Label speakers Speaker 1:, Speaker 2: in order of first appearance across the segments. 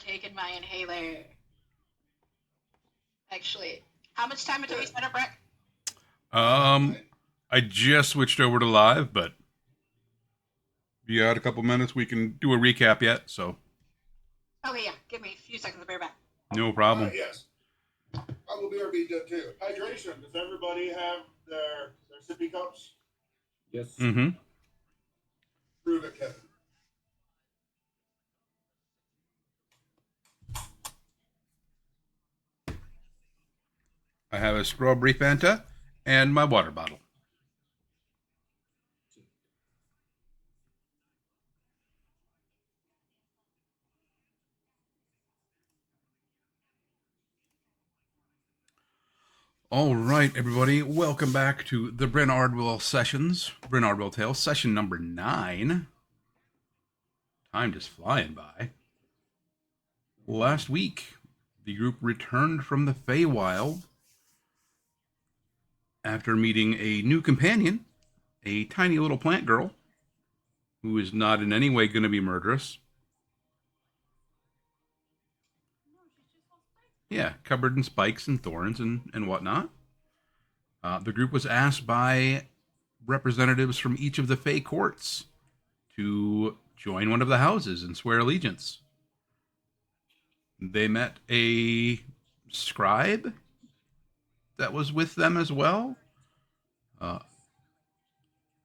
Speaker 1: taken my inhaler. Actually, how much time until we set up, Brett?
Speaker 2: I just switched over to live, but if you got a couple minutes, we can do a recap yet. So
Speaker 1: Okay, yeah. Give me a few seconds. I'll be right back.
Speaker 2: no problem.
Speaker 3: Yes. I will BRB too. Hydration. Does everybody have their sippy cups?
Speaker 4: Yes.
Speaker 2: Mm-hmm.
Speaker 3: Prove it, Kevin.
Speaker 2: I have a strawberry Fanta and my water bottle. All right, everybody, welcome back to the Bryn Ardwell Sessions, Bryn Ardwell Tales Session number 9. Time just flying by. Last week, the group returned from the Feywild after meeting a new companion, a tiny little plant girl, who is not in any way going to be murderous. Yeah, covered in spikes and thorns and whatnot. The group was asked by representatives from each of the Fey courts to join one of the houses and swear allegiance. They met a scribe that was with them as well. A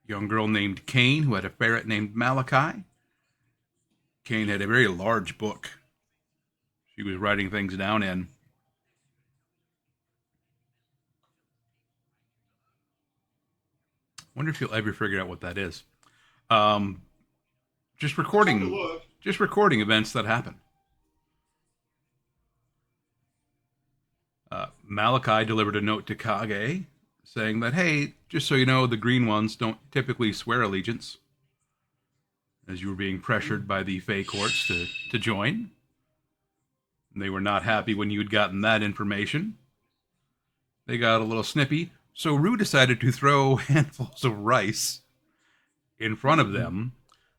Speaker 2: young girl named Cain who had a ferret named Malachi. Cain had a very large book she was writing things down in. Wonder if you'll ever figure out what that is. Just recording events that happen. Malachi delivered a note to Kage saying that, hey, just so you know, the green ones don't typically swear allegiance, as you were being pressured by the Fey courts to join. And they were not happy when you'd gotten that information. They got a little snippy, so Rue decided to throw handfuls of rice in front of them,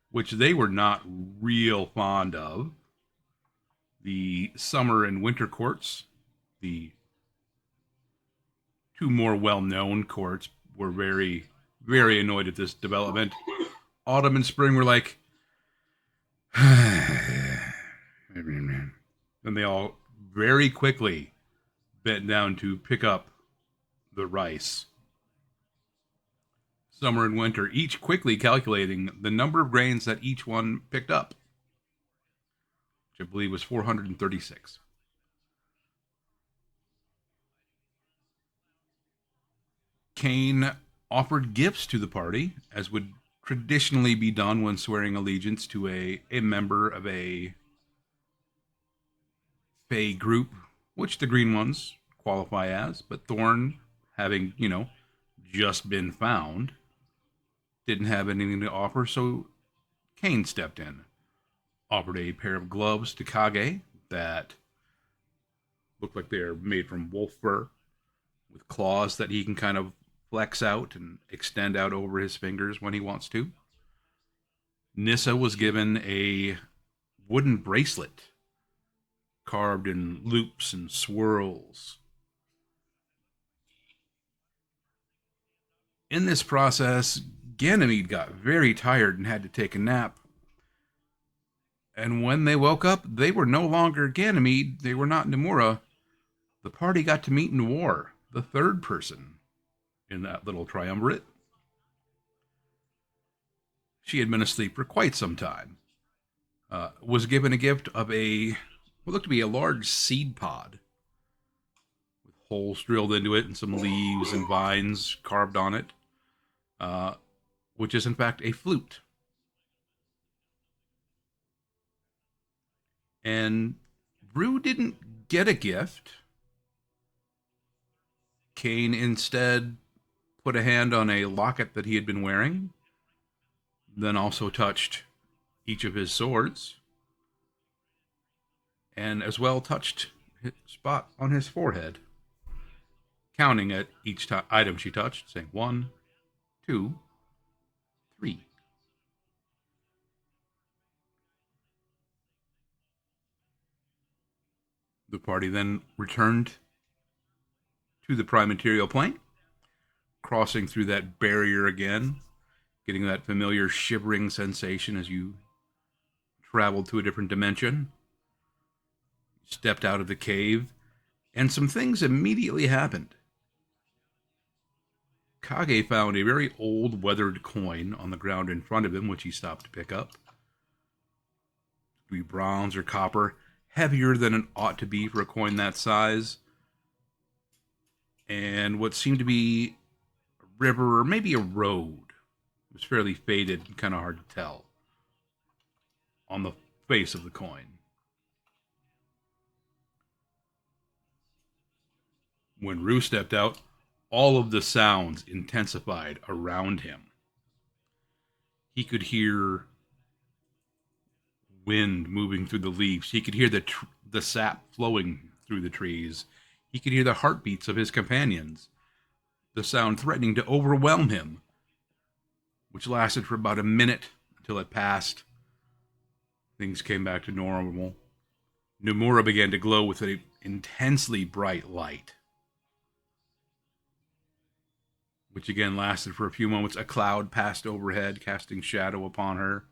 Speaker 2: which they were not real fond of. The summer and winter courts, the two more well-known courts, were very, very annoyed at this development. Autumn and spring were like, and they all very quickly bent down to pick up the rice. Summer and winter, each quickly calculating the number of grains that each one picked up, which I believe was 436. Cain offered gifts to the party, as would traditionally be done when swearing allegiance to a member of a Fey group, which the green ones qualify as, but Thorn, having, just been found, didn't have anything to offer, so Cain stepped in, offered a pair of gloves to Kage that looked like they're made from wolf fur, with claws that he can kind of flex out and extend out over his fingers when he wants to. Nissa was given a wooden bracelet carved in loops and swirls. In this process, Ganymede got very tired and had to take a nap. And when they woke up, they were no longer Ganymede. They were not Nomura. The party got to meet Noir, the third person in that little triumvirate. She had been asleep for quite some time. Was given a gift of what looked to be a large seed pod with holes drilled into it and some leaves and vines carved on it, which is in fact a flute. And Rue didn't get a gift. Cain instead put a hand on a locket that he had been wearing, then also touched each of his swords, and as well touched his spot on his forehead, counting at each item she touched, saying 1, 2, 3. The party then returned to the prime material plane, crossing through that barrier again, getting that familiar shivering sensation as you traveled to a different dimension. Stepped out of the cave, and some things immediately happened. Kage found a very old, weathered coin on the ground in front of him, which he stopped to pick up. It could be bronze or copper, heavier than it ought to be for a coin that size. And what seemed to be a river or maybe a road. It was fairly faded and kind of hard to tell on the face of the coin. When Rue stepped out, all of the sounds intensified around him. He could hear wind moving through the leaves. He could hear the sap flowing through the trees. He could hear the heartbeats of his companions, the sound threatening to overwhelm him, which lasted for about a minute until it passed. Things came back to normal. Nomura began to glow with an intensely bright light, which again lasted for a few moments. A cloud passed overhead, casting shadow upon her.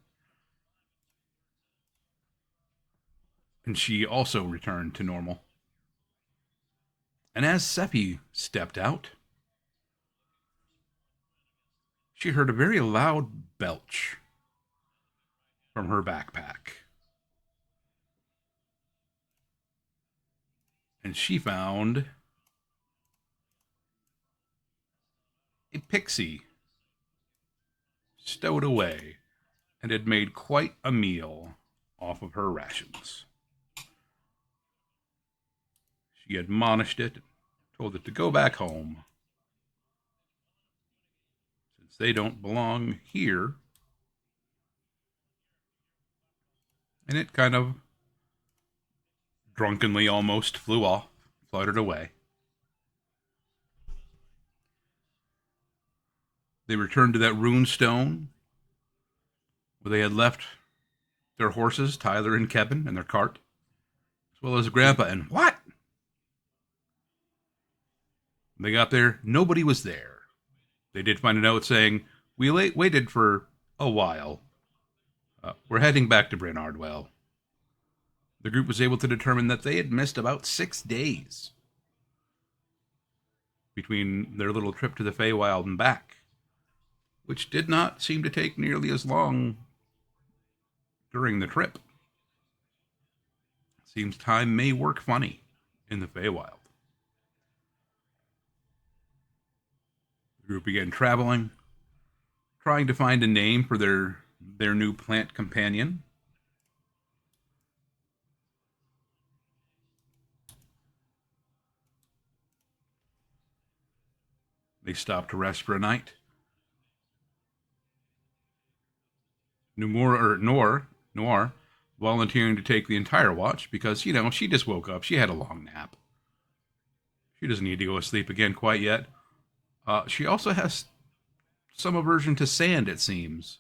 Speaker 2: And she also returned to normal. And as Seppi stepped out, she heard a very loud belch from her backpack. And she found a pixie stowed away and had made quite a meal off of her rations. She admonished it, told it to go back home, since they don't belong here. And it kind of drunkenly almost flew off, fluttered away. They returned to that rune stone where they had left their horses, Tyler and Kevin, and their cart, as well as Grandpa. And what? When they got there, nobody was there. They did find a note saying, "We waited for a while. We're heading back to Bryn Ardwell." The group was able to determine that they had missed about 6 days between their little trip to the Feywild and back, which did not seem to take nearly as long during the trip. Seems time may work funny in the Feywild. The group began traveling, trying to find a name for their new plant companion. They stopped to rest for a night. Noir volunteering to take the entire watch because, she just woke up. She had a long nap. She doesn't need to go to sleep again quite yet. She also has some aversion to sand, it seems.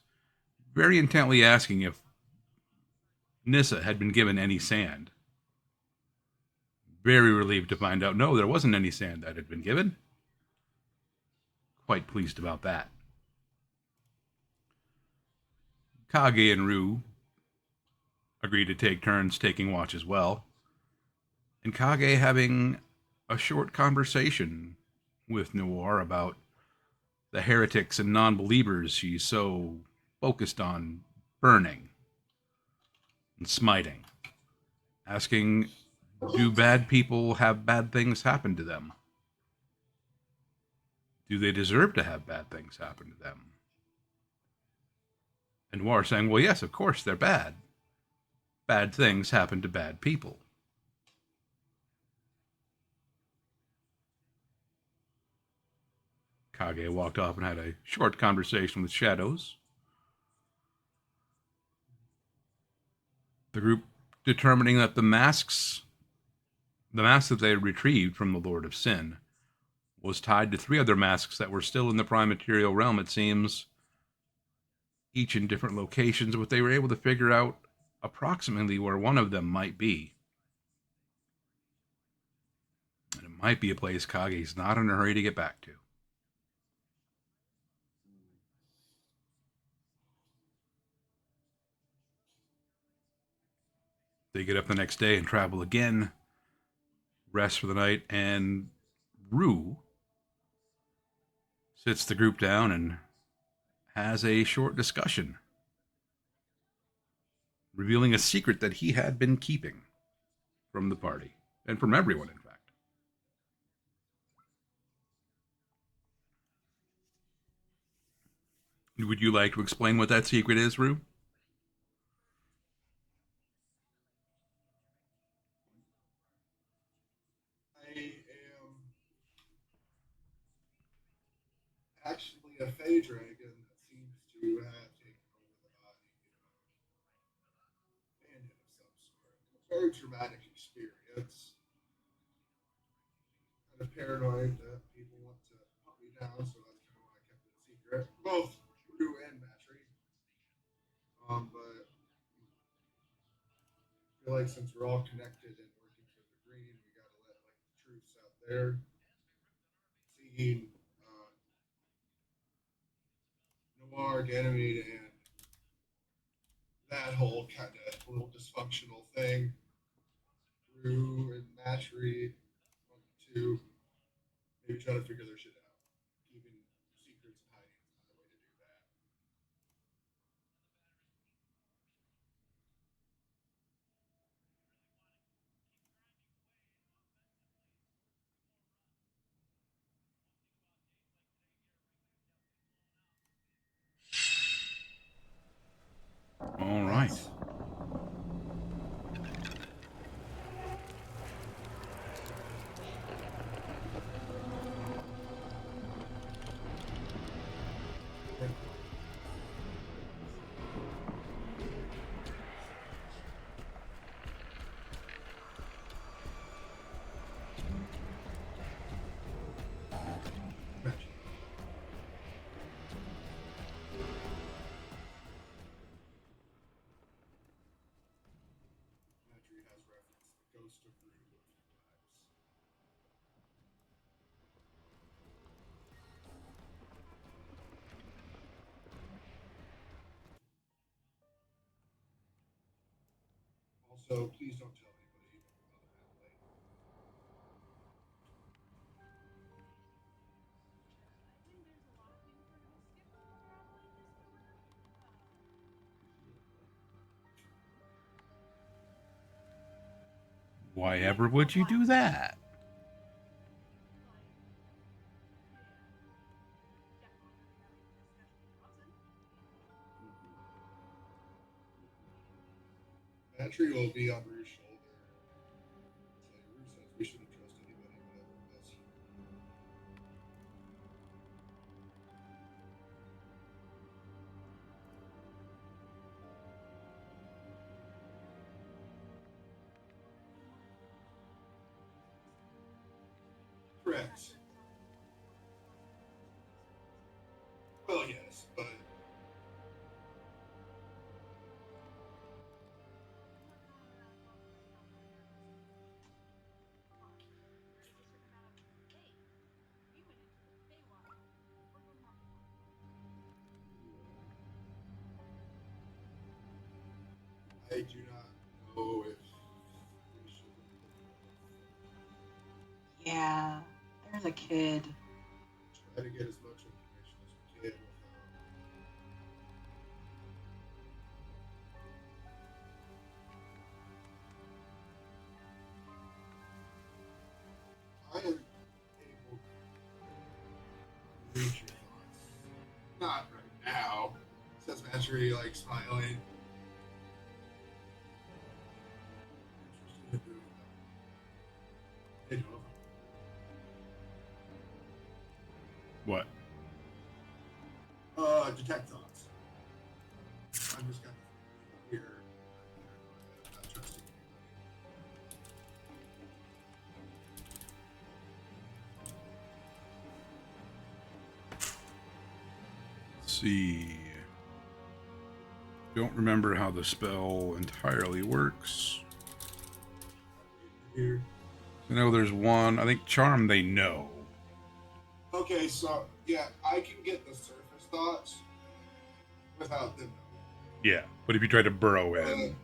Speaker 2: Very intently asking if Nissa had been given any sand. Very relieved to find out, no, there wasn't any sand that had been given. Quite pleased about that. Kage and Rue agreed to take turns taking watch as well, and Kage having a short conversation with Noir about the heretics and non-believers she's so focused on burning and smiting, asking, do bad people have bad things happen to them? Do they deserve to have bad things happen to them? And Noir saying, well, yes, of course, they're bad. Bad things happen to bad people. Kage walked off and had a short conversation with Shadows. The group determining that the mask that they had retrieved from the Lord of Sin, was tied to 3 other masks that were still in the prime material realm, it seems, each in different locations, but they were able to figure out approximately where one of them might be. Might be a place Kage's not in a hurry to get back to. They get up the next day and travel again, rest for the night, and Rue sits the group down and has a short discussion, revealing a secret that he had been keeping from the party and from everyone, in fact. Would you like to explain what that secret is, Rue?
Speaker 3: I am actually a Fey dragon that seems to have taken over the body of a bandit of some sort. A very traumatic experience. Kind of paranoid that people want to hunt me down, so that's kind of why I kept it a secret. Both Rue and Matry. But I feel like since we're all connected and working for the green, we gotta let like the truths out there. Seeing Noir, Ganymede, and that whole kind of little dysfunctional thing. Rue and Matchery want to maybe try to figure their shit out. Keeping secrets and hiding is not a way to do that.
Speaker 2: All right.
Speaker 3: Matchery has referenced the ghost of Rue a few times. Also, please don't tell anybody about Adelaide.
Speaker 2: Why ever would you do that?
Speaker 3: Matchery will be on Rue's shoulder. Say, Rue says we shouldn't trust anybody, whatever it was. Correct. Well, yes, but I do not know if we should
Speaker 1: Yeah, there's a kid.
Speaker 3: try to get as much information as we can without. I am able to read your thoughts. Not right now, says Matchery, like smiling. Interested in doing that. Hey, Nova.
Speaker 2: What?
Speaker 3: Detect thoughts. I'm just kind of here, not trusting
Speaker 2: Let's see. Don't remember how the spell entirely works.
Speaker 3: anybody. Here.
Speaker 2: I know there's one. I think Charm they know.
Speaker 3: Okay, so yeah, I can get the surface thoughts without them
Speaker 2: Yeah, but if you try to burrow
Speaker 3: knowing.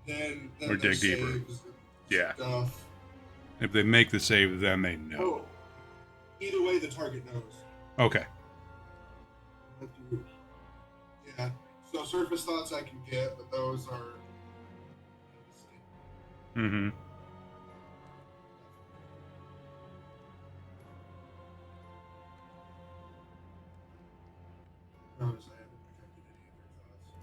Speaker 2: in,
Speaker 3: Then
Speaker 2: or
Speaker 3: there's
Speaker 2: dig deeper.
Speaker 3: saves and
Speaker 2: Yeah.
Speaker 3: stuff.
Speaker 2: If they make the save, then they know.
Speaker 3: Oh, either way, the target knows.
Speaker 2: Okay.
Speaker 3: Yeah. So surface thoughts I can get, but those are.
Speaker 2: Mm-hmm.
Speaker 3: Notice I haven't affected any of their thoughts.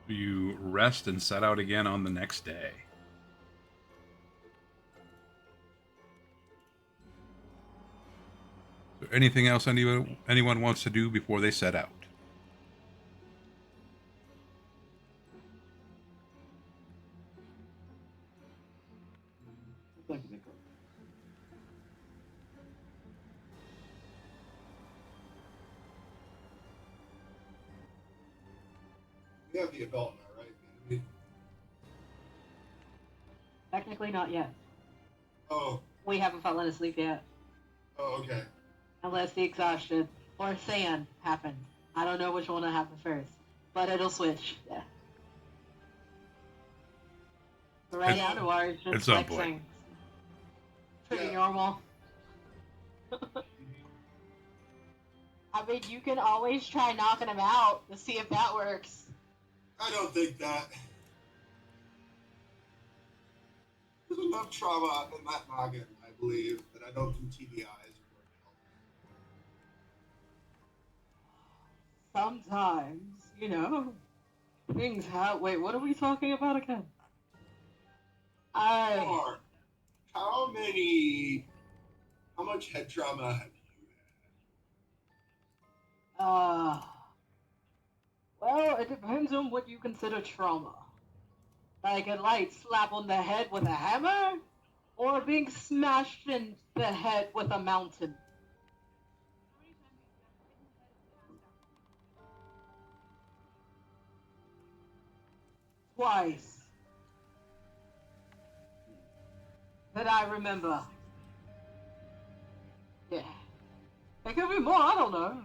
Speaker 2: You rest and set out again on the next day. So anything else anyone wants to do before they set out?
Speaker 3: We have the adult now, right?
Speaker 1: Technically not yet.
Speaker 3: Oh,
Speaker 1: We haven't fallen asleep yet.
Speaker 3: oh, okay.
Speaker 1: Unless the exhaustion or sand happens. I don't know which one will happen first. But it'll switch. Yeah. But right now, Noir is
Speaker 2: at
Speaker 1: just
Speaker 2: some
Speaker 1: flexing.
Speaker 2: point.
Speaker 1: Pretty
Speaker 3: Yeah.
Speaker 1: normal. I mean, you can always try knocking him out to see if that works.
Speaker 3: I don't think that. There's enough trauma in that noggin, I believe, that I don't think TBIs are going to help.
Speaker 1: Sometimes, you know, things have. Wait, what are we talking about again?
Speaker 3: Or, how much head trauma have you had?
Speaker 1: Well, it depends on what you consider trauma. Like a light slap on the head with a hammer, or being smashed in the head with a mountain. Twice. That I remember. Yeah. It could be more, I don't know.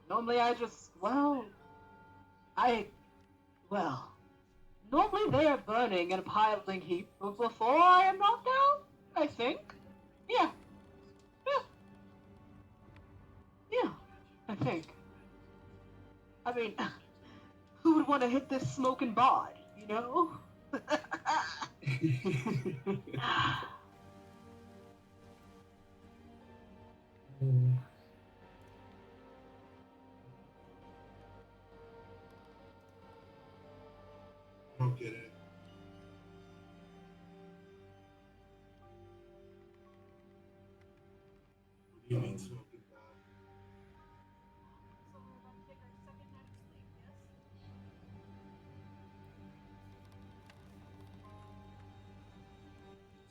Speaker 1: Normally I just, well, normally they are burning in a piling heap before I am knocked out, I think. Yeah. Yeah. Yeah, I think. I mean, who would want to hit this smoking bod, you know?
Speaker 3: I don't get it. What do you mean smoking bad?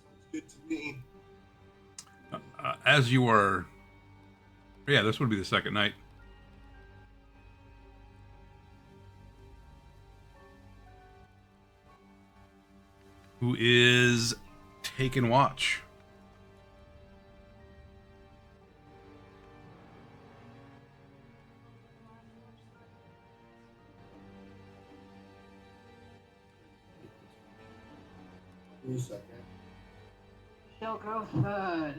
Speaker 3: Sounds good to me.
Speaker 2: As you are, yeah, this would be the second night. Who is taking watch?
Speaker 3: Give me a second.
Speaker 1: She'll go third.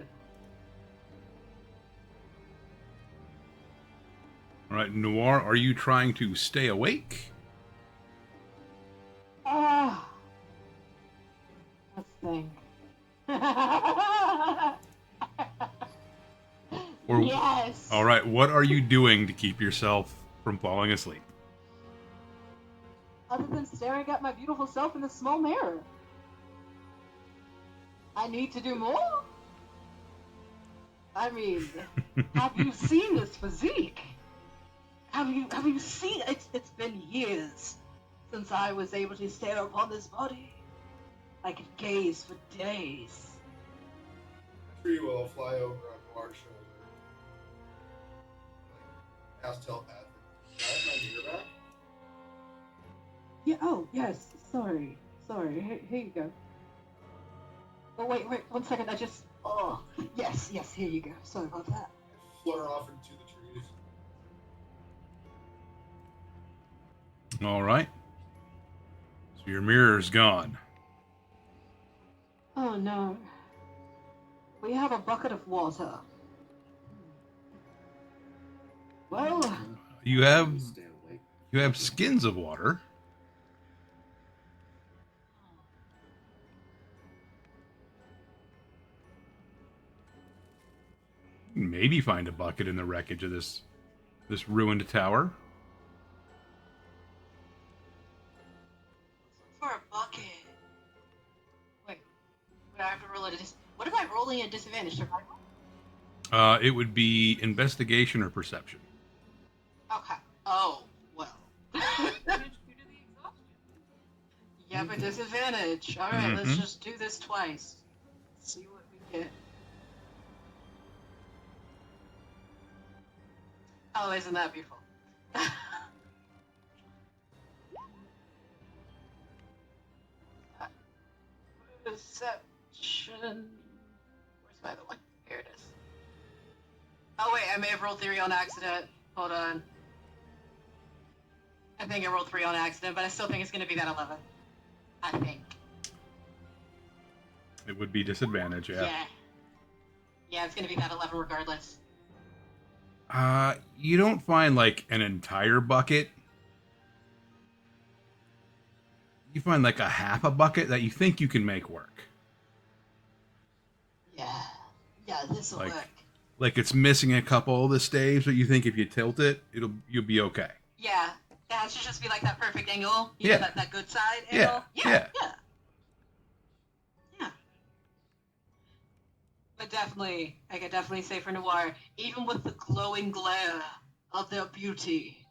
Speaker 2: All right, Noir, are you trying to stay awake?
Speaker 1: Let's think.
Speaker 2: Or,
Speaker 1: yes.
Speaker 2: All right, what are you doing to keep yourself from falling asleep?
Speaker 1: Other than staring at my beautiful self in the small mirror. I need to do more? I mean, have you seen this physique? Have you seen? It's been years since I was able to stare upon this body. I could gaze for days.
Speaker 3: A tree will fly over on Noir's shoulder. Ask telepathic. Can I have my meter back?
Speaker 1: Yeah. Oh, yes. Sorry. Here you go. Oh, wait. 1 second. Oh, yes. Here you go. Sorry about that.
Speaker 3: I flutter off into the trees.
Speaker 2: All right. So your mirror's gone.
Speaker 1: Oh no. We have a bucket of water. Well,
Speaker 2: You have
Speaker 4: Stay awake.
Speaker 2: you have skins of water. Maybe find a bucket in the wreckage of this ruined tower.
Speaker 1: for a bucket. Wait, would I have to roll at a what am I rolling at disadvantage? Survival?
Speaker 2: It would be investigation or perception.
Speaker 1: Okay. Oh, well. Yeah, but disadvantage. Alright, let's
Speaker 2: Mhm.
Speaker 1: just do this twice. See what we get. Oh, isn't that beautiful? Perception. Where's my other one? Here it is. Oh wait, I may have rolled 3 on accident. Hold on. I think I rolled 3 on accident, but I still think it's gonna be that 11. I think.
Speaker 2: It would be disadvantage, yeah.
Speaker 1: Yeah, it's gonna be that 11 regardless.
Speaker 2: You don't find like an entire bucket. You find like a half a bucket that you think you can make work.
Speaker 1: Yeah, this'll
Speaker 2: Like-
Speaker 1: work.
Speaker 2: Like it's missing a couple of the staves, but you think if you tilt it, you'll be okay.
Speaker 1: Yeah, it should just be like that perfect angle. You
Speaker 2: Yeah.
Speaker 1: know, that good side
Speaker 2: Yeah,
Speaker 1: angle.
Speaker 2: yeah.
Speaker 1: But definitely, I could definitely say for Noir, even with the glowing glare of their beauty,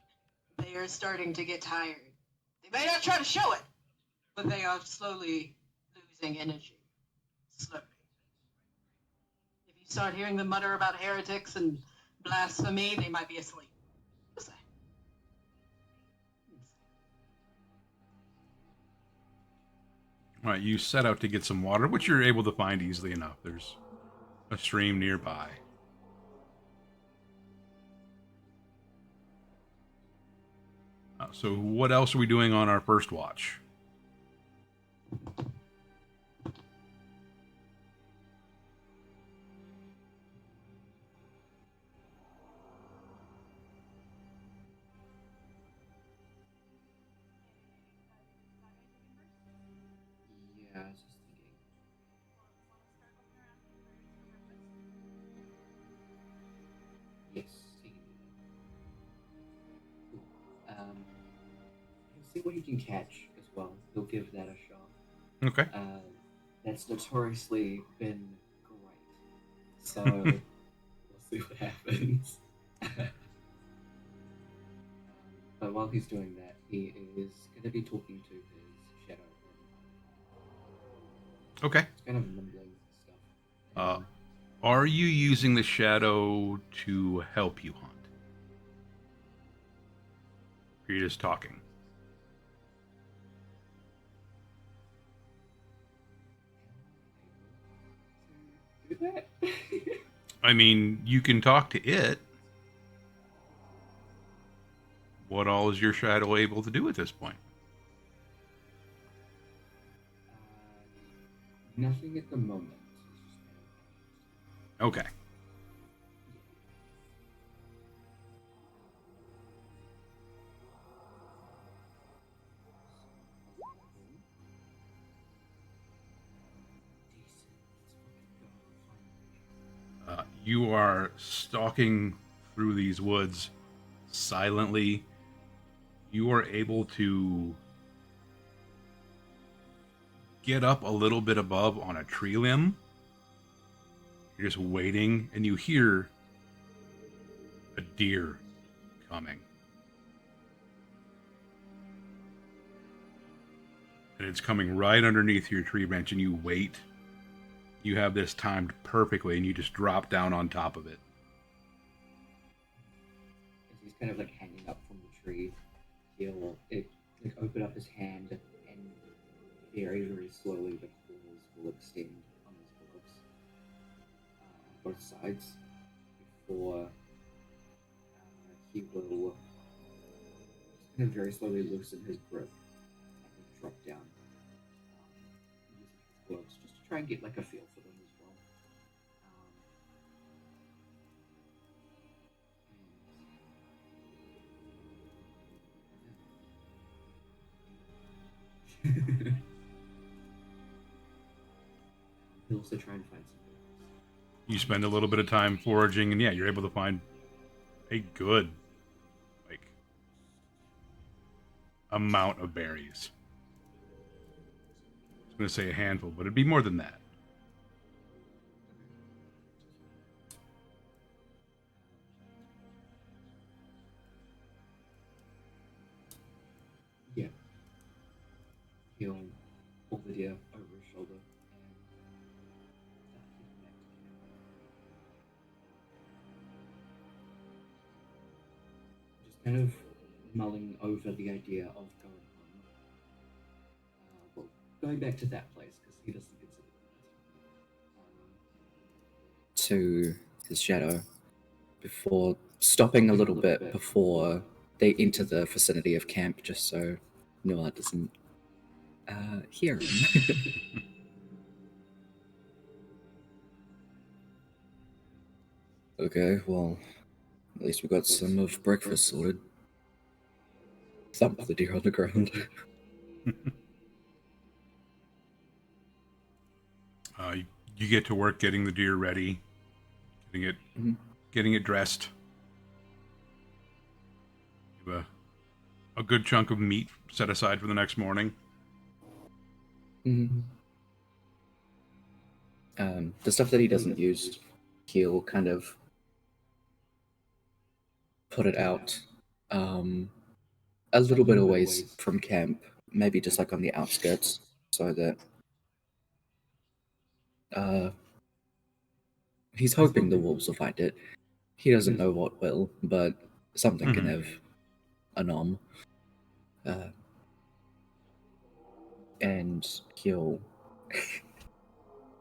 Speaker 1: they are starting to get tired. They may not try to show it, but they are slowly losing energy. Slowly. If you start hearing them mutter about heretics and blasphemy, they might be asleep. Just saying.
Speaker 2: All right, you set out to get some water, which you're able to find easily enough. There's a stream nearby. So what else are we doing on our first watch?
Speaker 4: Yeah, I was just thinking. Yes, taking it. Cool. He'll see what he can catch as well. He'll give that a shot.
Speaker 2: Okay.
Speaker 4: That's notoriously been great. So we'll see what happens. But while he's doing that, he is going to be talking to his shadow.
Speaker 2: Okay.
Speaker 4: It's kind of mumbling stuff.
Speaker 2: Are you using the shadow to help you hunt? Or you're just talking?
Speaker 4: Do that?
Speaker 2: I mean, you can talk to it. What all is your shadow able to do at this point?
Speaker 4: Nothing at the moment.
Speaker 2: Okay. You are stalking through these woods silently. You are able to get up a little bit above on a tree limb You're just waiting, and you hear a deer coming. And it's coming right underneath your tree branch, and you wait. You have this timed perfectly, and you just drop down on top of it.
Speaker 4: As he's kind of like hanging up from the tree, he'll open up his hand, and very, very slowly the claws will extend on his gloves on both sides before he will just kind of very slowly loosen his grip and drop down using his gloves just to try and get like a feel for them as well. He'll also try and find something else.
Speaker 2: You spend a little bit of time foraging, and yeah, you're able to find a good, like, amount of berries. I was going to say a handful, but it'd be more than that.
Speaker 4: Yeah. He'll pull the deer over his shoulder and start heading back to camp. Just kind of mulling over the idea of going home. Well, going back to that place because he doesn't consider it. To his shadow before stopping a little bit before they enter the vicinity of camp, just so Noah doesn't hear him. Okay, well, at least we got some of breakfast sorted. Thump the deer on the ground.
Speaker 2: You get to work getting the deer ready, getting it dressed. You have a good chunk of meat set aside for the next morning.
Speaker 4: Mm-hmm. The stuff that he doesn't use, he'll kind of put it out a little bit away from camp, maybe just like on the outskirts, so that he's hoping the wolves will find it. He doesn't know what will, but something can have a nom. And he'll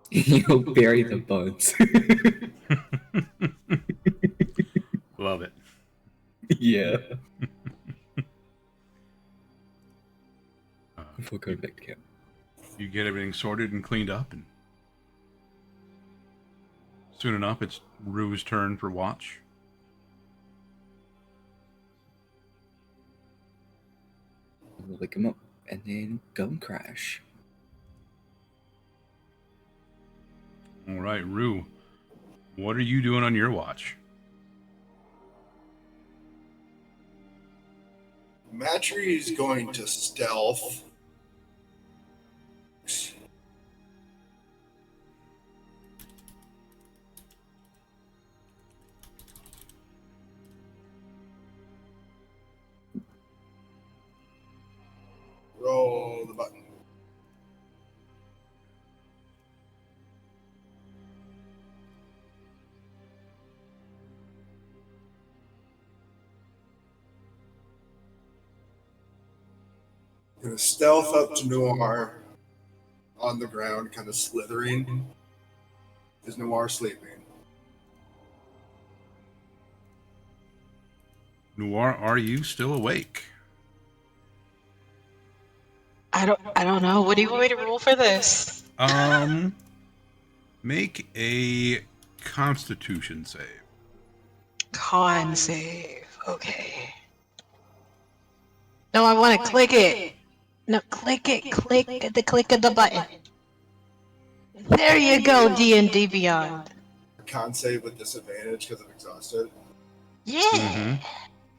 Speaker 4: bury the bones.
Speaker 2: Love it.
Speaker 4: Yeah. Before going back to camp.
Speaker 2: You get everything sorted and cleaned up, and soon enough, it's Rue's turn for watch.
Speaker 4: We'll wake him up and then go and crash.
Speaker 2: All right, Rue, what are you doing on your watch?
Speaker 3: Matry is going to stealth. Roll the button. Gonna stealth up to Noir on the ground, kind of slithering. Is Noir sleeping?
Speaker 2: Noir, are you still awake?
Speaker 1: I don't know. What do you want me to roll for this?
Speaker 2: Make a Constitution save.
Speaker 1: Con save. Okay. No, I want to click it. No, click it. Click the click of the button. There you go, D&D Beyond.
Speaker 3: Con save with disadvantage because I'm exhausted.
Speaker 1: Yeah,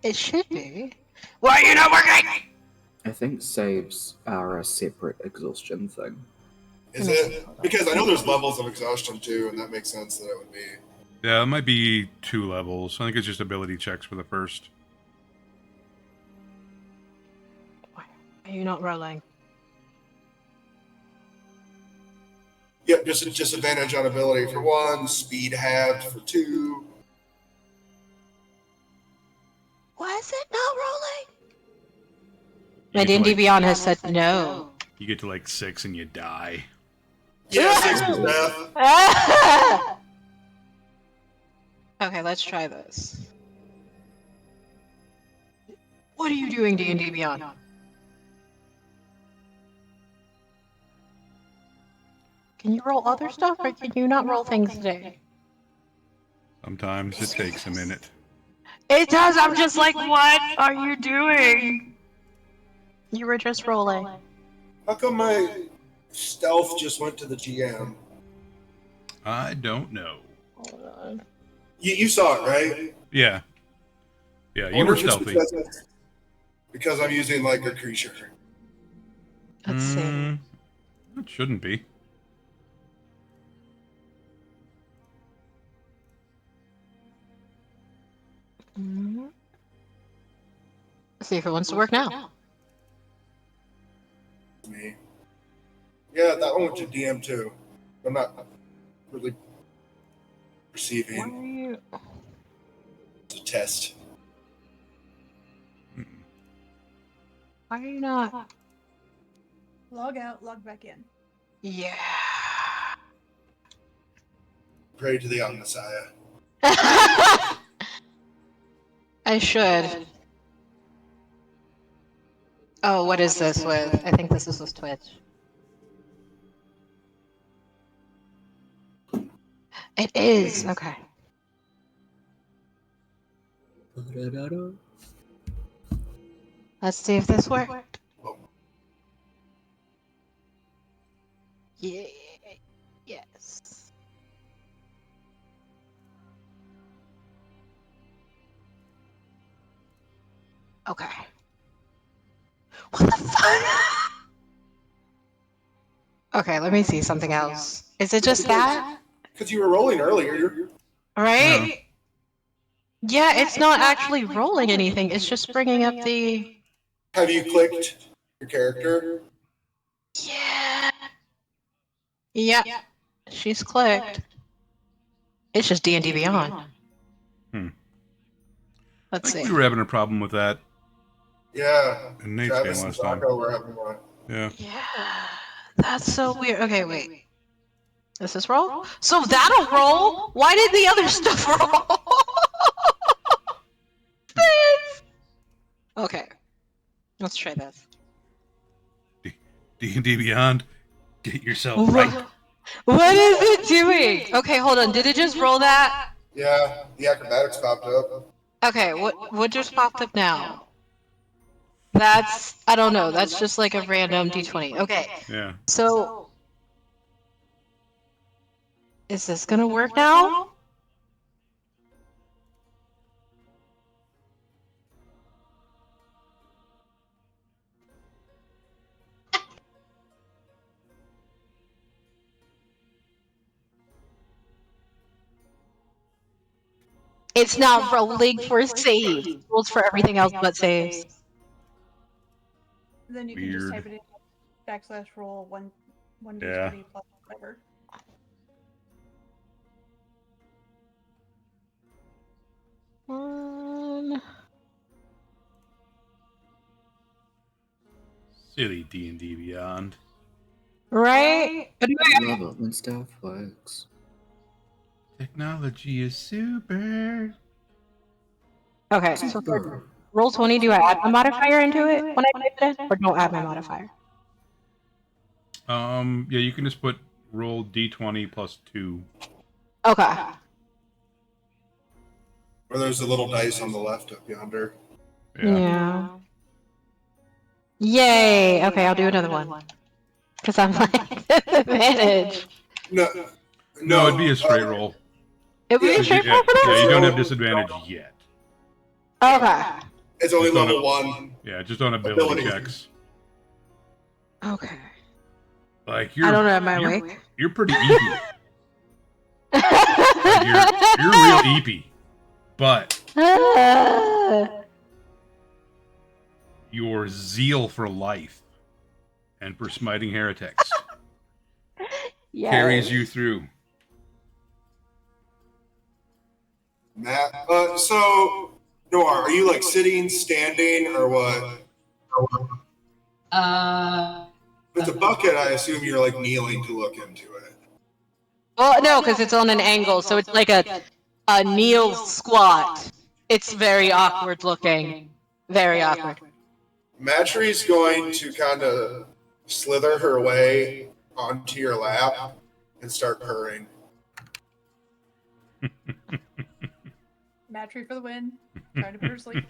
Speaker 1: it should be. Why are you not working?
Speaker 4: I think saves are a separate exhaustion thing.
Speaker 3: Is it? Because I know there's levels of exhaustion too, and that makes sense that it would be.
Speaker 2: Yeah, it might be 2 levels. I think it's just ability checks for the first.
Speaker 5: Why are you not rolling?
Speaker 3: Yep, just a disadvantage on ability for 1, speed halved for 2.
Speaker 5: Why is it not rolling?
Speaker 2: You
Speaker 5: My
Speaker 2: get to,
Speaker 5: D&D
Speaker 2: like,
Speaker 5: Beyond has said no.
Speaker 2: you get to like 6 and you die.
Speaker 3: Yeah, 6 is death.
Speaker 5: Okay, let's try this. What are you doing, D&D Beyond? Can you roll other stuff, or can you not roll things today?
Speaker 2: Sometimes it takes a minute.
Speaker 5: It does. I'm just like, what are you doing? You were just rolling.
Speaker 3: How come my stealth just went to the GM?
Speaker 2: I don't know.
Speaker 5: Hold on.
Speaker 3: You saw it, right?
Speaker 2: Yeah. Yeah,
Speaker 3: I
Speaker 2: you
Speaker 3: wonder
Speaker 2: were
Speaker 3: if it's
Speaker 2: stealthy.
Speaker 3: because I'm using like a creature.
Speaker 5: Let's see.
Speaker 2: It shouldn't be.
Speaker 5: Let's see if it wants to work now.
Speaker 3: Me. Yeah, that one went to DM too. I'm not really
Speaker 5: Why
Speaker 3: perceiving.
Speaker 5: are you?
Speaker 3: It's a test.
Speaker 5: Why are you not?
Speaker 6: Log out, log back in.
Speaker 5: Yeah.
Speaker 3: Pray to the Messiah.
Speaker 5: I should. Oh, what is this with? I think this is with Twitch. It is. Okay. Let's see if this worked. Yeah. Yes. Okay. What the fuck? Okay, let me see something else. Is it just that?
Speaker 3: Because you were rolling earlier.
Speaker 5: Right? Yeah, it's not actually rolling anything. It's just bringing up the...
Speaker 3: Have you clicked your character?
Speaker 5: Yeah. Yeah. She's clicked. It's just D&D Beyond.
Speaker 2: I
Speaker 5: Let's
Speaker 2: think
Speaker 5: see.
Speaker 2: we were having a problem with that
Speaker 3: Yeah.
Speaker 2: in Nate's game
Speaker 3: Travis and
Speaker 2: last time.
Speaker 3: Taco were having one.
Speaker 2: Yeah.
Speaker 5: Yeah. That's so weird. Okay, wait. Does this roll? So that'll roll? Why did the other stuff roll? Okay. Let's try this.
Speaker 2: D&D Beyond, get yourself right.
Speaker 5: What is it doing? Okay, hold on. Did it just roll that?
Speaker 3: Yeah, the acrobatics popped up.
Speaker 5: Okay, what just popped up now? That's, I don't know. That's just like a random d20. Okay.
Speaker 2: Yeah.
Speaker 5: So, is this gonna work now? It's not rolling for saves. It rolls for everything else but saves.
Speaker 6: Then you can just
Speaker 2: Weird.
Speaker 6: type it in /roll one
Speaker 2: Yeah.
Speaker 6: d20 plus whatever.
Speaker 2: Silly D&D Beyond.
Speaker 5: Right?
Speaker 4: Love it when stuff works.
Speaker 2: Technology is super.
Speaker 5: Okay, so for roll 20, do I add my modifier into it when I type it in? Or don't add my modifier?
Speaker 2: Yeah, you can just put roll D20 plus 2.
Speaker 5: Okay.
Speaker 3: Or there's a little dice on the left up yonder.
Speaker 5: Yeah. Yay! Okay, I'll do another one. Because I'm like, disadvantage.
Speaker 3: No,
Speaker 2: It'd be a straight roll.
Speaker 5: It would be a straight roll for
Speaker 2: Yeah,
Speaker 5: that?
Speaker 2: you don't have disadvantage yet.
Speaker 5: Okay.
Speaker 3: It's only
Speaker 2: Just on
Speaker 3: level
Speaker 2: a-
Speaker 3: 1.
Speaker 2: Yeah, just on ability
Speaker 3: Ability.
Speaker 2: checks.
Speaker 5: Okay.
Speaker 2: Like
Speaker 5: I don't know. Am I
Speaker 2: you're,
Speaker 5: awake?
Speaker 2: you're pretty eepy. Like you're real eepy, but your zeal for life and for smiting heretics carries you through.
Speaker 3: Matt, so Noir, are you like sitting, standing, or what? With the bucket, I assume you're like kneeling to look into it.
Speaker 5: Well, no, because it's on an angle, so it's like a kneel squat. It's very awkward looking. Very awkward.
Speaker 3: Matry's going to kind of slither her way onto your lap and start purring.
Speaker 6: Matry for the win. Trying to put her to sleep.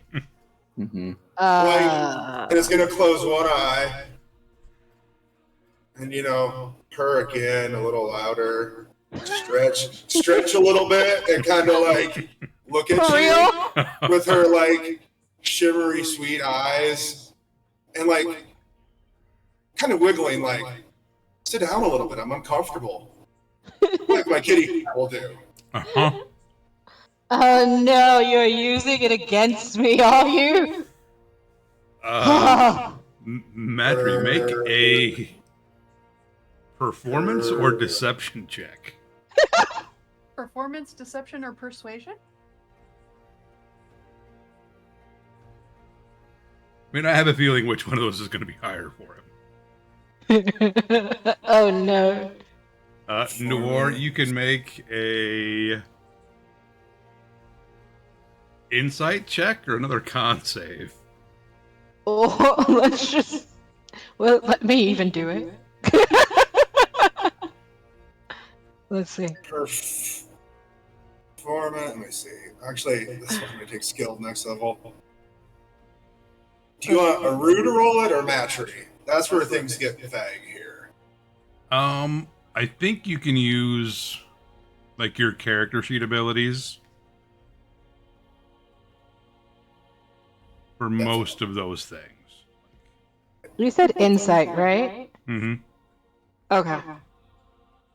Speaker 4: Mm-hmm.
Speaker 3: And it's going to close one eye. And, purr again a little louder. Stretch a little bit and kind of like look at
Speaker 5: For
Speaker 3: you
Speaker 5: real?
Speaker 3: with her like shimmery sweet eyes and like kind of wiggling like, sit down a little bit, I'm uncomfortable. Like my kitty will do.
Speaker 2: Uh-huh.
Speaker 5: Oh no, you're using it against me, are you?
Speaker 2: Matry, make a performance or deception check.
Speaker 6: Performance, deception, or persuasion?
Speaker 2: I mean, I have a feeling which one of those is going to be higher for him.
Speaker 5: Oh no.
Speaker 2: Noir, you can make a insight check or another con save.
Speaker 5: Oh, let's just. Well, let me even do it. Let's see.
Speaker 3: Performance, let me see. Actually, this is going to take skill next level. Do you want a Rue to roll it or Matry? That's where things get vague here.
Speaker 2: I think you can use like your character sheet abilities for most of those things.
Speaker 5: You said insight, right?
Speaker 2: Mm-hmm.
Speaker 5: Okay.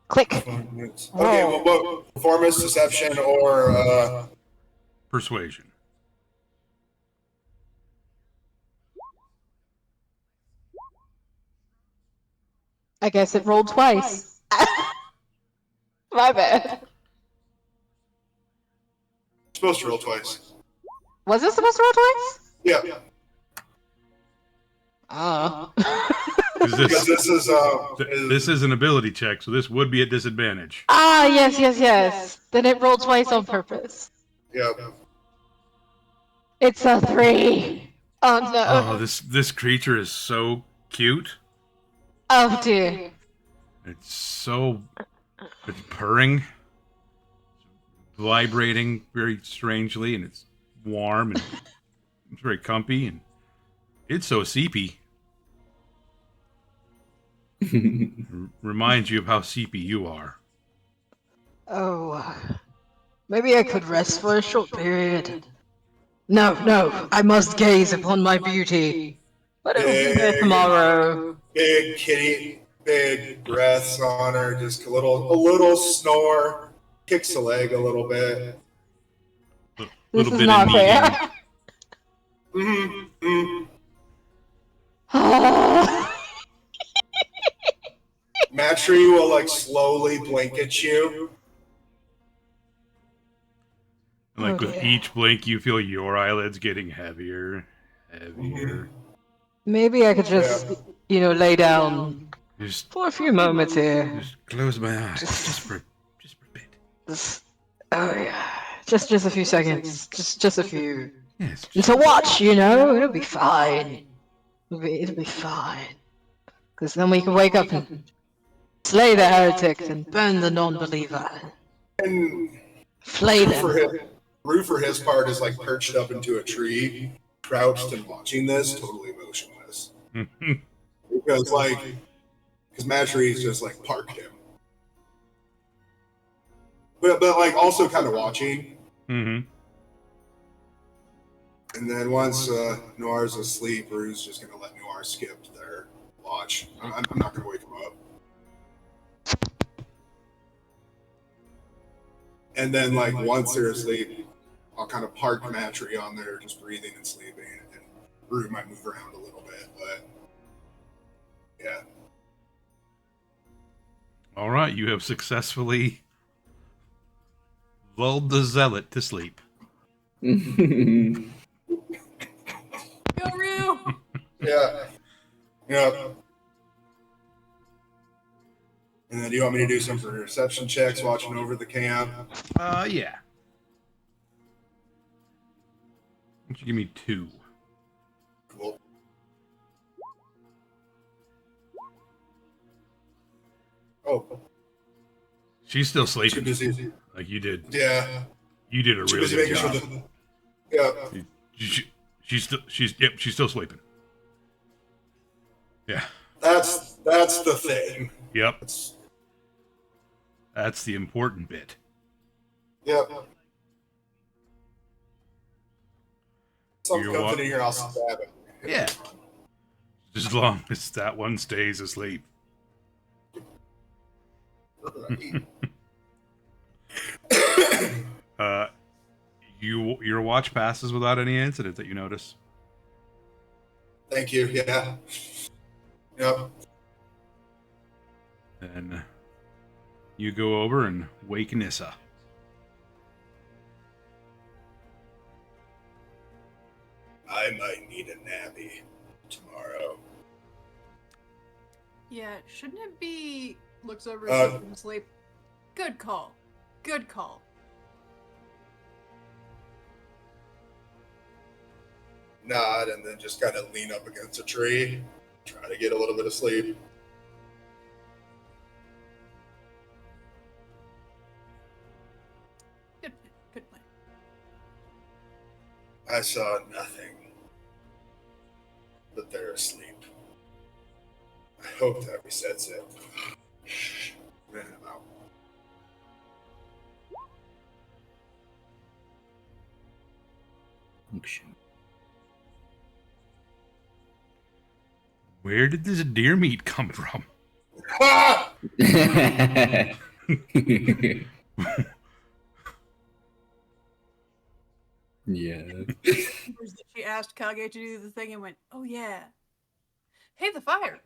Speaker 5: Click.
Speaker 3: Okay, well, what, performance, deception, or
Speaker 2: Persuasion.
Speaker 5: I guess it rolled twice. My bad.
Speaker 3: supposed to roll twice.
Speaker 5: Was it supposed to roll twice?
Speaker 3: Yeah.
Speaker 5: Oh.
Speaker 3: Because
Speaker 2: This is an ability check, so this would be a disadvantage.
Speaker 5: Ah, yes. Then it rolled twice on purpose.
Speaker 3: Yeah.
Speaker 5: It's a 3. Oh no.
Speaker 2: Oh, this creature is so cute.
Speaker 5: Oh dear.
Speaker 2: It's purring, vibrating very strangely, and it's warm and it's very comfy, and it's so seepy. Reminds you of how seepy you are.
Speaker 5: Oh. Maybe I could rest for a short period. No, I must gaze upon my beauty. But it will be there tomorrow.
Speaker 3: Big kitty, big breaths on her, just a little snore, kicks a leg a little bit.
Speaker 5: This is not fair.
Speaker 3: Matry will like slowly blink at you.
Speaker 2: And like with each blink, you feel your eyelids getting heavier.
Speaker 5: Maybe I could just, lay down for a few moments here.
Speaker 2: Just close my eyes, just for a bit.
Speaker 5: Oh yeah, just a few seconds, just a few.
Speaker 2: Yes.
Speaker 5: And to watch, it'll be fine. It'll be fine. Because then we can wake up and slay the heretics and burn the non-believer.
Speaker 3: And
Speaker 5: Flay them.
Speaker 3: Rue for his part is like perched up into a tree, crouched and watching this, totally motionless. Because Matry's just like parked him. But like also kind of watching.
Speaker 2: Mm-hmm.
Speaker 3: And then once Noir's asleep, Rue's just gonna let Noir skip their watch. I'm not gonna wake him up. And then, like, once they're asleep, I'll kind of park Matry on there, just breathing and sleeping. And Rue might move around a little bit, but yeah.
Speaker 2: All right, you have successfully lulled the zealot to sleep.
Speaker 6: Go Ryu!
Speaker 3: Yeah. Yeah. And then do you want me to do some perception checks watching over the camp?
Speaker 2: Yeah. Why don't you give me 2?
Speaker 3: Cool. Oh,
Speaker 2: She's still
Speaker 3: too
Speaker 2: sleeping.
Speaker 3: busy.
Speaker 2: Like you did.
Speaker 3: Yeah.
Speaker 2: You did a
Speaker 3: Too
Speaker 2: really
Speaker 3: busy
Speaker 2: good
Speaker 3: making
Speaker 2: job.
Speaker 3: sure that. Yeah.
Speaker 2: She's still sleeping. Yeah.
Speaker 3: That's the thing.
Speaker 2: Yep.
Speaker 3: It's,
Speaker 2: That's the important bit.
Speaker 3: yep. Something
Speaker 2: You're
Speaker 3: comes
Speaker 2: wa-
Speaker 3: in here, I'll stab it.
Speaker 2: Yeah. Just as long as that one stays asleep. Your watch passes without any incident that you notice.
Speaker 3: Thank you. Yeah. Yep.
Speaker 2: And you go over and wake Nissa.
Speaker 3: I might need a nappy tomorrow.
Speaker 6: Yeah, shouldn't it be... Looks over
Speaker 3: Uh,
Speaker 6: and sleep. Good call. Good call.
Speaker 3: Nod and then just kind of lean up against a tree, try to get a little bit of sleep.
Speaker 6: Good plan.
Speaker 3: I saw nothing, but they're asleep. I hope that resets it. Man, I'm out.
Speaker 4: Function.
Speaker 2: Where did this deer meat come from?
Speaker 3: Ah!
Speaker 4: Yeah.
Speaker 6: She asked Kage to do the thing and went, oh yeah. Hey, the fire.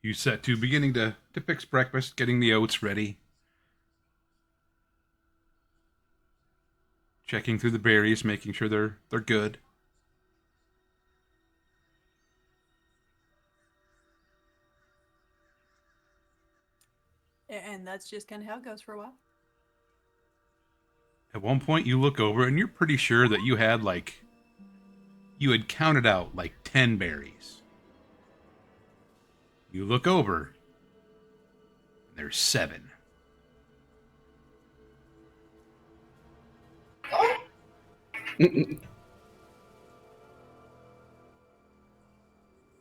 Speaker 2: You set to beginning to fix breakfast, getting the oats ready. Checking through the berries, making sure they're good.
Speaker 6: And that's just kind of how it goes for a while.
Speaker 2: At one point, you look over and you're pretty sure that you had counted out like 10 berries. You look over, and there's 7.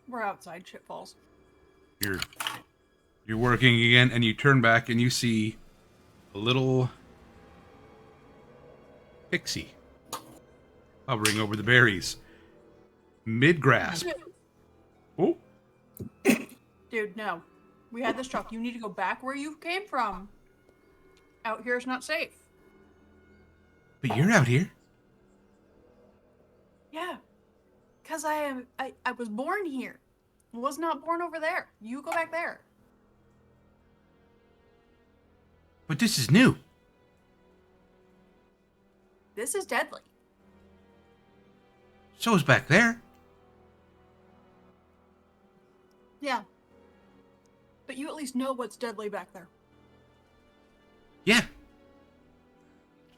Speaker 6: We're outside, shit falls.
Speaker 2: You're working again, and you turn back and you see a little pixie hovering over the berries, mid-grasp. Oh,
Speaker 6: Dude, no. We had this truck. You need to go back where you came from. Out here is not safe.
Speaker 2: but you're out here.
Speaker 6: Yeah. Because I was born here. I was not born over there. You go back there.
Speaker 2: But this is new.
Speaker 6: This is deadly.
Speaker 2: So is back there.
Speaker 6: Yeah. But you at least know what's deadly back there.
Speaker 2: Yeah. That's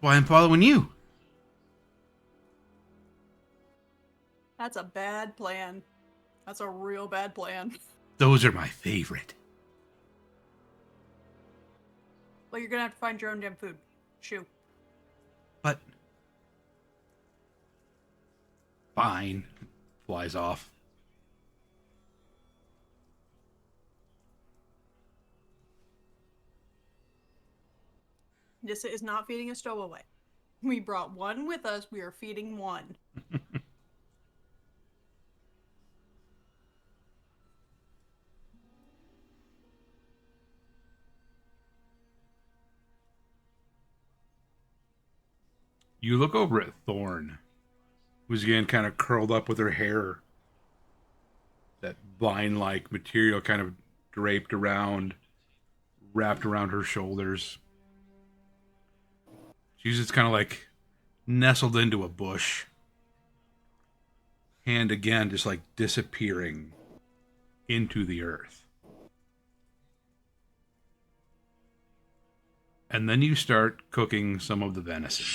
Speaker 2: why I'm following you.
Speaker 6: That's a bad plan. That's a real bad plan.
Speaker 2: Those are my favorite.
Speaker 6: Well, you're gonna have to find your own damn food. Shoo.
Speaker 2: But fine. Flies off.
Speaker 6: Nissa is not feeding a stowaway. We brought one with us. We are feeding one.
Speaker 2: You look over at Thorn, who's again kind of curled up with her hair. That vine-like material kind of draped around, wrapped around her shoulders. She's just kind of like nestled into a bush. Hand again just like disappearing into the earth. And then you start cooking some of the venison.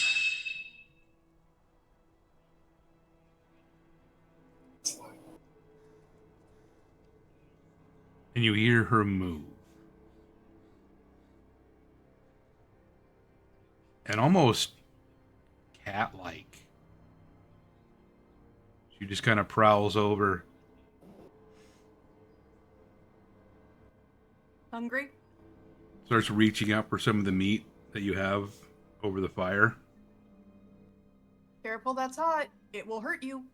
Speaker 2: And you hear her move. And almost cat-like. She just kind of prowls over.
Speaker 6: Hungry?
Speaker 2: Starts reaching up for some of the meat that you have over the fire.
Speaker 6: Careful, that's hot. It will hurt you.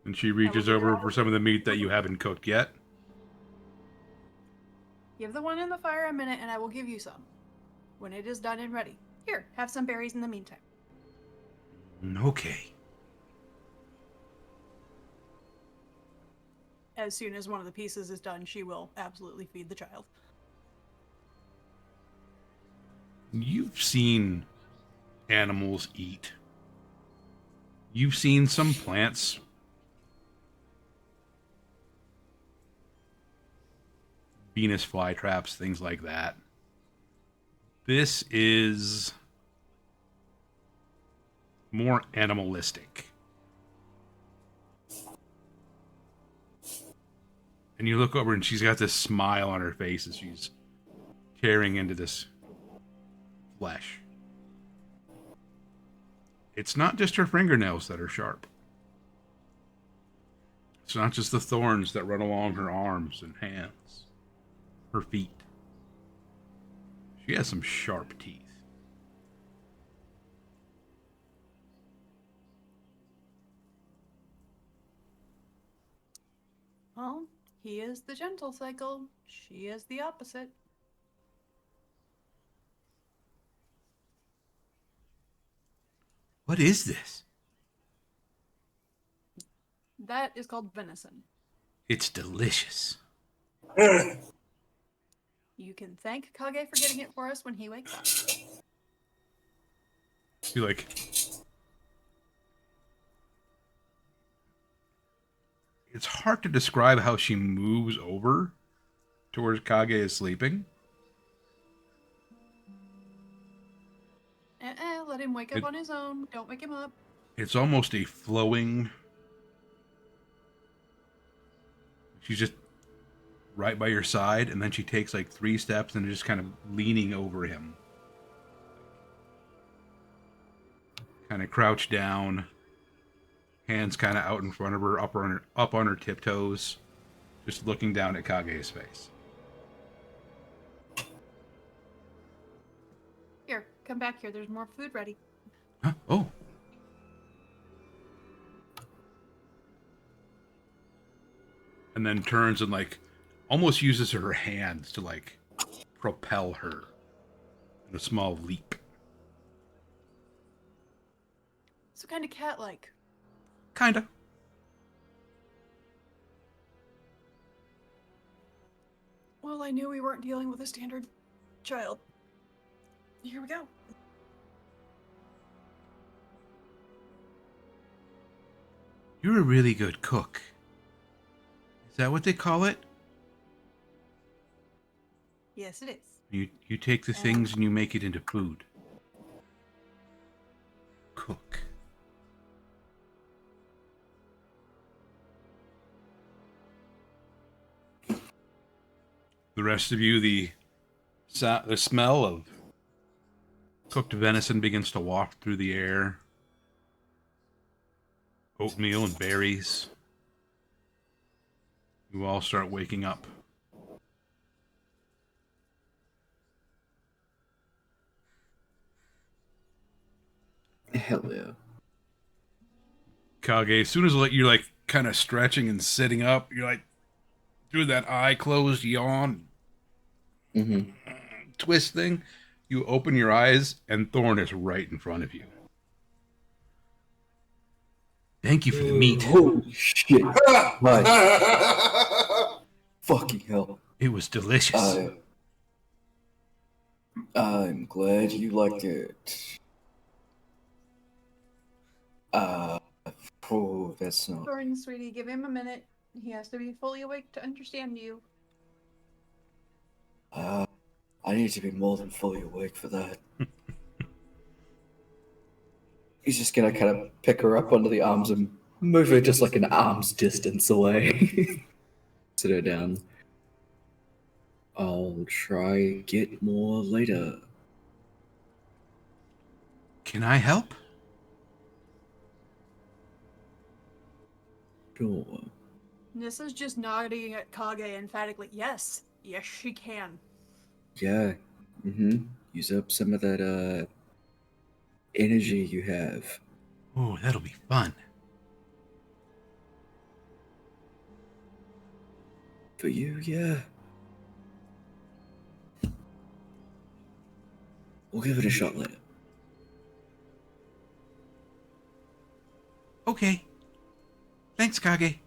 Speaker 2: And she reaches over for some of the meat that you haven't cooked yet.
Speaker 6: Give the one in the fire a minute and I will give you some. When it is done and ready. Here, have some berries in the meantime.
Speaker 2: Okay.
Speaker 6: As soon as one of the pieces is done, she will absolutely feed the child.
Speaker 2: You've seen animals eat. You've seen some plants. Venus flytraps, things like that. This is more animalistic. And you look over and she's got this smile on her face as she's tearing into this flesh. It's not just her fingernails that are sharp. It's not just the thorns that run along her arms and hands, her feet. She has some sharp teeth.
Speaker 6: Well, he is the gentle cycle. She is the opposite.
Speaker 2: What is this?
Speaker 6: That is called venison.
Speaker 2: It's delicious.
Speaker 6: You can thank Kage for getting it for us when he wakes up.
Speaker 2: She like it's hard to describe how she moves over towards Kage is sleeping.
Speaker 6: Let him wake up on his own. Don't wake him up.
Speaker 2: It's almost a flowing. She's just right by your side, and then she takes like 3 steps and is just kind of leaning over him. Kind of crouched down, hands kind of out in front of her, up on her tiptoes, just looking down at Kage's face.
Speaker 6: Here, come back here. There's more food ready.
Speaker 2: Huh? Oh. And then turns and like almost uses her hands to like propel her in a small leap.
Speaker 6: So kind of cat-like.
Speaker 2: Kinda.
Speaker 6: Well, I knew we weren't dealing with a standard child. Here we go.
Speaker 2: You're a really good cook. Is that what they call it?
Speaker 6: Yes, it is.
Speaker 2: You take the things and you make it into food. Cook. The rest of you, the smell of cooked venison begins to waft through the air. Oatmeal and berries. You all start waking up.
Speaker 7: Hell yeah.
Speaker 2: Kage, as soon as you're like kind of stretching and sitting up, you're like doing that eye closed yawn.
Speaker 7: Mm-hmm.
Speaker 2: twist thing. You open your eyes, and Thorn is right in front of you. Thank you for the meat.
Speaker 7: Holy shit. Right. Fucking hell.
Speaker 2: It was delicious.
Speaker 7: I'm glad you liked it. Oh, that's not.
Speaker 6: Thorn, sweetie, give him a minute. He has to be fully awake to understand you.
Speaker 7: I need to be more than fully awake for that. He's just gonna kind of pick her up under the arms and move her just like an arm's distance away. Sit her down. I'll try get more later.
Speaker 2: Can I help?
Speaker 7: Sure.
Speaker 6: Nissa's just nodding at Kage emphatically. Yes. Yes, she can.
Speaker 7: Yeah. Use up some of that energy you have.
Speaker 2: Oh, that'll be fun.
Speaker 7: For you, yeah. We'll give it a shot later.
Speaker 2: Okay. Thanks, Kage.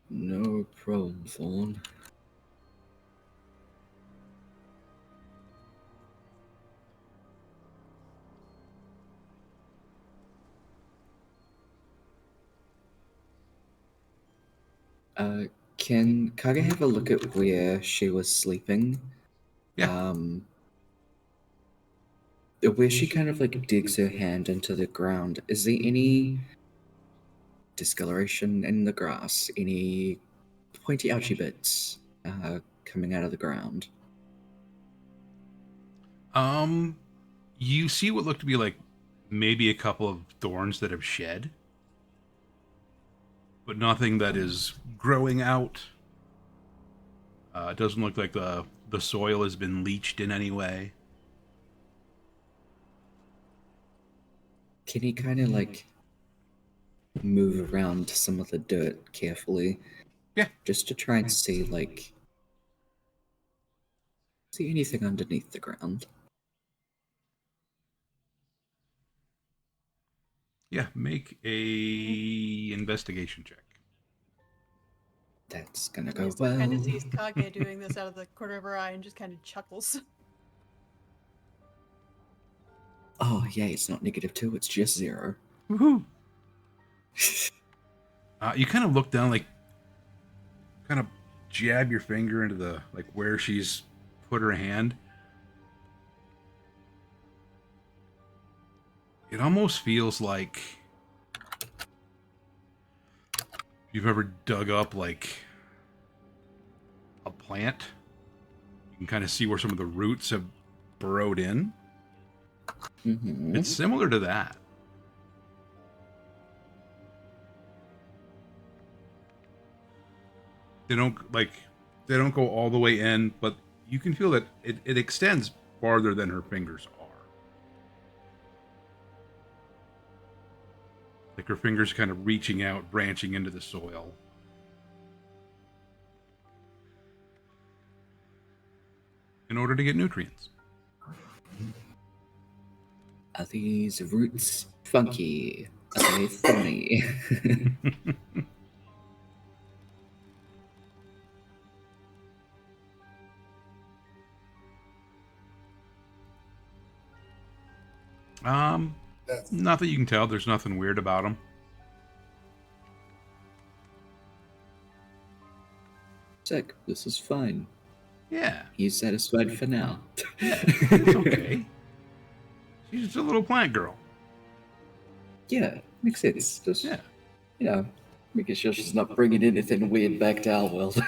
Speaker 7: No problem, Thorn. Can Kage have a look at where she was sleeping?
Speaker 2: Yeah.
Speaker 7: Where she kind of like digs her hand into the ground, is there any discoloration in the grass? Any pointy ouchy bits coming out of the ground?
Speaker 2: You see what looked to be like maybe a couple of thorns that have shed, but nothing that is growing out. It doesn't look like the soil has been leached in any way.
Speaker 7: Can he kind of like move around some of the dirt carefully?
Speaker 2: Yeah.
Speaker 7: Just to try and see anything underneath the ground.
Speaker 2: Yeah, make a investigation check.
Speaker 7: That's gonna go
Speaker 6: Nissa
Speaker 7: well.
Speaker 6: kind of sees Kage doing this out of the corner of her eye and just kind of chuckles.
Speaker 7: Oh yeah, it's not -2, it's just 0.
Speaker 2: Woohoo! You kind of look down, like, kind of jab your finger into the, like, where she's put her hand. It almost feels like you've ever dug up, like, a plant. You can kind of see where some of the roots have burrowed in.
Speaker 7: Mm-hmm.
Speaker 2: It's similar to that. They don't go all the way in, but you can feel that it extends farther than her fingers are. Like her fingers kind of reaching out, branching into the soil. In order to get nutrients.
Speaker 7: Are these roots funky? Are they thorny?
Speaker 2: Not that you can tell. There's nothing weird about them.
Speaker 7: Sick. This is fine.
Speaker 2: Yeah.
Speaker 7: He's satisfied for now.
Speaker 2: It's okay. She's just a little plant girl.
Speaker 7: Yeah, makes sense. Just,
Speaker 2: Yeah.
Speaker 7: making sure she's not bringing anything weird back to our world.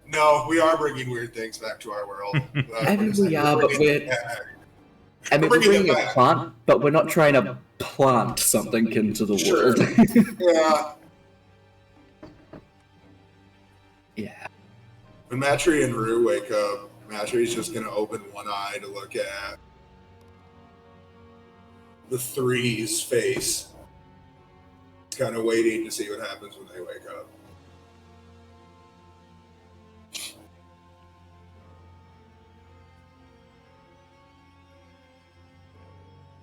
Speaker 3: No, we are bringing weird things back to our world.
Speaker 7: I mean, we are, but we're bringing a plant, but we're not trying to plant something into the
Speaker 3: Sure.
Speaker 7: world.
Speaker 3: Yeah.
Speaker 7: Yeah.
Speaker 3: When Matri and Rue wake up, Matri's just going to open one eye to look at the three's face. It's kind of waiting to see what happens when they wake up.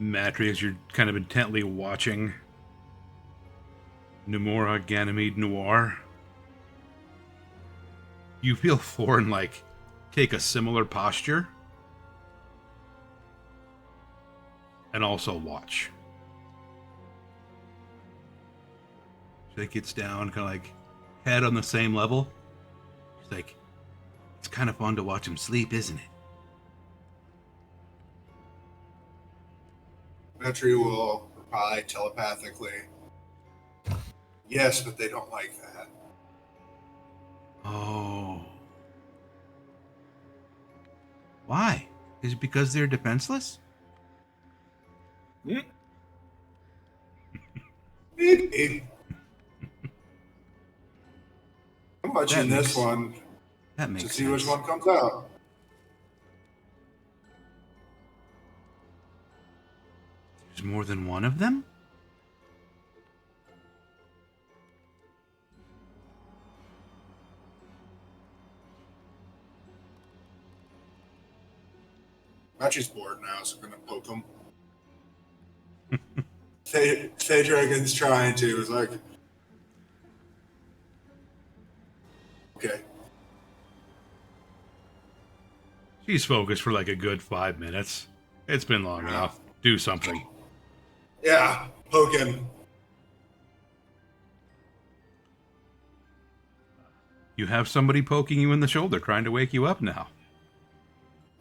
Speaker 2: Matri, as you're kind of intently watching Numora, Ganymede, Noir, you feel Thorn, like, take a similar posture and also watch. So it gets down, kind of like head on the same level. She's like, it's kind of fun to watch him sleep, isn't it?
Speaker 3: Metri will reply telepathically. Yes, but they don't like that.
Speaker 2: Oh. Why? Is it because they're defenseless?
Speaker 3: Maybe. I'm watching
Speaker 2: That
Speaker 3: this
Speaker 2: makes-
Speaker 3: one
Speaker 2: That
Speaker 3: to
Speaker 2: makes
Speaker 3: see
Speaker 2: sense.
Speaker 3: which one comes out.
Speaker 2: There's more than one of them?
Speaker 3: Metri's bored now, so I'm gonna poke him. Fey Dragon's trying to. It's like, okay.
Speaker 2: She's focused for like a good 5 minutes. It's been long enough. Do something.
Speaker 3: Yeah, poke him.
Speaker 2: You have somebody poking you in the shoulder trying to wake you up now.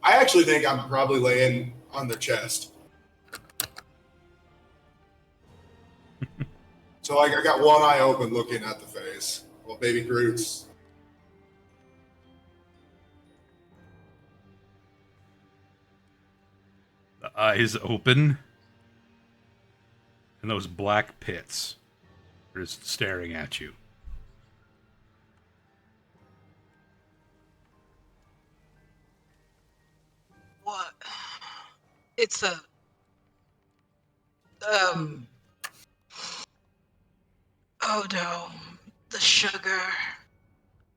Speaker 3: I actually think I'm probably laying on their chest. So like I got one eye open looking at the face. Well, baby Groot's.
Speaker 2: The eyes open. And those black pits are just staring at you.
Speaker 5: What? It's a. Oh no. The sugar.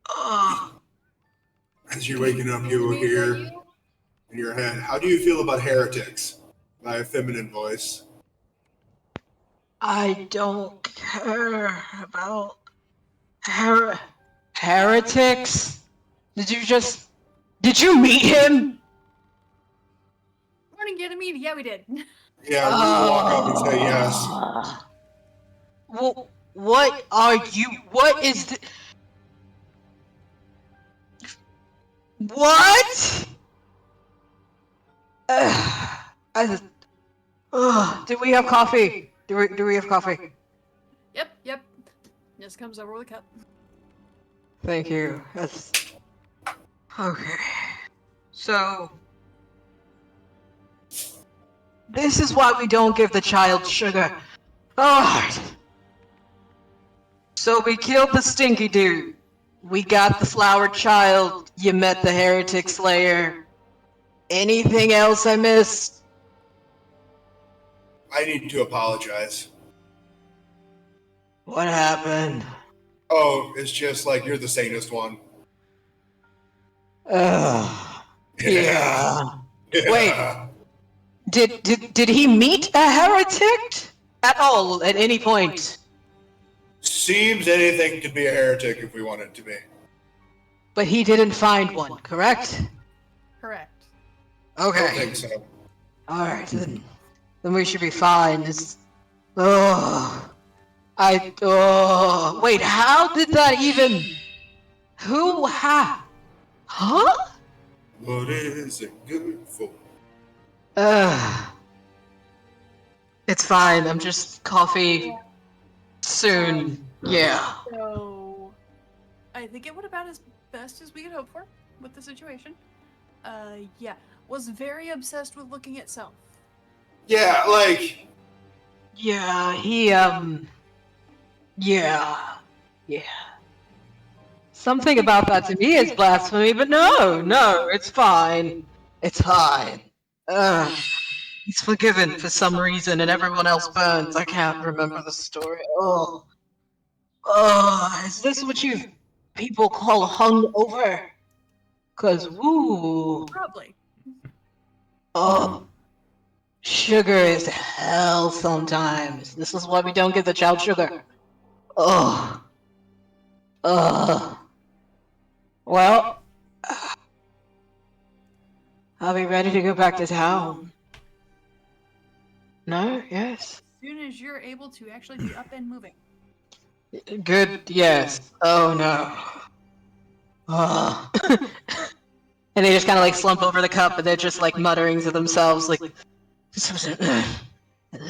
Speaker 5: Oh.
Speaker 3: As you're waking up, you will hear in your head, how do you feel about heretics? By a feminine voice.
Speaker 5: I don't care about heretics. Did you meet him?
Speaker 6: Morning, Ganymede. Yeah, we did.
Speaker 3: Yeah, we walk up and say yes.
Speaker 5: Well, what are you? What is the? What? Did we have coffee? Do we have coffee?
Speaker 6: Yep. Just comes over with a cup.
Speaker 5: Thank you. That's okay. So this is why we don't give the child sugar. Alright. So we killed the stinky dude. We got the flowered child. You met the heretic slayer. Anything else I missed?
Speaker 3: I need to apologize.
Speaker 5: What happened?
Speaker 3: Oh, it's just like you're the sanest one.
Speaker 5: Yeah.
Speaker 3: Yeah.
Speaker 5: Wait. Did he meet a heretic at all at any point?
Speaker 3: Seems anything could be a heretic if we want it to be.
Speaker 5: But he didn't find one, correct?
Speaker 6: Correct.
Speaker 3: I don't
Speaker 5: Okay.
Speaker 3: think so.
Speaker 5: Alright, then we should be fine. Wait, how did that even... Huh?
Speaker 3: What is it good for?
Speaker 5: It's fine, I'm just coffee soon. Yeah.
Speaker 6: So, I think it went about as best as we could hope for with the situation. Yeah. Was very obsessed with looking at self.
Speaker 3: Yeah, like
Speaker 5: Yeah, yeah. Something about that to me is blasphemy, but no, it's fine. It's fine. He's forgiven for some reason and everyone else burns. I can't remember the story. Is this what you people call hungover? 'Cause, woo.
Speaker 6: Probably.
Speaker 5: Sugar is hell sometimes. This is why we don't give the child sugar. Ugh. Ugh. Well, I'll be ready to go back to town. No? Yes?
Speaker 6: As soon as you're able to actually be up and moving.
Speaker 5: Good, yes. Oh no. Ugh. And they just kind of like slump over the cup, and they're just like muttering to themselves, like,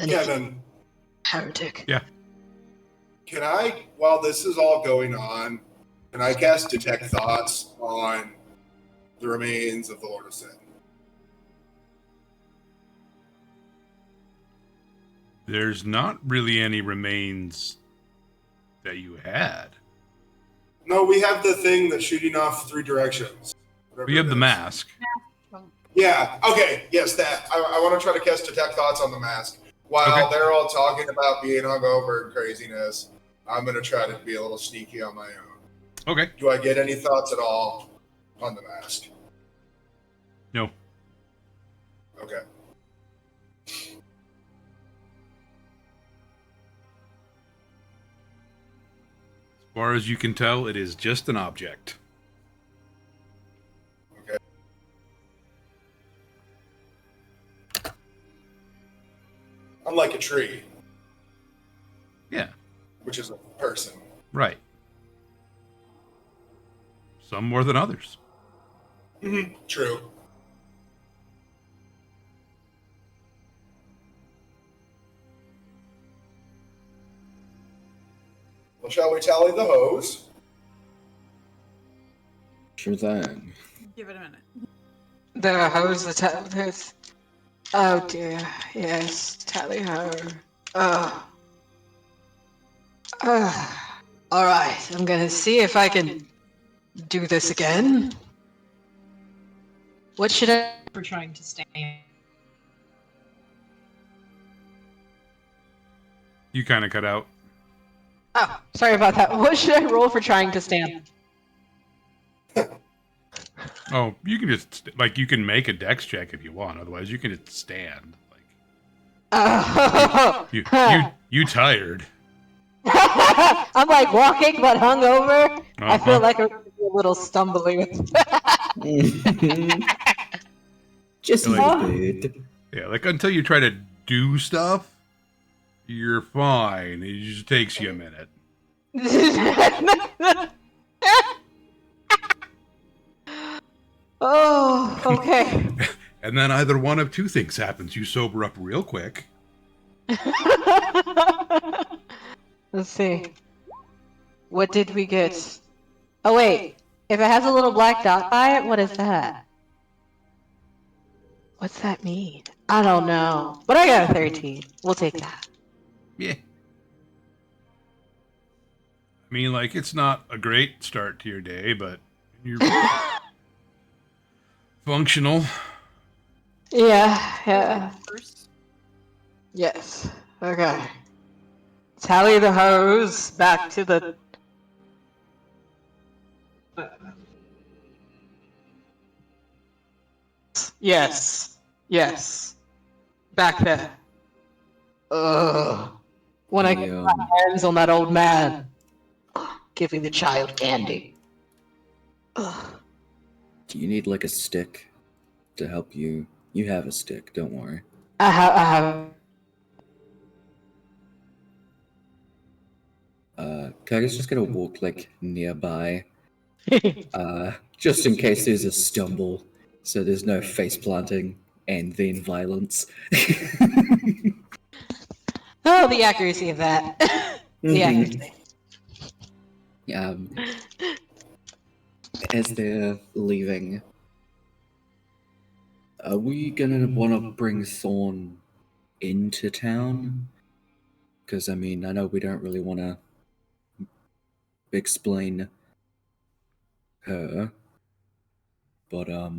Speaker 3: Kevin,
Speaker 5: heretic.
Speaker 2: Yeah.
Speaker 3: can I, while this is all going on, can I cast Detect Thoughts on the remains of the Lord of Sin?
Speaker 2: There's not really any remains that you had.
Speaker 3: No, we have the thing that's shooting off 3 directions. Whatever
Speaker 2: We have
Speaker 3: it
Speaker 2: the
Speaker 3: is.
Speaker 2: mask.
Speaker 3: Yeah, okay, yes, that. I want to try to cast Detect Thoughts on the mask. While
Speaker 2: Okay.
Speaker 3: they're all talking about being hungover and craziness, I'm going to try to be a little sneaky on my own.
Speaker 2: Okay.
Speaker 3: Do I get any thoughts at all on the mask?
Speaker 2: No.
Speaker 3: Okay.
Speaker 2: As far as you can tell, it is just an object.
Speaker 3: Okay. Unlike a tree,
Speaker 2: Yeah.
Speaker 3: which is a person.
Speaker 2: Right. Some more than others.
Speaker 3: True. Well, shall we tally the hose?
Speaker 7: Sure thing.
Speaker 6: Give it a minute.
Speaker 5: The hose, there's... Oh dear, yes, tally ho. Alright, I'm gonna see if I can do this again. What should I...
Speaker 8: For trying to stay.
Speaker 2: You kind of cut out.
Speaker 5: Oh, sorry about that. What should I roll for trying to stand?
Speaker 2: Oh, you can just, like, you can make a dex check if you want. Otherwise, you can just stand. Like,
Speaker 5: Oh,
Speaker 2: you tired.
Speaker 5: I'm like walking but hungover. I feel
Speaker 2: Uh-huh.
Speaker 5: like I'm gonna be a little stumbly.
Speaker 7: Just
Speaker 2: Like-
Speaker 7: a bit.
Speaker 2: Yeah, like, until you try to do stuff, you're fine. It just takes you a minute.
Speaker 5: Oh, okay.
Speaker 2: And then either one of two things happens. You sober up real quick.
Speaker 5: Let's see. What did we get? Oh wait, if it has a little black dot by it, what is that? What's that mean? I don't know. But I got a 13. We'll take that.
Speaker 2: Yeah. I mean, like, it's not a great start to your day, but you're functional.
Speaker 5: Yeah.
Speaker 6: First,
Speaker 5: Yes. Okay. Tally the hose back to the... Yes. Yes. Back there. Ugh. When I get my hands on that old man. Giving the child candy. Ugh.
Speaker 7: Do you need like a stick to help you? You have a stick, don't worry.
Speaker 5: I have...
Speaker 7: Kaga's just gonna walk like nearby, just in case there's a stumble, so there's no face planting and then violence.
Speaker 5: Oh, the accuracy of that. The accuracy.
Speaker 7: As they're leaving, are we gonna want to bring Thorn into town? Because, I mean, I know we don't really want to explain her, but, oh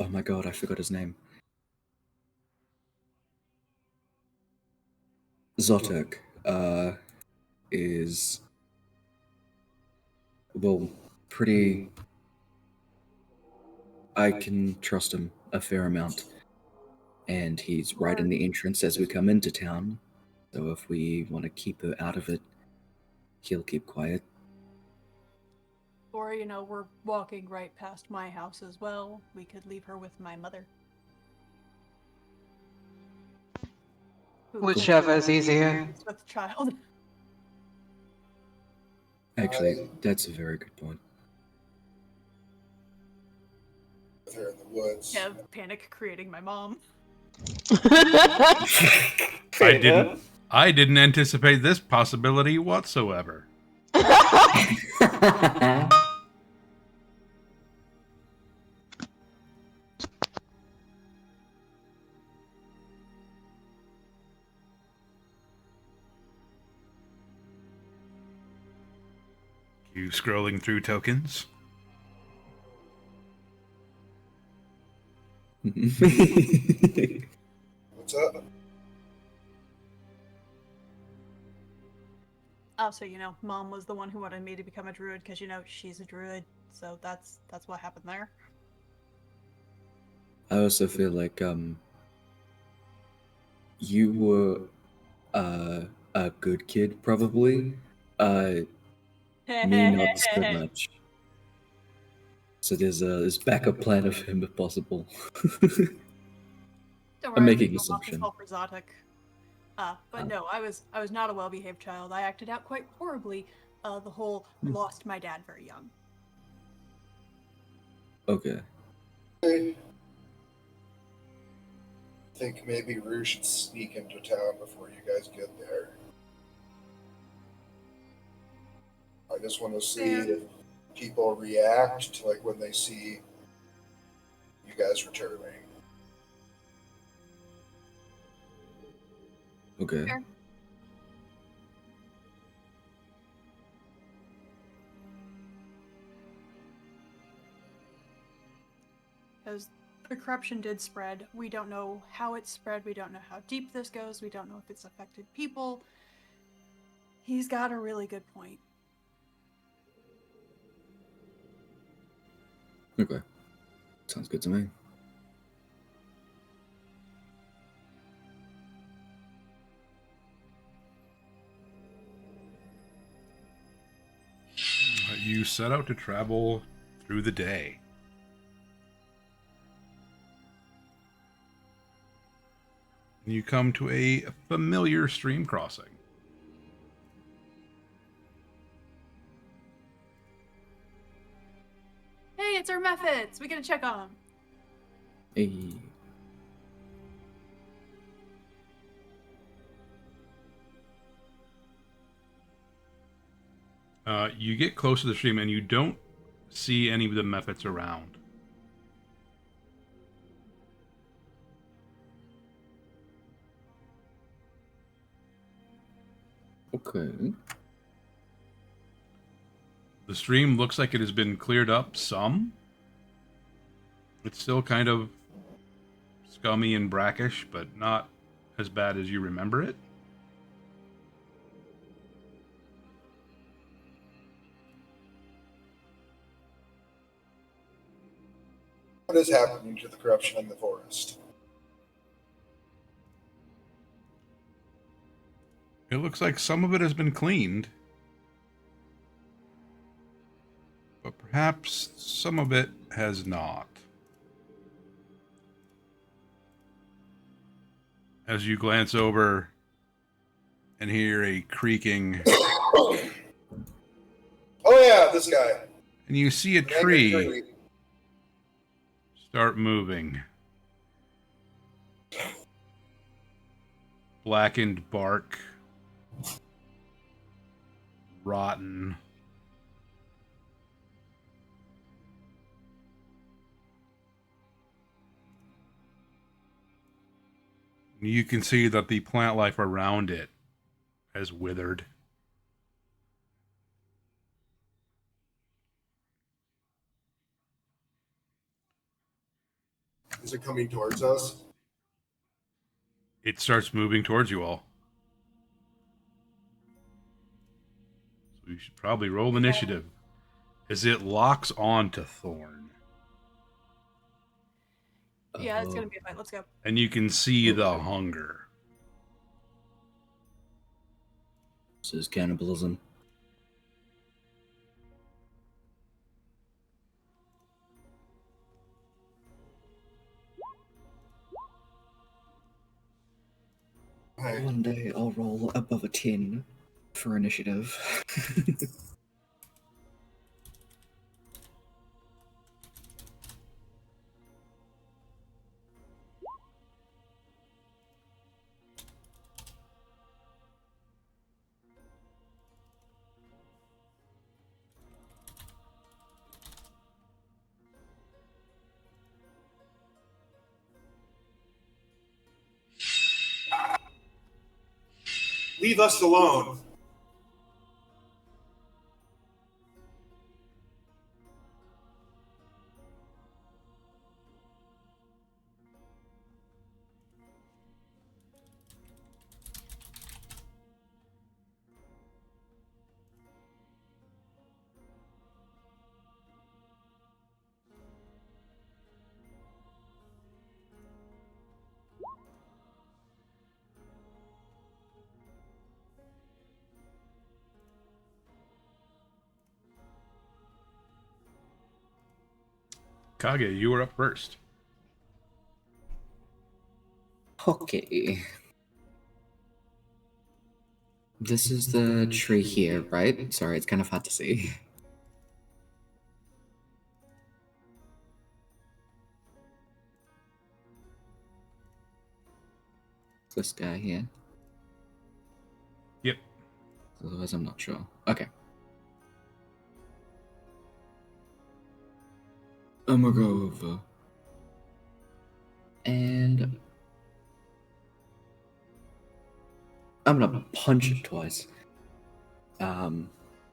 Speaker 7: my god, I forgot his name. Zotek, is, well, pretty... I can trust him. a fair amount. And he's right in the entrance as we come into town. So if we want to keep her out of it, he'll keep quiet.
Speaker 6: Or, we're walking right past my house as well. We could leave her with my mother.
Speaker 5: Whichever's easier.
Speaker 6: With the child.
Speaker 7: Actually, that's a very good point.
Speaker 3: They're in the woods.
Speaker 6: Yeah, panic creating my mom.
Speaker 2: I didn't anticipate this possibility whatsoever. You scrolling through tokens?
Speaker 3: What's up?
Speaker 6: Also, Mom was the one who wanted me to become a druid because, she's a druid. So that's what happened there.
Speaker 7: I also feel like you were a good kid, probably. Me not so much. So there's this backup plan of him if possible.
Speaker 6: Don't worry,
Speaker 7: I'm making
Speaker 6: an
Speaker 7: assumption.
Speaker 6: for Zotic. But no, I was not a well-behaved child. I acted out quite horribly. The whole lost my dad very young.
Speaker 7: Okay.
Speaker 3: I think maybe Rue should sneak into town before you guys get there. I just want to see if people react to when they see you guys returning.
Speaker 7: Okay.
Speaker 6: Fair. Because the corruption did spread. We don't know how it spread. We don't know how deep this goes. We don't know if it's affected people. He's got a really good point.
Speaker 7: Okay. Sounds good to me.
Speaker 2: You set out to travel through the day. You come to a familiar stream crossing.
Speaker 6: Hey, it's our methods. We gotta check on them.
Speaker 7: Hey.
Speaker 2: You get close to the stream and you don't see any of the methods around.
Speaker 7: Okay.
Speaker 2: The stream looks like it has been cleared up some. It's still kind of scummy and brackish, but not as bad as you remember it.
Speaker 3: What is happening to the corruption in the forest?
Speaker 2: It looks like some of it has been cleaned. But perhaps some of it has not. As you glance over and hear a creaking.
Speaker 3: Oh yeah, this guy.
Speaker 2: And you see a tree start moving. Blackened bark. Rotten. You can see that the plant life around it has withered.
Speaker 3: Is it coming towards us?
Speaker 2: It starts moving towards you all. So you should probably roll initiative as it locks on to Thorn.
Speaker 6: Yeah, it's
Speaker 7: Oh,
Speaker 6: gonna be a fight. Let's go.
Speaker 2: And you can see the hunger.
Speaker 7: this is cannibalism.
Speaker 3: Hey,
Speaker 7: One day I'll roll above a 10 for initiative.
Speaker 3: leave us alone.
Speaker 2: Kage, you were up first.
Speaker 7: Okay. This is the tree here, right? Sorry, it's kind of hard to see. This guy here.
Speaker 2: Yep.
Speaker 7: Otherwise, I'm not sure. Okay. I'm gonna go over. And I'm gonna punch it twice. Oh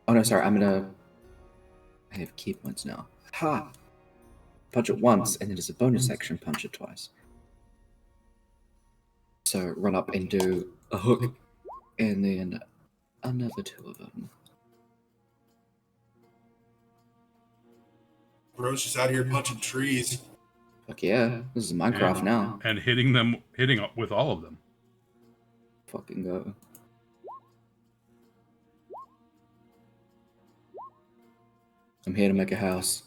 Speaker 7: no, sorry, I have key points now. Ha! Punch it once, and then as a bonus action, punch it twice. So run up and do a hook, and then another 2 of them.
Speaker 3: Bro's just out here punching trees.
Speaker 7: Fuck yeah, this is Minecraft now.
Speaker 2: And hitting up with all of them.
Speaker 7: Fucking go. I'm here to make a house.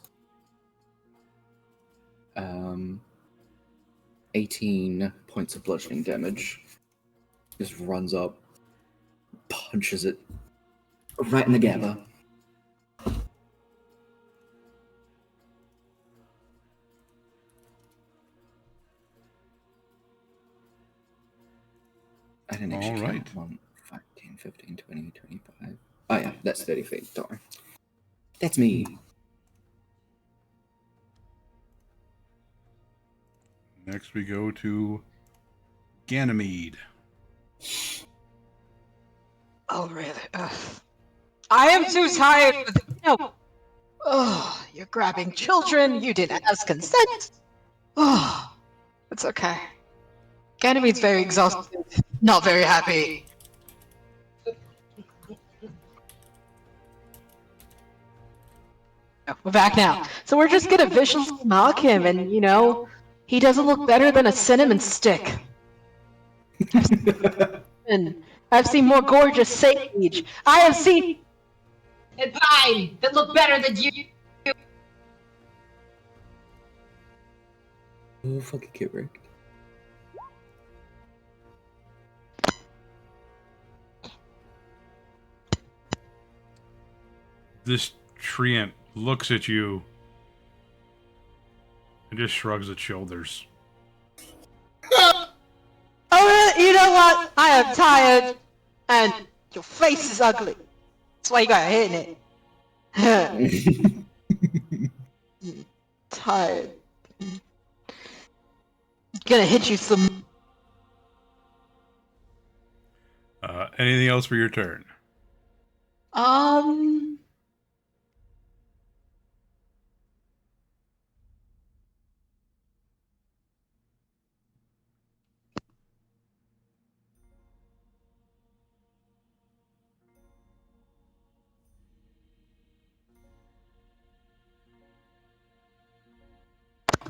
Speaker 7: 18 points of bludgeoning damage. Just runs up, punches it right in the gabba. I didn't actually
Speaker 2: All right.
Speaker 7: count 1, 5, 10, 15, 20, 25. Oh yeah, that's 30 feet, don't worry. That's me.
Speaker 2: Next we go to Ganymede.
Speaker 5: Oh, really? I am too tired for this. No. Oh, you're grabbing children. You didn't ask consent. Oh, it's okay. Ganymede's very exhausted. Not very happy. No, we're back now. So we're just gonna viciously mock him, and he doesn't look better than a cinnamon stick. And I've seen more gorgeous sage. I have seen and pine that look better than you.
Speaker 7: Oh, fucking get wrecked.
Speaker 2: This treant looks at you and just shrugs its shoulders.
Speaker 5: Oh, you know what? I am tired, and your face is ugly. That's why you got hit in it. Tired. Gonna hit you some.
Speaker 2: Anything else for your turn?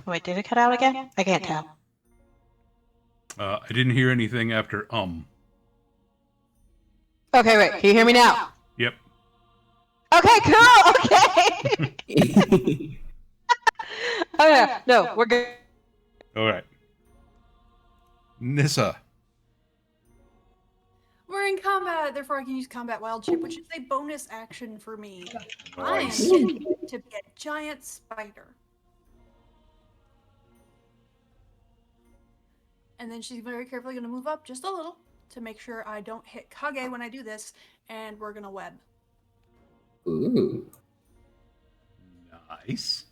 Speaker 5: Wait, did it cut out again? I can't tell.
Speaker 2: I didn't hear anything after
Speaker 5: Okay, wait. Can you hear me now?
Speaker 2: Yep.
Speaker 5: Okay, cool. Okay. Oh yeah, no, we're good.
Speaker 2: All right. Nissa.
Speaker 6: We're in combat, therefore I can use combat wild shape, which is a bonus action for me. I am
Speaker 2: Nice.
Speaker 6: getting to be a giant spider. And then she's very carefully going to move up just a little to make sure I don't hit Kage when I do this, and we're going to web.
Speaker 7: Ooh.
Speaker 2: Nice.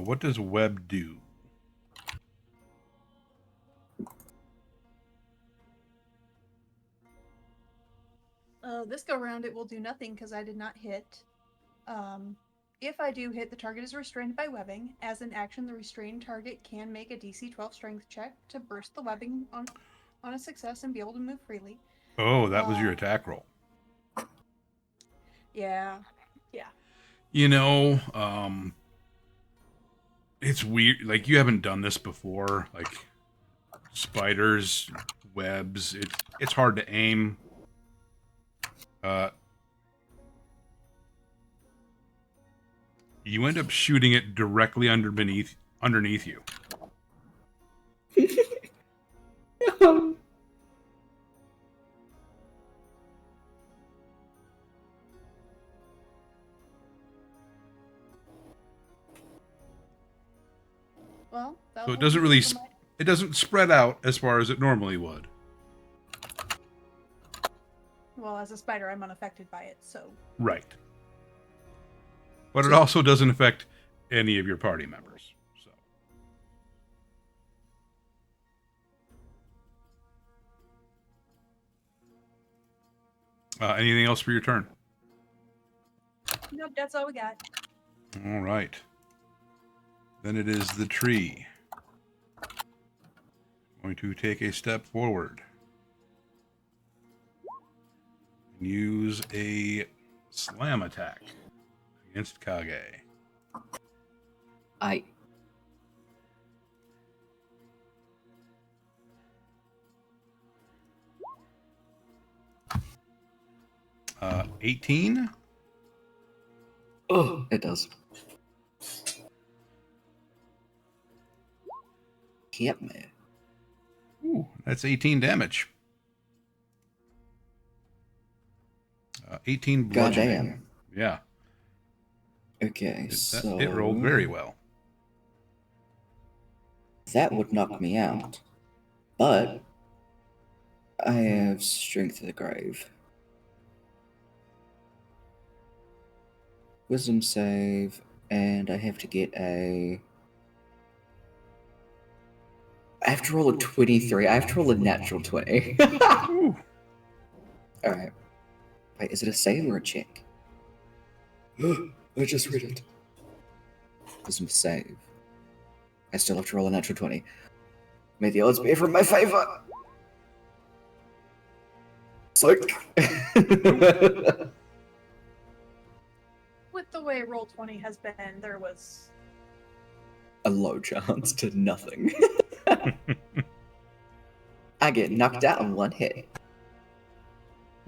Speaker 2: What does web do?
Speaker 6: This go round, it will do nothing because I did not hit. If I do hit, the target is restrained by webbing. As an action, the restrained target can make a DC 12 strength check to burst the webbing on a success and be able to move freely.
Speaker 2: Oh, that was your attack roll.
Speaker 6: Yeah.
Speaker 2: You know, it's weird. Like, you haven't done this before. Like, spiders, webs. It's hard to aim. You end up shooting it directly underneath you.
Speaker 6: Well, that
Speaker 2: So it
Speaker 6: will
Speaker 2: doesn't
Speaker 6: be
Speaker 2: really
Speaker 6: for my-
Speaker 2: it doesn't spread out as far as it normally would.
Speaker 6: Well, as a spider, I'm unaffected by it, so.
Speaker 2: Right. But it also doesn't affect any of your party members. So. Anything else for your turn?
Speaker 6: Nope, that's all we got.
Speaker 2: All right. Then it is the tree. Going to take a step forward. Use a slam attack against Kage.
Speaker 7: I
Speaker 2: 18.
Speaker 7: Oh, it does. Hit me.
Speaker 2: Ooh, that's 18 damage. 18 bludgeoning.
Speaker 7: Goddamn.
Speaker 2: Yeah.
Speaker 7: Okay, so
Speaker 2: It rolled very well.
Speaker 7: that would knock me out, but I have Strength of the Grave. Wisdom save, and I have to get a... I have to roll a 23. I have to roll a natural 20.
Speaker 2: Ooh.
Speaker 7: Alright. Wait, is it a save or a check? I just read it. Wisdom save. I still have to roll a natural 20. May the odds be ever in my favor! Psych!
Speaker 6: With the way Roll20 has been, there was...
Speaker 7: A low chance to nothing. I get knocked out in one hit.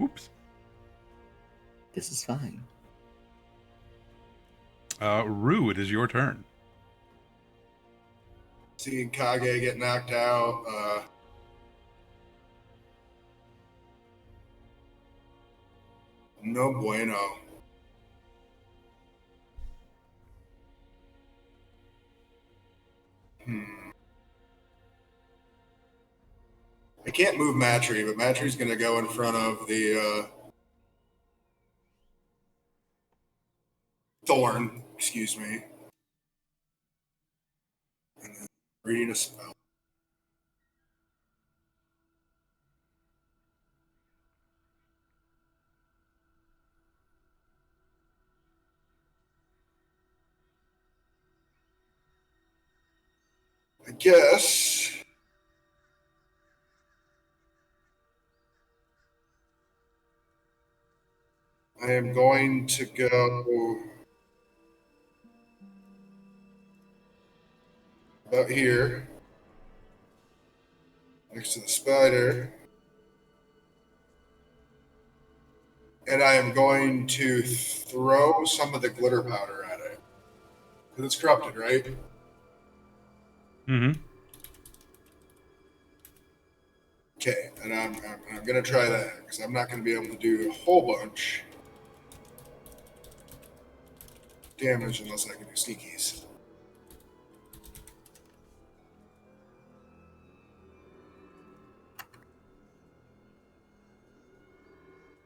Speaker 2: Oops.
Speaker 7: This is fine.
Speaker 2: Rue, it is your turn.
Speaker 3: Seeing Kage get knocked out, no bueno. I can't move Matry, but Matry's going to go in front of the Thorn, excuse me. And then reading a spell. I guess I am going to go about here, next to the spider, and I am going to throw some of the glitter powder at it. Because it's corrupted, right?
Speaker 2: Mm-hmm.
Speaker 3: Okay, and I'm going to try that, because I'm not going to be able to do a whole bunch damage unless I can do sneakies.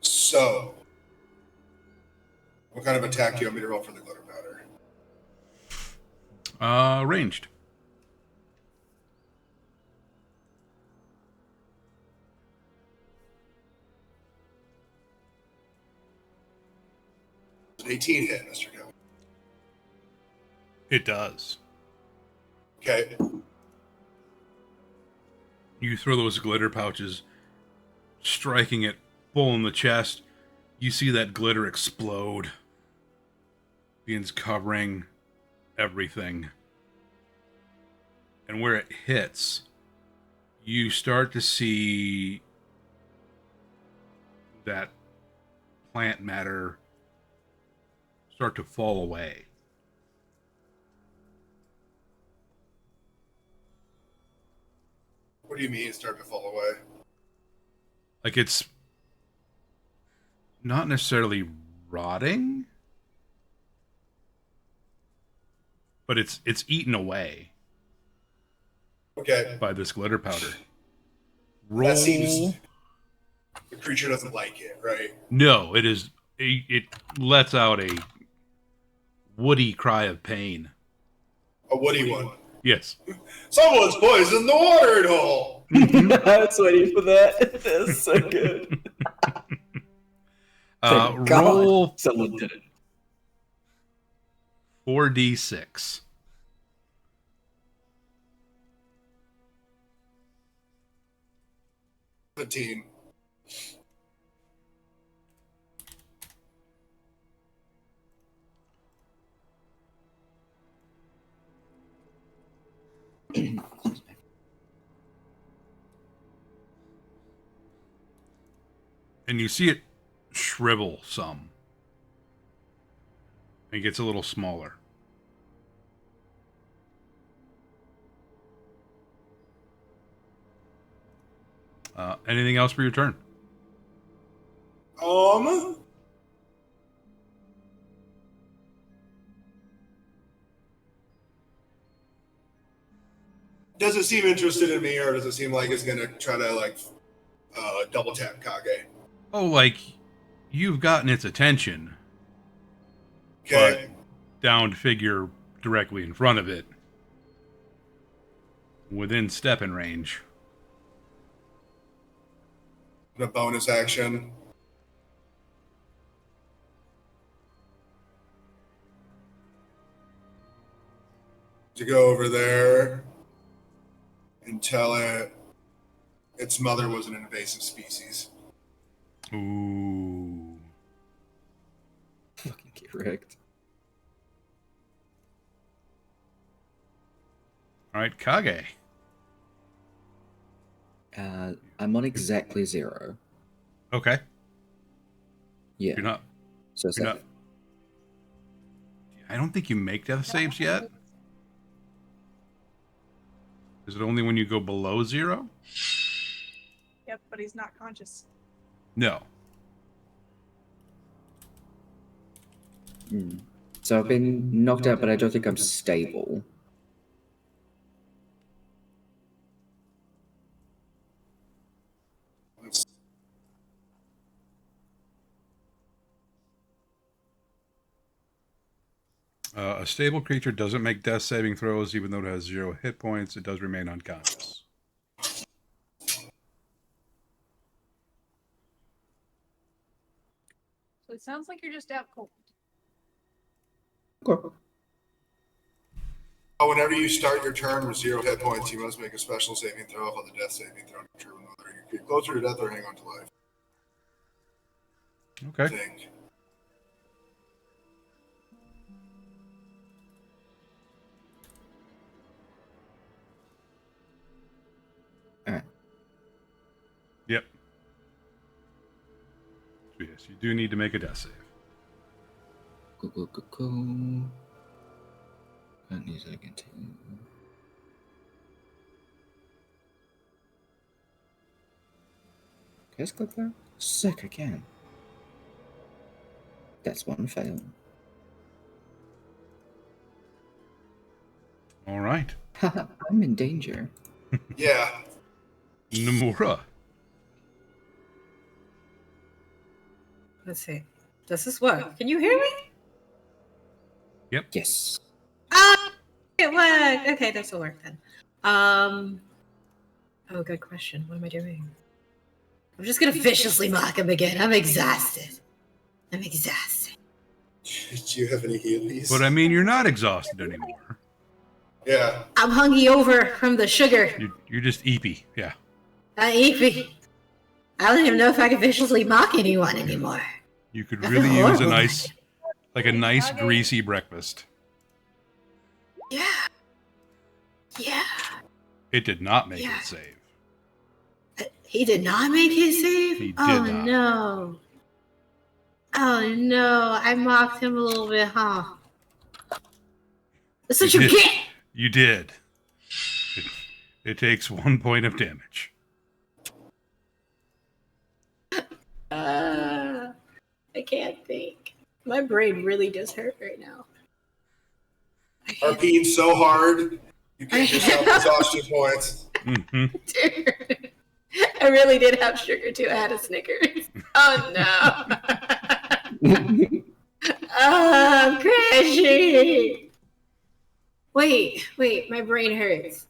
Speaker 3: So, what kind of attack do you want me to roll for the glitter powder?
Speaker 2: Ranged.
Speaker 3: It's an 18 hit, Mr. Kelly.
Speaker 2: It does.
Speaker 3: Okay.
Speaker 2: You throw those glitter pouches, striking it full in the chest. You see that glitter explode, begins covering everything. And where it hits, you start to see that plant matter start to fall away.
Speaker 3: What do you mean start to fall away?
Speaker 2: Like it's not necessarily rotting, but it's eaten away
Speaker 3: Okay.
Speaker 2: by this glitter powder.
Speaker 3: That seems... The creature doesn't like it, right?
Speaker 2: No, it is. It lets out a woody cry of pain.
Speaker 3: A woody one.
Speaker 2: Yes.
Speaker 3: Someone's poisoned the watering hole!
Speaker 7: I was waiting for that. That's so good. Thank God
Speaker 2: Roll
Speaker 7: someone did it.
Speaker 2: 4d6.
Speaker 3: 17.
Speaker 2: And you see it shrivel some. It gets a little smaller. Anything else for your turn?
Speaker 3: Does it seem interested in me, or does it seem like it's gonna try to, like, double tap Kage?
Speaker 2: Oh, like, you've gotten its attention.
Speaker 3: Okay.
Speaker 2: But downed figure directly in front of it. Within stepping range.
Speaker 3: And a bonus action. To go over there and tell it its mother was an invasive species.
Speaker 2: Ooh.
Speaker 7: Fucking correct.
Speaker 2: All right, Kage.
Speaker 7: I'm on exactly 0.
Speaker 2: Okay.
Speaker 7: Yeah.
Speaker 2: You're not.
Speaker 7: So
Speaker 2: You're not. I don't think you make death saves yet. Is it only when you go below 0?
Speaker 6: Yep, but he's not conscious.
Speaker 2: No.
Speaker 7: So I've been knocked out, but I don't think I'm stable.
Speaker 2: A stable creature doesn't make death saving throws, even though it has 0 hit points. It does remain unconscious.
Speaker 6: So it sounds like you're just out cold.
Speaker 7: Okay.
Speaker 3: Whenever you start your turn with 0 hit points, you must make a special saving throw for the death saving throw to determine whether you get closer to death or hang on to life. I
Speaker 2: Okay.
Speaker 3: think.
Speaker 7: Alright.
Speaker 2: Yep. So yes, you do need to make a death save.
Speaker 7: Go. That needs to continue. Can I just click that? Sick, I can. That's one fail.
Speaker 2: All right.
Speaker 7: I'm in danger.
Speaker 3: Yeah.
Speaker 2: Nomura.
Speaker 8: Let's see. Does this work? Can you hear me?
Speaker 7: Yes.
Speaker 8: Ah, it worked. Okay, this will work then. Oh, good question. What am I doing? I'm just gonna viciously mock him again. I'm exhausted.
Speaker 3: Do you have any healies?
Speaker 2: But I mean, you're not exhausted anymore.
Speaker 3: Yeah.
Speaker 8: I'm hungy over from the sugar.
Speaker 2: You're just eepy. Yeah.
Speaker 8: Eepy. I don't even know if I can viciously mock anyone anymore.
Speaker 2: You could
Speaker 8: I
Speaker 2: really
Speaker 8: feel
Speaker 2: use a
Speaker 8: horrible.
Speaker 2: nice greasy breakfast.
Speaker 8: Yeah. Yeah.
Speaker 2: It did not make
Speaker 8: Yeah.
Speaker 2: it save.
Speaker 8: He did not make his save?
Speaker 2: He did
Speaker 8: oh,
Speaker 2: not.
Speaker 8: no. Oh, no. I mocked him a little bit, huh? That's what you
Speaker 2: did.
Speaker 8: get!
Speaker 2: You did. It takes 1 point of damage.
Speaker 8: I can't think. My brain really does hurt right now.
Speaker 3: Are peeing so hard, you gave yourself exhaustion points.
Speaker 2: Mm-hmm.
Speaker 8: Dude, I really did have sugar too. I had a Snickers. Oh no. I'm crashing. Wait, my brain hurts.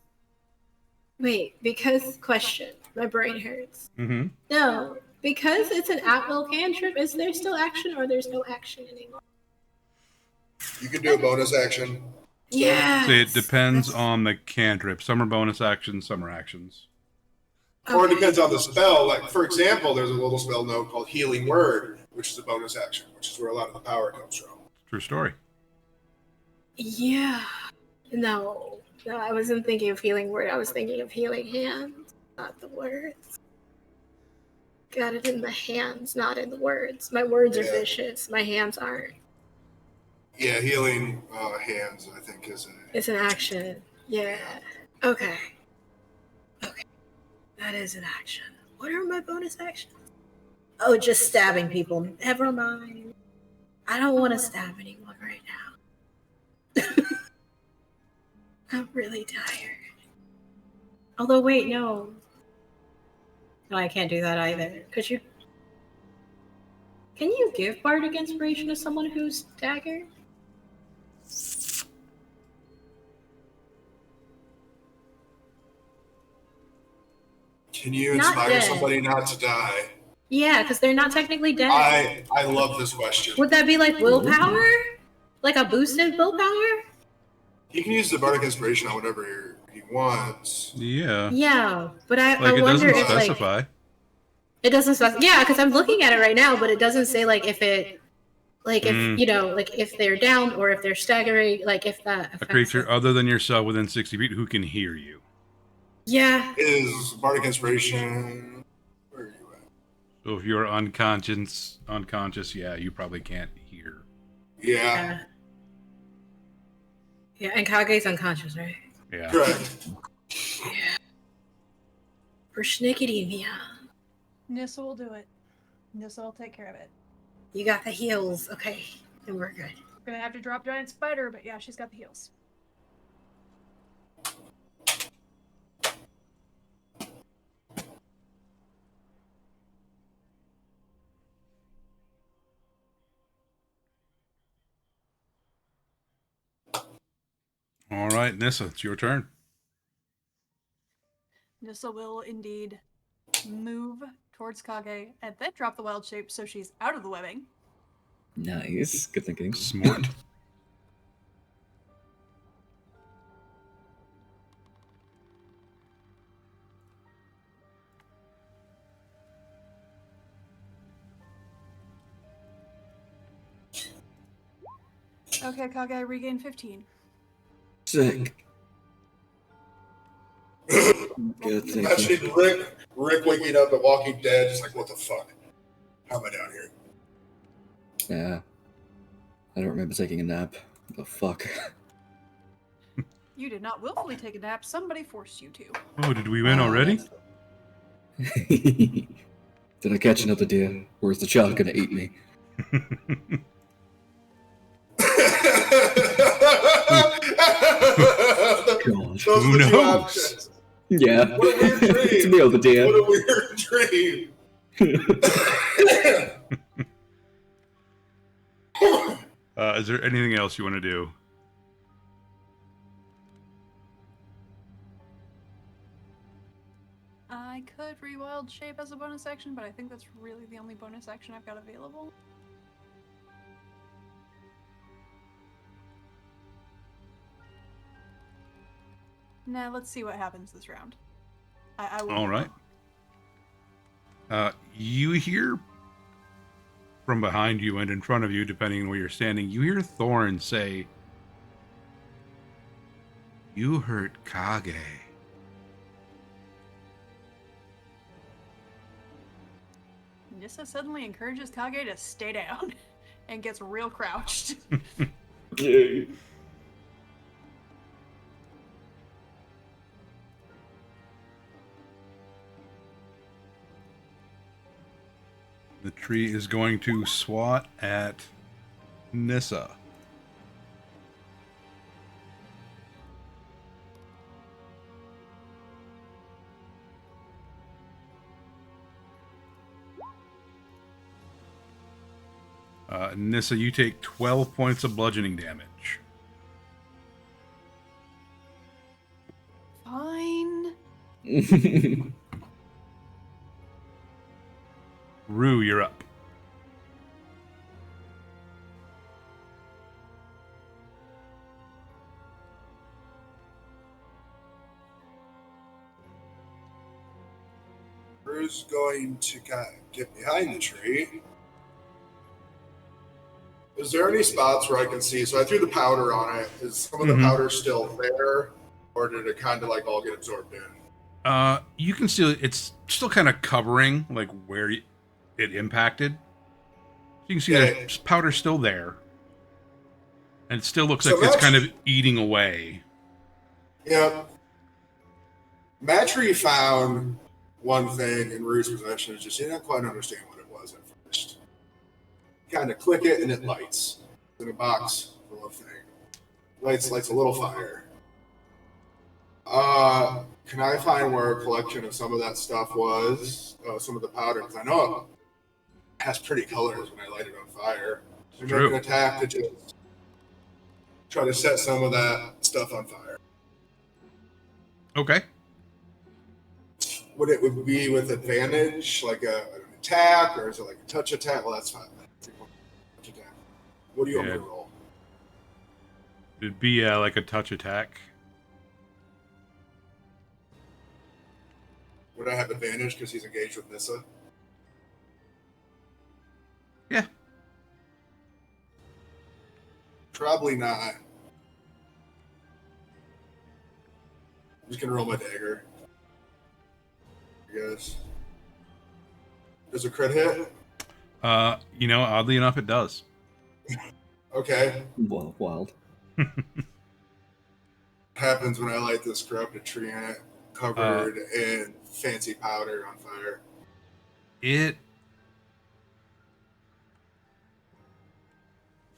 Speaker 8: Wait, because question. My brain hurts.
Speaker 2: Mm-hmm.
Speaker 8: No, because it's an at-will cantrip, is there still action or there's no action anymore?
Speaker 3: You can do a bonus action.
Speaker 8: Yeah.
Speaker 2: So it depends on the cantrip. Some are bonus actions, some are actions.
Speaker 3: Or it depends on the spell. Like, for example, there's a little spell note called Healing Word, which is a bonus action, which is where a lot of the power comes from.
Speaker 2: True story.
Speaker 8: Yeah. No, I wasn't thinking of healing word. I was thinking of healing hands, not the words. Got it in the hands, not in the words. My words are vicious. My hands aren't.
Speaker 3: Yeah, healing hands, I think, is
Speaker 8: It's an action. Yeah. Okay. That is an action. What are my bonus actions? Oh, just stabbing people. Never mind. I don't want to stab anyone right now. I'm really tired. Although, wait, no. No, I can't do that either. Could you? Can you give bardic inspiration to someone who's staggered?
Speaker 3: Can you
Speaker 8: Not
Speaker 3: inspire
Speaker 8: dead.
Speaker 3: somebody not to die?
Speaker 8: Yeah, because they're not technically dead.
Speaker 3: I love this question.
Speaker 8: Would that be like willpower? Like a boosted willpower?
Speaker 3: He can use the bardic inspiration on whatever he wants.
Speaker 2: Yeah.
Speaker 8: Yeah, but I
Speaker 2: It
Speaker 8: wonder
Speaker 2: doesn't
Speaker 8: if
Speaker 2: specify.
Speaker 8: like it doesn't specify. Yeah, because I'm looking at it right now, but it doesn't say like if it, like if you know, like if they're down or if they're staggering, like if that affects
Speaker 2: A creature
Speaker 8: it.
Speaker 2: other than yourself within 60 feet who can hear you.
Speaker 8: Yeah.
Speaker 3: Is bardic inspiration? Where are you at?
Speaker 2: So if you're unconscious, yeah, you probably can't hear.
Speaker 3: Yeah.
Speaker 8: Yeah, and Kage's unconscious, right?
Speaker 2: Yeah.
Speaker 3: Correct.
Speaker 8: Yeah. Persnickety,
Speaker 6: Nissa will do it. Nissa will take care of it.
Speaker 8: you got the heals. Okay, then we're good.
Speaker 6: We're gonna have to drop Giant Spider, but yeah, she's got the heals.
Speaker 2: All right, Nissa, it's your turn.
Speaker 6: Nissa will indeed move towards Kage and then drop the wild shape so she's out of the webbing.
Speaker 7: Nice. Good thinking.
Speaker 2: Smart.
Speaker 6: Okay, Kage, I regain 15.
Speaker 7: Sick. Good, thank you.
Speaker 3: Imagine Rick waking up at Walking Dead, just like, what the fuck? How am I down here?
Speaker 7: Yeah. I don't remember taking a nap. The fuck?
Speaker 6: You did not willfully take a nap. Somebody forced you to.
Speaker 2: Oh, did we win already?
Speaker 7: Did I catch another deer? Or is the shark gonna eat me? God.
Speaker 3: Those
Speaker 2: Who
Speaker 3: are the two
Speaker 2: knows?
Speaker 3: options.
Speaker 7: Yeah.
Speaker 3: What a weird dream.
Speaker 7: It's me, the deer.
Speaker 3: What a weird dream.
Speaker 2: Is there anything else you want to do?
Speaker 6: I could rewild shape as a bonus action, but I think that's really the only bonus action I've got available. Nah, let's see what happens this round. I will.
Speaker 2: All right. You hear from behind you and in front of you, depending on where you're standing, you hear Thorn say, "You hurt Kage."
Speaker 6: Nissa suddenly encourages Kage to stay down and gets real crouched.
Speaker 7: Yeah.
Speaker 2: The tree is going to swat at Nissa. Nissa, you take 12 points of bludgeoning damage.
Speaker 6: Fine.
Speaker 2: Rue, you're up.
Speaker 3: Rue's going to get behind the tree. Is there any spots where I can see? So I threw the powder on it. Is some of the powder still there, or did it kind of like all get absorbed in?
Speaker 2: You can see it's still kind of covering like where it impacted. You can see the powder's still there, and it still looks like it's kind of eating away.
Speaker 3: Yeah. Matry found one thing in Rue's possession. It's just he didn't quite understand what it was at first. Kind of click it and it lights. It's in a box full of thing. Lights a little fire. Can I find where a collection of some of that stuff was? Some of the powder, because I know it has pretty colors when I light it on fire. So make an attack to just try to set some of that stuff on fire.
Speaker 2: Okay.
Speaker 3: Would it be with advantage, like an attack, or is it like a touch attack? Well, that's fine. Touch attack. What do you want me to roll?
Speaker 2: It'd be like a touch attack.
Speaker 3: Would I have advantage because he's engaged with Nissa?
Speaker 2: Yeah.
Speaker 3: Probably not. I'm just gonna roll my dagger. I guess. Does a crit hit?
Speaker 2: Oddly enough, it does.
Speaker 3: Okay.
Speaker 7: Well, wild.
Speaker 3: Happens when I light this corrupted tree in it, covered in fancy powder on fire.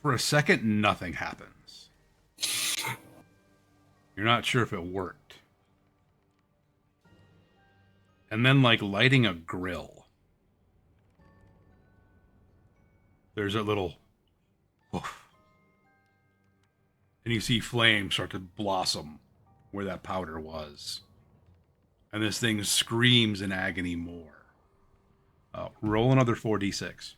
Speaker 2: For a second, nothing happens. You're not sure if it worked. And then, like lighting a grill, there's a little woof. And you see flames start to blossom where that powder was. And this thing screams in agony more. Roll another 4d6.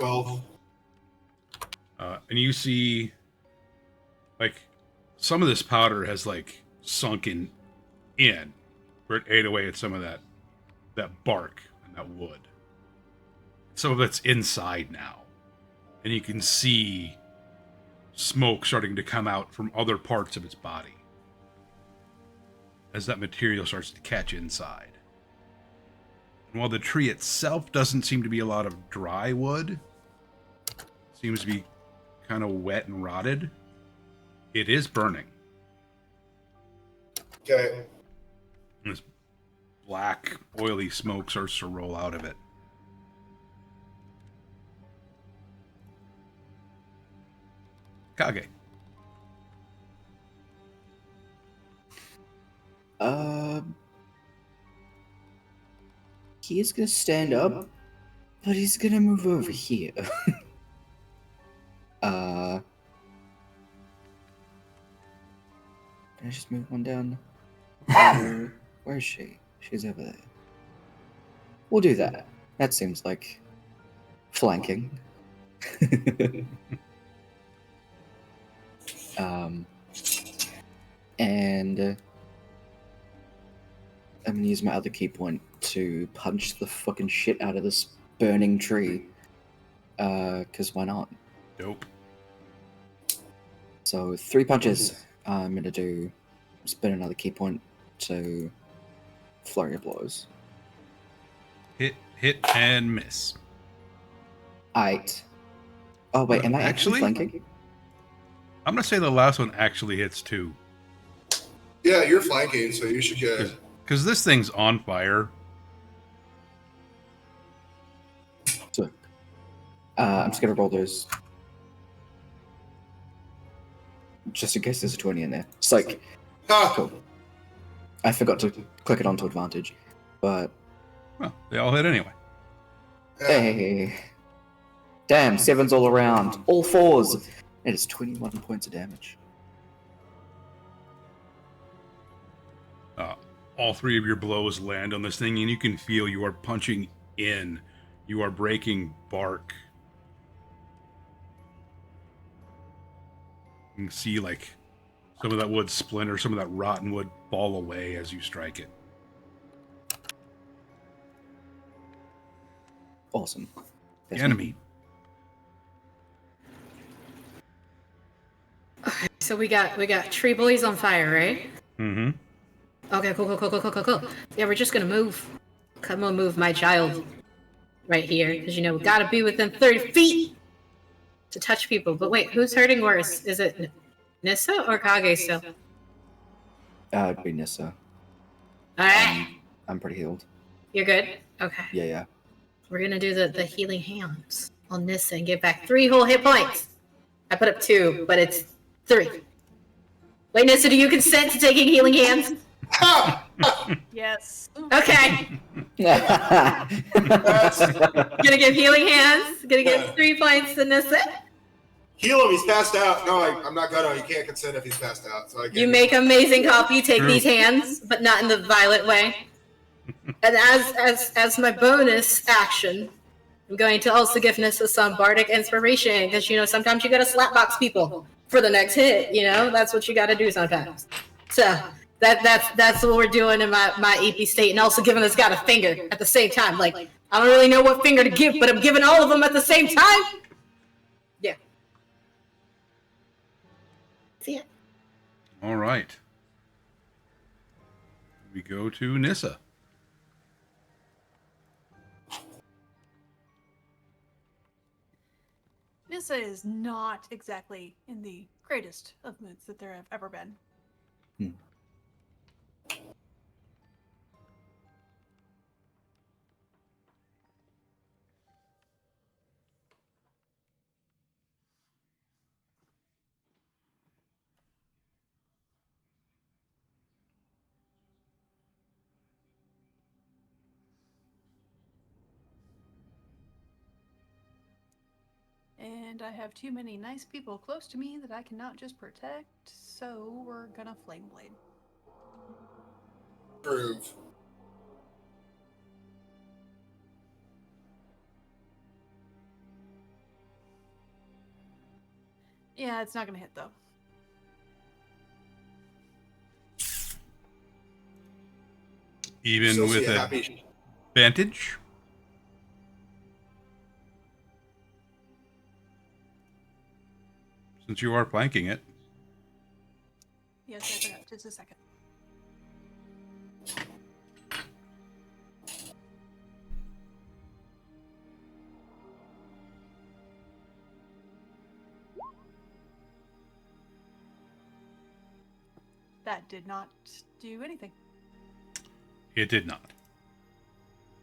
Speaker 3: 12.
Speaker 2: And you see, like, some of this powder has, like, sunken in, where it ate away at some of that bark and that wood. Some of it's inside now. And you can see smoke starting to come out from other parts of its body as that material starts to catch inside. And while the tree itself doesn't seem to be a lot of dry wood, seems to be kind of wet and rotted, it is burning.
Speaker 3: Okay.
Speaker 2: And this black, oily smoke starts to roll out of it. Kage.
Speaker 7: He is gonna stand up, but he's gonna move over here. Can I just move one down? Where is she? She's over there. We'll do that. That seems like flanking. And I'm gonna use my other key point to punch the fucking shit out of this burning tree. Cause why not?
Speaker 2: Dope.
Speaker 7: So 3 punches. I'm gonna spin another key point to flurry of blows.
Speaker 2: Hit, and miss.
Speaker 7: 8. Oh wait, am I actually flanking?
Speaker 2: I'm gonna say the last one actually hits too.
Speaker 3: Yeah, you're flanking, so you should get.
Speaker 2: Because this thing's on fire.
Speaker 7: So, I'm just gonna roll those. Just in case there's a 20 in there. It's like, cool. I forgot to click it onto advantage, but...
Speaker 2: Well, they all hit anyway.
Speaker 7: Hey. Damn, 7s all around. All 4s. It is 21 points of damage.
Speaker 2: All 3 of your blows land on this thing, and you can feel you are punching in. You are breaking bark. You can see, like, some of that wood splinter, some of that rotten wood fall away as you strike it.
Speaker 7: Awesome.
Speaker 2: The enemy.
Speaker 8: Okay, so we got tree boys on fire, right?
Speaker 2: Mm-hmm.
Speaker 8: Okay, cool. Yeah, we're just gonna move. Come on, move my child right here, because we gotta be within 30 feet to touch people. But wait, who's hurting worse? Is it Nissa or Kage still?
Speaker 7: It'd be Nissa.
Speaker 8: Alright.
Speaker 7: I'm pretty healed.
Speaker 8: You're good? Okay.
Speaker 7: Yeah.
Speaker 8: We're gonna do the healing hands on Nissa and get back 3 whole hit points. I put up 2, but it's 3. Wait, Nissa, do you consent to taking healing hands?
Speaker 6: Yes.
Speaker 8: Okay. Gonna give healing hands. Gonna give 3 points to Nissa.
Speaker 3: Heal him, he's passed out. No, I'm not gonna. You can't consent if he's passed out. So
Speaker 8: You make amazing coffee, take these hands, but not in the violent way. And as my bonus action, I'm going to also give Nissa some bardic inspiration, because sometimes you gotta slapbox people for the next hit, that's what you gotta do sometimes. So that's what we're doing in my EP state, and also giving this guy a finger at the same time. Like, I don't really know what finger to give, but I'm giving all of them at the same time. Yeah. See ya.
Speaker 2: All right. We go to Nissa.
Speaker 6: Nissa is not exactly in the greatest of moods that there have ever been. And I have too many nice people close to me that I cannot just protect, so we're gonna Flame Blade.
Speaker 3: Prove.
Speaker 6: Yeah, it's not gonna hit though.
Speaker 2: Even
Speaker 3: Still
Speaker 2: with
Speaker 3: see a
Speaker 2: a
Speaker 3: happy.
Speaker 2: advantage? Since you are flanking it.
Speaker 6: Yes, I forgot. Just a second. That did not do anything.
Speaker 2: It did not.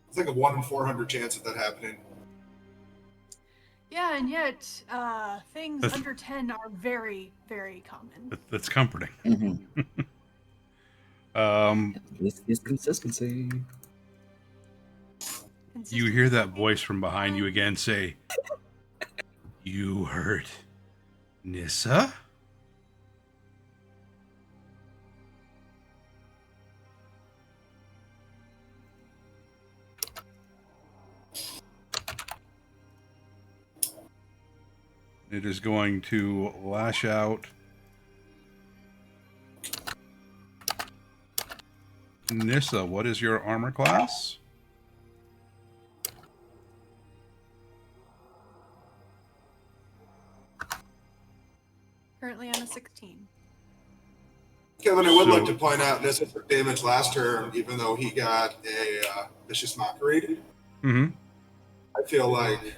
Speaker 3: It's like a 1 in 400 chance of that happening.
Speaker 6: Yeah, and yet things under 10 are very, very common.
Speaker 2: That's comforting.
Speaker 7: This is consistency.
Speaker 2: You hear that voice from behind you again say, "You hurt Nissa?" It is going to lash out. Nissa, what is your armor class?
Speaker 6: Currently on a 16.
Speaker 3: Kevin, I would
Speaker 2: So-
Speaker 3: like to point out Nissa took damage last turn, even though he got a vicious mockery.
Speaker 2: Mm-hmm.
Speaker 3: I feel like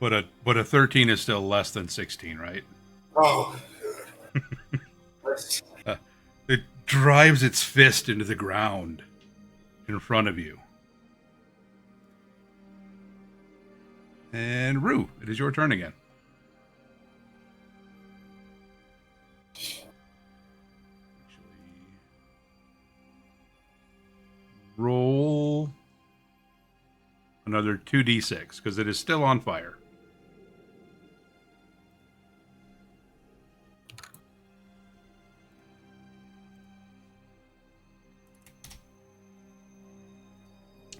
Speaker 2: But a 13 is still less than 16, right?
Speaker 3: oh,
Speaker 2: It drives its fist into the ground in front of you. And Rue, it is your turn again. Roll another 2d6 because it is still on fire.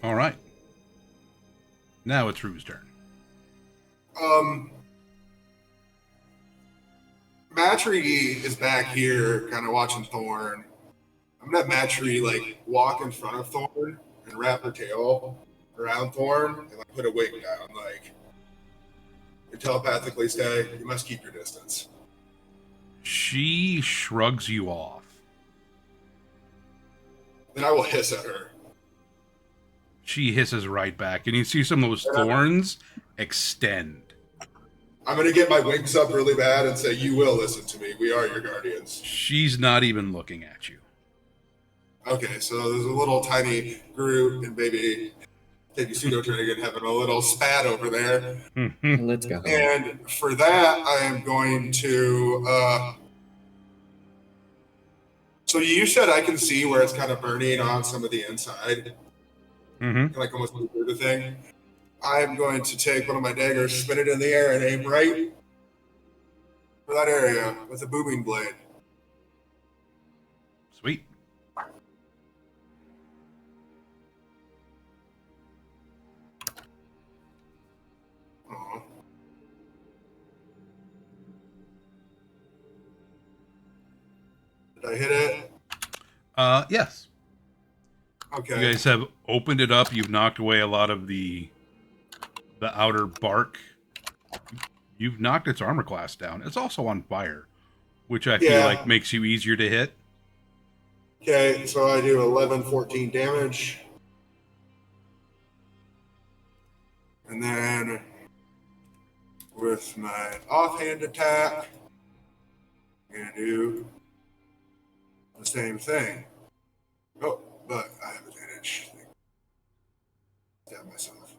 Speaker 2: All right. Now it's Rue's turn.
Speaker 3: Matry is back here, kind of watching Thorn. I'm gonna have Matry like walk in front of Thorn and wrap her tail around Thorn and like put a wing down, like and telepathically say, "You must keep your distance."
Speaker 2: She shrugs you off.
Speaker 3: Then I will hiss at her.
Speaker 2: She hisses right back, and you see some of those thorns extend.
Speaker 3: I'm gonna get my wings up really bad and say, "You will listen to me. We are your guardians."
Speaker 2: She's not even looking at you.
Speaker 3: Okay, so there's a little tiny Groot and maybe maybe Pseudo Trinigan having a little spat over there.
Speaker 7: Let's go.
Speaker 3: And for that, I am going to. So you said I can see where it's kind of burning on some of the inside, like almost do the thing. I am going to take one of my daggers, spin it in the air, and aim right for that area with a booming blade.
Speaker 2: Sweet.
Speaker 3: Aw. Did I hit it?
Speaker 2: Yes.
Speaker 3: Okay.
Speaker 2: You guys have opened it up. You've knocked away a lot of the outer bark. You've knocked its armor class down. It's also on fire, which I feel
Speaker 3: Yeah.
Speaker 2: like makes you easier to hit.
Speaker 3: Okay, so I do 11, 14 damage. And then with my offhand attack, I'm going to do the same thing. Oh, but I have advantage. Stab myself.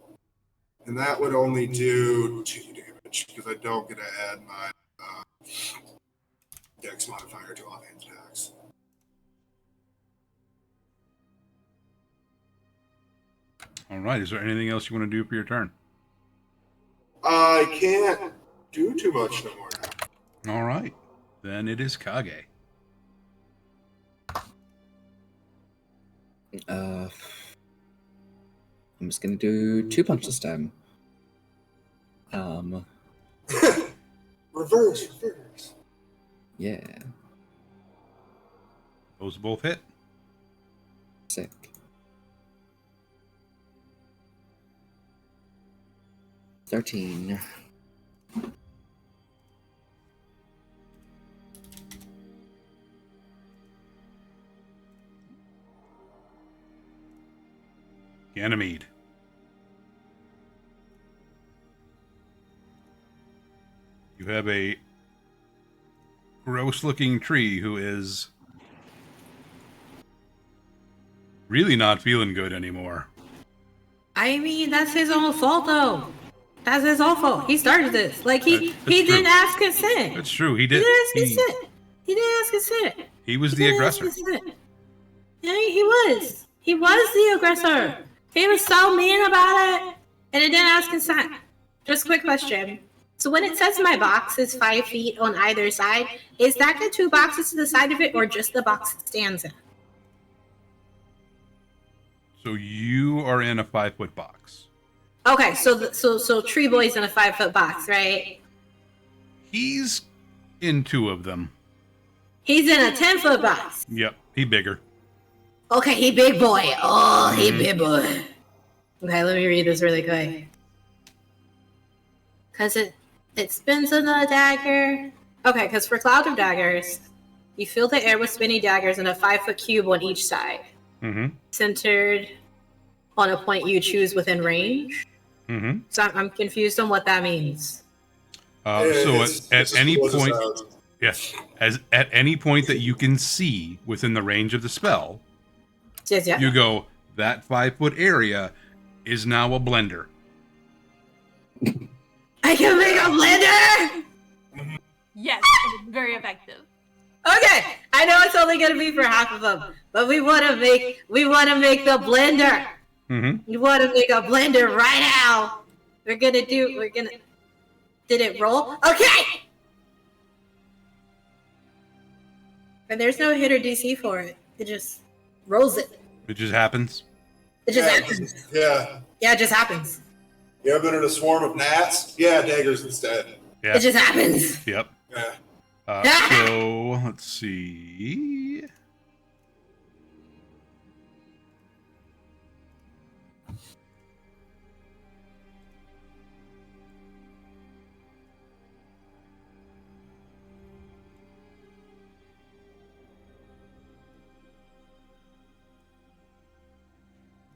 Speaker 3: And that would only do 2 damage because I don't get to add my dex modifier to offhand attacks.
Speaker 2: All right. Is there anything else you want to do for your turn?
Speaker 3: I can't do too much no more now.
Speaker 2: All right. Then it is Kage.
Speaker 7: I'm just gonna do 2 punch this time.
Speaker 3: Reverse.
Speaker 7: Yeah.
Speaker 2: Those both hit.
Speaker 7: Sick. $13.
Speaker 2: Ganymede. You have a gross-looking tree who is really not feeling good anymore.
Speaker 8: I mean, that's his own fault, though. That's his own fault. He started this. Like, he
Speaker 2: That's
Speaker 8: didn't
Speaker 2: true.
Speaker 8: ask consent.
Speaker 2: That's true. He
Speaker 8: He
Speaker 2: did.
Speaker 8: didn't ask consent. He didn't ask consent.
Speaker 2: He was
Speaker 8: He
Speaker 2: the
Speaker 8: didn't ask
Speaker 2: aggressor.
Speaker 8: consent. Yeah, he was. He was the aggressor. He was so mean about it, and it didn't ask consent. Just a quick question. So when it says my box is 5 feet on either side, is that the 2 boxes to the side of it, or just the box it stands in?
Speaker 2: So you are in a 5-foot box.
Speaker 8: Okay, so Tree Boy's in a 5-foot box, right?
Speaker 2: He's in 2 of them.
Speaker 8: He's in a 10-foot box.
Speaker 2: Yep, he bigger.
Speaker 8: Okay, he big boy. Oh, he big boy. Okay, let me read this really quick. Because it spins in the dagger. Okay, because for Cloud of Daggers, you fill the air with spinny daggers in a 5-foot cube on each side.
Speaker 2: Mm-hmm.
Speaker 8: Centered on a point you choose within range.
Speaker 2: Mm-hmm.
Speaker 8: So I'm confused on what that means.
Speaker 2: So at any point,
Speaker 3: Out.
Speaker 2: yes, at any point that you can see within the range of the spell,
Speaker 8: Yes, yeah.
Speaker 2: you go, that 5-foot area is now a blender.
Speaker 8: I can make a blender!
Speaker 9: Yes, it is very effective.
Speaker 8: Okay, I know it's only gonna be for half of them, but we wanna make the blender.
Speaker 2: Mm-hmm.
Speaker 8: We wanna make a blender right now. Did it roll? Okay! And there's no hit or DC for it. It just rolls it.
Speaker 2: It just happens.
Speaker 8: It just happens.
Speaker 3: Yeah.
Speaker 8: Yeah, it just happens.
Speaker 3: You ever been in a swarm of gnats? Yeah, daggers instead.
Speaker 2: Yeah.
Speaker 8: It just happens.
Speaker 2: Yep.
Speaker 3: Yeah.
Speaker 2: So let's see.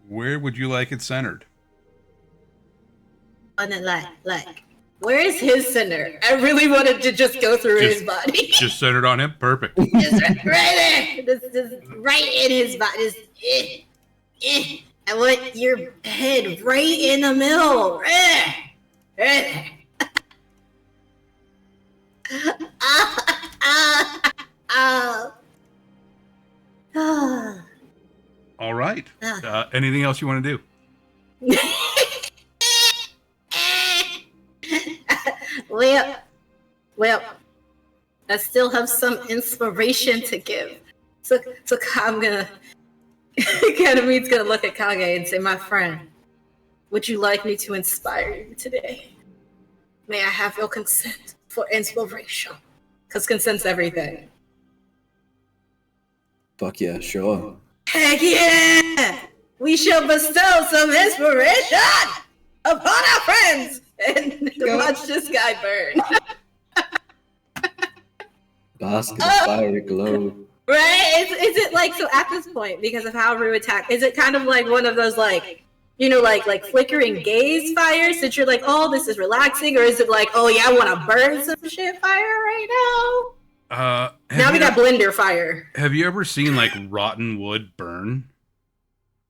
Speaker 2: Where would you like it centered?
Speaker 8: And then like, where is his center? I really wanted to just go through his body.
Speaker 2: Just centered on him? Perfect.
Speaker 8: Just right there. Just right in his body. Just, I want your head right in the middle. Right there. Right there.
Speaker 2: All right. Anything else you want to do?
Speaker 8: Well, I still have some inspiration to give. So I'm gonna, Ganymede's gonna look at Kage and say, my friend, would you like me to inspire you today? May I have your consent for inspiration? Because consent's everything.
Speaker 7: Fuck yeah, sure.
Speaker 8: Heck yeah! We shall bestow some inspiration upon our friends and watch this guy burn.
Speaker 7: Basket of fire glow.
Speaker 8: Right? Is it like, so at this point, because of how Rue attacked, is it kind of like one of those like, you know, like flickering gaze fires that you're like, oh, this is relaxing? Or is it like, oh yeah, I want to burn some shit fire right now? Now we got blender fire.
Speaker 2: Have you ever seen like rotten wood burn?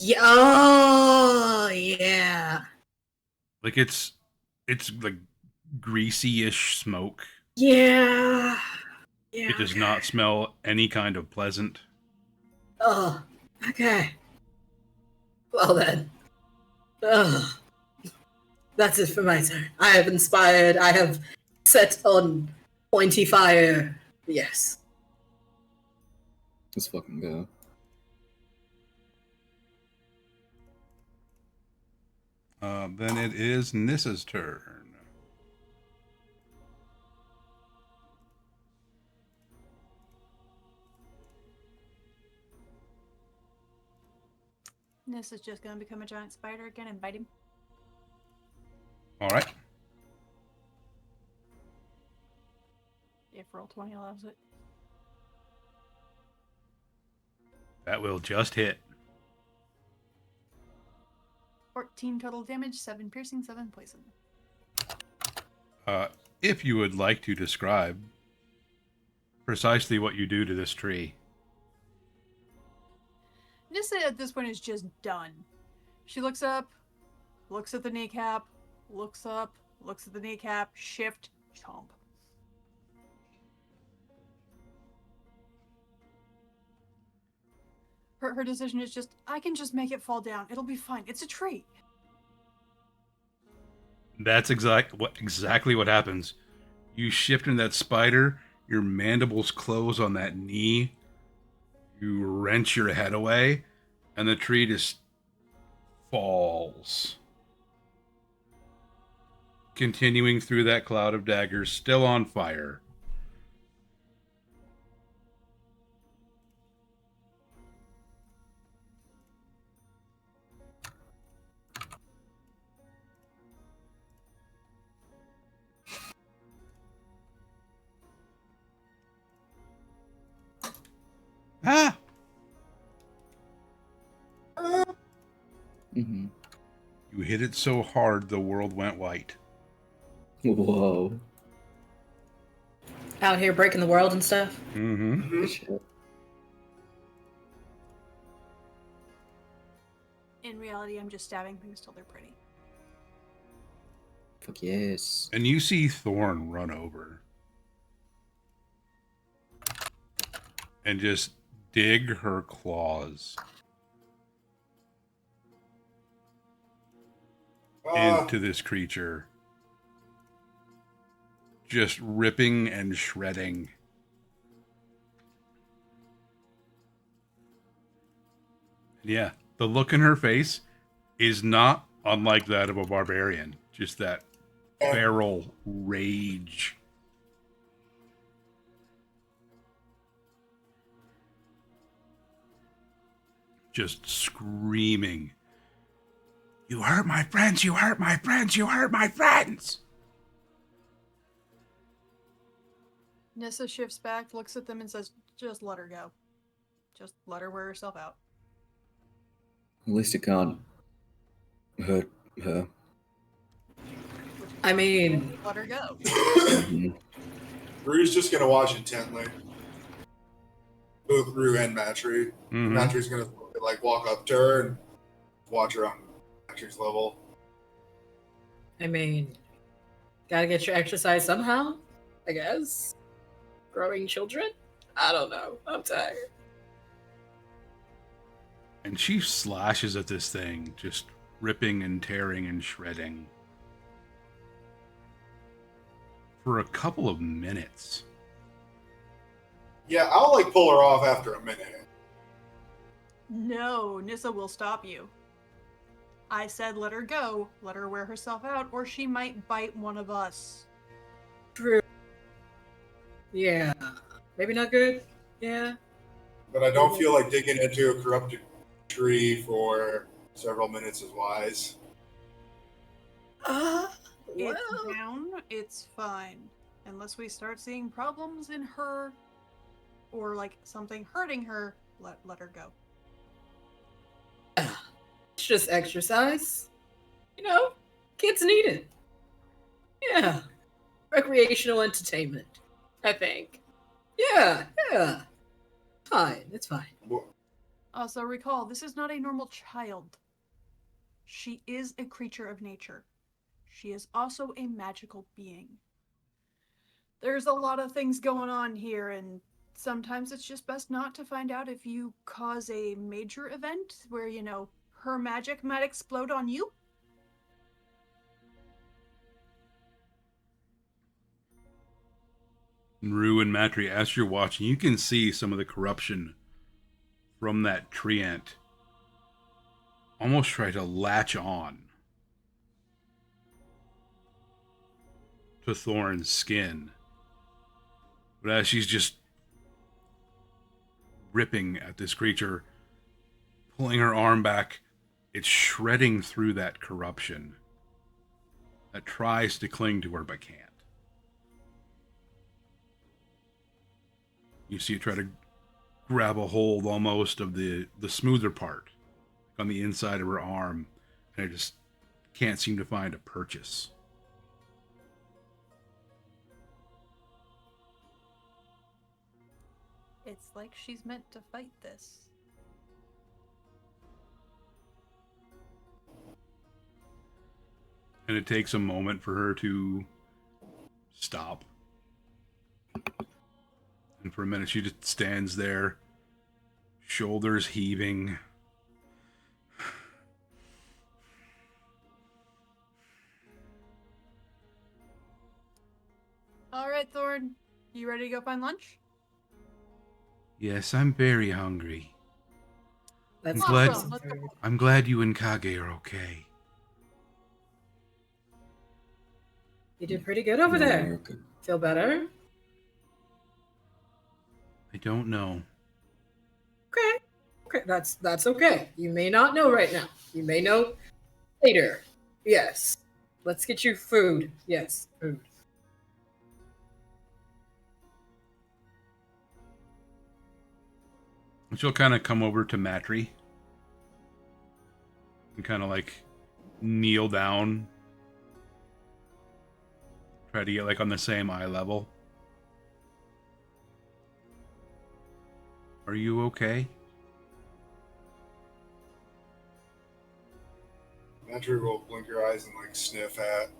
Speaker 8: Yeah, oh, yeah.
Speaker 2: Like it's like greasy-ish smoke.
Speaker 8: Yeah. Yeah.
Speaker 2: It does not smell any kind of pleasant.
Speaker 8: Oh, okay. Well then. Oh, that's it for my turn. I have inspired. I have set on pointy fire. Yes.
Speaker 7: Let's fucking go.
Speaker 2: Then it is Nissa's turn.
Speaker 6: Nis is just gonna become a giant spider again and bite him.
Speaker 2: All right.
Speaker 6: If roll 20 allows it.
Speaker 2: That will just hit.
Speaker 6: 14 total damage, 7 piercing, 7 poison.
Speaker 2: If you would like to describe precisely what you do to this tree.
Speaker 6: Nissa at this point is just done. She looks up, looks at the kneecap, looks up, looks at the kneecap, shift, chomp. Her decision is just, I can just make it fall down. It'll be fine. It's a tree.
Speaker 2: That's exactly what happens. You shift into that spider, your mandibles close on that knee, you wrench your head away, and the tree just falls. Continuing through that cloud of daggers, still on fire. Ah!
Speaker 7: Mm-hmm.
Speaker 2: You hit it so hard the world went white.
Speaker 7: Whoa.
Speaker 8: Out here breaking the world and stuff.
Speaker 2: Mm-hmm.
Speaker 7: Good shit.
Speaker 6: In reality, I'm just stabbing things till they're pretty.
Speaker 7: Fuck yes.
Speaker 2: And you see Thorn run over. And just dig her claws into this creature. Just ripping and shredding. Yeah, the look in her face is not unlike that of a barbarian. Just that feral rage. Just screaming. You hurt my friends, you hurt my friends, you hurt my friends!
Speaker 6: Nissa shifts back, looks at them, and says, just let her go. Just let her wear herself out.
Speaker 7: At least it can't hurt her.
Speaker 8: I mean,
Speaker 6: Let her go.
Speaker 7: Mhm.
Speaker 3: Rue's just gonna watch intently. Both Rue and Matry.
Speaker 2: Mm-hmm.
Speaker 3: Matry's gonna like walk up to her and watch her on Matry's level.
Speaker 8: I mean, gotta get your exercise somehow, I guess. Growing children? I don't know. I'm tired.
Speaker 2: And she slashes at this thing, just ripping and tearing and shredding. For a couple of minutes.
Speaker 3: Yeah, I'll like pull her off after a minute.
Speaker 6: No, Nissa will stop you. I said let her go, let her wear herself out, or she might bite one of us.
Speaker 8: True. Yeah. Maybe not good. Yeah.
Speaker 3: But I don't feel like digging into a corrupted tree for several minutes is wise.
Speaker 6: It's down, it's fine. Unless we start seeing problems in her, or like something hurting her, let her go.
Speaker 8: It's just exercise. You know, kids need it. Yeah. Recreational entertainment, I think. Yeah. Fine, it's fine.
Speaker 6: Also recall, this is not a normal child. She is a creature of nature. She is also a magical being. There's a lot of things going on here, and sometimes it's just best not to find out if you cause a major event where, you know, her magic might explode on you.
Speaker 2: Rue and Matry, as you're watching, you can see some of the corruption from that treant almost try to latch on to Thorn's skin. But as she's just ripping at this creature, pulling her arm back, it's shredding through that corruption that tries to cling to her but can't. You see it try to grab a hold almost of the smoother part on the inside of her arm, and it just can't seem to find a purchase.
Speaker 6: It's like she's meant to fight this.
Speaker 2: And it takes a moment for her to stop. And for a minute, she just stands there, shoulders heaving.
Speaker 6: All right, Thorn. You ready to go find lunch?
Speaker 2: Yes, I'm very hungry.
Speaker 8: That's
Speaker 2: glad-
Speaker 6: Let's go.
Speaker 2: I'm glad you and Kage are okay.
Speaker 8: You did pretty good over there.
Speaker 7: Okay.
Speaker 8: Feel better?
Speaker 2: I don't know.
Speaker 8: Okay. Okay, that's okay. You may not know right now. You may know later. Yes. Let's get you food. Yes, food.
Speaker 2: And she'll kind of come over to Matri and kind of like kneel down. Try to get like on the same eye level. Are you okay?
Speaker 3: Matri will blink her eyes and like sniff at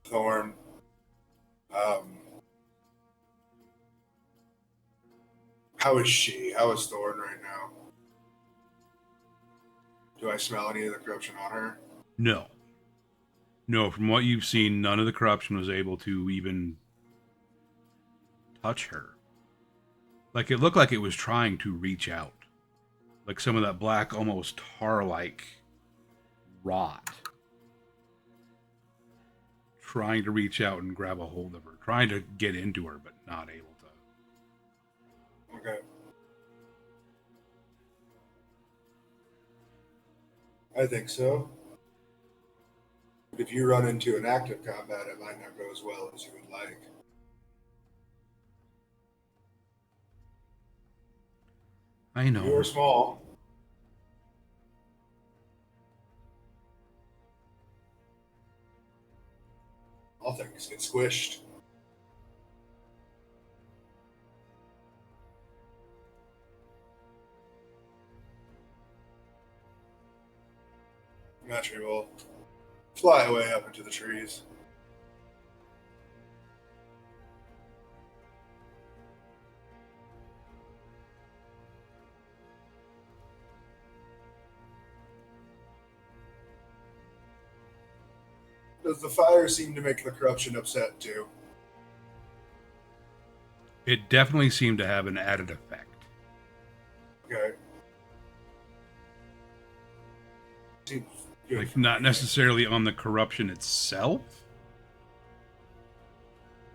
Speaker 3: Thorn. How is she? How is Thorn right now? Do I smell any of the corruption on her?
Speaker 2: No. No, from what you've seen, none of the corruption was able to even touch her. Like, it looked like it was trying to reach out. Like some of that black, almost tar-like rot. Trying to reach out and grab a hold of her. Trying to get into her, but not able to.
Speaker 3: Okay. I think so. If you run into an active combat, it might not go as well as you would like.
Speaker 2: I know.
Speaker 3: You're small. All things get squished. Matri will fly away up into the trees. Does the fire seem to make the corruption upset too?
Speaker 2: It definitely seemed to have an added effect.
Speaker 3: Okay. Seems good.
Speaker 2: Like, not necessarily on the corruption itself,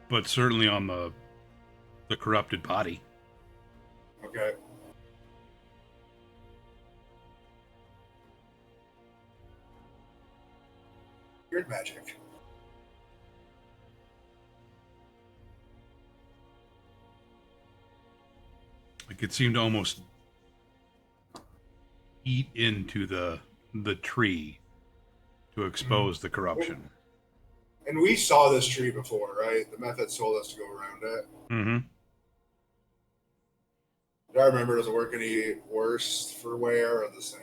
Speaker 2: but certainly on the corrupted body.
Speaker 3: Okay. Weird magic.
Speaker 2: Like, it seemed to almost eat into the tree to expose the corruption.
Speaker 3: And we saw this tree before, right? The method told us to go around it.
Speaker 2: Mm-hmm.
Speaker 3: Do I remember, does it work any worse for wear or the same?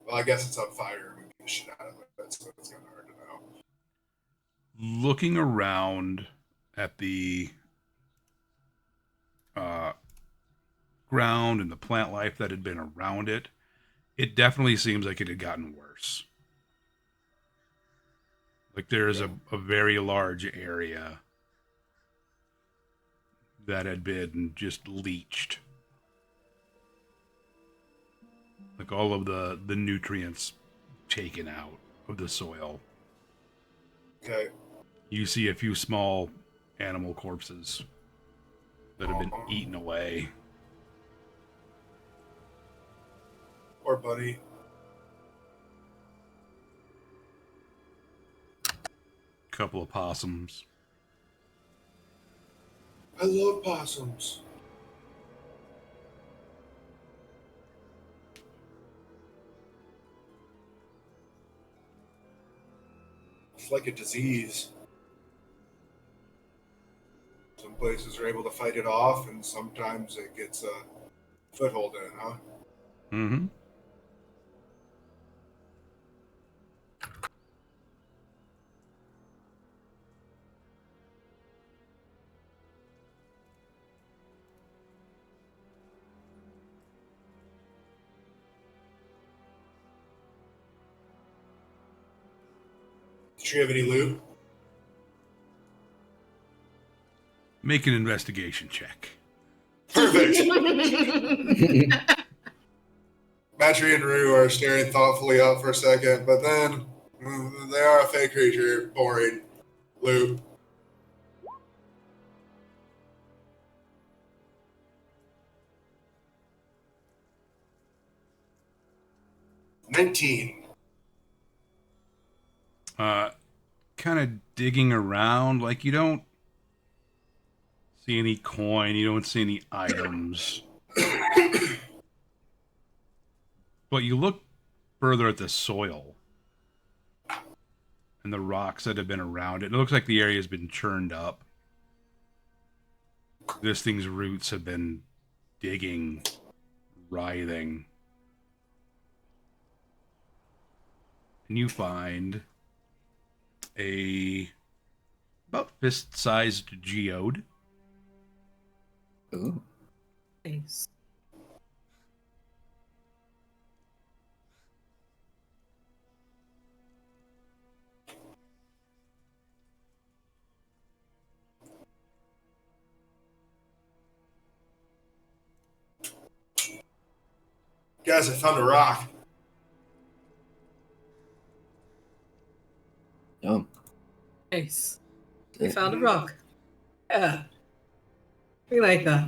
Speaker 3: Well, I guess it's on fire and we beat the shit out of it, so it's kind of hard to know.
Speaker 2: Looking around at the ground and the plant life that had been around it, it definitely seems like it had gotten worse. Like there's a very large area that had been just leached. Like all of the nutrients taken out of the soil.
Speaker 3: Okay.
Speaker 2: You see a few small animal corpses that have been eaten away.
Speaker 3: Poor buddy.
Speaker 2: Couple of possums.
Speaker 3: I love possums. It's like a disease. Some places are able to fight it off, and sometimes it gets a foothold in it, huh?
Speaker 2: Mm-hmm.
Speaker 3: Did you have any loot?
Speaker 2: Make an investigation check.
Speaker 3: Perfect. Matri and Rue are staring thoughtfully out for a second, but then they are a fake creature. Boring. Loot. $19.
Speaker 2: Kind of digging around, like you don't see any coin, you don't see any items. But you look further at the soil and the rocks that have been around it. It looks like the area has been churned up. This thing's roots have been digging, writhing. And you find a about fist-sized geode.
Speaker 7: Ooh.
Speaker 8: Nice.
Speaker 3: Guys, I found a rock.
Speaker 7: Oh.
Speaker 8: Nice. We found a rock. Yeah. We like that.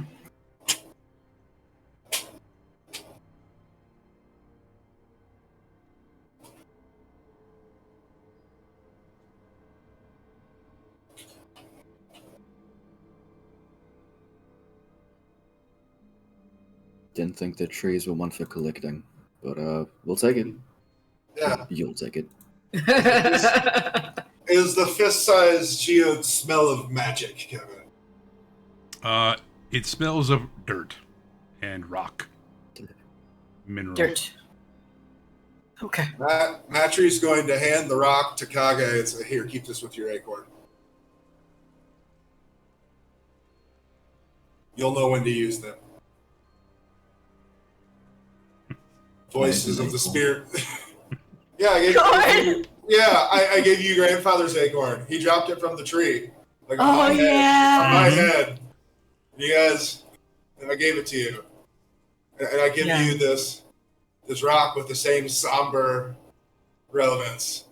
Speaker 7: Didn't think the trees were one for collecting, but we'll take it.
Speaker 3: Yeah.
Speaker 7: You'll take it.
Speaker 3: Is the fist-sized geode smell of magic, Kevin?
Speaker 2: It smells of dirt and rock. Minerals.
Speaker 8: Dirt. Okay.
Speaker 3: Matri's going to hand the rock to Kage and say, here, keep this with your acorn. You'll know when to use them. Voices of the spirit. Yeah, I gave you grandfather's acorn. He dropped it from the tree. Like on my head. You guys, and I gave it to you. And I give you this rock with the same somber relevance.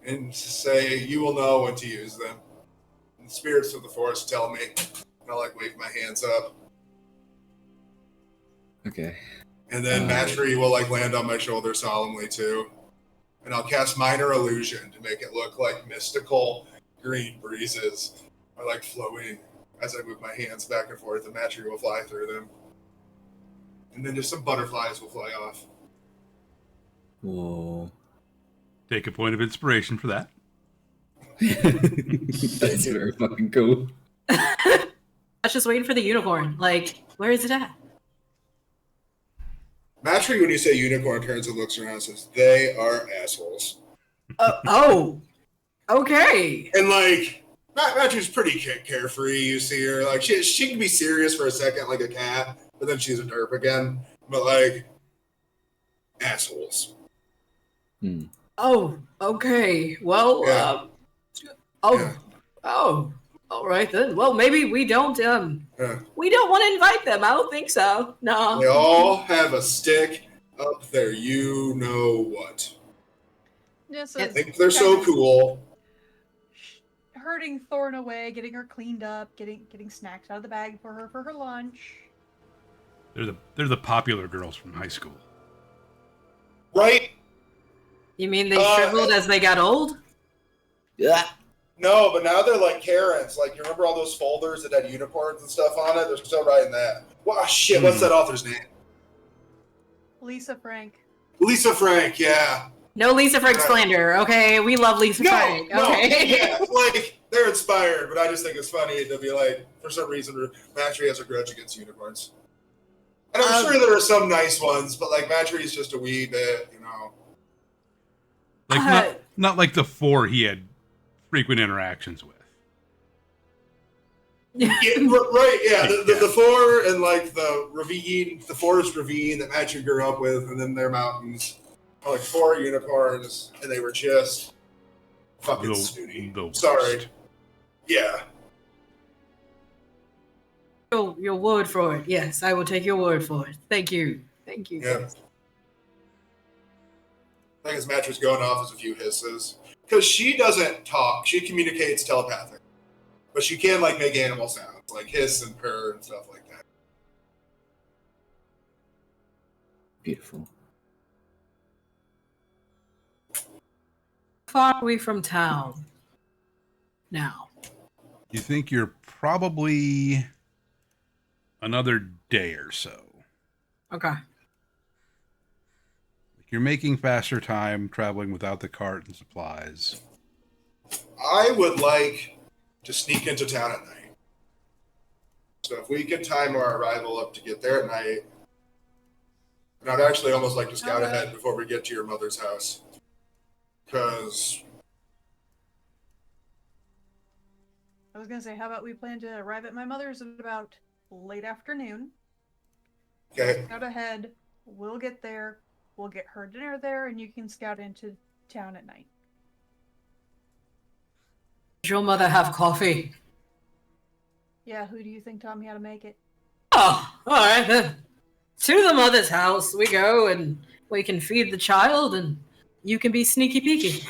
Speaker 3: And say, you will know when to use them. And the spirits of the forest tell me. And I'll wave my hands up.
Speaker 7: Okay.
Speaker 3: And then Matri will land on my shoulder solemnly too. And I'll cast Minor Illusion to make it look like mystical green breezes are flowing as I move my hands back and forth, and Matri will fly through them. And then just some butterflies will fly off.
Speaker 7: Whoa.
Speaker 2: Take a point of inspiration for that.
Speaker 7: That's very fucking cool.
Speaker 8: I was just waiting for the unicorn. Where is it at?
Speaker 3: Matri, when you say unicorn, turns and looks around and says, they are assholes.
Speaker 8: Oh. Okay.
Speaker 3: And Matri's pretty carefree, you see her. She can be serious for a second like a cat, but then she's a derp again. But assholes.
Speaker 8: Oh, okay. Well,
Speaker 3: Yeah.
Speaker 8: Oh, all right then. Well, maybe we don't we don't want to invite them. I don't think so. No.
Speaker 3: They all have a stick up there, you know what.
Speaker 6: Just
Speaker 3: I think they're so cool.
Speaker 6: herding Thorn away, getting her cleaned up, getting snacks out of the bag for her lunch.
Speaker 2: They're the popular girls from high school.
Speaker 3: Right?
Speaker 8: You mean they shriveled as they got old?
Speaker 7: Yeah.
Speaker 3: No, but now they're like Karens. Like, you remember all those folders that had unicorns and stuff on it? They're still writing that. Wow, shit, what's that author's name?
Speaker 6: Lisa Frank.
Speaker 3: Lisa Frank, yeah.
Speaker 8: No Lisa Frank slander, okay? We love Lisa Frank, okay?
Speaker 3: Yeah, like, they're inspired, but I just think it's funny to be like, for some reason, Matry has a grudge against unicorns. And I'm sure there are some nice ones, but like, Matry's just a wee bit, you know.
Speaker 2: Like, not like the 4 he had frequent interactions with.
Speaker 3: Yeah, right, yeah. The 4 and like the ravine, the forest ravine that Matry grew up with, and then their mountains are like 4 unicorns, and they were just fucking snooty. Sorry. Yeah.
Speaker 8: Your word for it. Yes, I will take your word for it. Thank you. Thank you.
Speaker 3: Yeah. I think his mattress going off is a few hisses. Because she doesn't talk. She communicates telepathic. But she can, like, make animal sounds. Like hiss and purr and stuff like that.
Speaker 7: Beautiful.
Speaker 8: Far are we from town now?
Speaker 2: You think you're probably another day or so.
Speaker 8: Okay.
Speaker 2: You're making faster time traveling without the cart and supplies.
Speaker 3: I would like to sneak into town at night. So if we could time our arrival up to get there at night, and I'd actually almost like to scout ahead before we get to your mother's house. Because...
Speaker 6: I was going to say, how about we plan to arrive at my mother's at about late afternoon.
Speaker 3: Okay.
Speaker 6: Scout ahead. We'll get there. We'll get her dinner there, and you can scout into town at night.
Speaker 8: Does your mother have coffee?
Speaker 6: Yeah, who do you think taught me how to make it?
Speaker 8: Oh, all right. To the mother's house we go, and we can feed the child, and you can be sneaky peeky.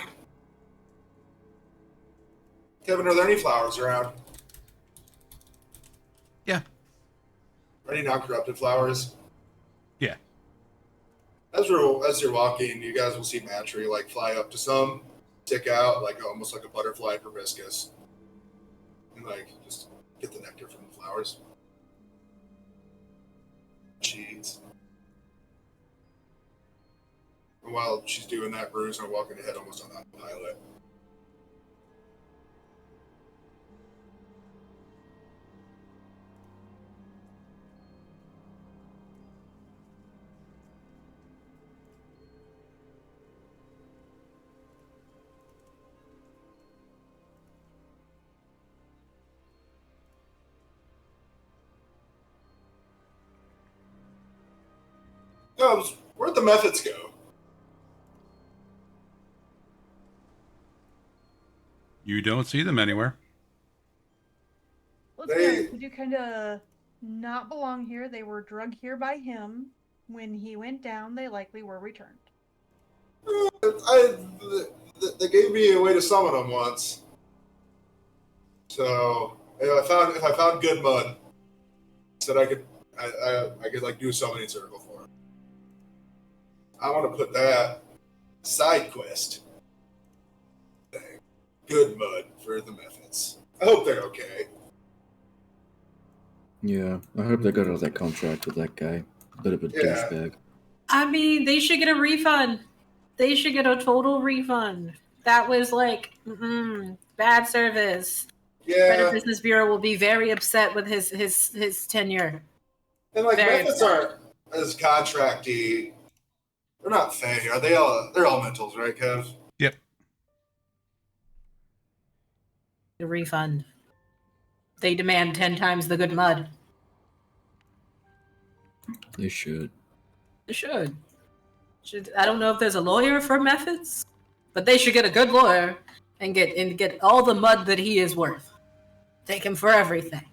Speaker 3: Kevin, are there any flowers around?
Speaker 2: Yeah.
Speaker 3: Any non-corrupted flowers?
Speaker 2: Yeah.
Speaker 3: As you're walking, you guys will see Matry like fly up to some, stick out like almost like a butterfly proboscis, and like just get the nectar from the flowers. Cheese. And while she's doing that, Bruce are walking ahead almost on autopilot. Where'd the methods go?
Speaker 2: You don't see them anywhere.
Speaker 6: Let's be honest, they do kind of not belong here. They were drugged here by him. When he went down, they likely were returned.
Speaker 3: They gave me a way to summon them once. So if I found good mud, said I could like do a summoning circle for him. I want to put that side quest thing. Good mud for the methods. I hope they're okay.
Speaker 7: Yeah, I hope they got all that contract with that guy. Bit of a douchebag.
Speaker 8: I mean, they should get a refund. They should get a total refund. That was like, bad service.
Speaker 3: Yeah.
Speaker 8: Better Business Bureau will be very upset with his tenure.
Speaker 3: And like
Speaker 8: Very
Speaker 3: methods
Speaker 8: upset.
Speaker 3: aren't as contracty. They're not Fey. Are they all? They're elementals, right, Kev?
Speaker 2: Yep.
Speaker 8: The refund. They demand 10 times the good mud.
Speaker 7: They should.
Speaker 8: They should. I don't know if there's a lawyer for methods, but they should get a good lawyer and get all the mud that he is worth. Take him for everything.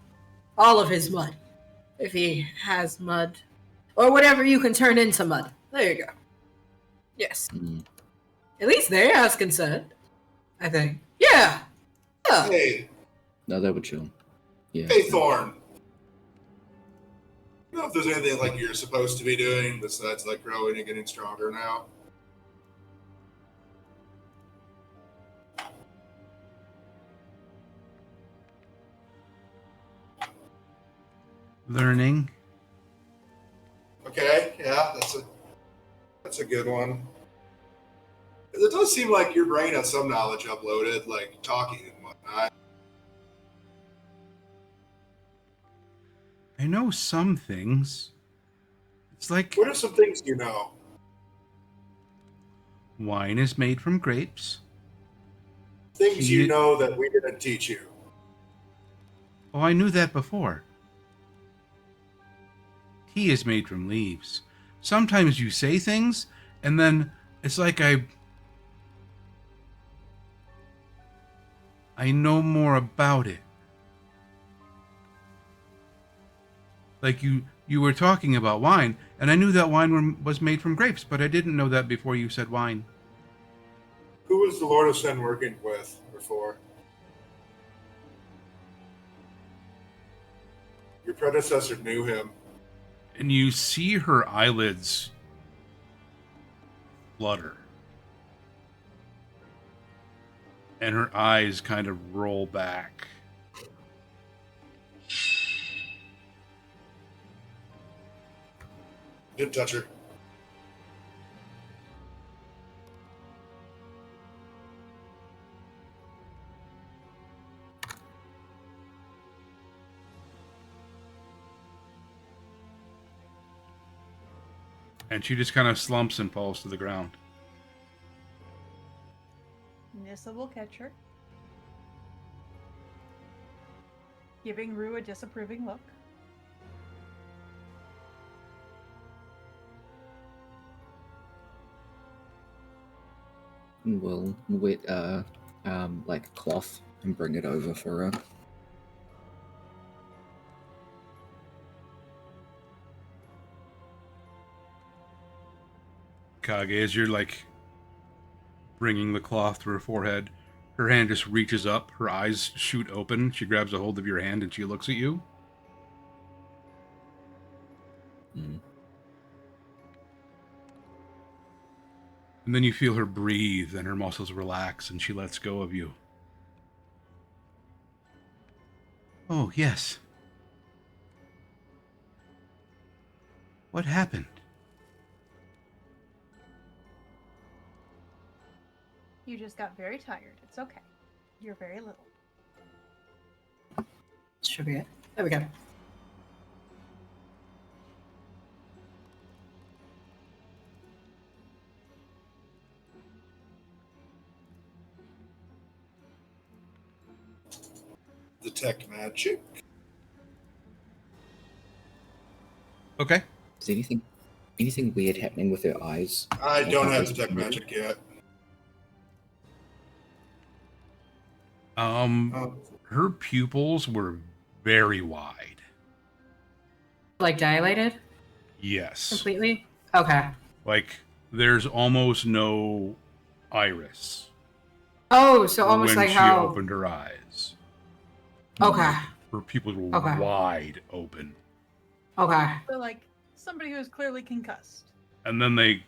Speaker 8: All of his mud. If he has mud. Or whatever you can turn into mud. There you go. Yes. At least they ask consent, I think. Yeah. Yeah.
Speaker 3: Hey,
Speaker 7: No, they were chill. Yeah.
Speaker 3: hey, Thorn. You know if there's anything like you're supposed to be doing besides like growing and getting stronger now?
Speaker 2: Learning.
Speaker 3: Okay, yeah, that's a good one. It does seem like your brain has some knowledge uploaded, like talking and whatnot.
Speaker 2: I know some things. It's like
Speaker 3: What are some things you know?
Speaker 2: wine is made from grapes.
Speaker 3: Things you
Speaker 2: Tea-
Speaker 3: know that we didn't teach you.
Speaker 2: Oh, I knew that before. Tea is made from leaves. Sometimes you say things, and then it's like I know more about it. Like you were talking about wine, and I knew that wine was made from grapes, but I didn't know that before you said wine.
Speaker 3: Who was the Lord of Sin working with before? Your predecessor knew him.
Speaker 2: And you see her eyelids flutter. And her eyes kind of roll back.
Speaker 3: Didn't touch her.
Speaker 2: And she just kind of slumps and falls to the ground.
Speaker 6: Nissa will catch her, giving Rue a disapproving look.
Speaker 7: We'll wet like a cloth and bring it over for her.
Speaker 2: Kage, as you're like bringing the cloth to her forehead, her hand just reaches up, her eyes shoot open, she grabs a hold of your hand and she looks at you.
Speaker 7: Mm.
Speaker 2: And then you feel her breathe and her muscles relax and she lets go of you. Oh, yes. What happened?
Speaker 6: You just got very tired. It's okay. You're very little.
Speaker 8: Should be it. There we go.
Speaker 3: Detect magic.
Speaker 2: Okay.
Speaker 7: Is anything weird happening with her eyes?
Speaker 3: I don't have
Speaker 7: Kage?
Speaker 3: detect magic yet.
Speaker 2: Her pupils were very wide.
Speaker 8: Like dilated
Speaker 2: Yes.
Speaker 8: completely? Okay.
Speaker 2: Like, there's almost no iris.
Speaker 8: Oh, so almost
Speaker 2: when
Speaker 8: like
Speaker 2: she
Speaker 8: how.
Speaker 2: opened her eyes.
Speaker 8: Okay.
Speaker 2: Her pupils were
Speaker 8: Okay.
Speaker 2: wide open.
Speaker 8: Okay.
Speaker 6: So, like, somebody who is clearly concussed.
Speaker 2: And then they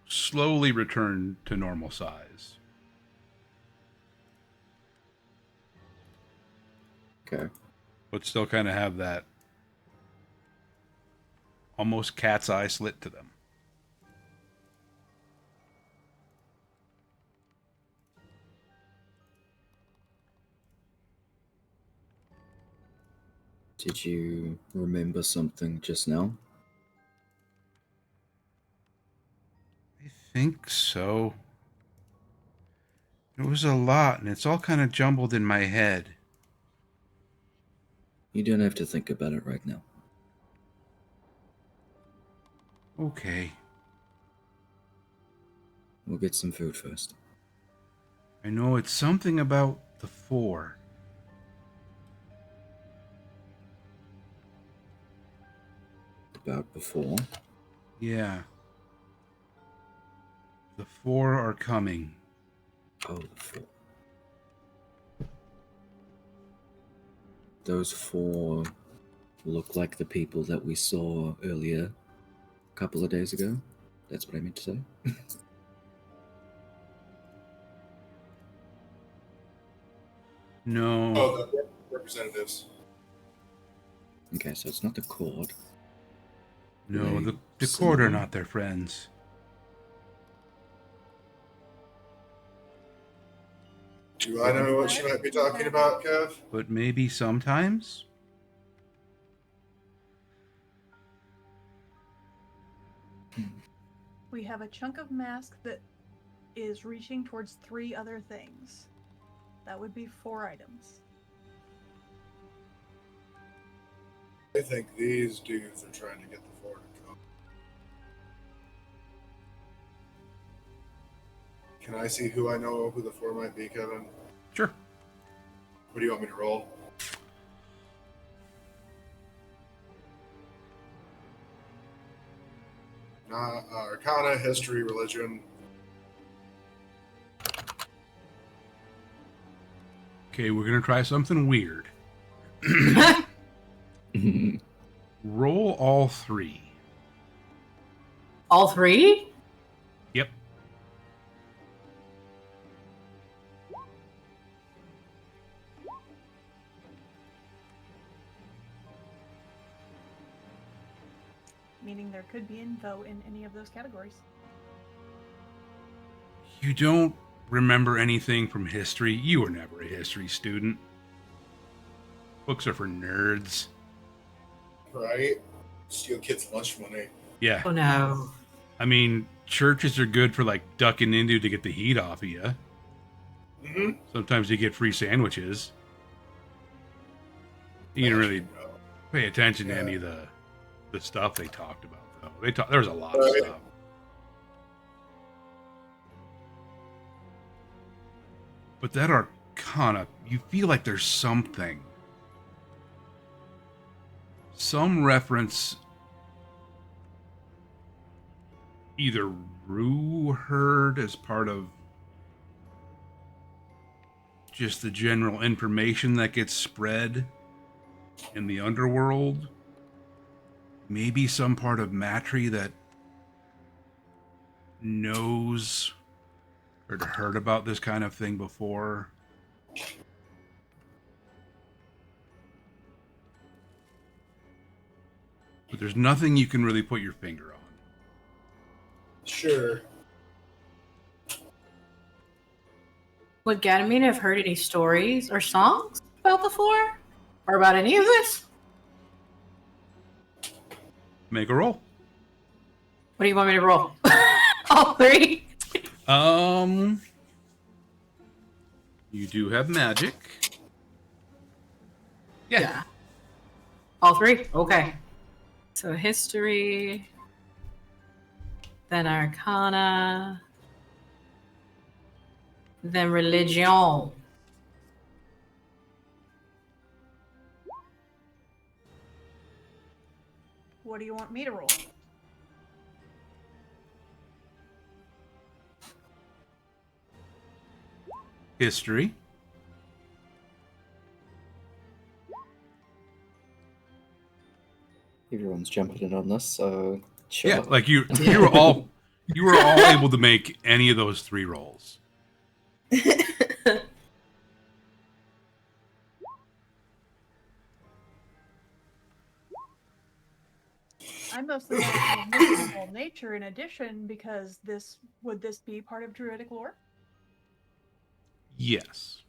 Speaker 2: slowly returned to normal size.
Speaker 7: Okay.
Speaker 2: But still kind of have that almost cat's eye slit to them.
Speaker 7: Did you remember something just now?
Speaker 2: I think so. It was a lot, and it's all kind of jumbled in my head.
Speaker 7: You don't have to think about it right now.
Speaker 2: Okay.
Speaker 7: We'll get some food first.
Speaker 2: I know it's something about the 4.
Speaker 7: About before?
Speaker 2: Yeah. The 4 are coming.
Speaker 7: Oh, the 4. those 4 look like the people that we saw earlier, a couple of days ago? That's what I meant to say.
Speaker 2: No.
Speaker 3: Oh, the representatives.
Speaker 7: Okay, so it's not the court.
Speaker 2: No,
Speaker 7: They
Speaker 2: the court are
Speaker 7: similar?
Speaker 2: not their friends.
Speaker 3: Do I know what she might be talking about, Kev?
Speaker 2: But maybe sometimes?
Speaker 6: We have a chunk of mask that is reaching towards 3 other things. That would be 4 items.
Speaker 3: I think these dudes are trying to get the 4 to come. Can I see who I know who the 4 might be, Kevin?
Speaker 2: Sure.
Speaker 3: What do you want me to roll? Arcana, history, religion.
Speaker 2: Okay, we're gonna try something weird. Roll all 3.
Speaker 8: All 3?
Speaker 2: Yep.
Speaker 6: Meaning there could be info in any of those categories.
Speaker 2: You don't remember anything from history. You were never a history student. Books are for nerds.
Speaker 3: Right? Steal kids' lunch money.
Speaker 2: Yeah.
Speaker 8: Oh no.
Speaker 2: I mean, churches are good for like ducking into to get the heat off of you.
Speaker 3: Mm-hmm.
Speaker 2: Sometimes you get free sandwiches. You didn't really pay attention to any of the stuff they talked about, though. There was a lot of stuff. But that Arcana, you feel like there's something. Some reference either Rue heard as part of just the general information that gets spread in the underworld. Maybe some part of Matri that knows or heard about this kind of thing before. But there's nothing you can really put your finger on.
Speaker 3: Sure.
Speaker 8: Would Ganymede have heard any stories or songs about the 4? Or about any of this?
Speaker 2: Make a roll.
Speaker 8: What do you want me to roll? All 3?
Speaker 2: You do have magic. Yeah.
Speaker 8: All 3? Okay. So history, then arcana, then religion.
Speaker 6: What do you want me to roll?
Speaker 2: History.
Speaker 7: Everyone's jumping in on this, so sure.
Speaker 2: Yeah, like you were all able to make any of those 3 rolls.
Speaker 6: I'm mostly asking mystical nature in addition because would this be part of druidic lore?
Speaker 2: Yes.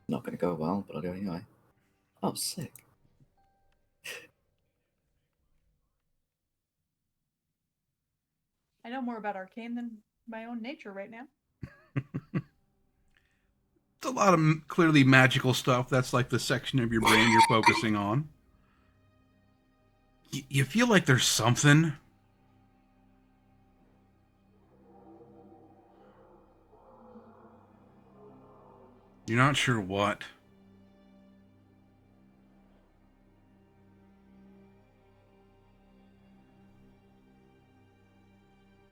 Speaker 7: Not going to go well, but I'll do it anyway. Oh, sick.
Speaker 6: I know more about arcane than my own nature right now.
Speaker 2: It's a lot of clearly magical stuff. That's like the section of your brain you're focusing on. You feel like there's something. You're not sure what.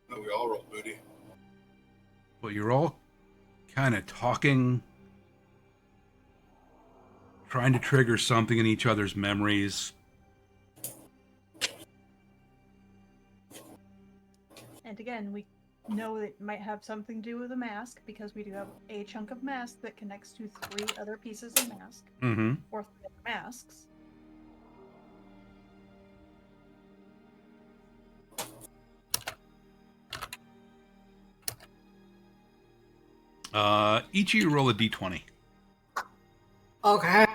Speaker 3: No, we all roll booty.
Speaker 2: But you're all kind of talking, trying to trigger something in each other's memories.
Speaker 6: And again, we know it might have something to do with the mask because we do have a chunk of mask that connects to 3 other pieces of mask,
Speaker 2: Mm-hmm.
Speaker 6: or 3 other masks.
Speaker 2: Each of you roll a d20.
Speaker 8: Okay.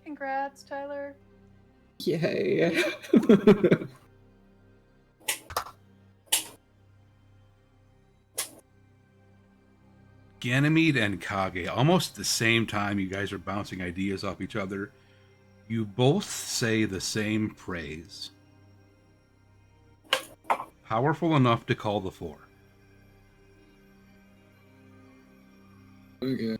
Speaker 6: Congrats, Tyler.
Speaker 7: Yay.
Speaker 2: Ganymede and Kage, almost at the same time you guys are bouncing ideas off each other, you both say the same phrase. Powerful enough to call the four.
Speaker 7: Okay.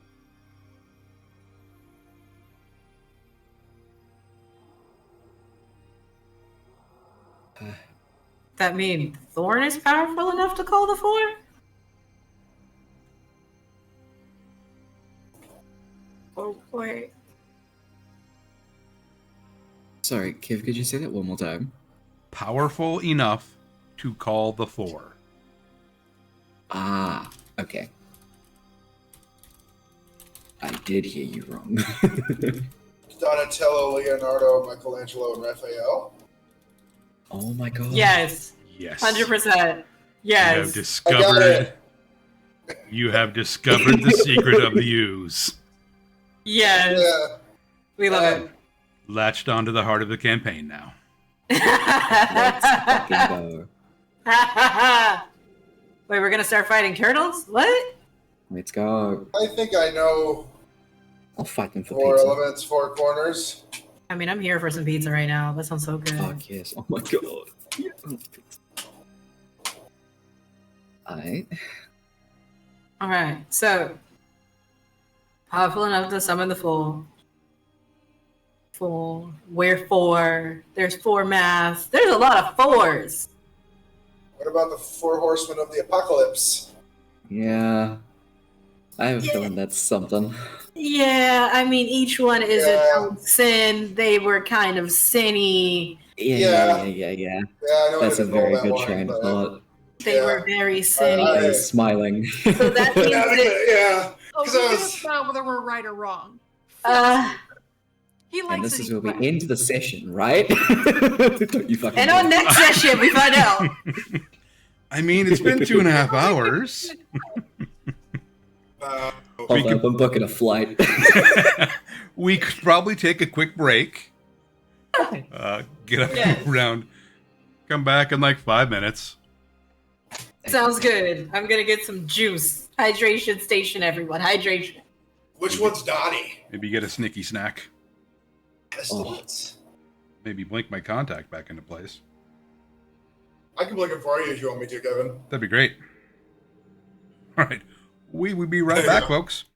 Speaker 8: That mean Thorn is powerful enough to call the four? Oh, wait.
Speaker 7: Sorry, Kiv, could you say that one more time?
Speaker 2: Powerful enough to call the four.
Speaker 7: Ah, okay. I did hear you wrong.
Speaker 3: Donatello, Leonardo, Michelangelo, and Raphael.
Speaker 7: Oh my god.
Speaker 8: Yes.
Speaker 2: Yes.
Speaker 8: 100%.
Speaker 2: You have
Speaker 8: Yes.
Speaker 2: discovered. You have discovered the secret of the ooze.
Speaker 8: Yes.
Speaker 3: Yeah.
Speaker 8: We love it.
Speaker 2: Latched onto the heart of the campaign now.
Speaker 7: Let's fucking go.
Speaker 8: Wait, we're gonna start fighting turtles? What?
Speaker 7: Let's go.
Speaker 3: I think I know
Speaker 7: I'll fight them for
Speaker 3: 4
Speaker 7: pizza.
Speaker 3: elements, 4 corners.
Speaker 8: I mean, I'm here for some pizza right now. That sounds so good.
Speaker 7: Fuck yes. Oh my god. Yeah. Alright.
Speaker 8: Alright, so powerful enough to summon the full. Full. Wherefore? There's 4 masks. There's a lot of 4s.
Speaker 3: What about the 4 horsemen of the apocalypse?
Speaker 7: Yeah. I have a feeling that's something.
Speaker 8: Yeah, I mean, each one is its own sin. They were kind of sinny.
Speaker 7: Yeah.
Speaker 3: Yeah, I know
Speaker 7: That's
Speaker 3: I
Speaker 7: a
Speaker 3: didn't roll
Speaker 7: very
Speaker 3: that
Speaker 7: good
Speaker 3: one,
Speaker 7: train of
Speaker 3: but-
Speaker 7: thought.
Speaker 8: They were very sinny.
Speaker 7: I was smiling.
Speaker 8: So that means that
Speaker 3: Yeah.
Speaker 6: Oh,
Speaker 3: 'Cause
Speaker 6: we
Speaker 3: I
Speaker 6: can
Speaker 3: was-
Speaker 6: about whether we're right or wrong. He likes
Speaker 7: And this
Speaker 6: it
Speaker 7: is
Speaker 6: either
Speaker 7: where we
Speaker 6: way.
Speaker 7: end the session, right? Don't you fucking
Speaker 8: and
Speaker 7: do
Speaker 8: on
Speaker 7: it.
Speaker 8: next session, we find out.
Speaker 2: I mean, it's been 2.5 hours.
Speaker 7: Hold up, I'm booking a flight.
Speaker 2: We could probably take a quick break. Get up
Speaker 8: Yes.
Speaker 2: around. Come back in like 5 minutes.
Speaker 8: Sounds good. I'm gonna get some juice. Hydration station, everyone. Hydration.
Speaker 3: Which one's Donnie?
Speaker 2: Maybe get a snicky snack.
Speaker 3: Pestilence.
Speaker 2: Maybe blink my contact back into place.
Speaker 3: I can blink it for you if you want me to, Kevin.
Speaker 2: That'd be great. All right. We will be right
Speaker 3: There you
Speaker 2: back,
Speaker 3: go.
Speaker 2: folks.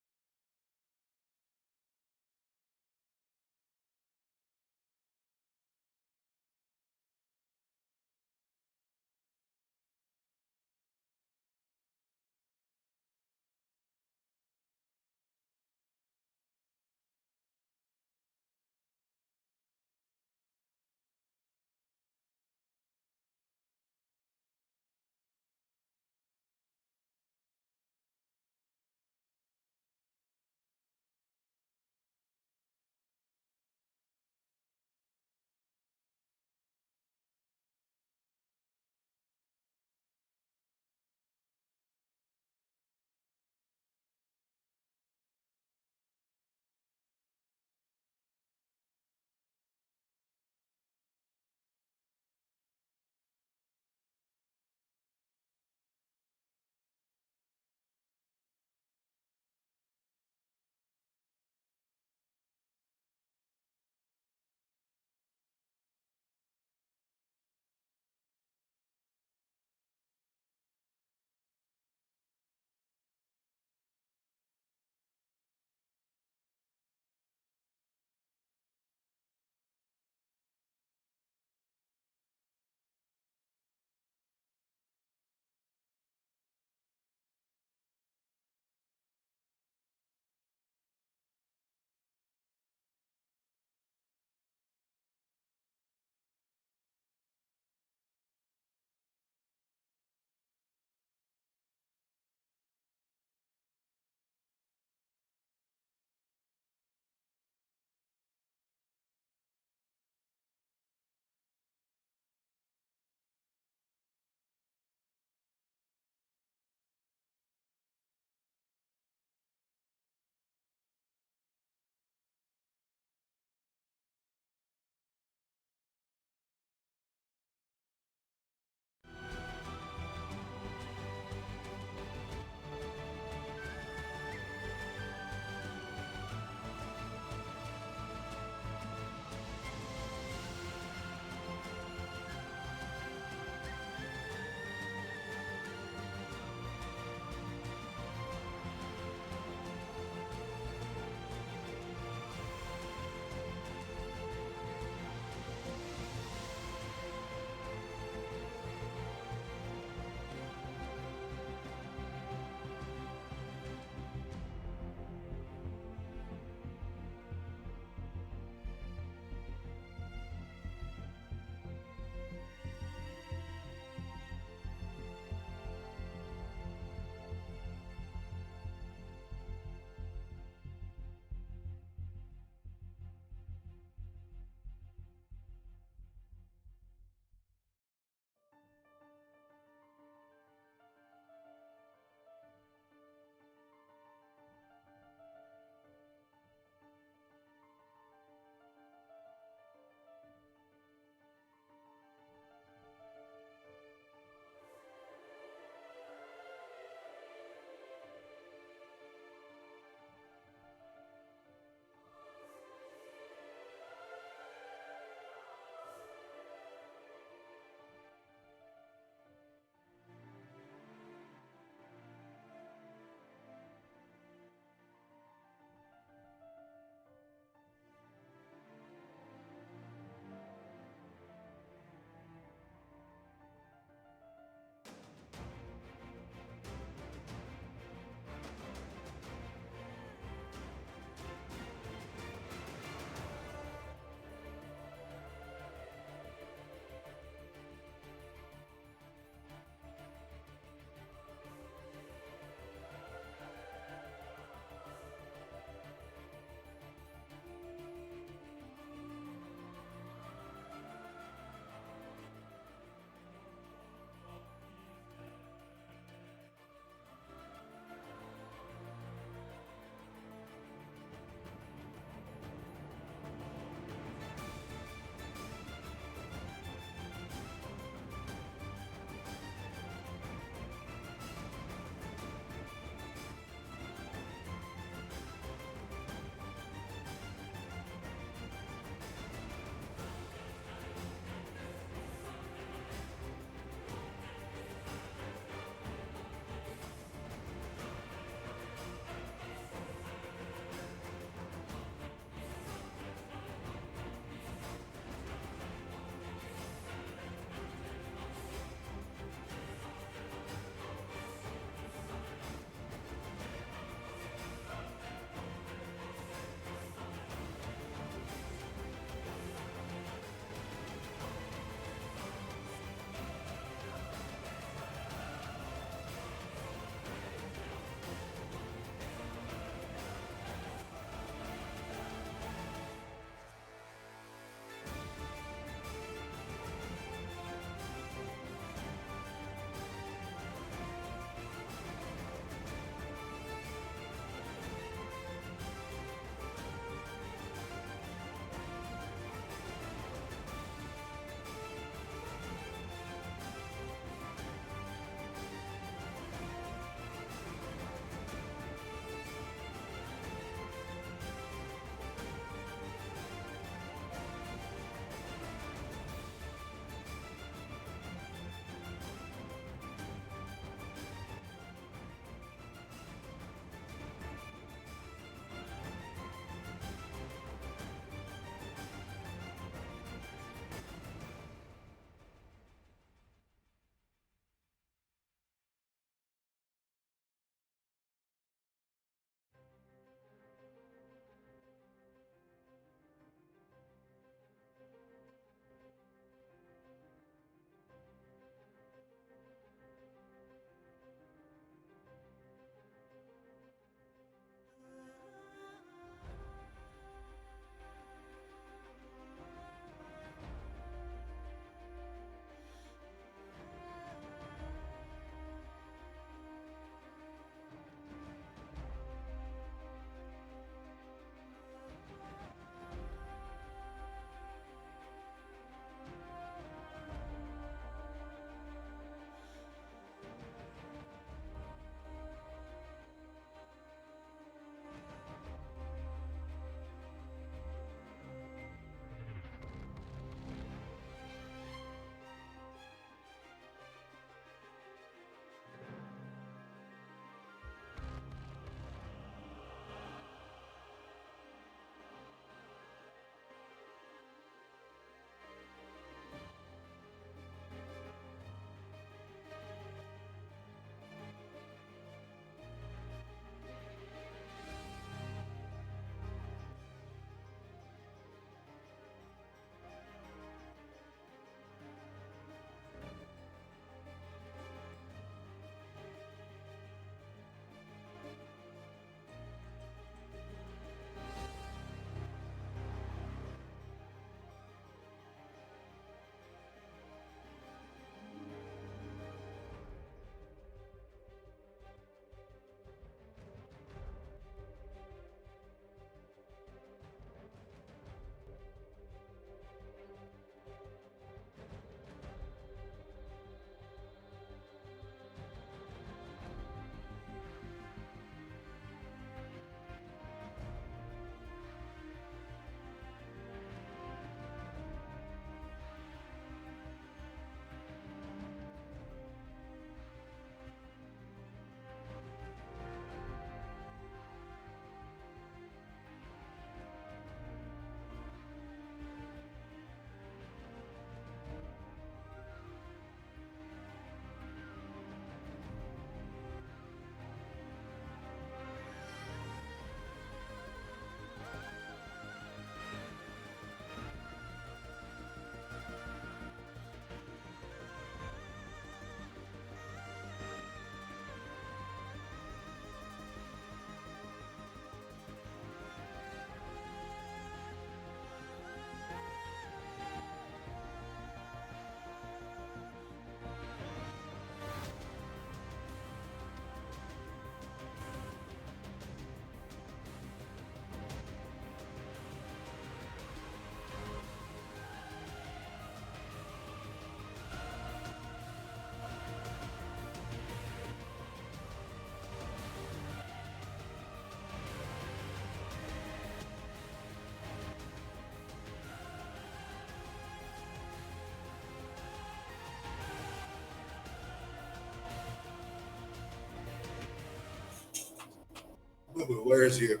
Speaker 3: Where is you?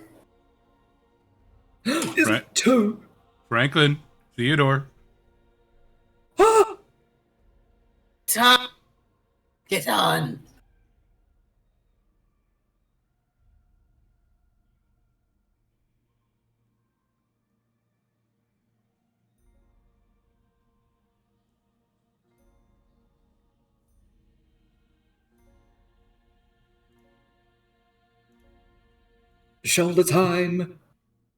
Speaker 7: Is
Speaker 2: Right.
Speaker 7: it 2?
Speaker 2: Franklin, Theodore.
Speaker 8: Tom, get on.
Speaker 7: Shoulder time.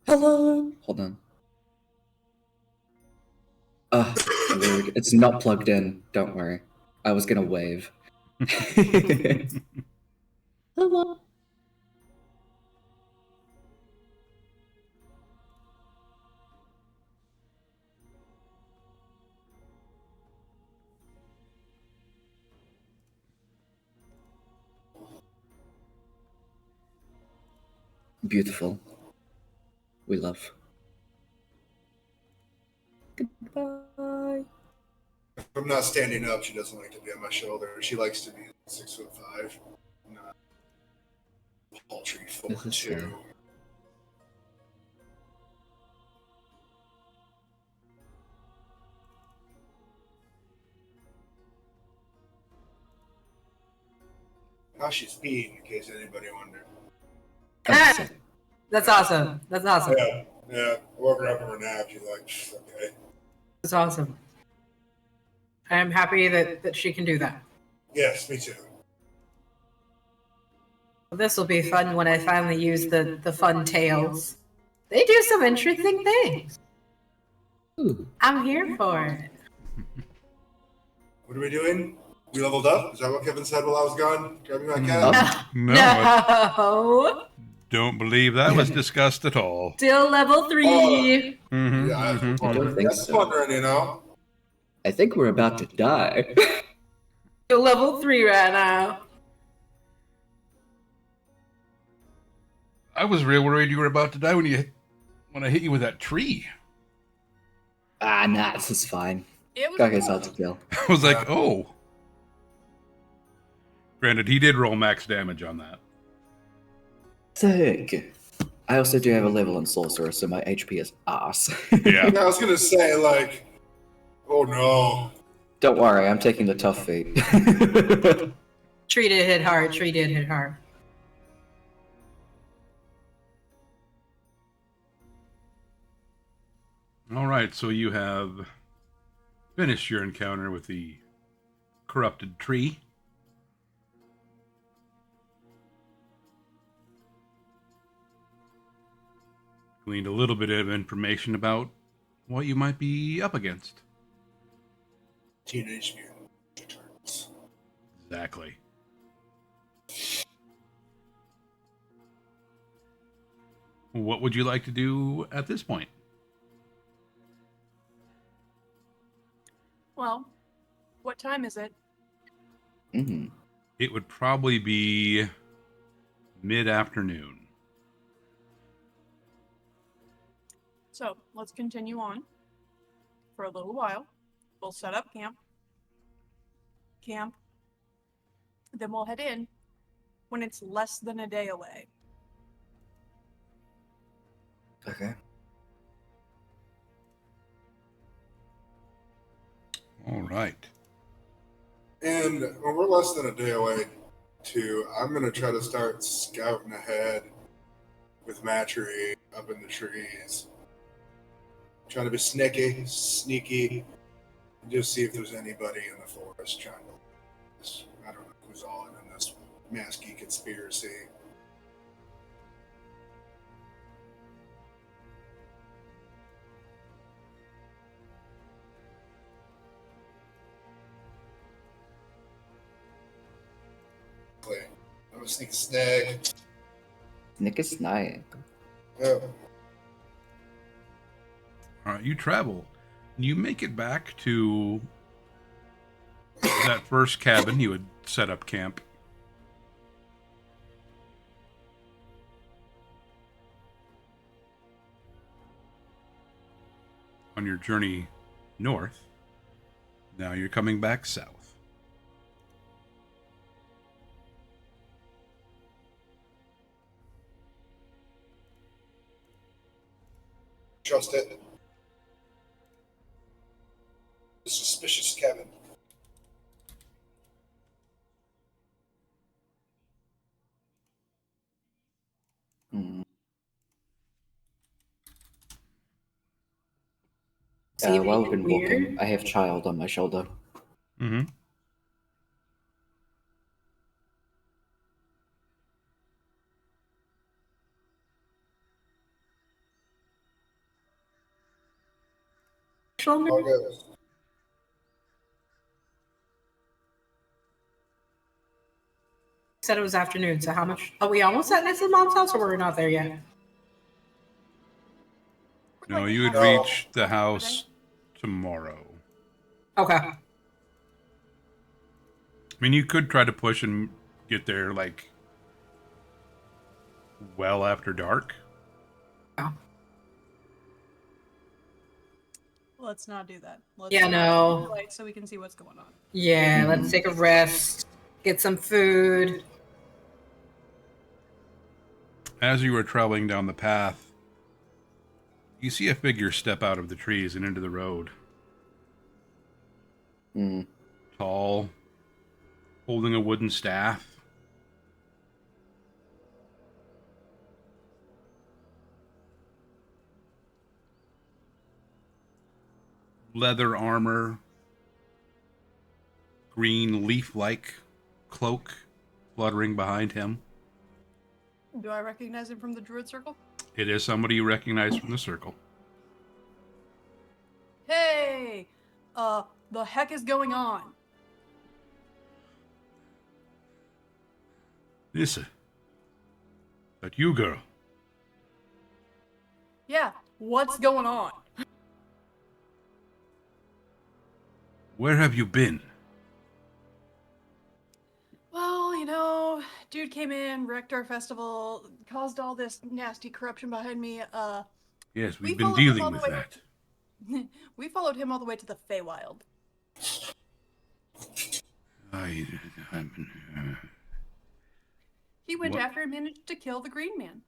Speaker 7: Hello. Hold on. It's not plugged in. Don't worry. I was gonna wave. Hello. Beautiful. We love. Goodbye.
Speaker 3: If I'm not standing up, she doesn't like to be on my shoulder. She likes to be 6'5". Not paltry
Speaker 7: This is
Speaker 3: 4'2".
Speaker 7: fair.
Speaker 3: How she's peeing, in case anybody wondered.
Speaker 7: Oh,
Speaker 8: That's awesome. That's awesome.
Speaker 3: Yeah, I woke her up in her nap. She's like, okay.
Speaker 8: That's awesome. I am happy that she can do that.
Speaker 3: Yes, me too.
Speaker 8: Well, this will be fun when I finally use the fun tails. They do some interesting things.
Speaker 7: Ooh.
Speaker 8: I'm here for it.
Speaker 3: What are we doing? We leveled up? Is that what Kevin said while I was gone? Grabbing my cat?
Speaker 7: Oh.
Speaker 2: No, I
Speaker 8: No.
Speaker 2: don't believe that was discussed at all.
Speaker 8: Still level 3.
Speaker 2: Mhm,
Speaker 3: Yeah, I
Speaker 2: mhm,
Speaker 3: was
Speaker 2: mhm.
Speaker 7: don't think
Speaker 3: That's
Speaker 7: so.
Speaker 3: wondering, you know?
Speaker 7: I think we're about to die.
Speaker 8: Still level 3 right now.
Speaker 2: I was real worried you were about to die when I hit you with that tree.
Speaker 7: Nah, this is fine.
Speaker 9: It was
Speaker 7: Got yourself to kill.
Speaker 2: I was like, oh. Granted, he did roll max damage on that.
Speaker 7: Sick. I also do have a level in sorcerer, so my HP is ass.
Speaker 2: Yeah.
Speaker 3: Yeah, I was gonna say, like, oh no.
Speaker 7: Don't worry, I'm taking the tough fate.
Speaker 8: Tree did hit hard. Tree did hit hard.
Speaker 2: All right, so you have finished your encounter with the corrupted tree. Gleaned a little bit of information about what you might be up against.
Speaker 3: Teenage Mutant Ninja Turtles.
Speaker 2: Exactly. What would you like to do at this point?
Speaker 6: Well, what time is it?
Speaker 7: Mhm.
Speaker 2: It would probably be mid-afternoon.
Speaker 6: So let's continue on for a little while. We'll set up camp. Then we'll head in when it's less than a day away.
Speaker 7: Okay.
Speaker 2: All right.
Speaker 3: And when we're less than a day away, too, I'm gonna try to start scouting ahead with Matchery up in the trees. Trying to be sneaky, and just see if there's anybody in the forest trying to. I don't know who's all in this masky conspiracy. I'm a sneak snag.
Speaker 7: Nick is nice.
Speaker 3: Yeah.
Speaker 2: All right, you travel. You make it back to that first cabin you had set up camp. On your journey north. Now you're coming back south.
Speaker 3: Trust it. The suspicious Kevin.
Speaker 7: Hmm.
Speaker 8: See
Speaker 7: While I've
Speaker 8: anything
Speaker 7: been walking,
Speaker 8: weird?
Speaker 7: I have child on my shoulder.
Speaker 2: Mm-hmm.
Speaker 8: Shoulder?
Speaker 3: How it goes.
Speaker 8: Said it was afternoon, so how much? Are we almost at Nessa's mom's house, or we're not there yet?
Speaker 2: No,
Speaker 6: Like
Speaker 2: you would
Speaker 6: half-
Speaker 2: reach the house tomorrow.
Speaker 8: Okay.
Speaker 2: I mean, you could try to push and get there, like, well after dark.
Speaker 6: Let's not do that. Let's
Speaker 8: Yeah, no.
Speaker 6: light so we can see what's going on.
Speaker 8: Yeah,
Speaker 7: Mhm.
Speaker 8: let's take a rest, get some food.
Speaker 2: As you are traveling down the path, you see a figure step out of the trees and into the road.
Speaker 7: Hmm.
Speaker 2: Tall, holding a wooden staff. Leather armor, green leaf-like cloak fluttering behind him.
Speaker 6: Do I recognize him from the druid circle?
Speaker 2: It is somebody you recognize from the circle.
Speaker 6: Hey! The heck is going on?
Speaker 2: Listen, that you, girl.
Speaker 6: Yeah, what's going on?
Speaker 2: Where have you been?
Speaker 6: Well, dude came in, wrecked our festival, caused all this nasty corruption behind me.
Speaker 2: Yes,
Speaker 6: We
Speaker 2: we've been
Speaker 6: followed him all
Speaker 2: dealing
Speaker 6: the
Speaker 2: with
Speaker 6: way-
Speaker 2: that.
Speaker 6: we followed him all the way to the Feywild. He went
Speaker 2: What?
Speaker 6: after and managed to kill the Green Man.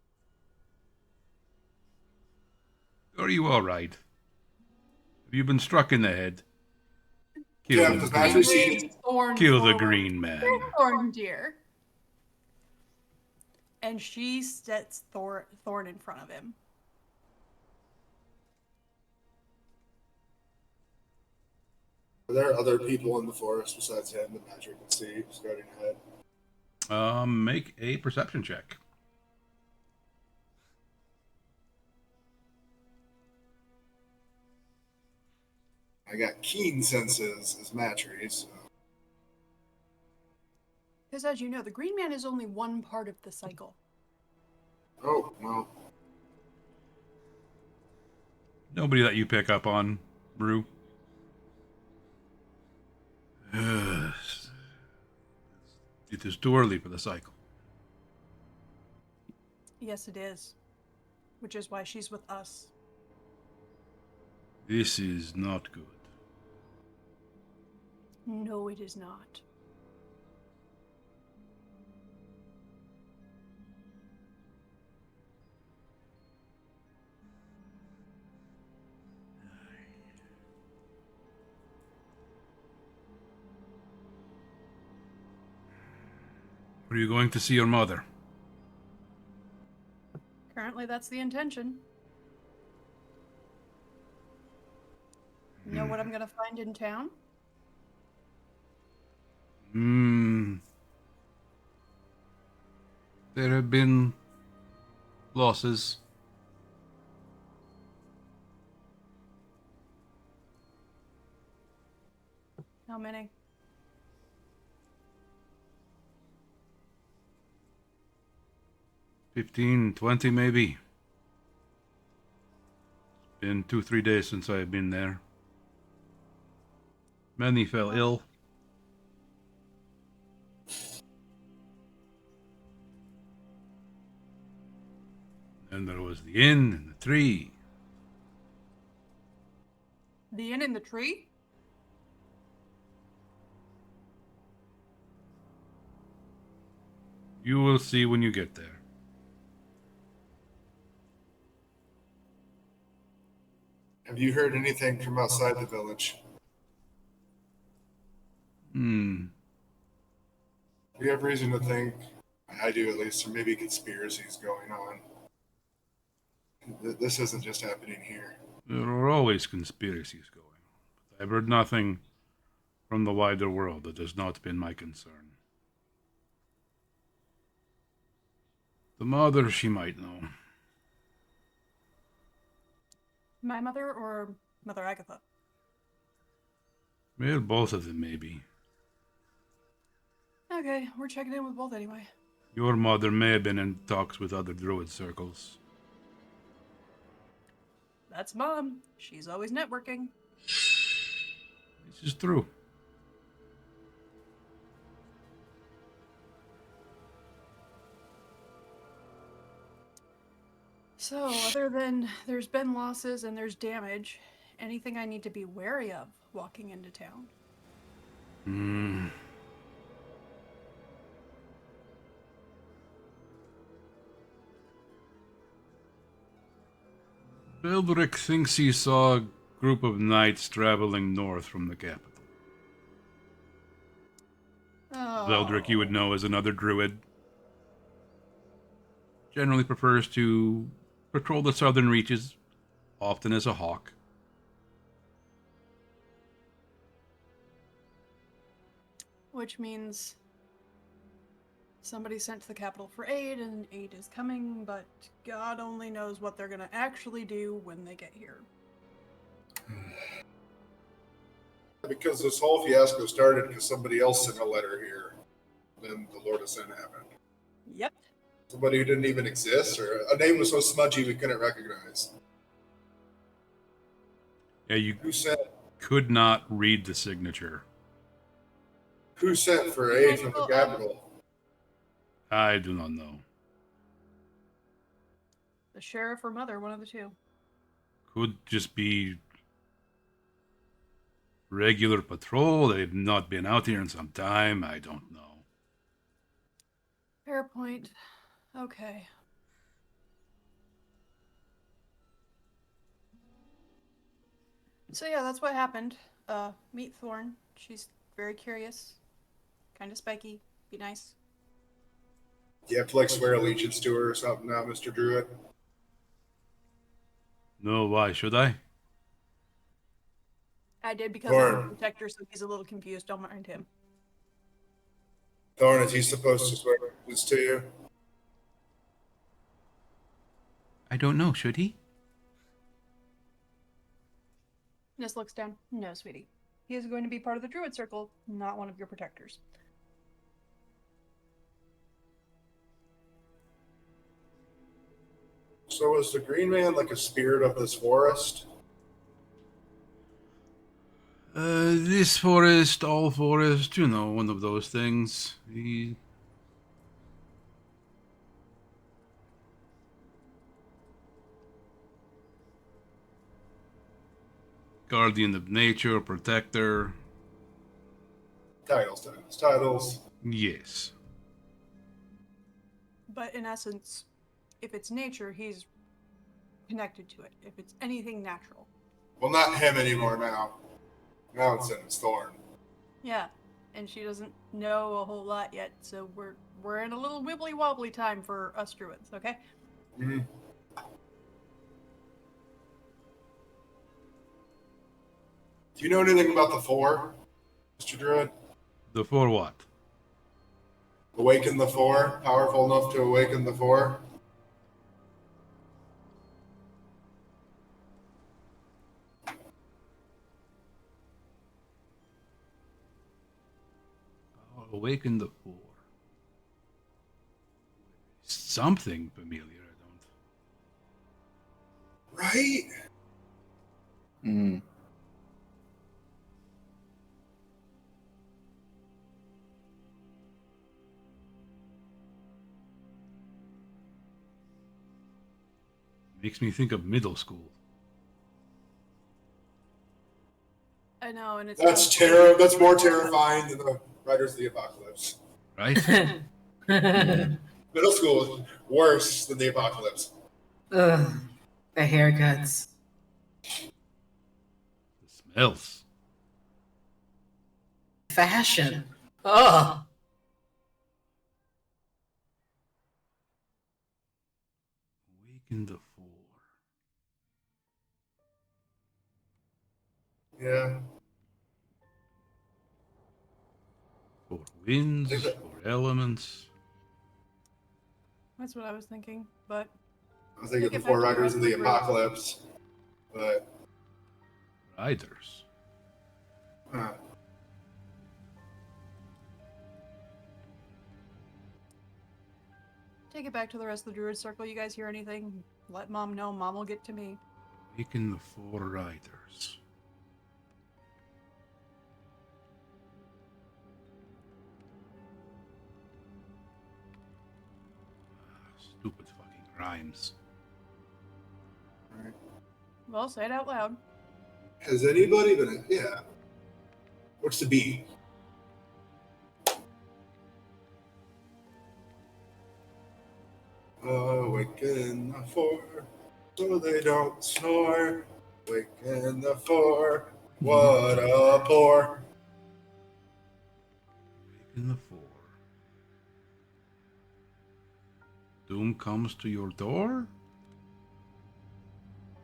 Speaker 2: Are you all right? Have you been struck in the head? Kill
Speaker 3: Yeah,
Speaker 2: the
Speaker 3: the
Speaker 2: green.
Speaker 3: badger seed.
Speaker 6: Thorn
Speaker 2: Kill the
Speaker 6: forward.
Speaker 2: green man.
Speaker 6: Thorn, dear. And she sets Thorn in front of him.
Speaker 3: Are there other people in the forest besides him that Patrick can see scouting ahead?
Speaker 2: Make a perception check.
Speaker 3: I got keen senses as Matry, so.
Speaker 6: Because as you know, the Green Man is only one part of the cycle.
Speaker 3: Oh, well.
Speaker 2: Nobody that you pick up on, Brew. It is too early for the cycle.
Speaker 6: Yes, it is. Which is why she's with us.
Speaker 2: This is not good.
Speaker 6: No, it is not.
Speaker 2: Are you going to see your mother?
Speaker 6: Currently, that's the intention. Know what I'm gonna find in town?
Speaker 2: There have been losses.
Speaker 6: How many?
Speaker 2: 15, 20 maybe. It's been 2-3 days since I have been there. Many fell ill. Then there was the inn and the tree.
Speaker 6: The inn in the tree?
Speaker 2: You will see when you get there.
Speaker 3: Have you heard anything from outside the village? We have reason to think, I do at least, there may be conspiracies going on. This isn't just happening here.
Speaker 2: There are always conspiracies going. But I've heard nothing from the wider world. That has not been my concern. The mother, she might know.
Speaker 6: My mother or Mother Agatha?
Speaker 2: Well, both of them, maybe.
Speaker 6: Okay, we're checking in with both anyway.
Speaker 2: Your mother may have been in talks with other druid circles.
Speaker 6: That's Mom. She's always networking.
Speaker 2: This is true.
Speaker 6: So, other than there's been losses and there's damage, anything I need to be wary of walking into town?
Speaker 2: Bildrick thinks he saw a group of knights traveling north from the capital.
Speaker 6: Oh.
Speaker 2: Bildrick, you would know, is another druid. Generally prefers to patrol the southern reaches, often as a hawk.
Speaker 6: Which means somebody sent to the capital for aid, and aid is coming, but God only knows what they're gonna actually do when they get here.
Speaker 3: Because this whole fiasco started because somebody else sent a letter here. Then the Lord of Sin happened.
Speaker 6: Yep.
Speaker 3: Somebody who didn't even exist, or a name was so smudgy we couldn't recognize.
Speaker 2: Yeah, you
Speaker 3: Who sent?
Speaker 2: could not read the signature.
Speaker 3: Who sent for aid from the capital?
Speaker 2: I do not know.
Speaker 6: The sheriff or mother, one of the two.
Speaker 2: Could just be regular patrol. They've not been out here in some time. I don't know.
Speaker 6: Fair point. Okay. So yeah, that's what happened. Meet Thorn. She's very curious. Kind of spiky. Be nice.
Speaker 3: You have to like swear allegiance to her or something now, Mr. Druid.
Speaker 2: No, why should I?
Speaker 6: I did because
Speaker 3: Thorn.
Speaker 6: I'm a protector, so he's a little confused. Don't mind him.
Speaker 3: Thorn, is he supposed to swear allegiance to you?
Speaker 2: I don't know. Should he?
Speaker 6: Ness looks down. No, sweetie. He is going to be part of the Druid Circle, not one of your protectors.
Speaker 3: So is the Green Man like a spirit of this forest?
Speaker 2: This forest, all forest, you know, one of those things. He... Guardian of nature, protector.
Speaker 3: Titles.
Speaker 2: Yes.
Speaker 6: But in essence, if it's nature, he's connected to it. If it's anything natural.
Speaker 3: Well, not him anymore now. Now it's Thorn.
Speaker 6: Yeah, and she doesn't know a whole lot yet, so we're in a little wibbly wobbly time for us druids, okay?
Speaker 3: Mm-hmm. Do you know anything about the Four, Mr. Druid?
Speaker 2: The for what?
Speaker 3: Awaken the Four? Powerful enough to awaken the Four?
Speaker 2: Awaken the four. Something familiar, I don't.
Speaker 3: Right?
Speaker 2: Makes me think of middle school.
Speaker 6: I know, and it's
Speaker 3: That's more terrifying than the Riders of the Apocalypse.
Speaker 2: Right?
Speaker 3: Middle school is worse than the Apocalypse.
Speaker 8: Ugh, the haircuts.
Speaker 2: else?
Speaker 8: Fashion. Oh.
Speaker 2: Awaken the four.
Speaker 3: Yeah.
Speaker 2: Four winds,
Speaker 3: Think that-
Speaker 2: four elements.
Speaker 6: That's what I was thinking, but
Speaker 3: I was thinking
Speaker 6: Take
Speaker 3: the
Speaker 6: it
Speaker 3: Four
Speaker 6: back to the
Speaker 3: Riders of the
Speaker 6: rest of the group.
Speaker 3: Apocalypse, but
Speaker 2: Riders.
Speaker 6: take it back to the rest of the druid circle. You guys hear anything? Let mom know. Mom will get to me.
Speaker 2: Awaken the four riders. Stupid fucking rhymes.
Speaker 6: Well, say it out loud.
Speaker 3: has anybody been? Yeah. What's the B? Awaken the four, so they don't snore. Awaken the four, what a bore.
Speaker 2: Awaken the four. Doom comes to your door?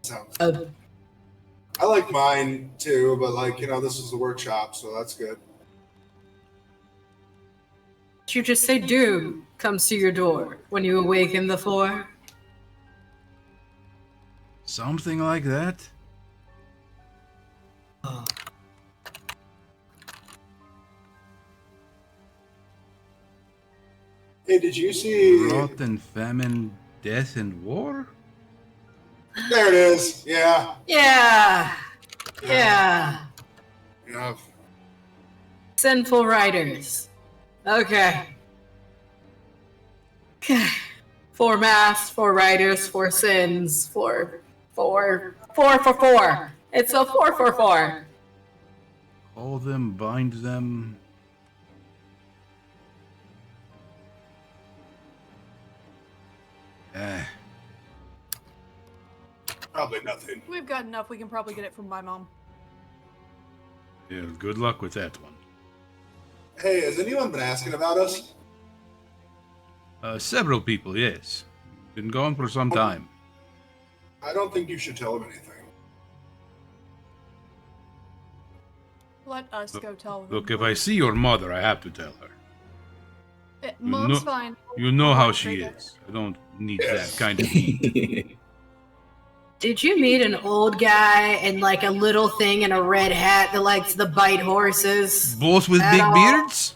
Speaker 3: Sounds.
Speaker 8: Uh,
Speaker 3: I like mine too, but like this is a workshop, so that's good.
Speaker 8: you just say doom comes to your door when you awaken the four?
Speaker 2: Something like that?
Speaker 3: Hey, did you see?
Speaker 2: Rot and famine, death and war?
Speaker 3: There it is. Yeah.
Speaker 8: Yeah. Yeah.
Speaker 3: Yeah.
Speaker 8: Sinful writers. Okay. Okay. 4 mass, 4 writers, 4 sins, 4. It's a 4.
Speaker 2: Call them, bind them.
Speaker 3: Probably nothing.
Speaker 6: We've got enough. We can probably get it from my mom.
Speaker 2: Yeah, good luck with that one.
Speaker 3: Hey, has anyone been asking about us?
Speaker 2: Several people, yes. Been gone for some time.
Speaker 3: I don't think you should tell them anything.
Speaker 6: Let us go tell them.
Speaker 2: Look, if I see your mother, I have to tell her.
Speaker 6: Mom's
Speaker 2: know-
Speaker 6: fine.
Speaker 2: You know how she
Speaker 6: Great.
Speaker 2: is. I don't need
Speaker 3: Yes.
Speaker 2: that kind of heat.
Speaker 8: Did you meet an old guy in like a little thing in a red hat that likes to bite horses?
Speaker 2: Both with
Speaker 8: At
Speaker 2: big
Speaker 8: all.
Speaker 2: beards?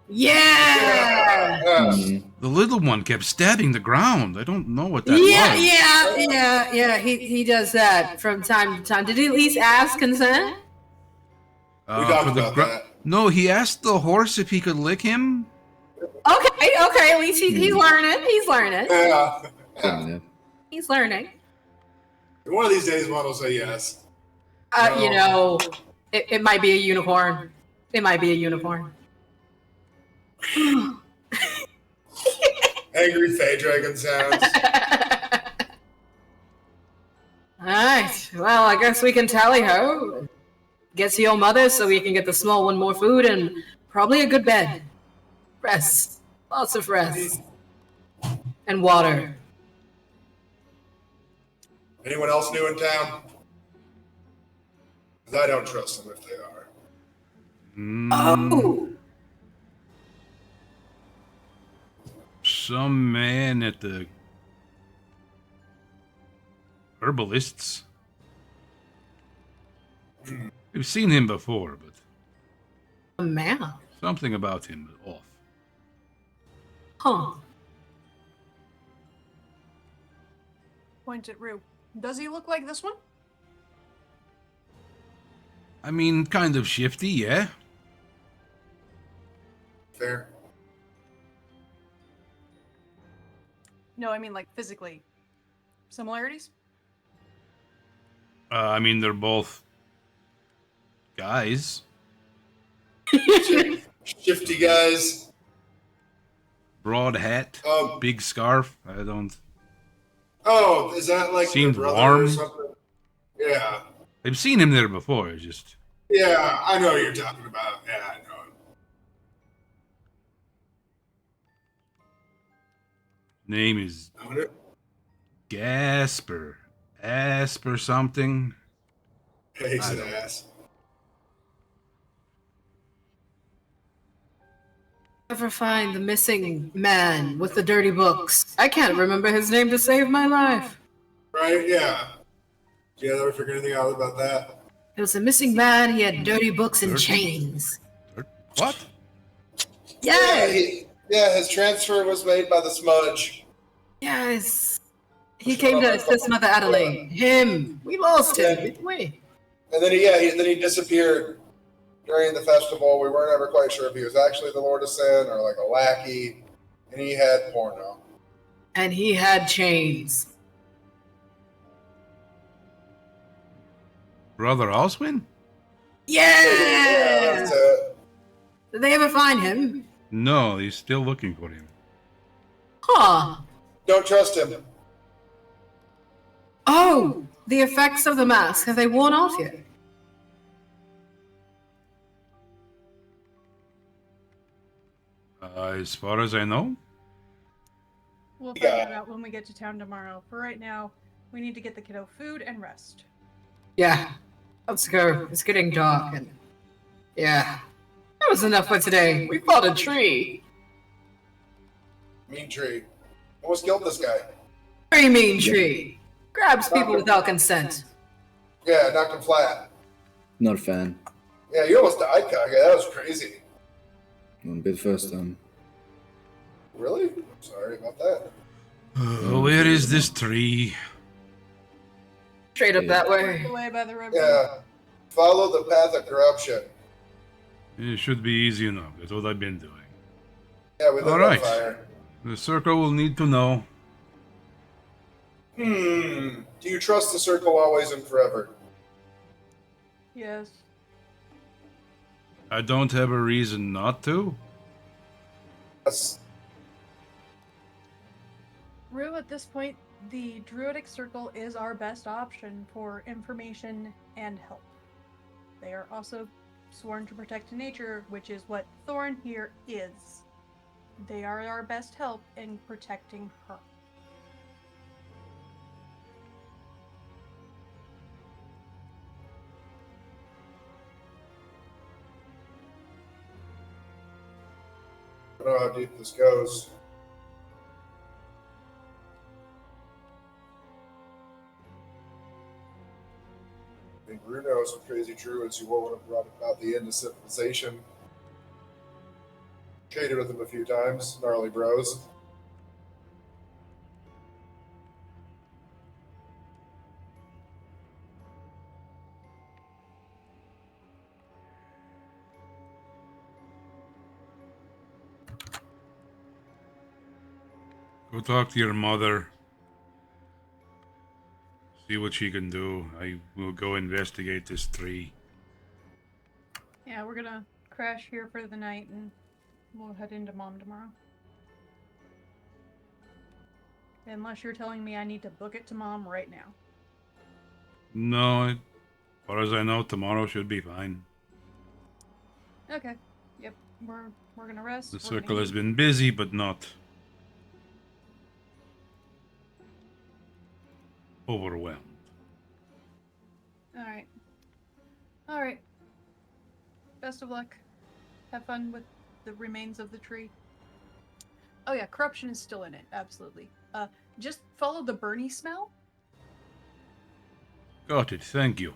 Speaker 8: Yeah.
Speaker 7: Mhm.
Speaker 2: The little one kept stabbing the ground. I don't know what that was.
Speaker 8: Yeah. He does that from time to time. Did he at least ask consent?
Speaker 3: We talked
Speaker 2: for the
Speaker 3: about that.
Speaker 2: No, he asked the horse if he could lick him.
Speaker 8: Okay. At least he's learning. He's learning.
Speaker 3: Yeah.
Speaker 7: Good enough.
Speaker 8: He's learning.
Speaker 3: One of these days, one will say yes.
Speaker 8: It might be a unicorn. It might be a unicorn.
Speaker 3: Angry Fey Dragon sounds.
Speaker 8: Alright, well, I guess we can tally ho. Get to your mother so we can get the small one more food and probably a good bed. Rest. Lots of rest. And water.
Speaker 3: Anyone else new in town? Because I don't trust them if they are.
Speaker 8: Oh!
Speaker 2: Some man at the herbalist's. We've seen him before, but
Speaker 8: A man.
Speaker 2: something about him is off.
Speaker 8: Huh.
Speaker 6: Point at Rue. Does he look like this one?
Speaker 2: I mean, kind of shifty, yeah?
Speaker 3: Fair.
Speaker 6: No, I mean like physically. Similarities?
Speaker 2: I mean, they're both guys.
Speaker 3: Shifty guys.
Speaker 2: Broad hat, big scarf. I don't.
Speaker 3: Oh, is that like
Speaker 2: Seemed
Speaker 3: their brother
Speaker 2: warm.
Speaker 3: or something? Yeah.
Speaker 2: I've seen him there before. It's just
Speaker 3: Yeah, I know what you're talking about. Yeah, I know.
Speaker 2: Name is
Speaker 3: I wonder-
Speaker 2: Gasper. Asper something.
Speaker 3: Yeah, he's
Speaker 2: I
Speaker 3: an
Speaker 2: don't-
Speaker 3: ass.
Speaker 8: Ever find the missing man with the dirty books? I can't remember his name to save my life.
Speaker 3: Right? Yeah. Do you ever figure anything out about that?
Speaker 8: It was a missing man. He had dirty books and
Speaker 2: Dirty
Speaker 8: chains.
Speaker 2: What?
Speaker 8: Yes.
Speaker 3: His transfer was made by the smudge.
Speaker 8: Yes. He came to assist Mother Adelaide. Him. We lost him. Didn't we?
Speaker 3: And then he disappeared during the festival. We weren't ever quite sure if he was actually the Lord of Sin or like a lackey. And he had porno.
Speaker 8: And he had chains.
Speaker 2: Brother Oswin?
Speaker 8: Yes.
Speaker 3: That's it.
Speaker 8: Did they ever find him?
Speaker 2: No, he's still looking for him.
Speaker 8: Huh.
Speaker 3: Don't trust him.
Speaker 8: Oh, the effects of the mask. Have they worn off yet?
Speaker 2: As far as I know,
Speaker 6: We'll find
Speaker 3: Yeah.
Speaker 6: that out when we get to town tomorrow. For right now, we need to get the kiddo food and rest.
Speaker 8: Yeah. Let's go. It's getting dark and... Yeah. That was enough for today. We fought a tree.
Speaker 3: Mean tree. Almost killed this guy.
Speaker 8: Very mean tree. Grabs people without consent.
Speaker 3: Yeah, knocked him flat.
Speaker 7: Not a fan.
Speaker 3: Yeah, you almost died, Kage. That was crazy.
Speaker 7: Wouldn't be the first time.
Speaker 3: Really? Sorry about that.
Speaker 2: where is this tree?
Speaker 8: Straight up that way.
Speaker 6: Away by the river.
Speaker 3: Yeah. Follow the path of corruption.
Speaker 2: It should be easy enough. That's what I've been doing.
Speaker 3: Yeah, we lit
Speaker 2: All
Speaker 3: on
Speaker 2: right.
Speaker 3: fire.
Speaker 2: The circle will need to know.
Speaker 3: Do you trust the circle always and forever?
Speaker 6: Yes.
Speaker 2: I don't have a reason not to.
Speaker 3: Yes.
Speaker 6: Rue, at this point, the Druidic Circle is our best option for information and help. They are also sworn to protect nature, which is what Thorn here is. They are our best help in protecting her.
Speaker 3: I don't know how deep this goes. I think Bruno is some crazy druids who would have brought about the end of civilization. Traded with him a few times, gnarly bros.
Speaker 2: Go talk to your mother. See what she can do. I will go investigate this tree.
Speaker 6: Yeah, we're gonna crash here for the night and we'll head into Mom tomorrow. Unless you're telling me I need to book it to Mom right now.
Speaker 2: No, as far as I know, tomorrow should be fine.
Speaker 6: Okay. Yep. We're gonna rest.
Speaker 2: The
Speaker 6: we're gonna
Speaker 2: circle has
Speaker 6: eat.
Speaker 2: been busy, but not overwhelmed.
Speaker 6: Alright. Alright. Best of luck. Have fun with the remains of the tree. Oh yeah, corruption is still in it, absolutely. Just follow the Bernie smell.
Speaker 2: Got it, thank you.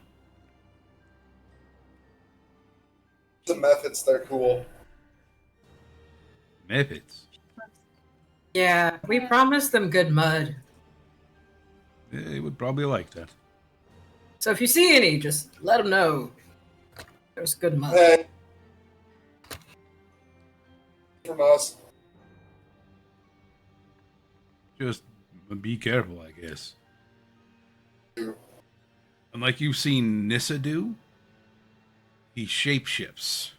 Speaker 3: The methods, they're cool.
Speaker 2: Methods.
Speaker 8: Yeah, we promised them good mud.
Speaker 2: They would probably like that.
Speaker 8: So if you see any, just let them know. There's good mud.
Speaker 3: Hey. From us.
Speaker 2: Just be careful, I guess. And like you've seen Nissa do, he shapeshifts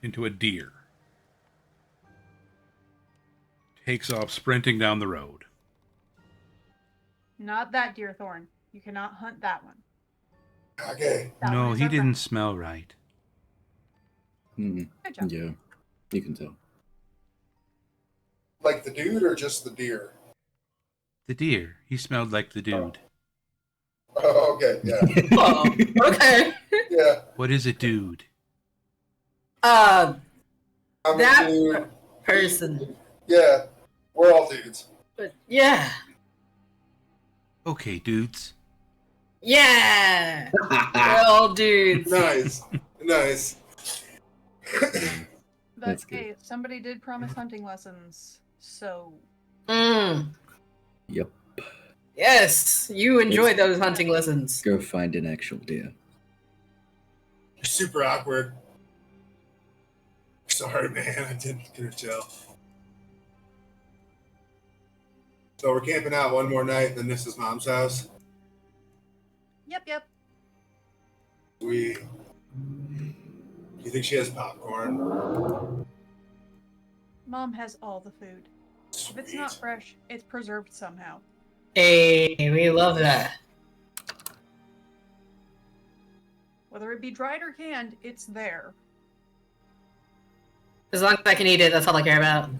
Speaker 2: into a deer. Takes off sprinting down the road.
Speaker 6: Not that deer thorn. You cannot hunt that one.
Speaker 3: Okay.
Speaker 2: No,
Speaker 6: Salaries
Speaker 2: he
Speaker 6: are
Speaker 2: didn't
Speaker 6: fine.
Speaker 2: smell right.
Speaker 7: Hmm.
Speaker 6: Good job.
Speaker 7: Yeah, you can tell.
Speaker 3: Like the dude or just the deer?
Speaker 2: The deer. He smelled like the dude.
Speaker 3: Oh, okay, yeah.
Speaker 8: Oh, okay.
Speaker 3: Yeah.
Speaker 2: What is a dude?
Speaker 3: I'm
Speaker 8: That
Speaker 3: a dude.
Speaker 8: person.
Speaker 3: Yeah. We're all dudes.
Speaker 8: But yeah.
Speaker 2: Okay, dudes.
Speaker 8: Yeah. We're all dudes.
Speaker 3: Nice. Nice.
Speaker 6: But
Speaker 7: That's good.
Speaker 6: hey, somebody did promise hunting lessons, so
Speaker 8: Mm.
Speaker 7: Yep.
Speaker 8: Yes, you enjoyed those hunting lessons.
Speaker 7: Go find an actual deer.
Speaker 3: You're super awkward. Sorry, man. I couldn't tell. So we're camping out one more night, then this is Mom's house.
Speaker 6: yep.
Speaker 3: You think she has popcorn?
Speaker 6: Mom has all the food. If it's not fresh, it's preserved somehow.
Speaker 8: Hey, we love that.
Speaker 6: Whether it be dried or canned, it's there.
Speaker 8: As long as I can eat it, that's all I care about.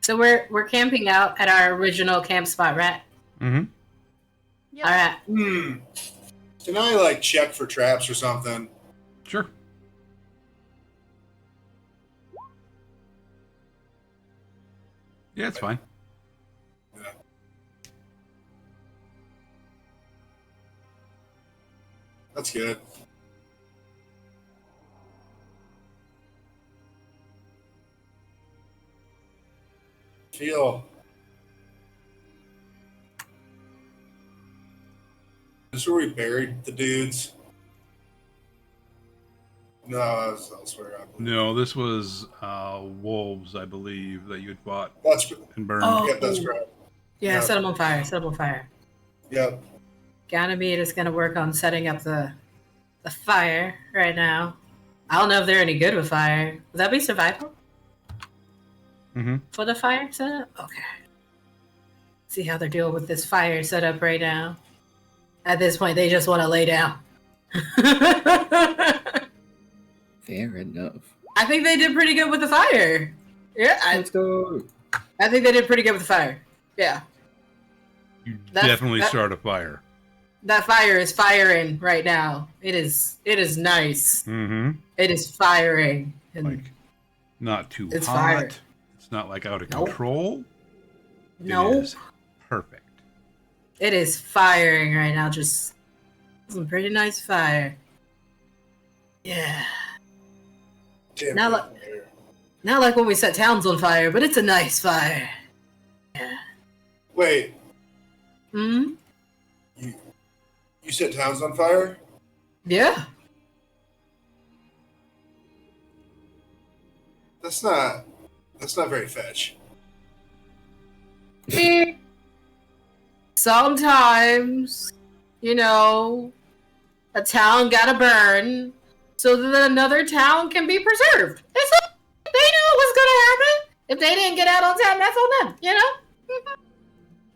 Speaker 8: So we're camping out at our original camp spot, right?
Speaker 2: Mm-hmm.
Speaker 6: Yep.
Speaker 8: All right.
Speaker 3: Can I check for traps or something?
Speaker 2: Sure. Yeah, it's fine.
Speaker 3: Yeah. That's good. Feel. This is where we buried the dudes. No, that was elsewhere. I believe.
Speaker 2: No, this was wolves, I believe, that you had fought
Speaker 3: That's
Speaker 2: and burned.
Speaker 8: Oh.
Speaker 3: Yep, that's correct.
Speaker 8: Yeah,
Speaker 3: Yeah.
Speaker 8: set them on fire. Set them on fire.
Speaker 3: Yep.
Speaker 8: Ganymede is going to work on setting up the fire right now. I don't know if they're any good with fire. Would that be survival
Speaker 2: Mm-hmm.
Speaker 8: for the fire setup? Okay. See how they're dealing with this fire setup right now. At this point, they just want to lay down.
Speaker 7: Fair enough.
Speaker 8: I think they did pretty good with the fire. Yeah,
Speaker 7: Let's go.
Speaker 8: I think they did pretty good with the fire. Yeah.
Speaker 2: You
Speaker 8: That's-
Speaker 2: definitely
Speaker 8: that-
Speaker 2: start a fire.
Speaker 8: That fire is firing right now. It is nice.
Speaker 2: Mm-hmm.
Speaker 8: It is firing. And
Speaker 2: Like, not too
Speaker 8: It's
Speaker 2: hot.
Speaker 8: fire.
Speaker 2: It's not like out of
Speaker 8: Nope.
Speaker 2: control.
Speaker 8: no,
Speaker 2: It is perfect.
Speaker 8: it is firing right now. Just some pretty nice fire. Yeah.
Speaker 3: Damn
Speaker 8: Now
Speaker 3: good
Speaker 8: look-
Speaker 3: fire.
Speaker 8: Not like when we set towns on fire, but it's a nice fire. Yeah.
Speaker 3: Wait,
Speaker 8: Hmm?
Speaker 3: you set towns on fire?
Speaker 8: Yeah.
Speaker 3: That's not very fetch.
Speaker 8: Sometimes, a town gotta burn so that another town can be preserved. It's like, they knew it was gonna happen. If they didn't get out on time, that's on them,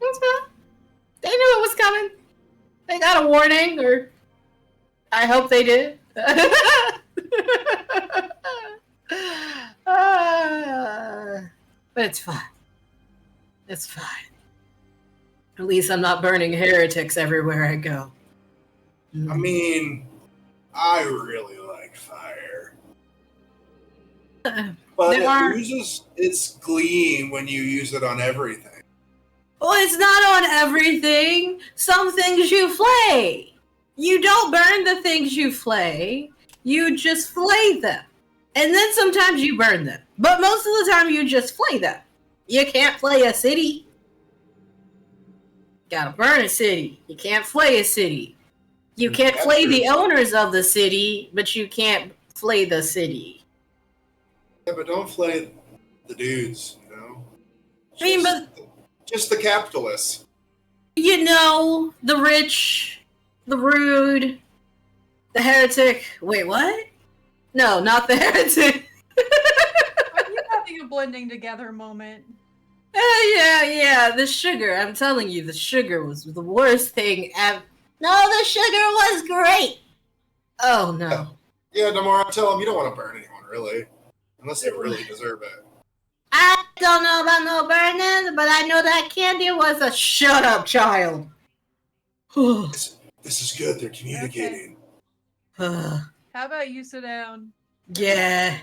Speaker 8: That's fine. They knew it was coming. They got a warning, or I hope they did. But it's fine. It's fine. At least I'm not burning heretics everywhere I go.
Speaker 3: I mean, I really like fire. But
Speaker 8: There
Speaker 3: it
Speaker 8: are-
Speaker 3: loses its gleam when you use it on everything.
Speaker 8: Well, it's not on everything. Some things you flay. You don't burn the things you flay. You just flay them. And then sometimes you burn them. But most of the time you just flay them. You can't flay a city. Gotta burn a city. You can't flay a city. You can't flay the owners of the city, but you can't flay the city.
Speaker 3: Yeah, but don't flay the dudes,
Speaker 8: I mean, but
Speaker 3: just the capitalists.
Speaker 8: the rich, the rude, the heretic. Wait, what? No, not the heretic.
Speaker 6: Are you having a blending together moment?
Speaker 8: Yeah, the sugar. I'm telling you, the sugar was the worst thing ever. No, the sugar was great. Oh, no.
Speaker 3: Yeah, Namora, tell him you don't want to burn anyone, really. Unless they really deserve it.
Speaker 8: I don't know about no burning, but I know that candy was a shut up child.
Speaker 3: This is good. They're communicating.
Speaker 6: How about you sit down?
Speaker 8: Yeah.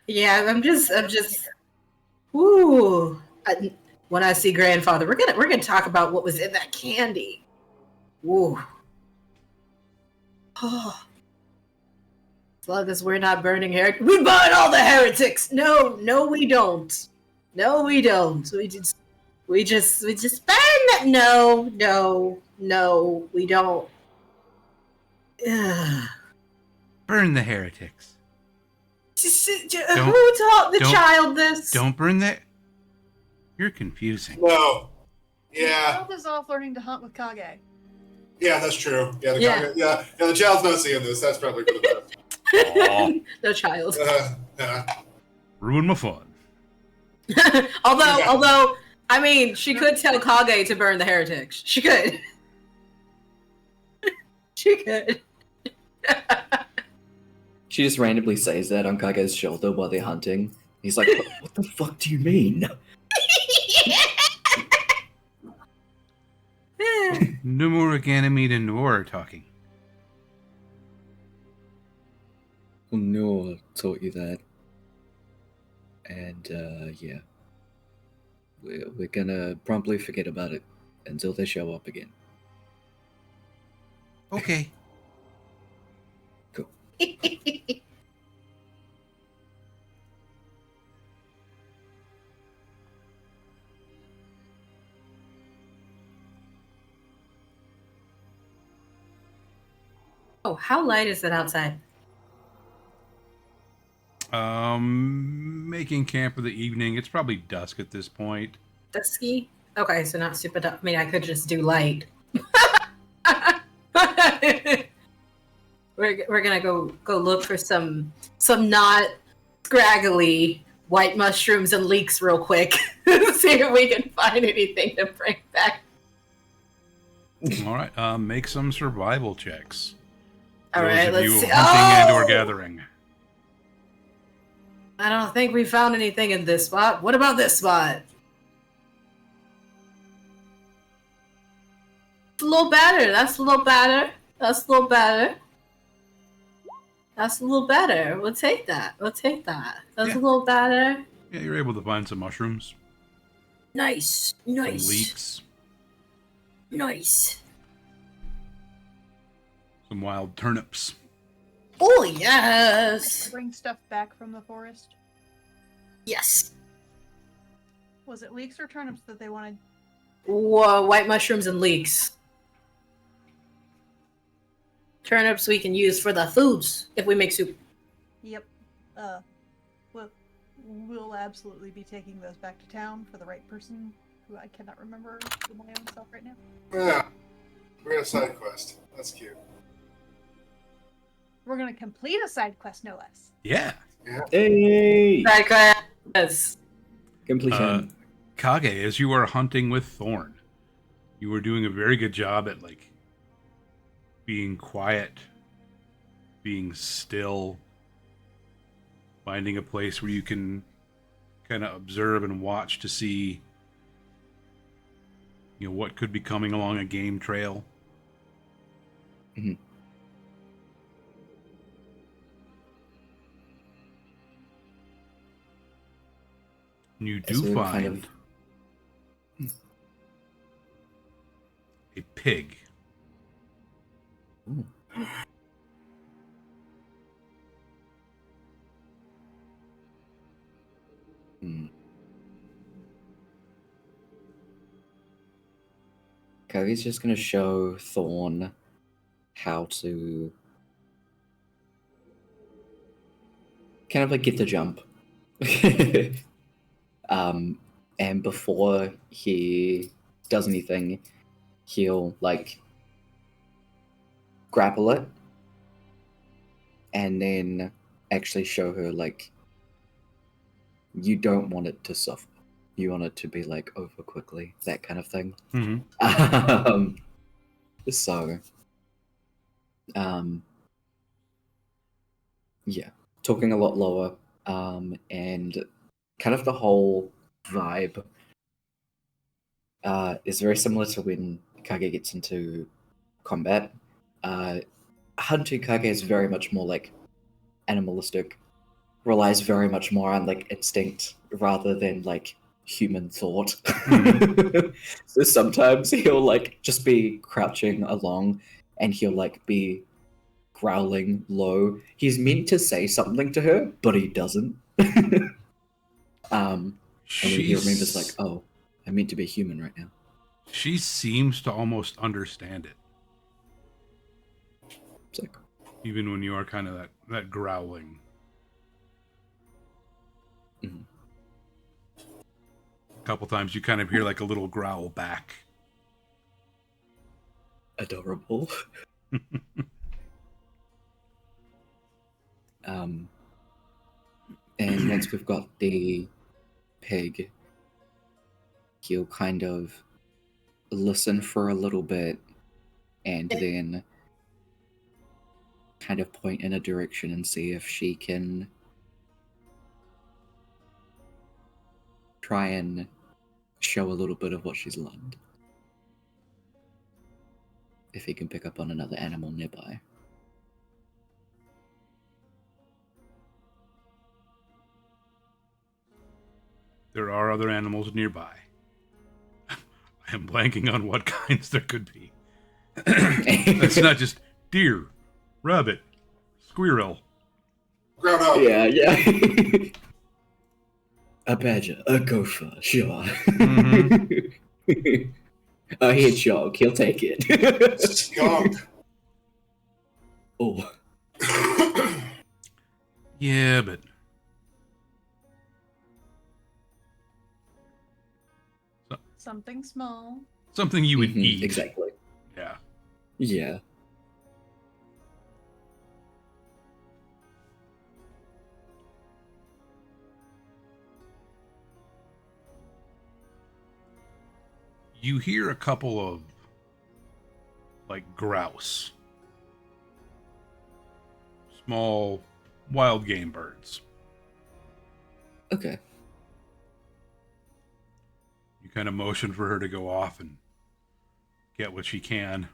Speaker 8: Yeah, I'm just. Ooh. When I see grandfather, we're gonna talk about what was in that candy. Ooh. Oh. As long as we're not burning heretics, we burn all the heretics. No, we don't. No, we don't. We just burn that. No, we don't. Ugh.
Speaker 2: Burn the heretics.
Speaker 8: Who taught the child this?
Speaker 2: Don't burn that. You're confusing.
Speaker 3: No.
Speaker 6: The
Speaker 3: Yeah.
Speaker 6: child is off learning to hunt with Kage.
Speaker 3: Yeah, that's true. Yeah,
Speaker 8: Yeah.
Speaker 3: The child's not seeing this. That's probably for the best.
Speaker 8: No child.
Speaker 3: Yeah.
Speaker 2: Ruin my fun.
Speaker 8: although, I mean, she could tell Kage to burn the heretics. She could. She could.
Speaker 7: She just randomly says that on Kage's shoulder while they're hunting. He's like, what the fuck do you mean?
Speaker 2: Nomura, Ganymede, and Noor are talking.
Speaker 7: Well, Noor taught you that. And, yeah. We're gonna promptly forget about it until they show up again.
Speaker 2: Okay.
Speaker 7: Cool.
Speaker 8: Oh, how light is it outside?
Speaker 2: Making camp for the evening. It's probably dusk at this point.
Speaker 8: Dusky? Okay, so not super dark. I mean, I could just do light. We're gonna go look for some not scraggly white mushrooms and leeks real quick. See if we can find anything to bring back.
Speaker 2: All right. Make some survival checks.
Speaker 8: All
Speaker 2: Those
Speaker 8: right,
Speaker 2: of
Speaker 8: let's
Speaker 2: you
Speaker 8: see.
Speaker 2: hunting and/or gathering.
Speaker 8: I don't think we found anything in this spot. What about this spot? It's a little better. That's a little better. That's a little better. That's a little better. We'll take that. That's
Speaker 2: Yeah.
Speaker 8: a little better.
Speaker 2: Yeah, you're able to find some mushrooms,
Speaker 8: Nice.
Speaker 2: some leeks,
Speaker 8: Nice.
Speaker 2: some wild turnips.
Speaker 8: Oh, yes.
Speaker 6: Bring stuff back from the forest.
Speaker 8: Yes.
Speaker 6: Was it leeks or turnips that they wanted?
Speaker 8: Whoa, white mushrooms and leeks. Turnips we can use for the foods if we make soup.
Speaker 6: Yep. We'll absolutely be taking those back to town for the right person, who I cannot remember for my own self right now.
Speaker 3: Yeah. We're gonna side quest. That's cute.
Speaker 6: We're gonna complete a side quest, no less.
Speaker 2: Yeah.
Speaker 7: Hey!
Speaker 8: Yes.
Speaker 7: Completion.
Speaker 2: Kage, as you are hunting with Thorn, you are doing a very good job at being quiet, being still, finding a place where you can kind of observe and watch to see, what could be coming along a game trail.
Speaker 7: Mhm.
Speaker 2: You
Speaker 7: So
Speaker 2: do
Speaker 7: we're
Speaker 2: find a pig.
Speaker 7: Ooh. Hmm. Kogi's just gonna show Thorn how to kind of get the jump. And before he does anything, he'll grapple it and then actually show her you don't want it to suffer. You want it to be like over quickly, that kind of thing.
Speaker 2: Mm-hmm.
Speaker 7: So, yeah, talking a lot lower, and kind of the whole vibe is very similar to when Kage gets into combat. Hunting Kage is very much more like animalistic, relies very much more on like instinct rather than like human thought. So sometimes he'll like just be crouching along and he'll like be growling low. He's meant to say something to her, but he doesn't. And when he remembers like, oh, I'm meant to be human right now.
Speaker 2: She seems to almost understand it.
Speaker 7: Sick.
Speaker 2: Even when you are kind of that growling.
Speaker 7: Mhm.
Speaker 2: A couple times you kind of hear like a little growl back.
Speaker 7: Adorable. And once we've got the pig, he'll kind of listen for a little bit and then kind of point in a direction and see if she can try and show a little bit of what she's learned. If he can pick up on another animal nearby.
Speaker 2: There are other animals nearby. I am blanking on what kinds there could be. That's not just deer, rabbit, squirrel.
Speaker 3: Groundhog.
Speaker 7: Yeah. A badger, a gopher, sure. A hedgehog, he'll take it.
Speaker 3: Skunk.
Speaker 7: Oh.
Speaker 2: Yeah, but
Speaker 6: Something small.
Speaker 2: something you would eat.
Speaker 7: Exactly.
Speaker 2: Yeah.
Speaker 7: Yeah.
Speaker 2: You hear a couple of like grouse. Small wild game birds.
Speaker 7: Okay.
Speaker 2: You kind of motion for her to go off and get what she can.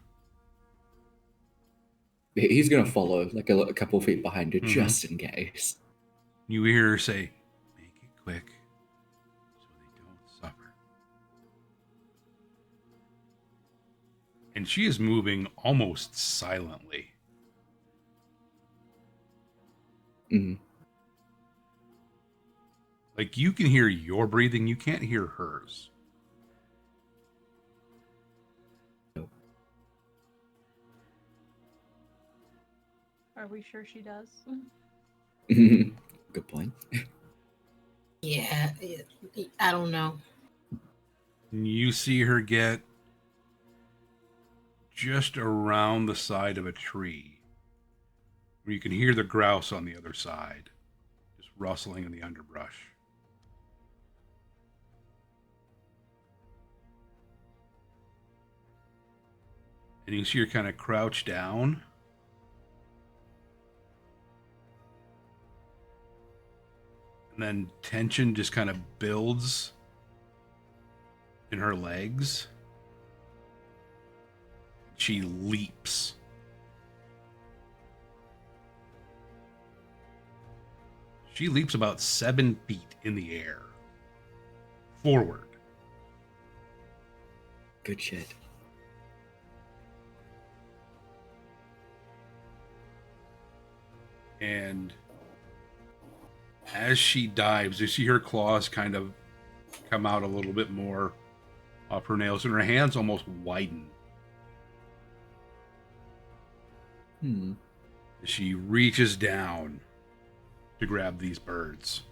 Speaker 7: He's gonna follow like a couple feet behind her just in case.
Speaker 2: You hear her say, "Make it quick so they don't suffer." And she is moving almost silently.
Speaker 7: Mhm.
Speaker 2: Like you can hear your breathing, you can't hear hers.
Speaker 6: Are we sure she does?
Speaker 7: Good point.
Speaker 8: Yeah, I don't know.
Speaker 2: You see her get just around the side of a tree, where you can hear the grouse on the other side, just rustling in the underbrush. And you see her kind of crouch down. And then tension just kind of builds in her legs. She leaps. She leaps about 7 feet in the air. Forward.
Speaker 7: Good shit.
Speaker 2: And as she dives, you see her claws kind of come out a little bit more off her nails, and her hands almost widen. She reaches down to grab these birds.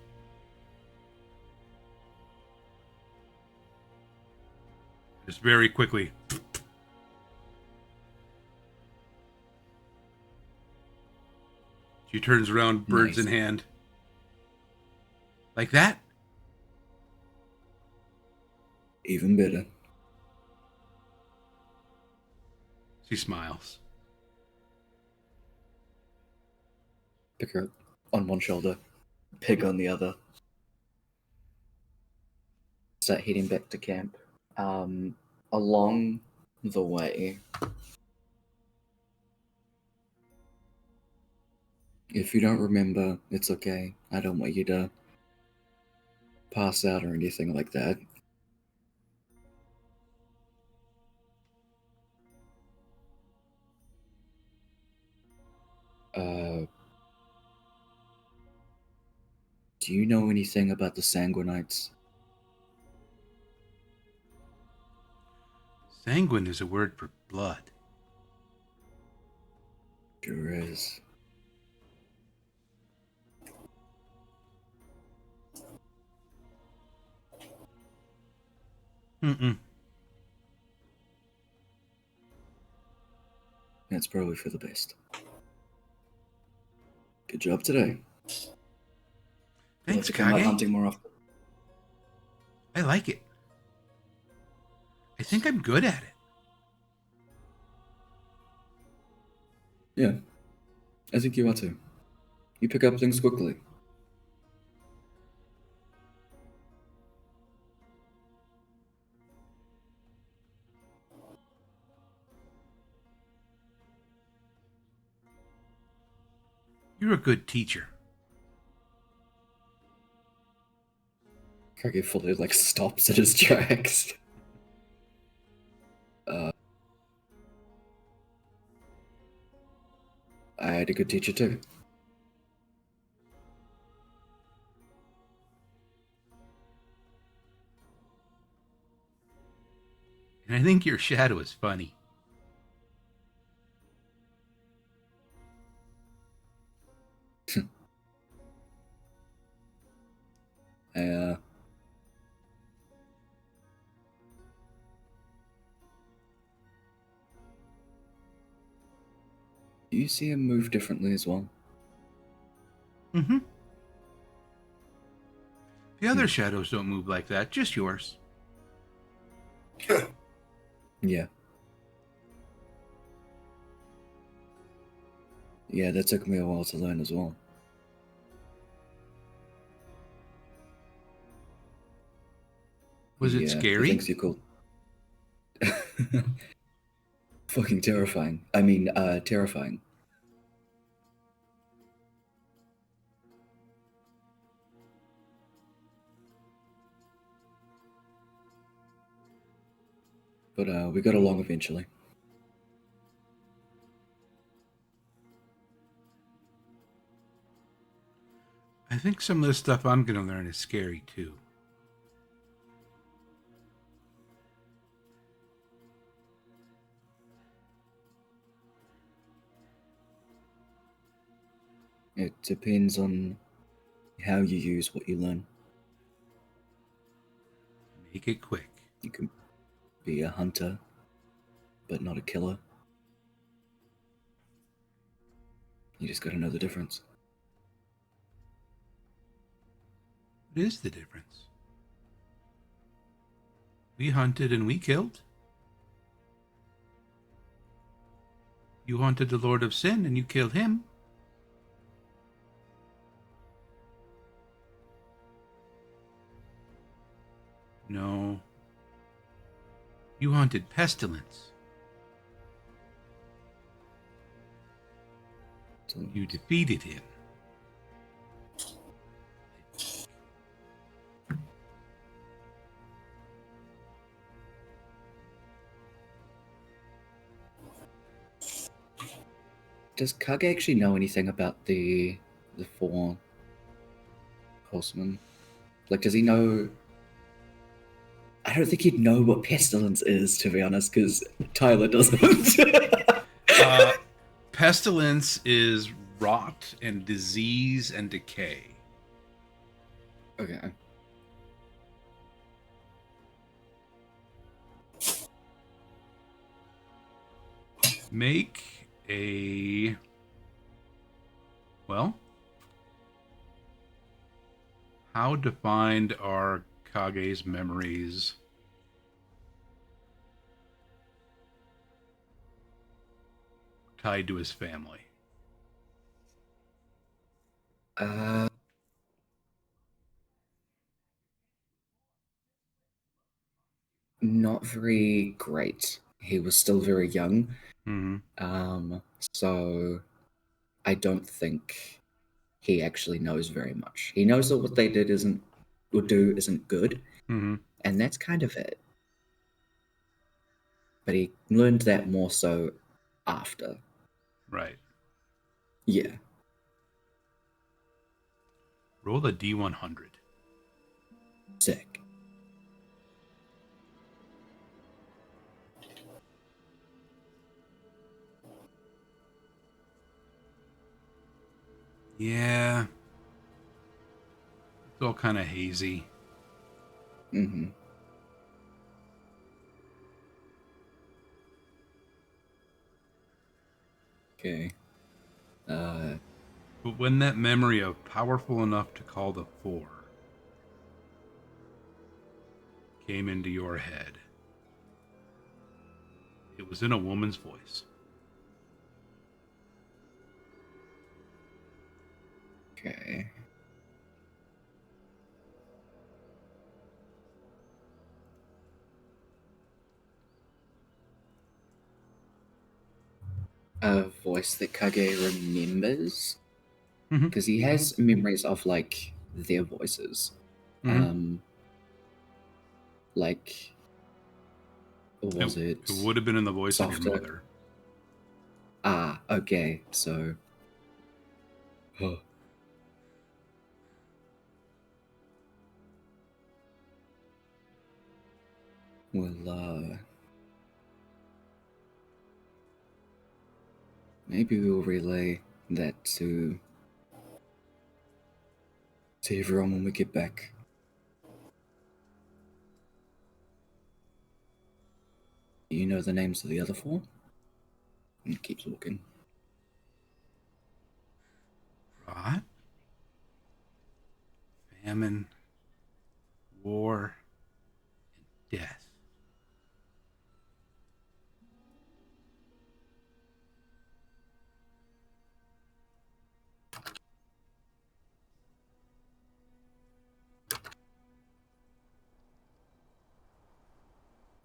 Speaker 2: Just very quickly. She turns around, birds
Speaker 7: Nice.
Speaker 2: in hand. Like that?
Speaker 7: Even better.
Speaker 2: She smiles.
Speaker 7: Pick her up on one shoulder, Pig on the other. Start heading back to camp. Along the way, if you don't remember, it's okay. I don't want you to pass out or anything like that. Do you know anything about the Sanguinites?
Speaker 2: Sanguine is a word for blood.
Speaker 7: Sure is.
Speaker 2: Mm-mm.
Speaker 7: That's probably for the best. Good job today. You'll have
Speaker 2: Thanks,
Speaker 7: to come out
Speaker 2: Kage.
Speaker 7: hunting more often.
Speaker 2: I like it. I think I'm good at it.
Speaker 7: Yeah, I think you are too. You pick up things quickly.
Speaker 2: You're a good teacher.
Speaker 7: Kage fully stops at his tracks. I had a good teacher too.
Speaker 2: And I think your shadow is funny. You see him move differently as well. Mm-hmm. The other shadows don't move like that, just yours.
Speaker 7: Yeah. Yeah, that took me a while to learn as well.
Speaker 2: Was it
Speaker 7: The
Speaker 2: scary?
Speaker 7: things you call fucking terrifying. I mean, terrifying. But we got along eventually.
Speaker 2: I think some of the stuff I'm going to learn is scary too.
Speaker 7: It depends on how you use what you learn.
Speaker 2: Make it quick.
Speaker 7: You can be a hunter, but not a killer. You just gotta know the difference.
Speaker 2: What is the difference? We hunted and we killed. You hunted the Lord of Sin and you killed him. No. You hunted Pestilence.
Speaker 7: So,
Speaker 2: You defeated him.
Speaker 7: does Kage actually know anything about the four horsemen? Does he know? I don't think he'd know what pestilence is, to be honest, because Tyler doesn't.
Speaker 2: Pestilence is rot and disease and decay.
Speaker 7: Okay.
Speaker 2: Make a... Well, how defined are Kage's memories tied to his family?
Speaker 7: Not very great. He was still very young.
Speaker 2: Mm-hmm.
Speaker 7: So I don't think he actually knows very much. He knows that what they did isn't good,
Speaker 2: Mm-hmm.
Speaker 7: and that's kind of it. But he learned that more so after.
Speaker 2: Right.
Speaker 7: Yeah.
Speaker 2: Roll a D100.
Speaker 7: Sick.
Speaker 2: Yeah. It's all kind of hazy.
Speaker 7: Mm-hmm. Okay.
Speaker 2: But when that memory of powerful enough to call the four came into your head, it was in a woman's voice.
Speaker 7: Okay. A voice that Kage remembers,
Speaker 2: Mm-hmm.
Speaker 7: because he has memories of like their voices.
Speaker 2: Mm-hmm.
Speaker 7: Like, or was it?
Speaker 2: It would have been in the voice of
Speaker 7: softer?
Speaker 2: your mother.
Speaker 7: Ah, okay. So, oh. Well, maybe we'll relay that to everyone when we get back. Do you know the names of the other four? And keeps walking.
Speaker 2: Right? Famine, war, and death.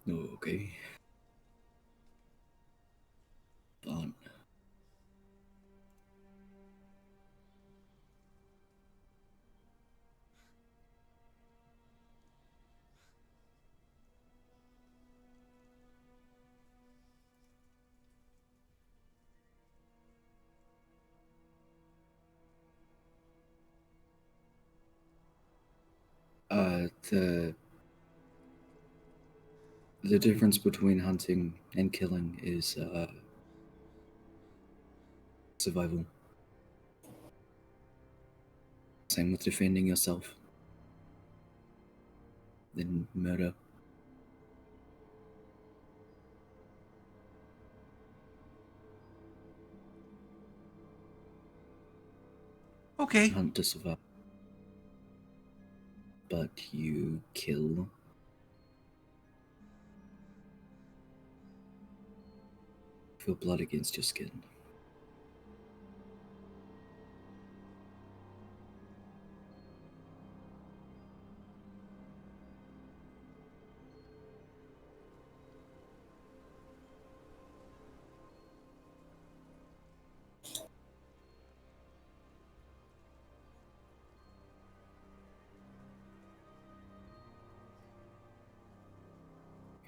Speaker 7: Okay. Fun. The difference between hunting and killing is survival. Same with defending yourself. Then murder.
Speaker 2: Okay.
Speaker 7: Hunt to survive. But you kill. Feel blood against your skin.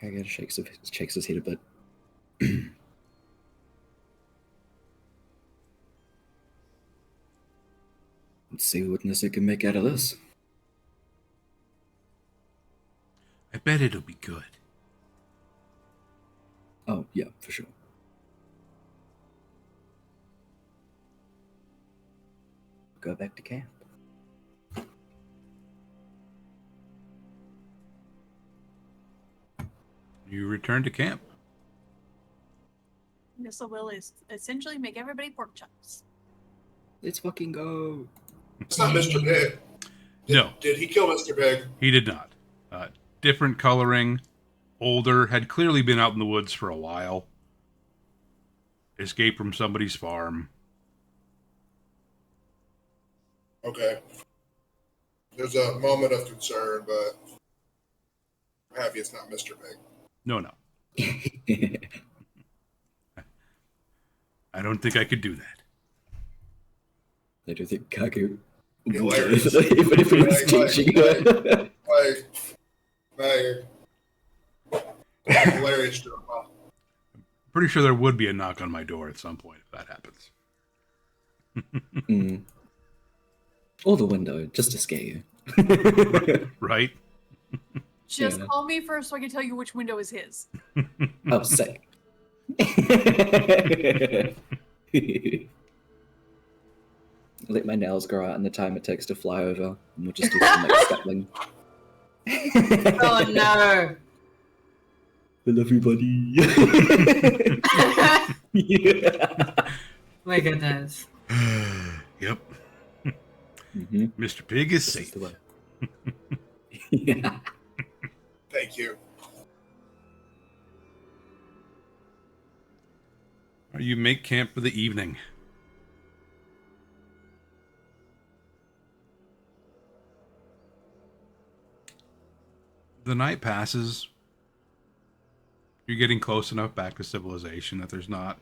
Speaker 7: Kage shakes his head a bit. Let's see what Nissa can make out of this.
Speaker 2: I bet it'll be good.
Speaker 7: Oh, yeah, for sure. Go back to camp.
Speaker 2: You return to camp.
Speaker 9: Nissa will is essentially make everybody pork chops.
Speaker 7: Let's fucking go.
Speaker 3: It's not Mr. Pig.
Speaker 2: No.
Speaker 3: Did he kill Mr. Pig?
Speaker 2: He did not. Different coloring, older, had clearly been out in the woods for a while. escaped from somebody's farm.
Speaker 3: Okay. There's a moment of concern, but I'm happy it's not Mr. Big.
Speaker 2: No. I don't think I could do that.
Speaker 7: I don't think Kaku would,
Speaker 3: Hilarious.
Speaker 7: even if he was teaching her.
Speaker 3: Hilarious joke. Wow.
Speaker 2: Pretty sure there would be a knock on my door at some point if that happens.
Speaker 7: Or the window, just to scare you.
Speaker 2: Right?
Speaker 9: Just
Speaker 7: Yeah.
Speaker 9: call me first so I can tell you which window is his.
Speaker 7: Oh, sick. Let my nails grow out in the time it takes to fly over, and we'll just do some like scuttling.
Speaker 5: Oh no!
Speaker 7: I love you, buddy. Yeah.
Speaker 5: My goodness.
Speaker 2: Yep.
Speaker 7: Mm-hmm.
Speaker 2: Mr. Pig is
Speaker 7: This
Speaker 2: safe.
Speaker 7: is the way. Yeah.
Speaker 3: Thank you.
Speaker 2: You make camp for the evening. The night passes. You're getting close enough back to civilization that there's not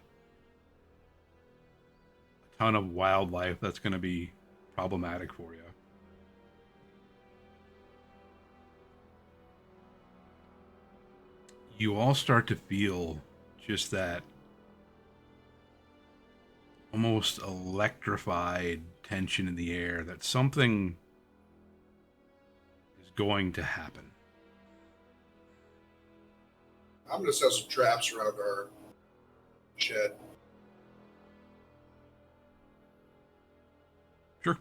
Speaker 2: a ton of wildlife that's going to be problematic for you. You all start to feel just that almost electrified tension in the air that something is going to happen.
Speaker 3: I'm going to set some traps around our shed.
Speaker 2: Sure.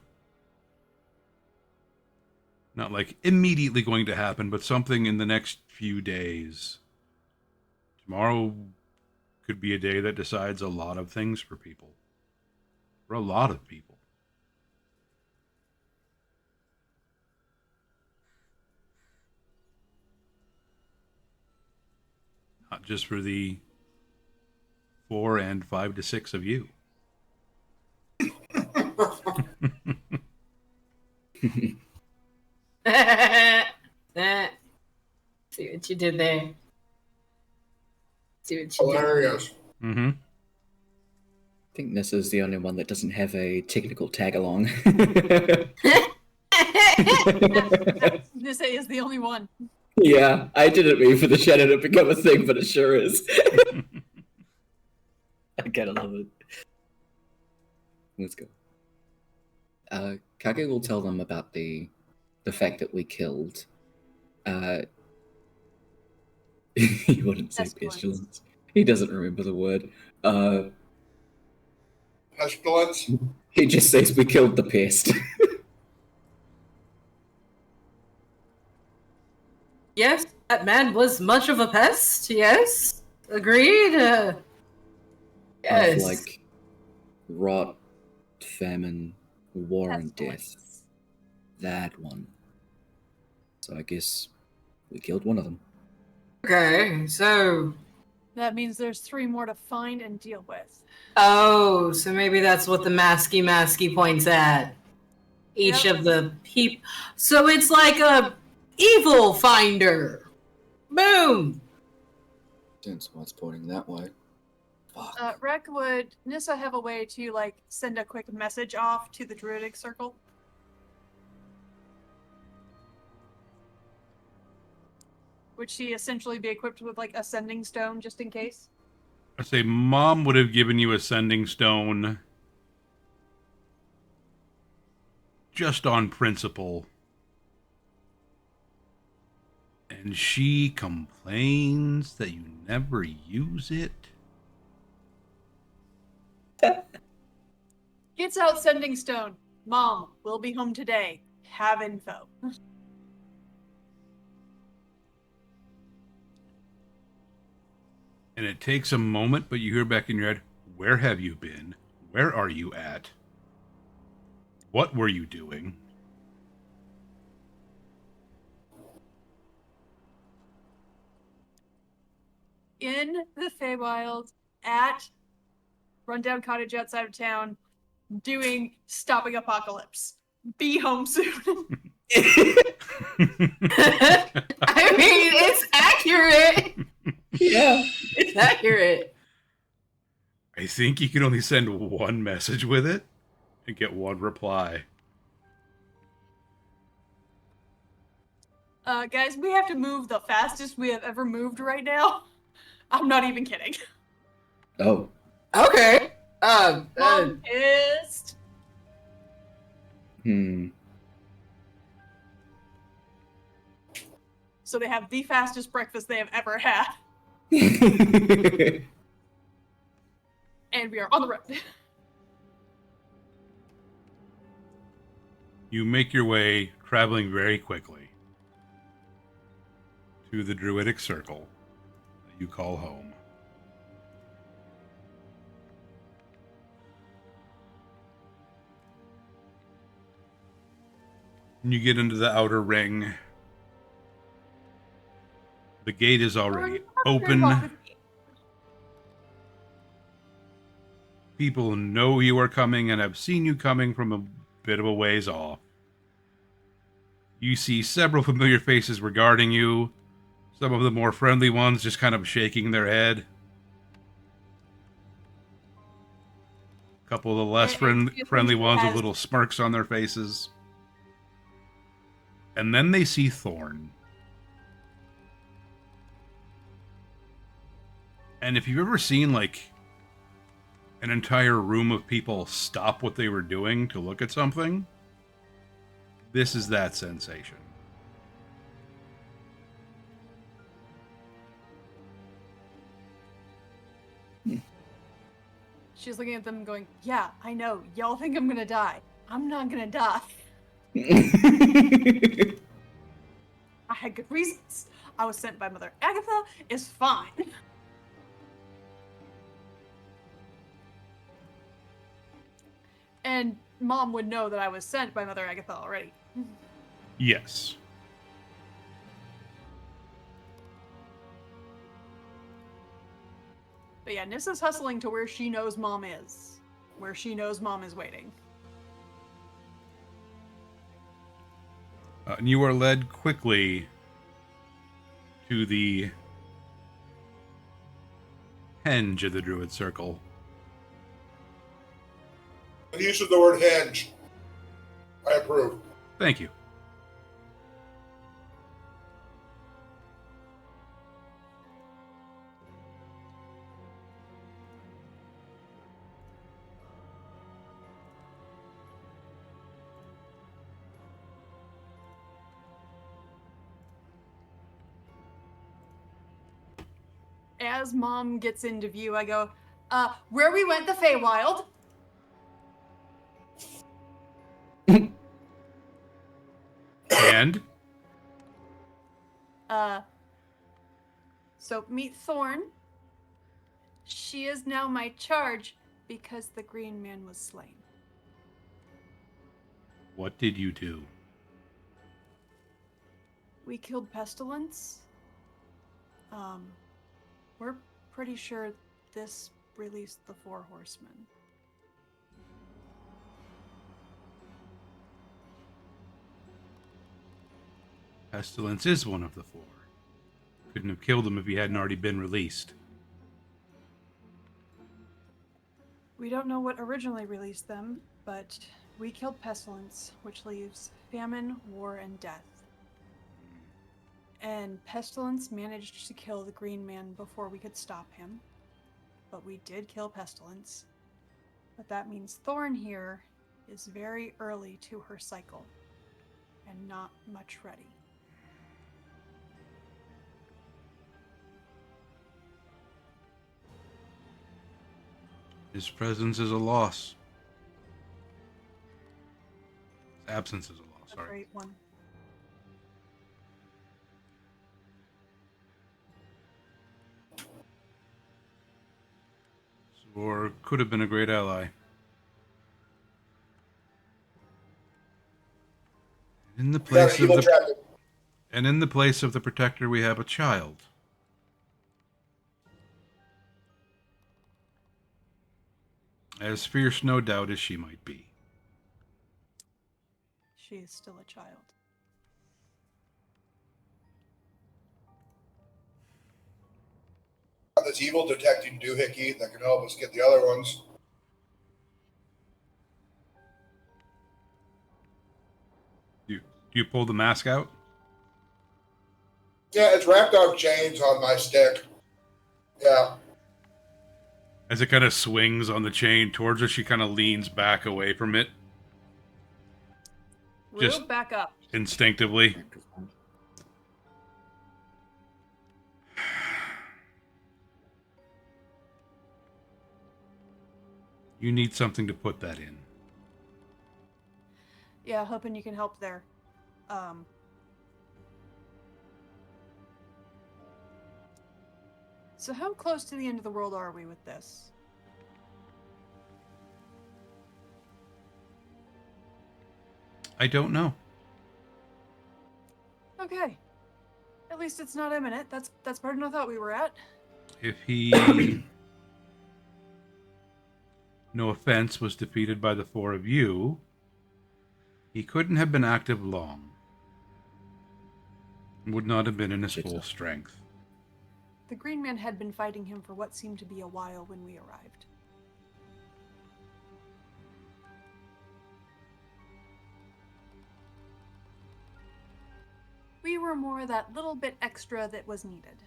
Speaker 2: Not like immediately going to happen, but something in the next few days. Tomorrow could be a day that decides a lot of things for people. For a lot of people. Not just for the 4 and 5 to 6 of you.
Speaker 5: See what you did there. See what you
Speaker 3: Hilarious.
Speaker 2: Mm-hmm.
Speaker 7: I think Nissa's the only one that doesn't have a technical tag along.
Speaker 9: This is the only one.
Speaker 7: Yeah, I didn't mean for the shadow to become a thing, but it sure is. I gotta love it. Let's go. Kage will tell them about the fact that we killed. He wouldn't say
Speaker 9: Pestilence.
Speaker 7: pestilence. He doesn't remember the word.
Speaker 3: Pestilence?
Speaker 7: He just says we killed the pest.
Speaker 5: Yes, that man was much of a pest. Yes, agreed. Yes.
Speaker 7: Of like rot, famine, war, and death.
Speaker 9: Pestilence.
Speaker 7: That one. So I guess we killed one of them.
Speaker 5: Okay, so
Speaker 9: That means there's 3 more to find and deal with.
Speaker 5: oh, so maybe that's what the masky points at. Each
Speaker 9: Yep.
Speaker 5: of the people. So it's like a evil finder. Boom.
Speaker 7: Since what's pointing that way. Fuck.
Speaker 9: Rek, would Nissa have a way to like send a quick message off to the Druidic Circle? Would she essentially be equipped with like a sending stone just in case?
Speaker 2: I say Mom would have given you a sending stone just on principle. And she complains that you never use it.
Speaker 9: Gets out sending stone. Mom, we'll be home today. Have info.
Speaker 2: And it takes a moment, but you hear back in your head, where have you been? Where are you at? What were you doing?
Speaker 9: In the Feywild, at rundown cottage outside of town, doing Stopping Apocalypse. Be home soon.
Speaker 8: I mean, it's accurate.
Speaker 7: Yeah.
Speaker 8: It's accurate.
Speaker 2: I think you can only send one message with it and get one reply.
Speaker 9: Guys, we have to move the fastest we have ever moved right now. I'm not even kidding.
Speaker 7: Oh.
Speaker 8: Okay.
Speaker 9: Mom pissed. So they have the fastest breakfast they have ever had. And we are on the road.
Speaker 2: You make your way, traveling very quickly, to the Druidic Circle that you call home. And you get into the outer ring. The gate is already open. People know you are coming and have seen you coming from a bit of a ways off. You see several familiar faces regarding you. Some of the more friendly ones just kind of shaking their head. A couple of the less friendly ones with little smirks on their faces. And then they see Thorn. And if you've ever seen, like, an entire room of people stop what they were doing to look at something, this is that sensation.
Speaker 9: She's looking at them going, yeah, I know. Y'all think I'm gonna die. I'm not gonna die. I had good reasons. I was sent by Mother Agatha. It's fine. And Mom would know that I was sent by Mother Agatha already.
Speaker 2: Yes.
Speaker 9: But yeah, Nissa's hustling to where she knows Mom is. Where she knows Mom is waiting.
Speaker 2: And you are led quickly to the henge of the Druid Circle.
Speaker 3: The use of the word henge. I approve.
Speaker 2: Thank you.
Speaker 9: As Mom gets into view, I go, where we went the Feywild.
Speaker 2: And?
Speaker 9: So meet Thorn. She is now my charge because the Green Man was slain.
Speaker 2: What did you do?
Speaker 9: We killed Pestilence. We're pretty sure this released the Four Horsemen.
Speaker 2: Pestilence is one of the four. Couldn't have killed him if he hadn't already been released.
Speaker 9: We don't know what originally released them, but we killed Pestilence, which leaves famine, war, and death. And Pestilence managed to kill the Green Man before we could stop him. But we did kill Pestilence. But that means Thorn here is very early to her cycle, and not much ready.
Speaker 2: His presence is a loss. His absence is a loss,
Speaker 9: A
Speaker 2: sorry.
Speaker 9: great one.
Speaker 2: Or could have been a great ally. In the
Speaker 3: We got
Speaker 2: place
Speaker 3: an
Speaker 2: of
Speaker 3: evil
Speaker 2: the
Speaker 3: dragon.
Speaker 2: and in the place of the protector we have a child. As fierce, no doubt, as she might be.
Speaker 9: She is still a child.
Speaker 3: This evil detecting doohickey that can help us get the other ones.
Speaker 2: Do you pull the mask out?
Speaker 3: Yeah, it's wrapped on chains on my stick. Yeah.
Speaker 2: As it kind of swings on the chain towards her, she kind of leans back away from it. Just
Speaker 9: Rube, back up.
Speaker 2: instinctively. You need something to put that in.
Speaker 9: Yeah, hoping you can help there. So how close to the end of the world are we with this?
Speaker 2: I don't know.
Speaker 9: Okay. At least it's not imminent. That's better than I thought we were at.
Speaker 2: If he, no offense, was defeated by the four of you, he couldn't have been active long. Would not have been in his full strength.
Speaker 9: The Green Man had been fighting him for what seemed to be a while when we arrived. We were more that little bit extra that was needed.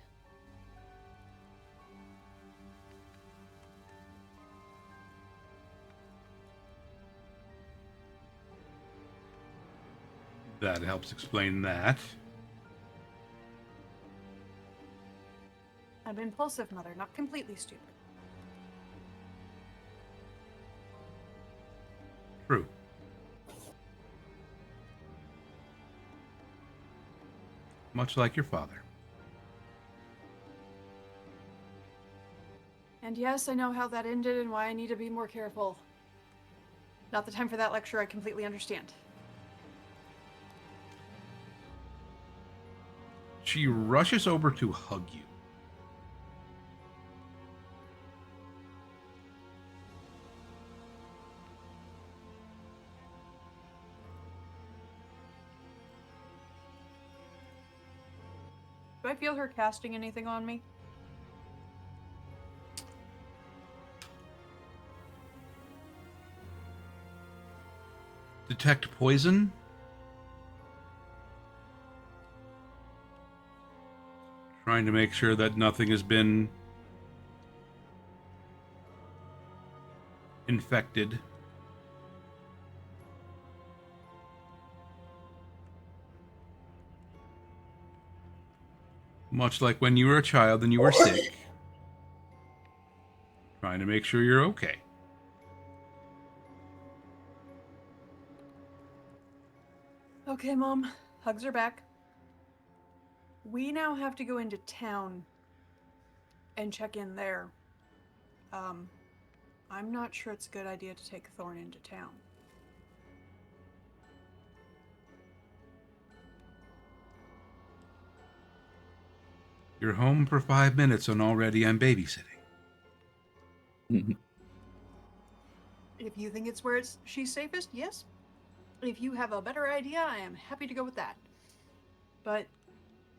Speaker 2: That helps explain that.
Speaker 9: I'm impulsive, Mother, not completely stupid.
Speaker 2: True. Much like your father.
Speaker 9: And yes, I know how that ended and why I need to be more careful. Not the time for that lecture, I completely understand.
Speaker 2: She rushes over to hug you.
Speaker 9: Do I feel her casting anything on me?
Speaker 2: Detect poison? Trying to make sure that nothing has been infected. Much like when you were a child and you were sick. Trying to make sure you're okay.
Speaker 9: Okay, Mom. Hugs are back. We now have to go into town and check in there. I'm not sure it's a good idea to take Thorn into town.
Speaker 2: You're home for 5 minutes and already I'm babysitting.
Speaker 9: If you think it's where she's safest, yes. If you have a better idea, I am happy to go with that. But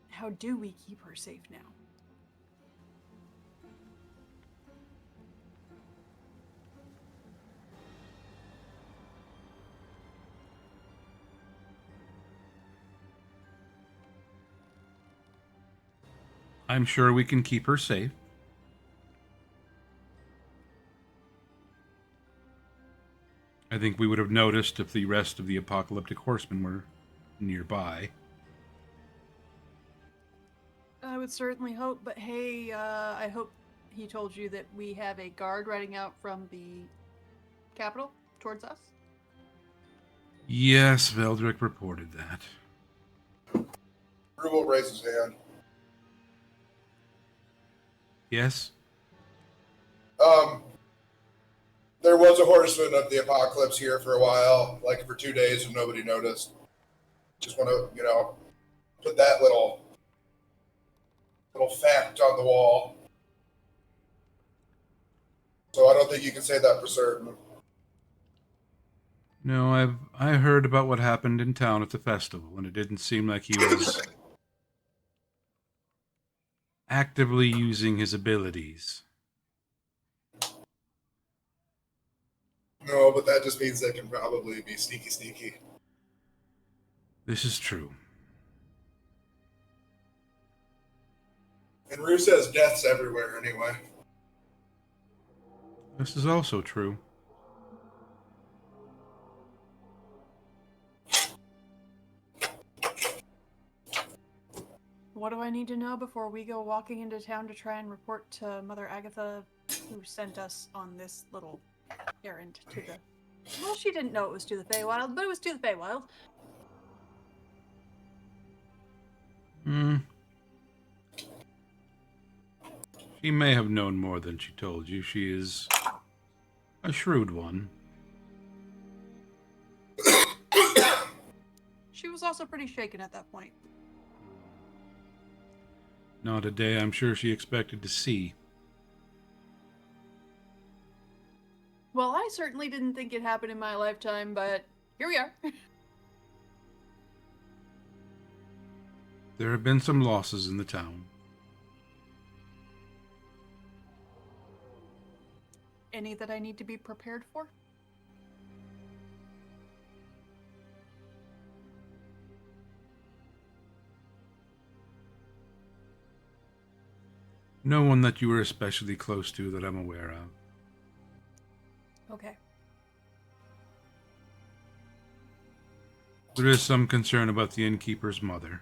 Speaker 9: how do we keep her safe now?
Speaker 2: I'm sure we can keep her safe. I think we would have noticed if the rest of the apocalyptic horsemen were nearby.
Speaker 9: I would certainly hope, but hey, I hope he told you that we have a guard riding out from the capital towards us.
Speaker 2: Yes, Veldrick reported that.
Speaker 3: Rubel raises his hand.
Speaker 2: Yes?
Speaker 3: There was a horseman of the apocalypse here for a while, like for 2 days, and nobody noticed. Just want to, put that little fact on the wall. So I don't think you can say that for certain.
Speaker 2: No, I heard about what happened in town at the festival, and it didn't seem like he was actively using his abilities.
Speaker 3: No, but that just means they can probably be sneaky.
Speaker 2: This is true.
Speaker 3: And Rue says death's everywhere anyway.
Speaker 2: This is also true.
Speaker 9: What do I need to know before we go walking into town to try and report to Mother Agatha, who sent us on this little errand to the... Well, she didn't know it was to the Feywild, but it was to the Feywild.
Speaker 2: She may have known more than she told you. She is a shrewd one.
Speaker 9: She was also pretty shaken at that point.
Speaker 2: Not a day I'm sure she expected to see.
Speaker 9: Well, I certainly didn't think it happened in my lifetime, but here we are.
Speaker 2: There have been some losses in the town.
Speaker 9: Any that I need to be prepared for?
Speaker 2: No one that you were especially close to that I'm aware of.
Speaker 9: Okay.
Speaker 2: There is some concern about the innkeeper's mother.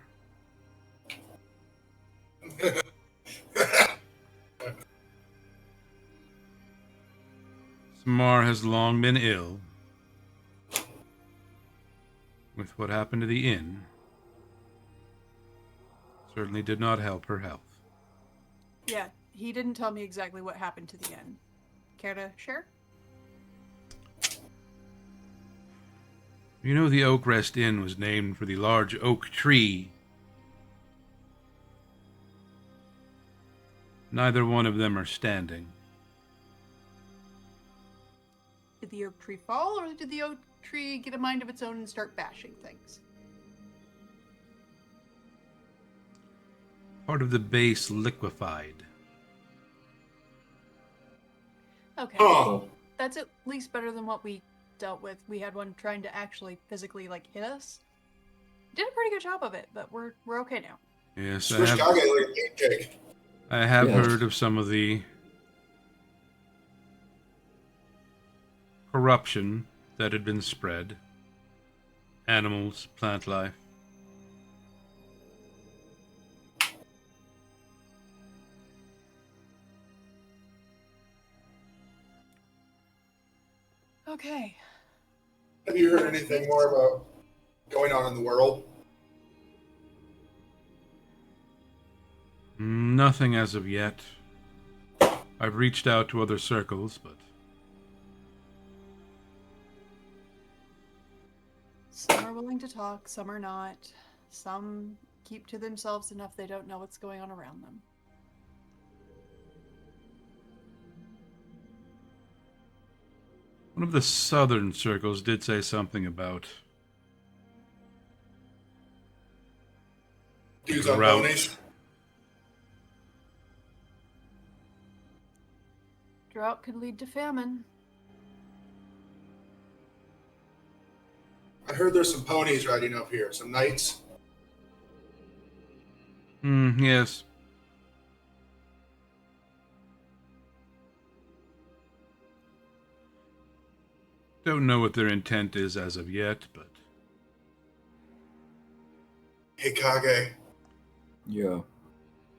Speaker 2: Samar has long been ill. With what happened to the inn, certainly did not help her health.
Speaker 9: Yeah, he didn't tell me exactly what happened to the inn. Care to share?
Speaker 2: You know the Oak Rest Inn was named for the large oak tree. Neither one of them are standing.
Speaker 9: Did the oak tree fall, or did the oak tree get a mind of its own and start bashing things?
Speaker 2: Part of the base liquefied.
Speaker 9: Okay.
Speaker 3: Oh,
Speaker 9: That's at least better than what we dealt with. We had one trying to actually physically, hit us. Did a pretty good job of it, but we're okay now.
Speaker 2: Yes,
Speaker 3: Swish Kage like a pancake.
Speaker 2: I have
Speaker 7: Yeah.
Speaker 2: heard of some of the corruption that had been spread. Animals, plant life.
Speaker 9: Okay.
Speaker 3: Have you heard anything more about going on in the world?
Speaker 2: Nothing as of yet. I've reached out to other circles, but
Speaker 9: Some are willing to talk, some are not. Some keep to themselves enough they don't know what's going on around them.
Speaker 2: one of the southern circles did say something about
Speaker 3: Dudes on
Speaker 2: drought.
Speaker 3: ponies?
Speaker 9: Drought could lead to famine.
Speaker 3: I heard there's some ponies riding up here. Some knights.
Speaker 2: Yes. Don't know what their intent is as of yet, but
Speaker 3: Hey, Kage.
Speaker 7: Yeah.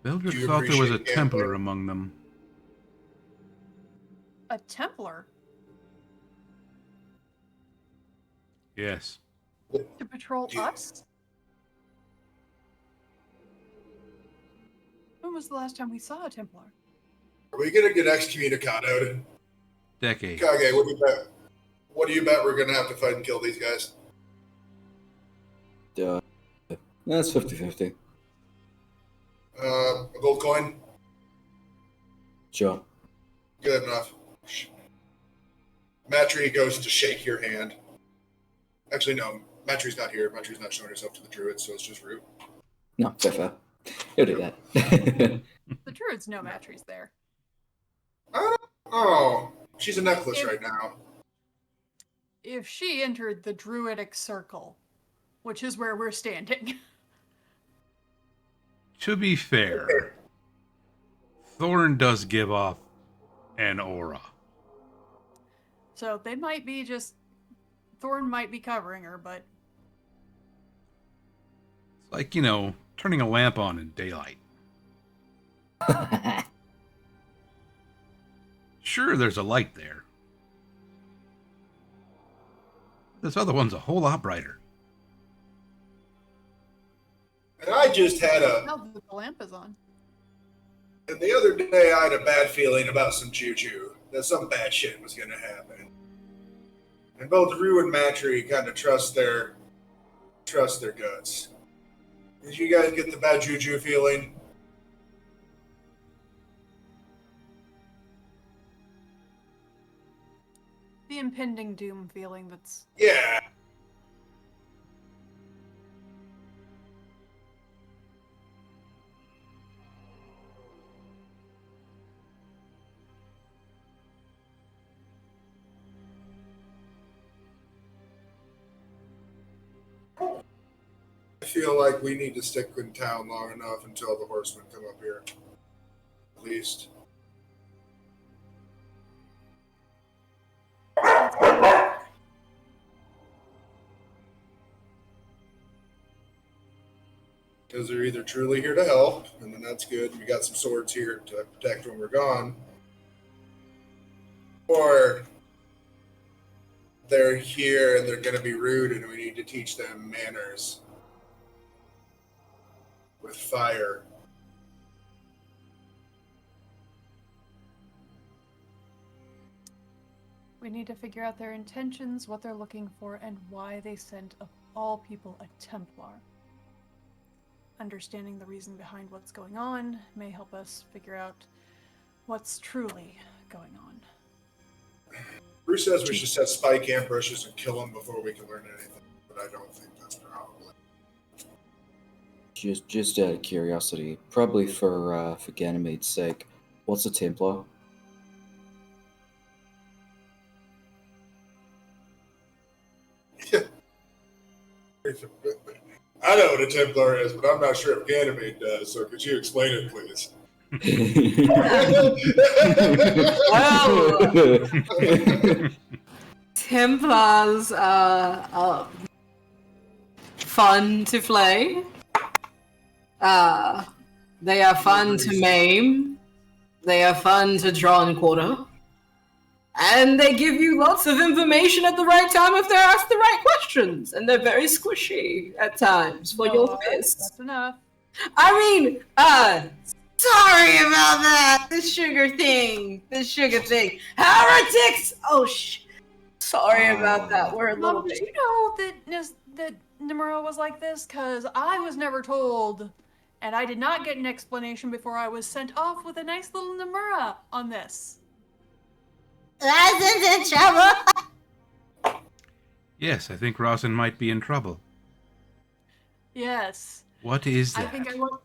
Speaker 2: Mildred
Speaker 3: Do you
Speaker 2: thought there was a
Speaker 3: appreciate
Speaker 2: Templar
Speaker 3: gambling?
Speaker 2: among them.
Speaker 9: A Templar?
Speaker 2: Yes.
Speaker 9: To patrol
Speaker 3: Yeah.
Speaker 9: us? When was the last time we saw a Templar?
Speaker 3: Are we gonna get excommunicated?
Speaker 2: Decade.
Speaker 3: Kage, what do you bet? What do you bet we're gonna have to fight and kill these guys?
Speaker 7: That's 50-50.
Speaker 3: A gold coin?
Speaker 7: Sure.
Speaker 3: Good enough. Matri goes to shake your hand. Actually, no. Matri's not here. Matri's not showing herself to the druid, so it's just Root.
Speaker 7: No, fair. He'll do that.
Speaker 9: The druids know Matri's there.
Speaker 3: Oh, she's a necklace right now.
Speaker 9: If she entered the druidic circle, which is where we're standing.
Speaker 2: To be fair, Thorn does give off an aura.
Speaker 9: So they might be just... Thorn might be covering her, but...
Speaker 2: It's like, turning a lamp on in daylight. Sure, there's a light there. This other one's a whole lot brighter.
Speaker 3: And I just had
Speaker 9: Now that the lamp is on.
Speaker 3: And the other day I had a bad feeling about some juju. That some bad shit was going to happen. And both Rue and Matri kind of trust their guts. Did you guys get the bad juju feeling?
Speaker 9: The impending doom feeling that's...
Speaker 3: Yeah. I feel like we need to stick in town long enough until the horsemen come up here. At least. Because they're either truly here to help, and then that's good, and we got some swords here to protect when we're gone, or they're here and they're going to be rude and we need to teach them manners with fire.
Speaker 9: We need to figure out their intentions, what they're looking for, and why they sent, of all people, a Templar. Understanding the reason behind what's going on may help us figure out what's truly going on.
Speaker 3: Bruce says we should set spike ambushes and kill them before we can learn anything, but I don't think that's probably.
Speaker 7: Just out of curiosity, probably for Ganymede's sake, what's a Templar?
Speaker 3: I know what a Templar is, but I'm not sure if Ganymede does, so could you explain it, please?
Speaker 5: Well, Templars are fun to flay. They are fun to maim. They are fun to draw and quarter. And they give you lots of information at the right time if they're asked the right questions. And they're very squishy at times for your fist.
Speaker 9: That's enough.
Speaker 5: I mean, sorry about that. The sugar thing. Heretics! Oh, sorry about that. We're a little
Speaker 9: Did
Speaker 5: bit.
Speaker 9: you know that Nomura was like this? Because I was never told, and I did not get an explanation before I was sent off with a nice little Nomura on this.
Speaker 8: Rosin's in trouble.
Speaker 2: Yes, I think Rosin might be in trouble.
Speaker 9: Yes.
Speaker 2: What is that?
Speaker 9: I think I want...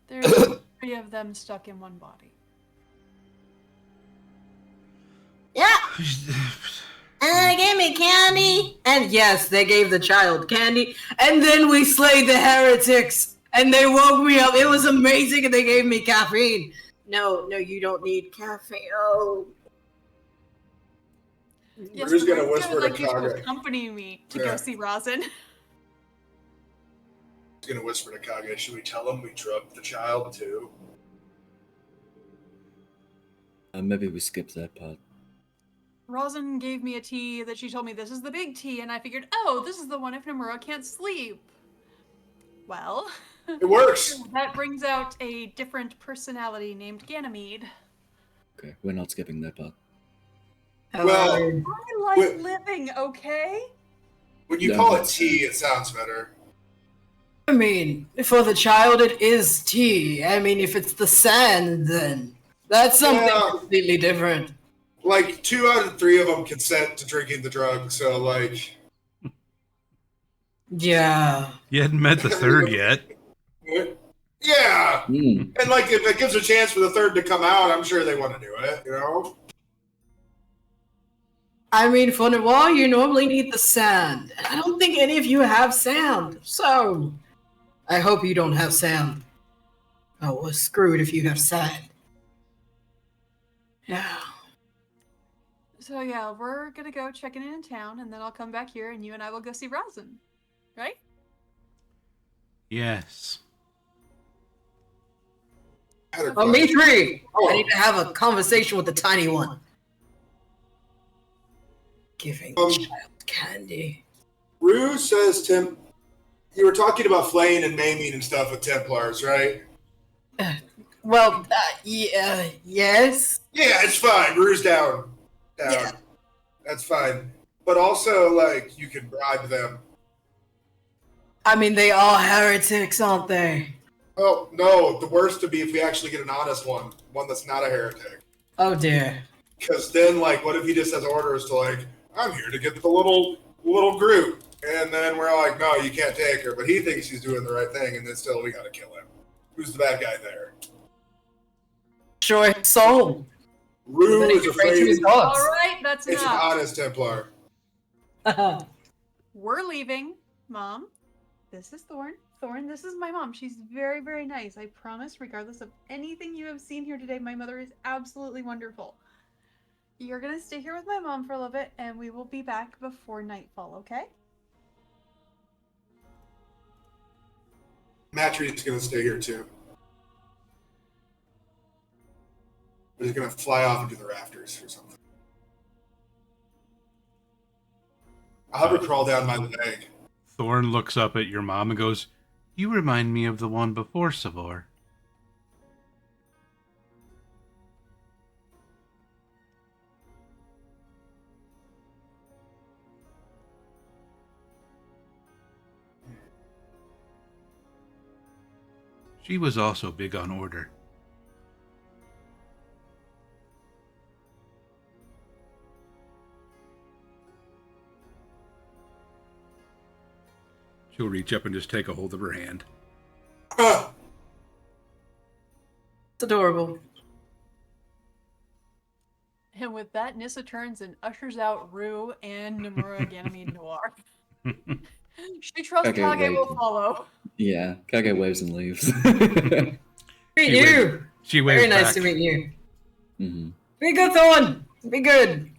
Speaker 9: There's 3 of them stuck in one body.
Speaker 8: Yeah. And then they gave me candy.
Speaker 5: And yes, they gave the child candy. And then we slayed the heretics. And they woke me up. It was amazing. And they gave me caffeine. No, you don't need caffeine. Oh.
Speaker 9: Yes,
Speaker 3: We're just going to
Speaker 9: we're
Speaker 3: whisper to
Speaker 9: like you to
Speaker 3: Kage.
Speaker 9: accompany me to
Speaker 3: Yeah.
Speaker 9: go see Rosin.
Speaker 3: He's going to whisper to Kage, should we tell him we drugged the child too?
Speaker 7: Maybe we skip that part.
Speaker 9: Rosin gave me a tea that she told me this is the big tea, and I figured, oh, this is the one if Nomura can't sleep. Well,
Speaker 3: It works.
Speaker 9: that brings out a different personality named Ganymede.
Speaker 7: Okay, we're not skipping that part.
Speaker 3: Well,
Speaker 9: I like
Speaker 3: Wait.
Speaker 9: living, okay?
Speaker 3: when you
Speaker 7: Yeah,
Speaker 3: call it
Speaker 7: that's-
Speaker 3: tea, it sounds better.
Speaker 5: I mean, for the child, it is tea. I mean, if it's the sand, then that's something
Speaker 3: Yeah.
Speaker 5: completely different.
Speaker 3: like 2 out of 3 of them consent to drinking the drug. So like,
Speaker 8: Yeah.
Speaker 2: You hadn't met the third yet.
Speaker 3: yeah.
Speaker 7: Mm.
Speaker 3: And like, if it gives a chance for the third to come out, I'm sure they want to do it. You know.
Speaker 8: I mean, for Noir, you normally need the sand. And I don't think any of you have sand. So, I hope you don't have sand. Oh, we're screwed if you have sand. Yeah.
Speaker 9: So yeah, we're gonna go check in town, and then I'll come back here, and you and I will go see Rosin, right?
Speaker 2: Yes.
Speaker 8: Oh, me three. I need to have a conversation with the tiny one. Giving the child candy.
Speaker 3: Rue says, Tim, you were talking about flaying and maiming and stuff with Templars, right?
Speaker 8: Well, yes.
Speaker 3: Yeah, it's fine. Rue's down.
Speaker 8: Yeah.
Speaker 3: That's fine. But also, like, you can bribe them.
Speaker 8: I mean, they are heretics, aren't they?
Speaker 3: Oh, no. The worst would be if we actually get an honest one that's not a heretic.
Speaker 8: Oh, dear.
Speaker 3: Because then, like, what if he just has orders to, like, I'm here to get the little group. And then we're like, no, you can't take her. But he thinks he's doing the right thing, and then still we gotta kill him. Who's the bad guy there?
Speaker 8: Sure, soul.
Speaker 3: Rue is afraid.
Speaker 9: All right, that's
Speaker 3: It's an
Speaker 9: enough.
Speaker 3: honest Templar.
Speaker 9: We're leaving, Mom. This is Thorn. Thorn, this is my mom. She's very, very nice. I promise, regardless of anything you have seen here today, my mother is absolutely wonderful. You're gonna stay here with my mom for a little bit, and we will be back before nightfall, okay?
Speaker 3: Matry's gonna stay here too. But he's gonna fly off into the rafters or something. I'll have her crawl down my leg.
Speaker 2: Thorn looks up at your mom and goes, "You remind me of the one before Savor." She was also big on order. She'll reach up and just take a hold of her hand.
Speaker 3: Ah,
Speaker 8: It's adorable.
Speaker 9: And with that, Nissa turns and ushers out Rue and Nomura Ganymede Noir. She trusts
Speaker 7: Okay,
Speaker 9: Kage
Speaker 7: wait.
Speaker 9: will follow.
Speaker 7: Yeah, Kage waves and leaves.
Speaker 8: Meet
Speaker 2: She
Speaker 8: you.
Speaker 2: She waves
Speaker 8: Very nice
Speaker 2: back.
Speaker 8: to meet you.
Speaker 7: hmm
Speaker 8: Be good, Thorn. Be good.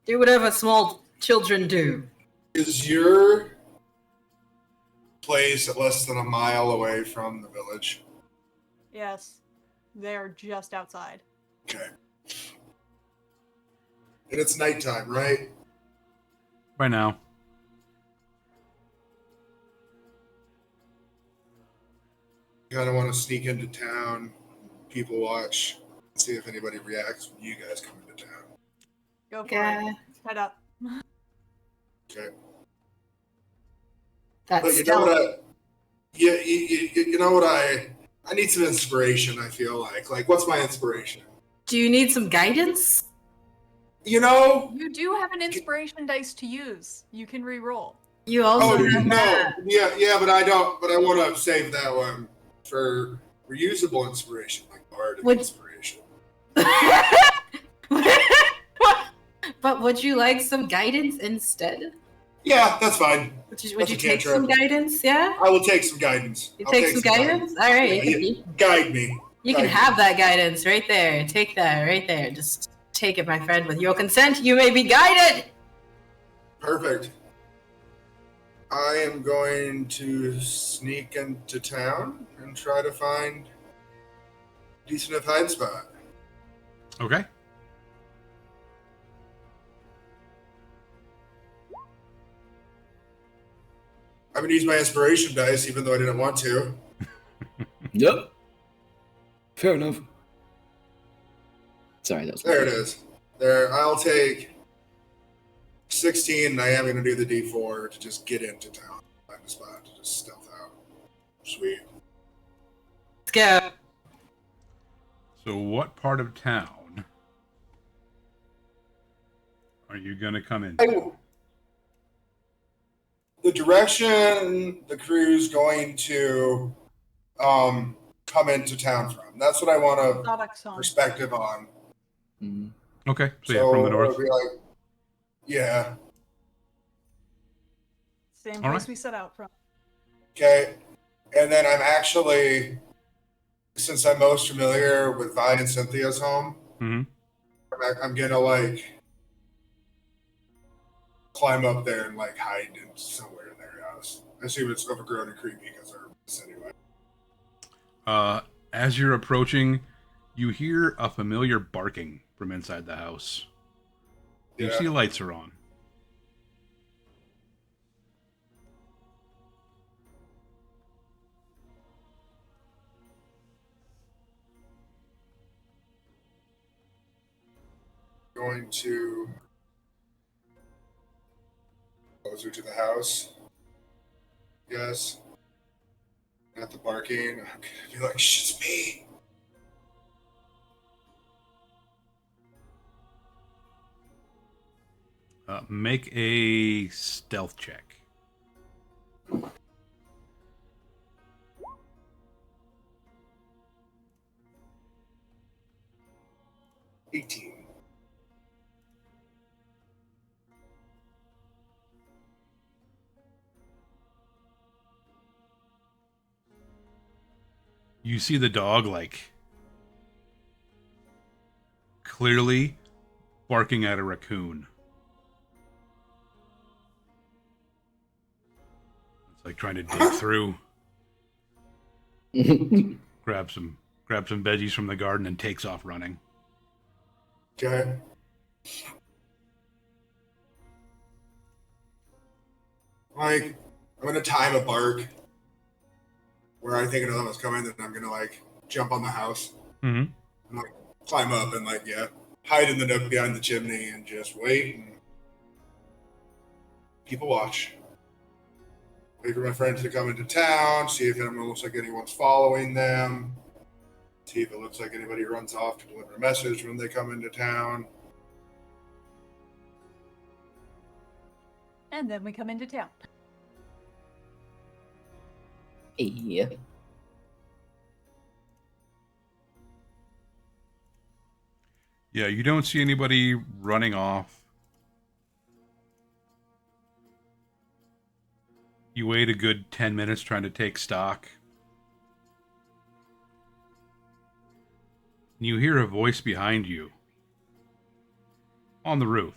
Speaker 8: Do whatever small children do.
Speaker 3: is your place less than a mile away from the village?
Speaker 9: Yes, they are just outside.
Speaker 3: Okay. And it's nighttime, right?
Speaker 2: By now.
Speaker 3: Kind of want to sneak into town, people watch, see if anybody reacts when you guys come into town.
Speaker 9: Go for
Speaker 8: Yeah.
Speaker 9: it. Head up.
Speaker 3: Okay.
Speaker 8: That's
Speaker 3: But you know what you know what I need some inspiration, I feel like. Like, what's my inspiration?
Speaker 8: Do you need some guidance?
Speaker 3: You know?
Speaker 9: You do have an inspiration dice to use. You can re-roll.
Speaker 8: You also
Speaker 3: Oh,
Speaker 8: have
Speaker 3: no.
Speaker 8: that.
Speaker 3: Yeah, but I don't. But I want to save that one for reusable inspiration, like bardic
Speaker 8: Would-
Speaker 3: inspiration.
Speaker 8: But would you like some guidance instead?
Speaker 3: Yeah, that's fine.
Speaker 8: Would you
Speaker 3: That's a
Speaker 8: take
Speaker 3: cantrip.
Speaker 8: some guidance? Yeah?
Speaker 3: I will take some guidance.
Speaker 8: You
Speaker 3: I'll
Speaker 8: take some guidance? All right.
Speaker 3: Yeah,
Speaker 8: you
Speaker 3: Guide me.
Speaker 8: you can
Speaker 3: guide
Speaker 8: have that guidance right there. Take that right there. Just take it, my friend. With your consent, you may be guided.
Speaker 3: Perfect. I am going to sneak into town and try to find a decent enough hide spot.
Speaker 2: Okay.
Speaker 3: I'm going to use my inspiration dice, even though I didn't want to.
Speaker 7: Yep. Fair enough. Sorry, that was
Speaker 3: There it is. There, I'll take 16, and I am going to do the D4 to just get into town. Find a spot to just stealth out. Sweet.
Speaker 8: Let's go.
Speaker 2: So what part of town are you going to come in?
Speaker 3: The direction the crew's going to come into town from. That's what I want a
Speaker 9: Zodok's
Speaker 3: perspective on.
Speaker 7: Mm.
Speaker 2: Okay, so yeah, from the north.
Speaker 3: It'll be like, yeah.
Speaker 9: Same
Speaker 2: All
Speaker 9: place
Speaker 2: right.
Speaker 9: we set out from.
Speaker 3: Okay. And then I'm actually, since I'm most familiar with Vi and Cynthia's home, I'm gonna like climb up there and like hide in somewhere in their house. I assume it's overgrown and creepy because they're this anyway.
Speaker 2: As you're approaching, you hear a familiar barking from inside the house. You see lights are on.
Speaker 3: Going to closer to the house. Yes. At the barking, I'm gonna be like, "Shh, it's me."
Speaker 2: Make a stealth check.
Speaker 3: $18.
Speaker 2: You see the dog, like, clearly barking at a raccoon. It's like trying to dig through. grab some veggies from the garden and takes off running.
Speaker 3: Okay. Like, I'm gonna time a bark where I think another one's coming, then I'm gonna like jump on the house
Speaker 2: Mm-hmm.
Speaker 3: and like climb up and like hide in the nook behind the chimney and just wait and keep a watch. Wait for my friends to come into town, see if it looks like anyone's following them, see if it looks like anybody runs off to deliver a message when they come into town.
Speaker 9: And then we come into town.
Speaker 7: Yeah.
Speaker 2: Yeah, you don't see anybody running off. You wait a good 10 minutes trying to take stock. You hear a voice behind you on the roof.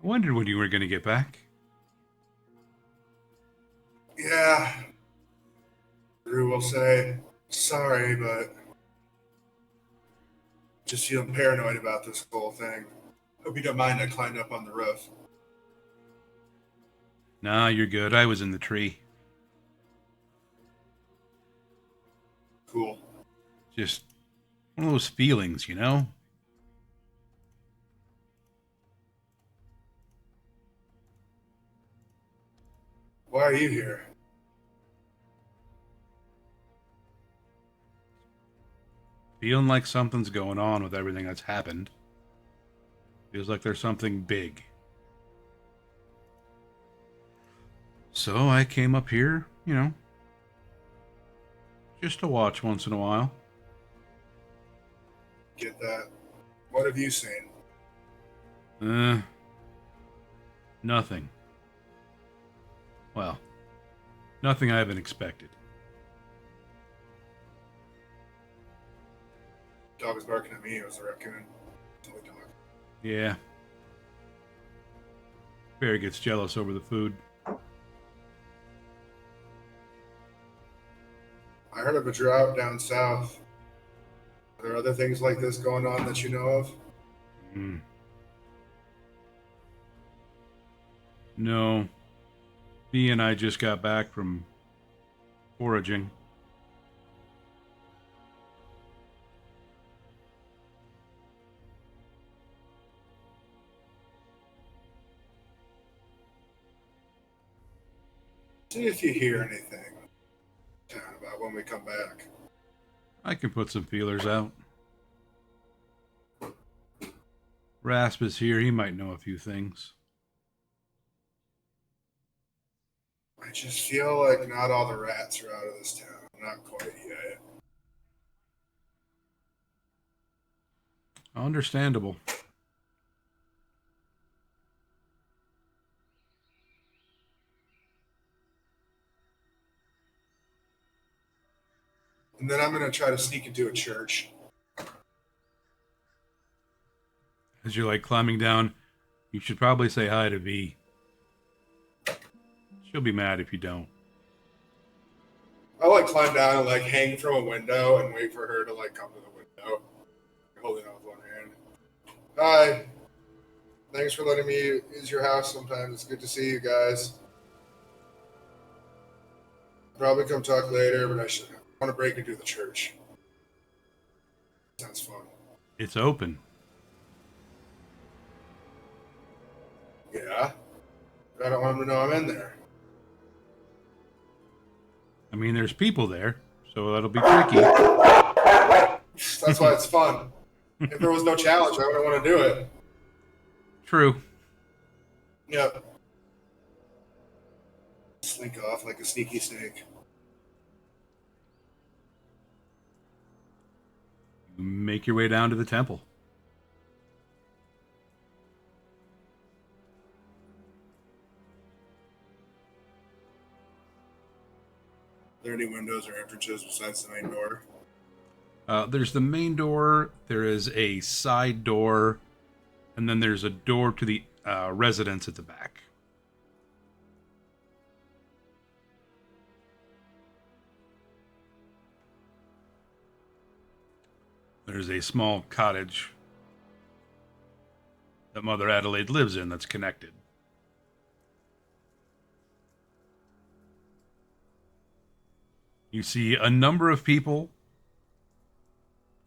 Speaker 2: I wondered when you were going to get back.
Speaker 3: Yeah. Drew will say, "Sorry, but just feeling paranoid about this whole thing. Hope you don't mind I climbed up on the roof."
Speaker 2: Nah, you're good. I was in the tree.
Speaker 3: Cool.
Speaker 2: Just one of those feelings, you know?
Speaker 3: Why are you here?
Speaker 2: Feeling like something's going on with everything that's happened. Feels like there's something big. So I came up here, you know, just to watch once in a while.
Speaker 3: Get that. What have you seen?
Speaker 2: Nothing. Well, nothing I haven't expected.
Speaker 3: Dog was barking at me. It was a raccoon. Silly dog.
Speaker 2: Yeah. Barry gets jealous over the food.
Speaker 3: I heard of a drought down south. Are there other things like this going on that you know of?
Speaker 2: No. Bea and I just got back from foraging.
Speaker 3: See if you hear anything about when we come back.
Speaker 2: I can put some feelers out. Rasp is here. He might know a few things.
Speaker 3: I just feel like not all the rats are out of this town. Not quite yet.
Speaker 2: Understandable.
Speaker 3: And then I'm going to try to sneak into a church.
Speaker 2: As you're like climbing down, you should probably say hi to V. She'll be mad if you don't.
Speaker 3: I like climb down and like hang from a window and wait for her to like come to the window, holding on with one hand. Hi. Thanks for letting me use your house sometimes. It's good to see you guys. Probably come talk later, but I want to break into the church. Sounds fun.
Speaker 2: It's open.
Speaker 3: Yeah. I don't want them to know I'm in there.
Speaker 2: I mean, there's people there, so that'll be tricky.
Speaker 3: That's why it's fun. If there was no challenge, I wouldn't want to do it.
Speaker 2: True.
Speaker 3: Yep. Slink off like a sneaky snake.
Speaker 2: You make your way down to the temple.
Speaker 3: Are there any windows or entrances besides the main door?
Speaker 2: There's the main door, there is a side door, and then there's a door to the residence at the back. There's a small cottage that Mother Adelaide lives in that's connected. You see a number of people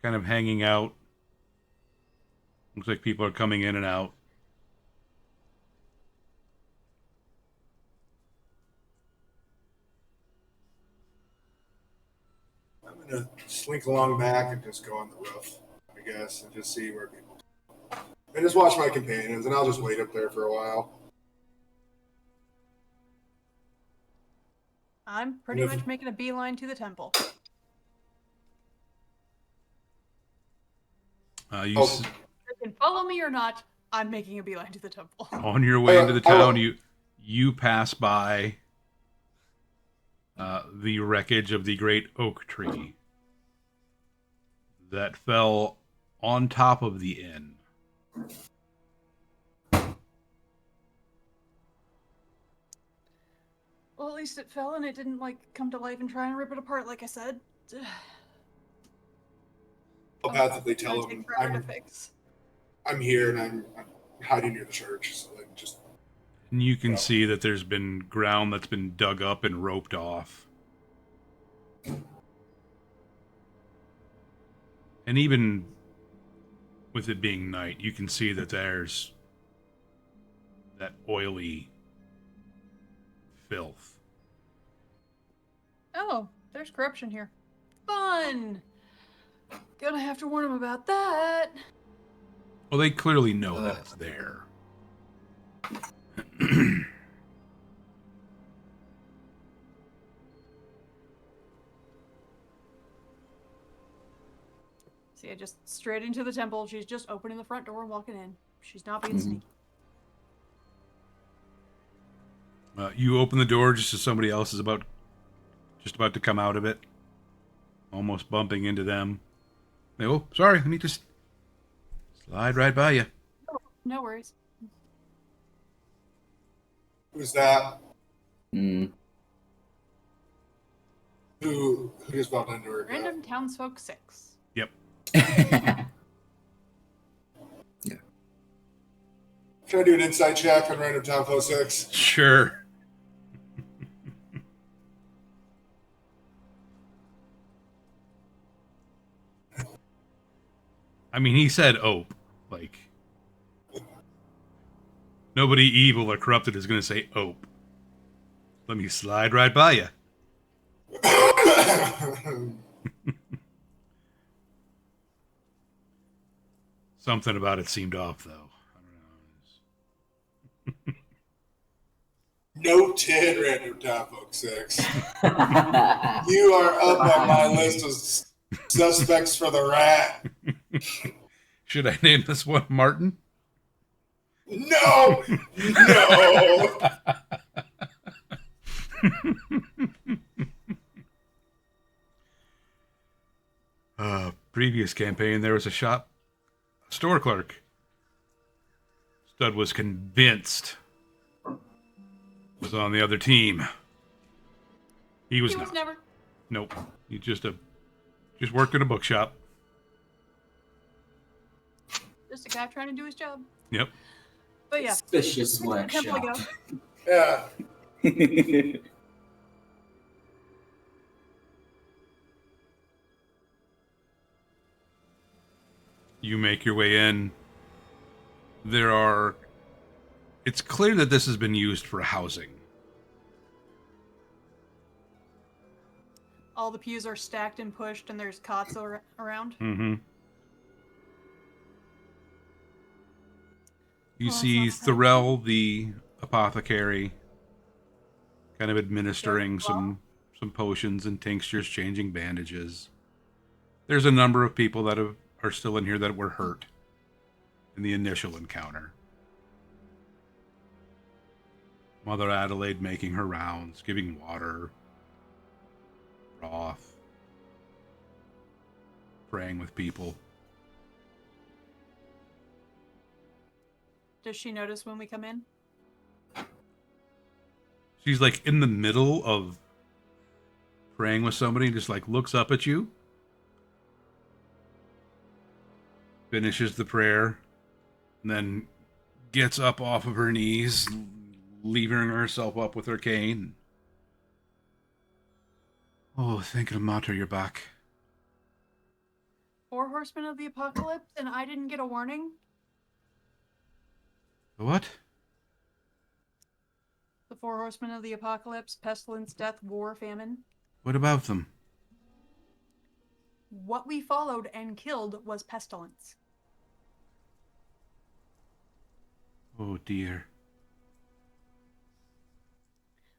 Speaker 2: kind of hanging out. Looks like people are coming in and out.
Speaker 3: I'm going to slink along back and just go on the roof, I guess, and just see where people are. And just watch my companions, and I'll just wait up there for a while.
Speaker 9: I'm pretty much making a beeline to the temple.
Speaker 2: You
Speaker 9: You can follow me or not, I'm making a beeline to the temple.
Speaker 2: on your way into the town, you pass by the wreckage of the great oak tree that fell on top of the inn.
Speaker 9: Well, at least it fell and it didn't, like, come to life and try and rip it apart, like I said.
Speaker 3: I'll pathically
Speaker 9: It's gonna
Speaker 3: tell
Speaker 9: take
Speaker 3: them
Speaker 9: forever to fix.
Speaker 3: I'm here and I'm hiding near the church, so they just...
Speaker 2: And you can see that there's been ground that's been dug up and roped off. And even with it being night, you can see that there's that oily filth.
Speaker 9: Oh, there's corruption here. Fun! Gonna have to warn him about that.
Speaker 2: Well, they clearly know that it's there.
Speaker 9: See, I just straight into the temple. She's just opening the front door and walking in. She's not being sneaky.
Speaker 2: You open the door just as somebody else is about to come out of it, almost bumping into them. They, oh, sorry, let me just slide right by you.
Speaker 9: No worries.
Speaker 3: Who's that?
Speaker 7: Mm.
Speaker 3: Who just bumped into her?
Speaker 9: Random townsfolk 6.
Speaker 2: Yep.
Speaker 7: Yeah.
Speaker 3: Can I do an insight check on random town flow 6?
Speaker 2: Sure. I mean, he said ope. Like, nobody evil or corrupted is going to say ope. Let me slide right by you. Something about it seemed off, though.
Speaker 3: No 10 random time, folks. 6. You are up on my list of suspects for the rat.
Speaker 2: Should I name this one Martin?
Speaker 3: No! No!
Speaker 2: Previous campaign, there was a store clerk. Stud was convinced was on the other team. He was not.
Speaker 6: never.
Speaker 2: Nope. He just worked in a bookshop.
Speaker 6: Just a guy trying to do his job.
Speaker 2: Yep.
Speaker 6: But yeah.
Speaker 7: Suspicious
Speaker 6: Temple
Speaker 7: workshop.
Speaker 6: ago.
Speaker 3: Yeah.
Speaker 2: You make your way in. It's clear that this has been used for housing.
Speaker 6: All the pews are stacked and pushed, and there's cots around.
Speaker 2: Mm-hmm. You
Speaker 6: Well,
Speaker 2: see
Speaker 6: that's not
Speaker 2: Thorell, the apothecary, kind of administering some potions and tinctures, changing bandages. There's a number of people that are still in here that were hurt in the initial encounter. Mother Adelaide making her rounds, giving water, broth, praying with people.
Speaker 6: Does she notice when we come in?
Speaker 2: She's like in the middle of praying with somebody and just like looks up at you. Finishes the prayer. And then gets up off of her knees, leaving herself up with her cane. Oh, thank the matter you're back.
Speaker 6: 4 horsemen of the apocalypse, and I didn't get a warning?
Speaker 2: What?
Speaker 6: The 4 horsemen of the apocalypse, pestilence, death, war, famine.
Speaker 2: What about them?
Speaker 6: What we followed and killed was pestilence.
Speaker 2: Oh dear.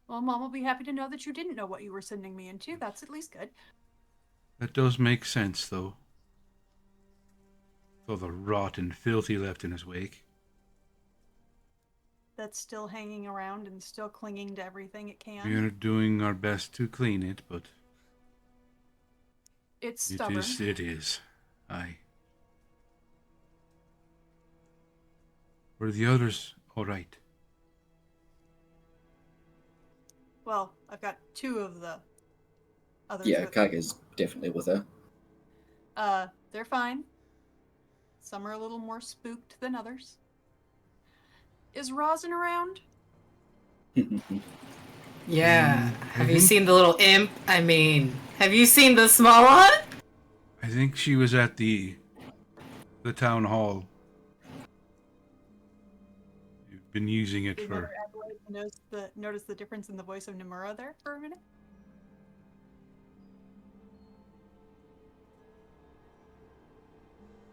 Speaker 6: Well, Mom will be happy to know that you didn't know what you were sending me into. That's at least good.
Speaker 2: That does make sense, though. All the rot and filth he left in his wake.
Speaker 6: That's still hanging around and still clinging to everything it can.
Speaker 2: We are doing our best to clean it, but
Speaker 6: It's stubborn.
Speaker 2: It is. Aye. Were the others all right?
Speaker 6: Well, I've got 2 of the others.
Speaker 7: Yeah,
Speaker 6: with
Speaker 7: Kaga's definitely with her.
Speaker 6: They're fine. Some are a little more spooked than others. Is Rosin around?
Speaker 5: Yeah. Have you seen the little imp? I mean, have you seen the small one?
Speaker 2: I think she was at the town hall. You've been using it
Speaker 6: Did
Speaker 2: for...
Speaker 6: Mother Adelaide notice the difference in the voice of Nomura there for a minute?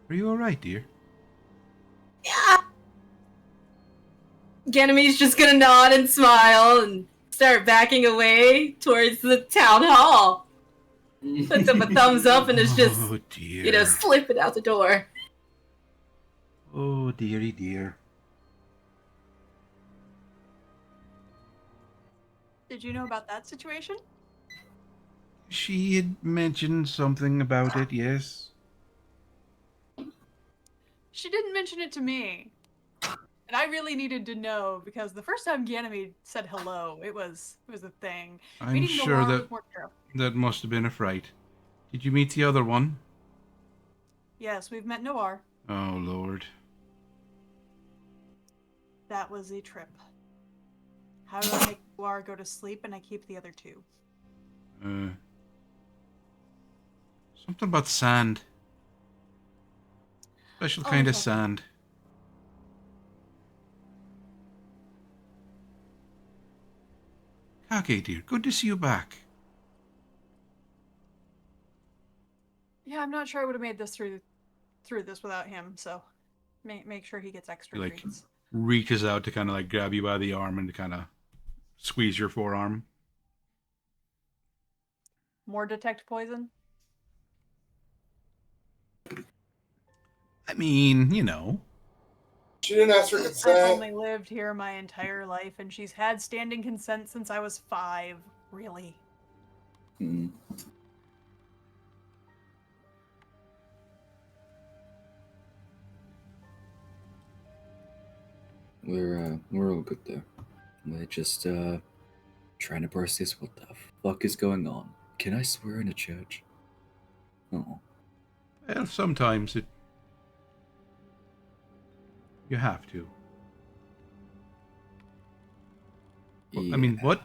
Speaker 2: Are you all right, dear?
Speaker 5: Yeah. Ganymede's just gonna nod and smile and start backing away towards the town hall. Puts up a thumbs up and is just,
Speaker 2: Oh dear.
Speaker 5: slipping out the door.
Speaker 2: Oh dearie dear.
Speaker 6: Did you know about that situation?
Speaker 2: She had mentioned something about it, yes.
Speaker 6: She didn't mention it to me. And I really needed to know because the first time Ganymede said hello, it was a thing.
Speaker 2: I'm
Speaker 6: Meeting
Speaker 2: sure
Speaker 6: Noir
Speaker 2: that
Speaker 6: was more terrifying.
Speaker 2: that must have been a fright. Did you meet the other one?
Speaker 6: Yes, we've met Noir.
Speaker 2: Oh, Lord.
Speaker 6: That was a trip. How do I make Noir go to sleep and I keep the other 2?
Speaker 2: Something about sand. Special kind of
Speaker 6: okay.
Speaker 2: sand. Kage, dear, good to see you back.
Speaker 6: Yeah, I'm not sure I would have made this through this without him, so make sure he gets extra
Speaker 2: He, like,
Speaker 6: treats.
Speaker 2: reaches out to kind of like grab you by the arm and to kind of squeeze your forearm.
Speaker 9: More detect poison?
Speaker 2: I mean, you know.
Speaker 3: She didn't ask for
Speaker 9: I've
Speaker 3: consent.
Speaker 9: only lived here my entire life, and she's had standing consent since I was 5. Really?
Speaker 7: Hmm. We're all good there. We're just trying to process what the fuck is going on. Can I swear in a church? Oh.
Speaker 2: Well, sometimes you have to. Well, I mean, what?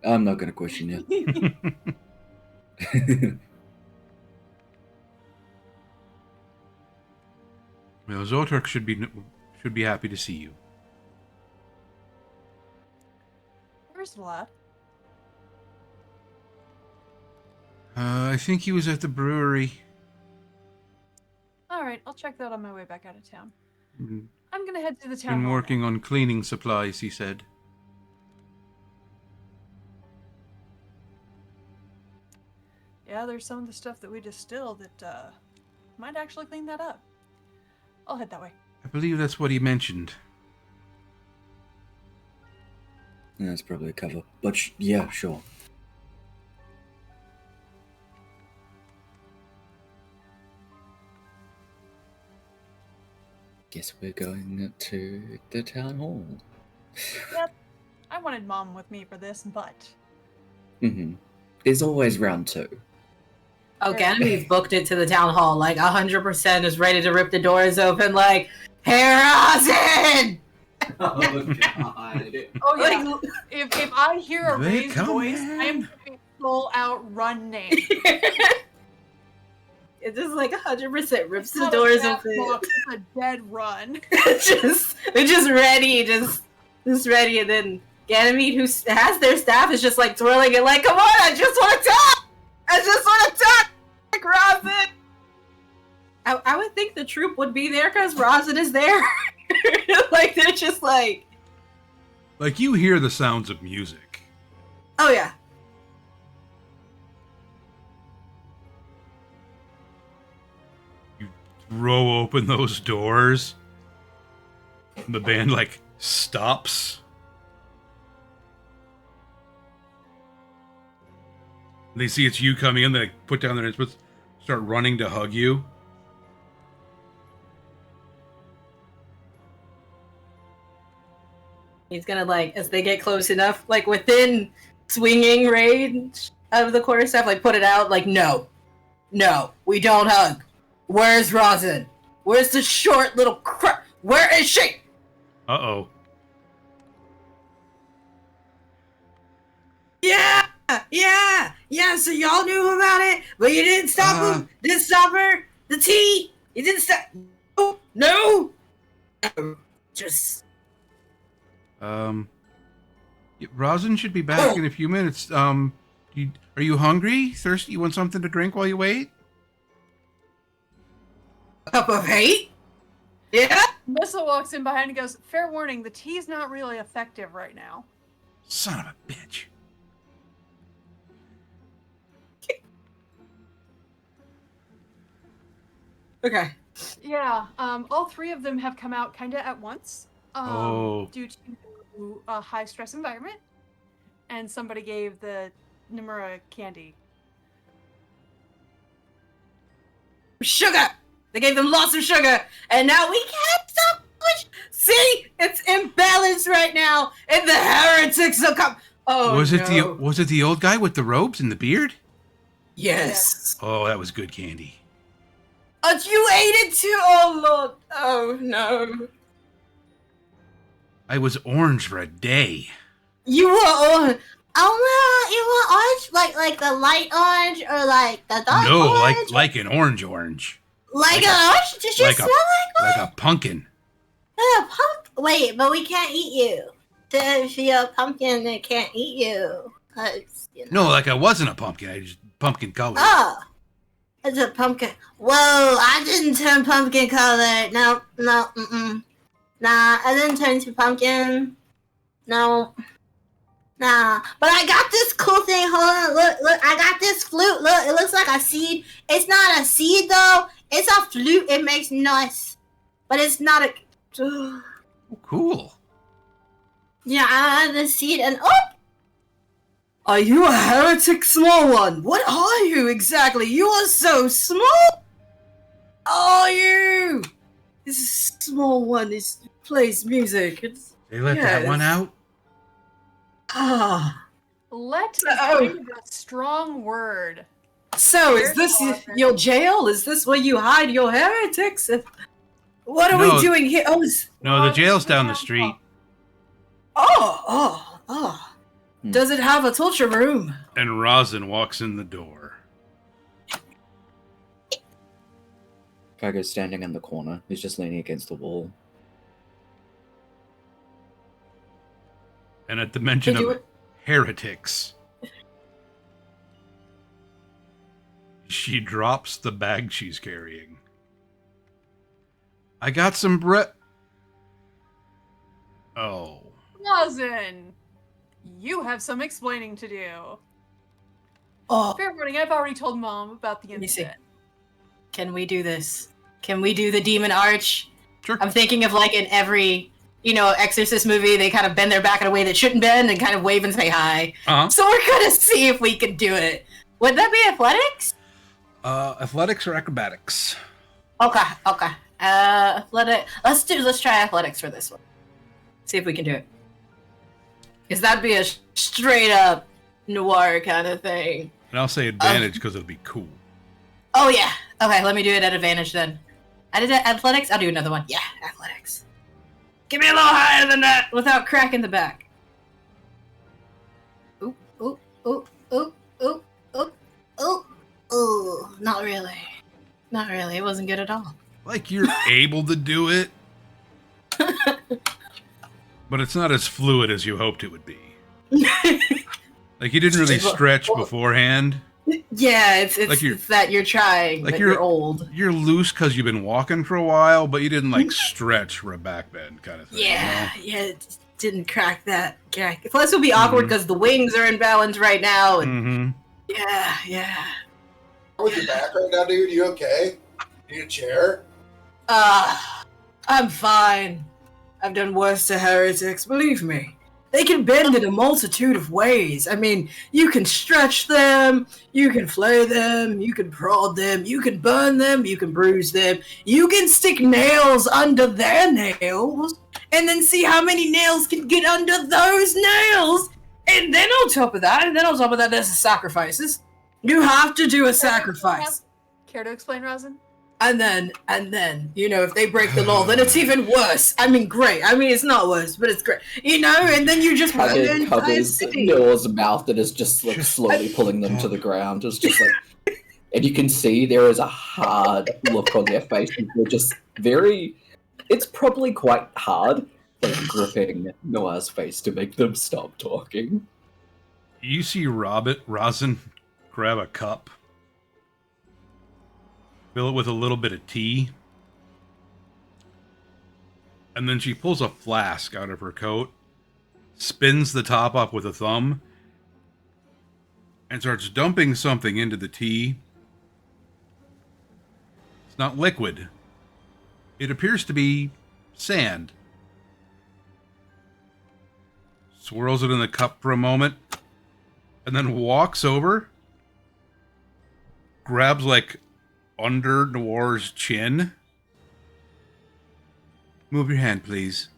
Speaker 7: I'm not gonna question you.
Speaker 2: Well, Zotark should be happy to see you.
Speaker 9: Where's Vlad?
Speaker 2: I think he was at the brewery.
Speaker 9: Alright, I'll check that on my way back out of town.
Speaker 2: Mm,
Speaker 9: I'm gonna head to the town
Speaker 2: Been
Speaker 9: hall
Speaker 2: working
Speaker 9: now.
Speaker 2: on cleaning supplies, he said.
Speaker 9: Yeah, there's some of the stuff that we distilled that might actually clean that up. I'll head that way.
Speaker 2: I believe that's what he mentioned.
Speaker 7: Yeah, that's probably a cover. But yeah, sure. Guess we're going to the town hall.
Speaker 9: Yep. I wanted Mom with me for this, but...
Speaker 7: Mm-hmm. There's always round 2.
Speaker 8: Oh, Ganymede's booked it to the town hall. Like 100% is ready to rip the doors open. Like, Harrison!
Speaker 7: Oh god.
Speaker 9: Oh yeah,
Speaker 8: Like,
Speaker 9: if I hear a
Speaker 2: They
Speaker 9: raised
Speaker 2: come
Speaker 9: voice,
Speaker 2: in.
Speaker 9: I am going full out run name.
Speaker 8: it just like 100% rips the
Speaker 9: Not a
Speaker 8: doors
Speaker 9: fast
Speaker 8: open.
Speaker 9: walk, it's a dead run.
Speaker 8: they're just ready, just ready, and then Ganymede, who has their staff, is just like twirling it, like, come on, I just want to talk! I just want to talk! Like, Rosin! I would think the troop would be there because Rosin is there. Like, they're just like,
Speaker 2: Like, you hear the sounds of music.
Speaker 8: oh yeah.
Speaker 2: You throw open those doors. The band, like, stops. They see it's you coming in, they put down their instruments, start running to hug you.
Speaker 8: He's gonna, like, as they get close enough, like, within swinging range of the quarterstaff, like, put it out, like, no, we don't hug. Where's Rosin? Where's the short little where is she?
Speaker 2: Uh-oh.
Speaker 8: Yeah, so y'all knew about it, but you didn't stop him? Didn't stop her? The tea? You didn't stop? No! Just...
Speaker 2: Rosin should be back in a few minutes. Are you hungry? Thirsty? You want something to drink while you wait?
Speaker 8: A cup of hate? Yeah?
Speaker 9: Missa walks in behind and goes, fair warning, the tea's not really effective right now.
Speaker 2: Son of a bitch.
Speaker 8: Okay.
Speaker 9: Yeah, all 3 of them have come out kind of at once. Due to a high-stress environment. And somebody gave the Nomura candy.
Speaker 8: Sugar! They gave them lots of sugar, and now we can't stop. See? It's imbalanced right now, and the heretics will come. Oh,
Speaker 2: was
Speaker 8: no.
Speaker 2: it the old guy with the robes and the beard?
Speaker 8: Yes.
Speaker 2: Oh, that was good candy.
Speaker 8: Oh, you ate it too? Oh, Lord. Oh, no.
Speaker 2: I was orange for a day.
Speaker 8: You were orange. Oh, you were orange? Like the light orange or like the dark
Speaker 2: No,
Speaker 8: orange?
Speaker 2: like an orange.
Speaker 8: Like an orange? Did you smell like
Speaker 2: a pumpkin.
Speaker 8: Wait, but we can't eat you. So if you're a pumpkin, they can't eat you. 'Cause, you know.
Speaker 2: No, like I wasn't a pumpkin. I just pumpkin colored.
Speaker 8: Oh, it's a pumpkin. Whoa, I didn't turn pumpkin color. No, mm-mm. Nah, I didn't turn into pumpkin. No. Nah. But I got this cool thing. Hold on. Look. I got this flute. Look, it looks like a seed. It's not a seed, though. It's a flute. It makes noise. But it's not a...
Speaker 2: Oh, cool.
Speaker 8: Yeah, I had the seed and... Oh!
Speaker 10: Are you a heretic, small one? What are you exactly? You are so small! Are you? This small one plays music.
Speaker 2: They let that one out?
Speaker 10: Ah.
Speaker 9: Let is kind of a strong word.
Speaker 10: So, is this your jail? Is this where you hide your heretics? What are we doing here?
Speaker 2: No, the jail's down the street.
Speaker 10: Oh. Does it have a torture room?
Speaker 2: And Rosin walks in the door.
Speaker 7: Kago's standing in the corner. He's just leaning against the wall.
Speaker 2: And at the mention of heretics, she drops the bag she's carrying. I got some bread. Oh.
Speaker 9: Rosin, you have some explaining to do.
Speaker 10: Oh.
Speaker 9: Fair warning, I've already told Mom about the incident.
Speaker 10: Can we do this? Can we do the Demon Arch?
Speaker 2: Sure.
Speaker 10: I'm thinking of like in every, Exorcist movie, they kind of bend their back in a way that shouldn't bend and kind of wave and say hi.
Speaker 2: Uh-huh.
Speaker 10: So we're gonna see if we can do it. Would that be athletics?
Speaker 2: Athletics or acrobatics?
Speaker 10: Okay. Let's try athletics for this one. See if we can do it. Because that'd be a straight up noir kind of thing.
Speaker 2: And I'll say advantage because it'll be cool.
Speaker 10: Oh yeah. Okay, let me do it at advantage then. I did athletics. I'll do another one. Yeah, athletics. Give me a little higher than that without cracking the back. Ooh. Not really. It wasn't good at all.
Speaker 2: Like you're able to do it, but it's not as fluid as you hoped it would be. Like you didn't really stretch beforehand.
Speaker 10: Yeah, it's
Speaker 2: like
Speaker 10: that you're trying,
Speaker 2: like
Speaker 10: but you're old.
Speaker 2: You're loose because you've been walking for a while, but you didn't like stretch for a back bend kind of thing.
Speaker 10: Yeah, it didn't crack that. Plus, it'll be awkward because the wings are in balance right now. And yeah.
Speaker 3: How with your back right now, dude? You okay? Need a chair?
Speaker 10: I'm fine. I've done worse to heretics, believe me. They can bend in a multitude of ways. I mean, you can stretch them, you can flay them, you can prod them, you can burn them, you can bruise them, you can stick nails under their nails, and then see how many nails can get under those nails. And then on top of that, there's the sacrifices. You have to do a sacrifice.
Speaker 9: Care to explain, Rosin?
Speaker 10: And then, if they break the law, then it's even worse. I mean, great. I mean, it's not worse, but it's great. And then you just
Speaker 7: covers Noah's mouth and is just like slowly pulling them to the ground. It's just like, and you can see there is a hard look on their face. They're just it's probably quite hard, like gripping Noah's face to make them stop talking.
Speaker 2: You see Rosin grab a cup, fill it with a little bit of tea, and then she pulls a flask out of her coat, spins the top up with a thumb, and starts dumping something into the tea. It's not liquid. It appears to be sand. Swirls it in the cup for a moment, and then walks over, grabs like under Noir's chin. Move your hand, please.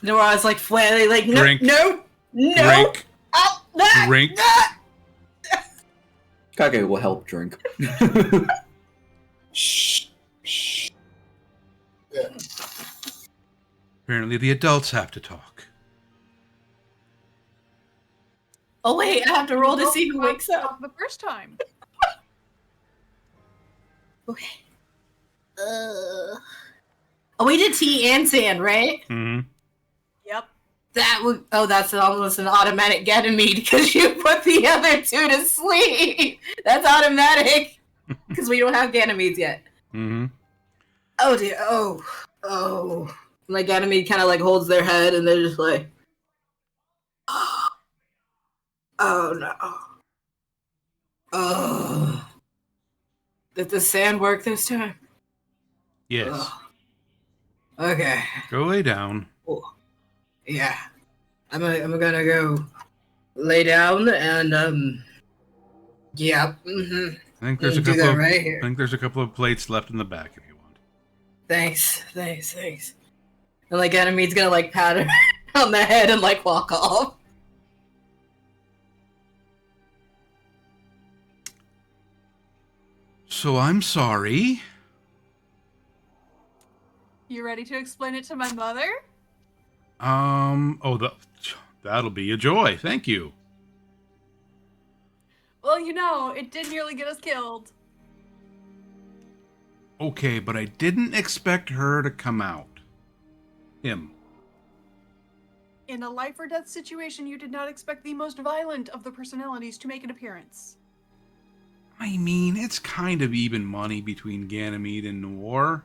Speaker 10: Noir's like flailing, like, no,
Speaker 2: Drink.
Speaker 10: no.
Speaker 2: Drink.
Speaker 10: Oh,
Speaker 2: Drink.
Speaker 7: Kage will help drink.
Speaker 3: Shh. Yeah.
Speaker 2: Apparently the adults have to talk.
Speaker 10: Oh wait, I have to roll to see who wakes up.
Speaker 9: The first time.
Speaker 10: Okay. Oh, we did tea and sand, right?
Speaker 2: Mm-hmm.
Speaker 9: Yep.
Speaker 10: That's almost an automatic Ganymede because you put the other two to sleep. That's automatic because we don't have Ganymedes yet.
Speaker 2: Mm-hmm.
Speaker 10: Oh dear. Oh. Like Ganymede kind of like holds their head, and they're just like, oh no. Oh. Did the sand work this time?
Speaker 2: Yes.
Speaker 10: Ugh. Okay.
Speaker 2: Go lay down.
Speaker 10: Oh. Yeah. I'm gonna go lay down and yeah. Mm-hmm.
Speaker 2: I think there's a
Speaker 10: Do
Speaker 2: couple
Speaker 10: that
Speaker 2: of
Speaker 10: right
Speaker 2: I
Speaker 10: here.
Speaker 2: think there's a couple of plates left in the back if you want.
Speaker 10: Thanks. And like Ganymede's gonna like pat her on the head and like walk off.
Speaker 2: So I'm sorry.
Speaker 9: You ready to explain it to my mother?
Speaker 2: That'll be a joy. Thank you.
Speaker 9: Well, you know, it did nearly get us killed.
Speaker 2: Okay, but I didn't expect her to come out. Him.
Speaker 9: In a life or death situation, you did not expect the most violent of the personalities to make an appearance.
Speaker 2: I mean, it's kind of even money between Ganymede and Noir.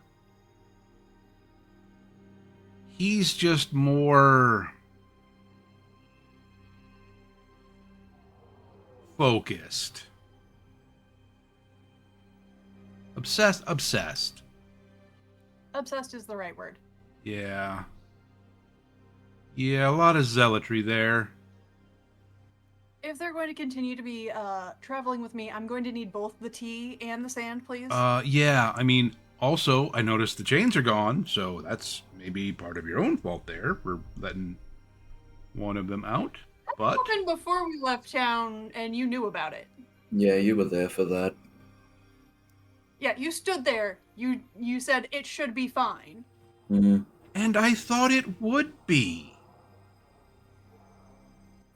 Speaker 2: He's just more focused. Obsessed.
Speaker 9: Obsessed is the right word.
Speaker 2: Yeah. Yeah, a lot of zealotry there.
Speaker 9: If they're going to continue to be traveling with me, I'm going to need both the tea and the sand, please.
Speaker 2: Yeah, I mean, also, I noticed the chains are gone, so that's maybe part of your own fault there for letting one of them out. But
Speaker 9: That happened before we left town, and you knew about it.
Speaker 7: Yeah, you were there for that.
Speaker 9: Yeah, you stood there. You said it should be fine.
Speaker 7: Mm-hmm.
Speaker 2: and I thought it would be.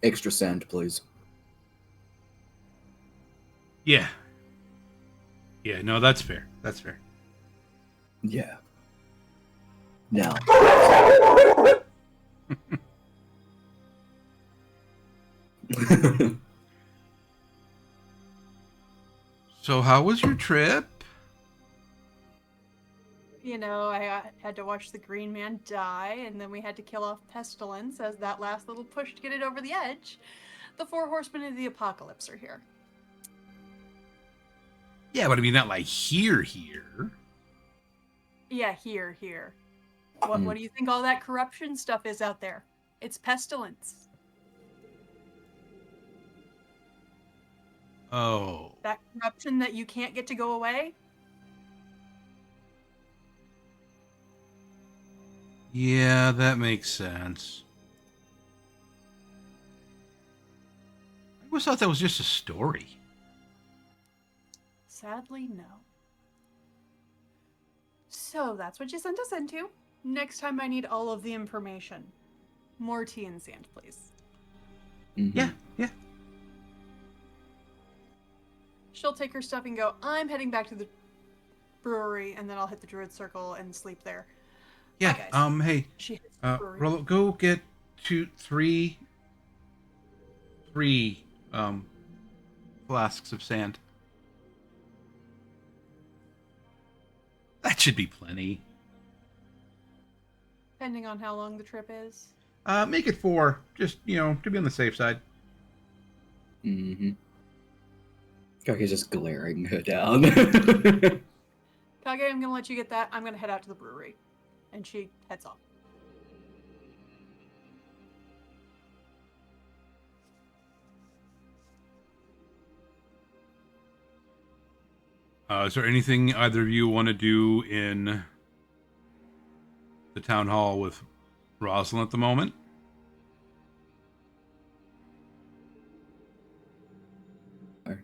Speaker 7: Extra sand, please.
Speaker 2: Yeah. Yeah, no, that's fair. That's fair.
Speaker 7: Yeah. Now.
Speaker 2: So how was your trip?
Speaker 9: You know, I had to watch the Green Man die, and then we had to kill off Pestilence as that last little push to get it over the edge. The 4 Horsemen of the Apocalypse are here.
Speaker 2: Yeah, but I mean, not like here.
Speaker 9: Yeah, here. What do you think all that corruption stuff is out there? It's Pestilence.
Speaker 2: Oh.
Speaker 9: That corruption that you can't get to go away?
Speaker 2: Yeah, that makes sense. I always thought that was just a story.
Speaker 9: Sadly, no. So that's what you sent us into. Next time I need all of the information. More tea and sand, please.
Speaker 7: Mm-hmm.
Speaker 2: Yeah.
Speaker 9: She'll take her stuff and go, I'm heading back to the brewery, and then I'll hit the Druid Circle and sleep there.
Speaker 2: Yeah,
Speaker 9: Bye, guys.
Speaker 2: hey,
Speaker 9: She hits the brewery.
Speaker 2: Rollo, go get three flasks of sand. That should be plenty.
Speaker 9: Depending on how long the trip is.
Speaker 2: Make it 4, just, to be on the safe side.
Speaker 7: Mm-hmm. Kage's just glaring her down.
Speaker 9: Kage, I'm gonna let you get that. I'm gonna head out to the brewery. And she heads off.
Speaker 2: Is there anything either of you want to do in the town hall with Rosalind at the moment? All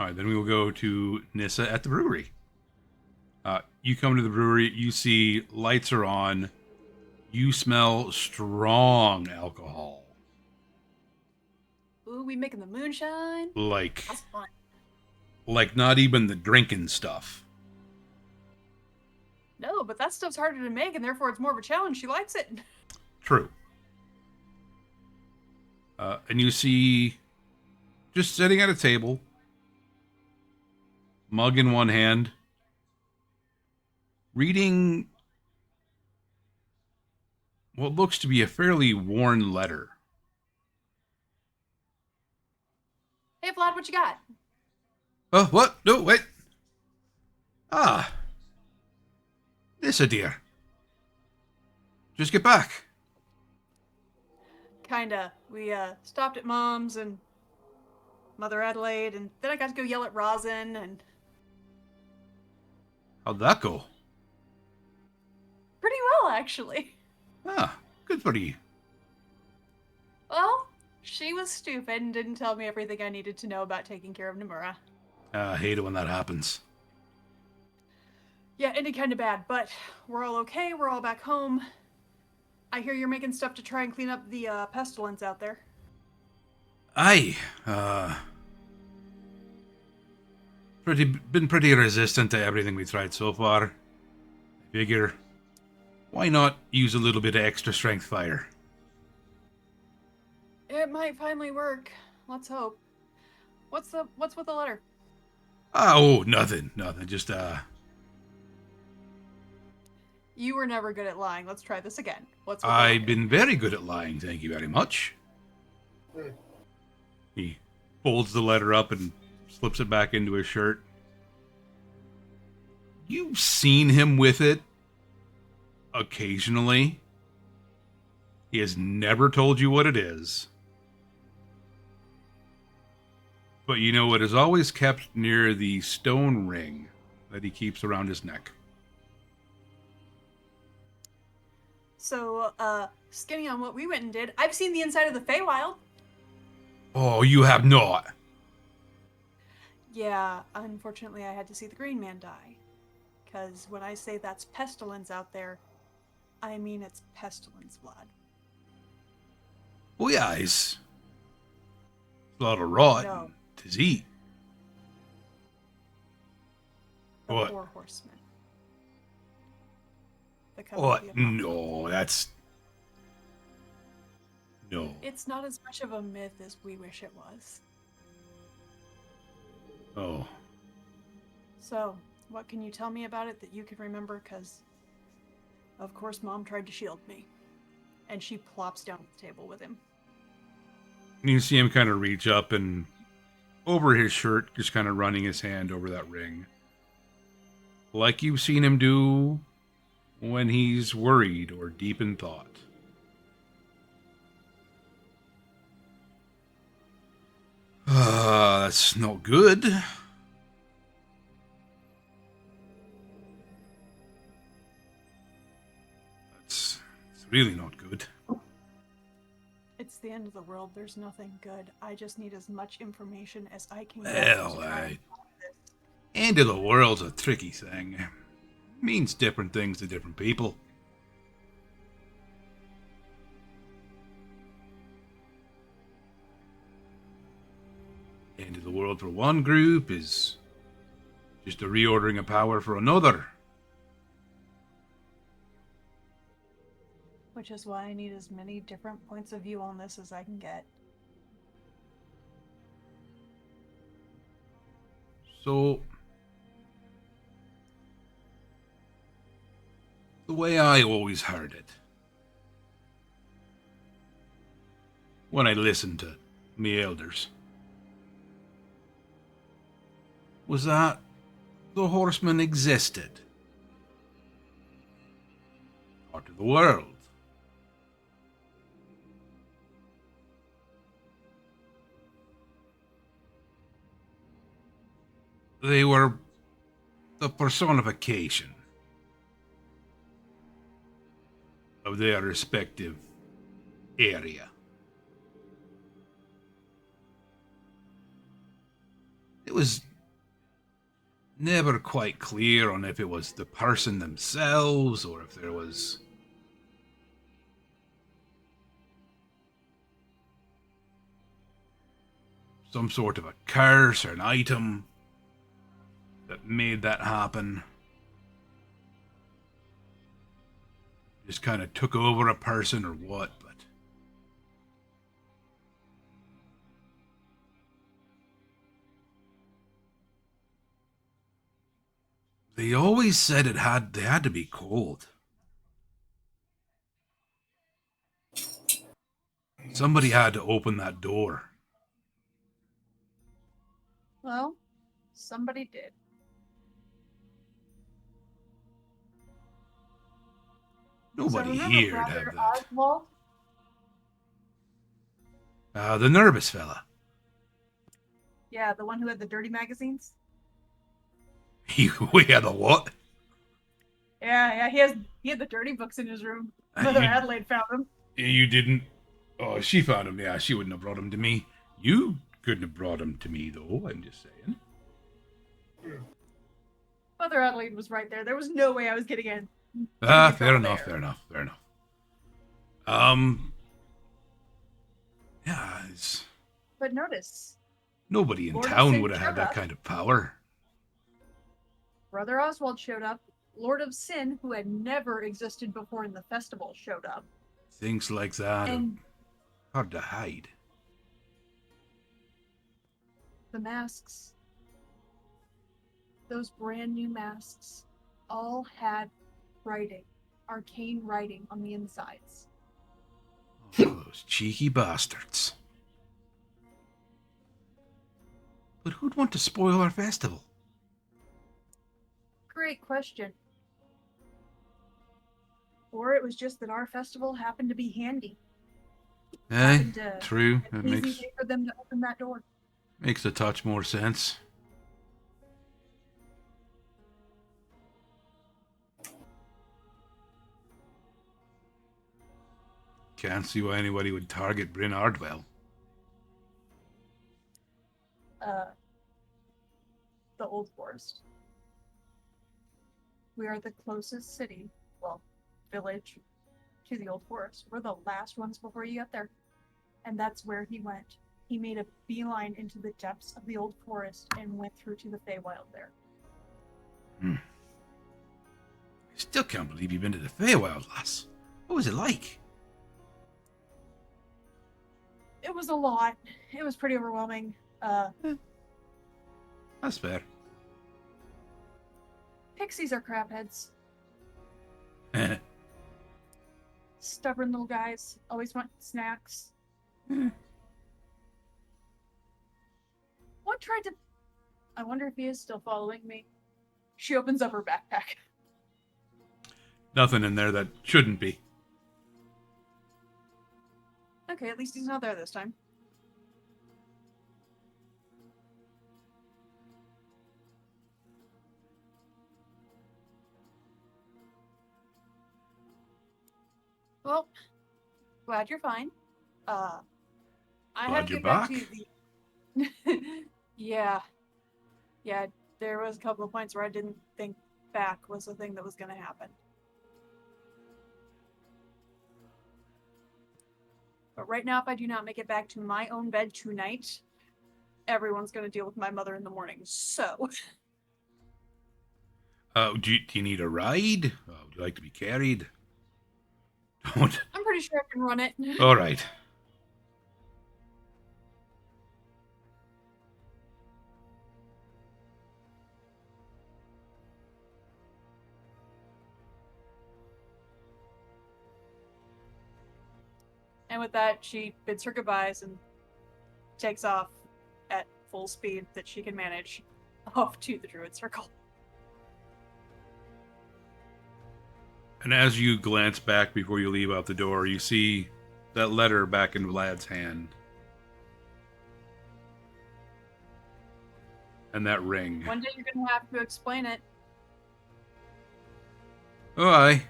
Speaker 2: right, then we will go to Nissa at the brewery. You come to the brewery, you see lights are on, you smell strong alcohol.
Speaker 9: Ooh, we making the moonshine?
Speaker 2: Like
Speaker 9: That's fun.
Speaker 2: not even the drinking stuff.
Speaker 9: No, but that stuff's harder to make, and therefore it's more of a challenge. She likes it.
Speaker 2: True. And you see, just sitting at a table, mug in one hand, reading what looks to be a fairly worn letter.
Speaker 9: Hey, Vlad, what you got?
Speaker 2: Oh, what? No, wait. Ah. This a dear. Just get back.
Speaker 9: Kinda. We stopped at Mom's and Mother Adelaide, and then I got to go yell at Rosin, and
Speaker 2: How'd that go?
Speaker 9: pretty well, actually.
Speaker 2: Ah, good for you.
Speaker 9: Well, she was stupid and didn't tell me everything I needed to know about taking care of Nomura.
Speaker 2: I hate it when that happens.
Speaker 9: Yeah, ended kind of bad, but we're all okay. We're all back home. I hear you're making stuff to try and clean up the pestilence out there.
Speaker 2: Aye, been pretty resistant to everything we tried so far. I figure, why not use a little bit of extra strength fire?
Speaker 9: It might finally work. Let's hope. What's with the letter?
Speaker 2: Oh, nothing. Just,
Speaker 9: You were never good at lying. Let's try this again. What's with the
Speaker 2: I've
Speaker 9: letter?
Speaker 2: been very good at lying, thank you very much. He folds the letter up and slips it back into his shirt. You've seen him with it occasionally. He has never told you what it is. But you know, it is always kept near the stone ring that he keeps around his neck.
Speaker 9: So, skinny on what we went and did, I've seen the inside of the Feywild.
Speaker 2: Oh, you have not?
Speaker 9: Yeah, unfortunately I had to see the Green Man die. Because when I say that's pestilence out there, I mean it's pestilence blood.
Speaker 2: Oh yeah, it's a lot of rot
Speaker 9: No.
Speaker 2: and disease.
Speaker 9: The
Speaker 2: What?
Speaker 9: 4 horsemen. The Coven of the
Speaker 2: What?
Speaker 9: Apocalypse.
Speaker 2: No, that's... No.
Speaker 9: It's not as much of a myth as we wish it was.
Speaker 2: Oh.
Speaker 9: So, what can you tell me about it that you can remember? Because, of course, Mom tried to shield me. And she plops down at the table with him.
Speaker 2: You see him kind of reach up and over his shirt, just kind of running his hand over that ring. Like you've seen him do when he's worried or deep in thought. That's not good. It's really not good.
Speaker 9: It's the end of the world. There's nothing good. I just need as much information as I can get.
Speaker 2: Well,
Speaker 9: to try and solve this.
Speaker 2: End of the world's a tricky thing. Means different things to different people. End of the world for one group is just a reordering of power for another.
Speaker 9: Which is why I need as many different points of view on this as I can get.
Speaker 2: So, the way I always heard it, when I listened to me elders, was that the horsemen existed. Part of the world. They were the personification of their respective area. It was never quite clear on if it was the person themselves or if there was some sort of a curse or an item that made that happen. Just kind of took over a person or what, but They always said they had to be cold. Somebody had to open that door.
Speaker 6: Well, somebody did.
Speaker 2: Nobody
Speaker 6: so remember
Speaker 2: here'd
Speaker 6: Brother
Speaker 2: have that.
Speaker 6: Oswald?
Speaker 2: The nervous fella.
Speaker 6: Yeah, the one who had the dirty magazines.
Speaker 2: We had a what?
Speaker 6: Yeah, he had the dirty books in his room.
Speaker 2: And
Speaker 6: Mother
Speaker 2: you-
Speaker 6: Adelaide found them.
Speaker 2: You didn't. Oh, she found him. Yeah, she wouldn't have brought him to me. You couldn't have brought him to me, though. I'm just saying.
Speaker 6: Mother Adelaide was right there. There was no way I was getting in.
Speaker 2: Fair enough. Yeah,
Speaker 6: But notice,
Speaker 2: nobody in
Speaker 6: Lord of
Speaker 2: town
Speaker 6: Sin
Speaker 2: would have had
Speaker 6: showed
Speaker 2: that
Speaker 6: up.
Speaker 2: kind of power.
Speaker 6: Brother Oswald showed up. Lord of Sin, who had never existed before in the festival, showed up.
Speaker 2: Things like that are
Speaker 6: And
Speaker 2: hard to hide.
Speaker 6: the masks, those brand new masks, all had writing, arcane writing on the insides.
Speaker 2: Oh, those cheeky bastards. But who'd want to spoil our festival?
Speaker 6: Great question. Or it was just that our festival happened to be handy. Happened to
Speaker 2: True.
Speaker 6: an
Speaker 2: That
Speaker 6: easy
Speaker 2: makes
Speaker 6: way for them to open that door.
Speaker 2: a touch more sense. Can't see why anybody would target Bryn Ardwell.
Speaker 6: The Old Forest. We are the closest city, well, village, to the Old Forest. We're the last ones before you get there. And that's where he went. He made a beeline into the depths of the Old Forest and went through to the Feywild there.
Speaker 2: I still can't believe you've been to the Feywild, lass. What was it like?
Speaker 6: It was a lot. It was pretty overwhelming.
Speaker 2: That's fair.
Speaker 6: Pixies are crabheads. Stubborn little guys. Always want snacks. One tried to... I wonder if he is still following me. She opens up her backpack.
Speaker 2: Nothing in there that shouldn't be.
Speaker 6: Okay, at least he's not there this time. Well, glad you're fine. I
Speaker 2: Glad
Speaker 6: had to
Speaker 2: you're
Speaker 6: get back
Speaker 2: back.
Speaker 6: to the... Yeah, there was a couple of points where I didn't think back was the thing that was going to happen. But right now, if I do not make it back to my own bed tonight, everyone's going to deal with my mother in the morning. So,
Speaker 2: Do you need a ride? Would you like to be carried? Don't.
Speaker 6: I'm pretty sure I can run it.
Speaker 2: All right.
Speaker 6: And with that, she bids her goodbyes and takes off at full speed that she can manage off to the Druid Circle.
Speaker 2: And as you glance back before you leave out the door, you see that letter back in Vlad's hand. And that ring.
Speaker 6: One day you're going to have to explain it.
Speaker 2: Oh, aye.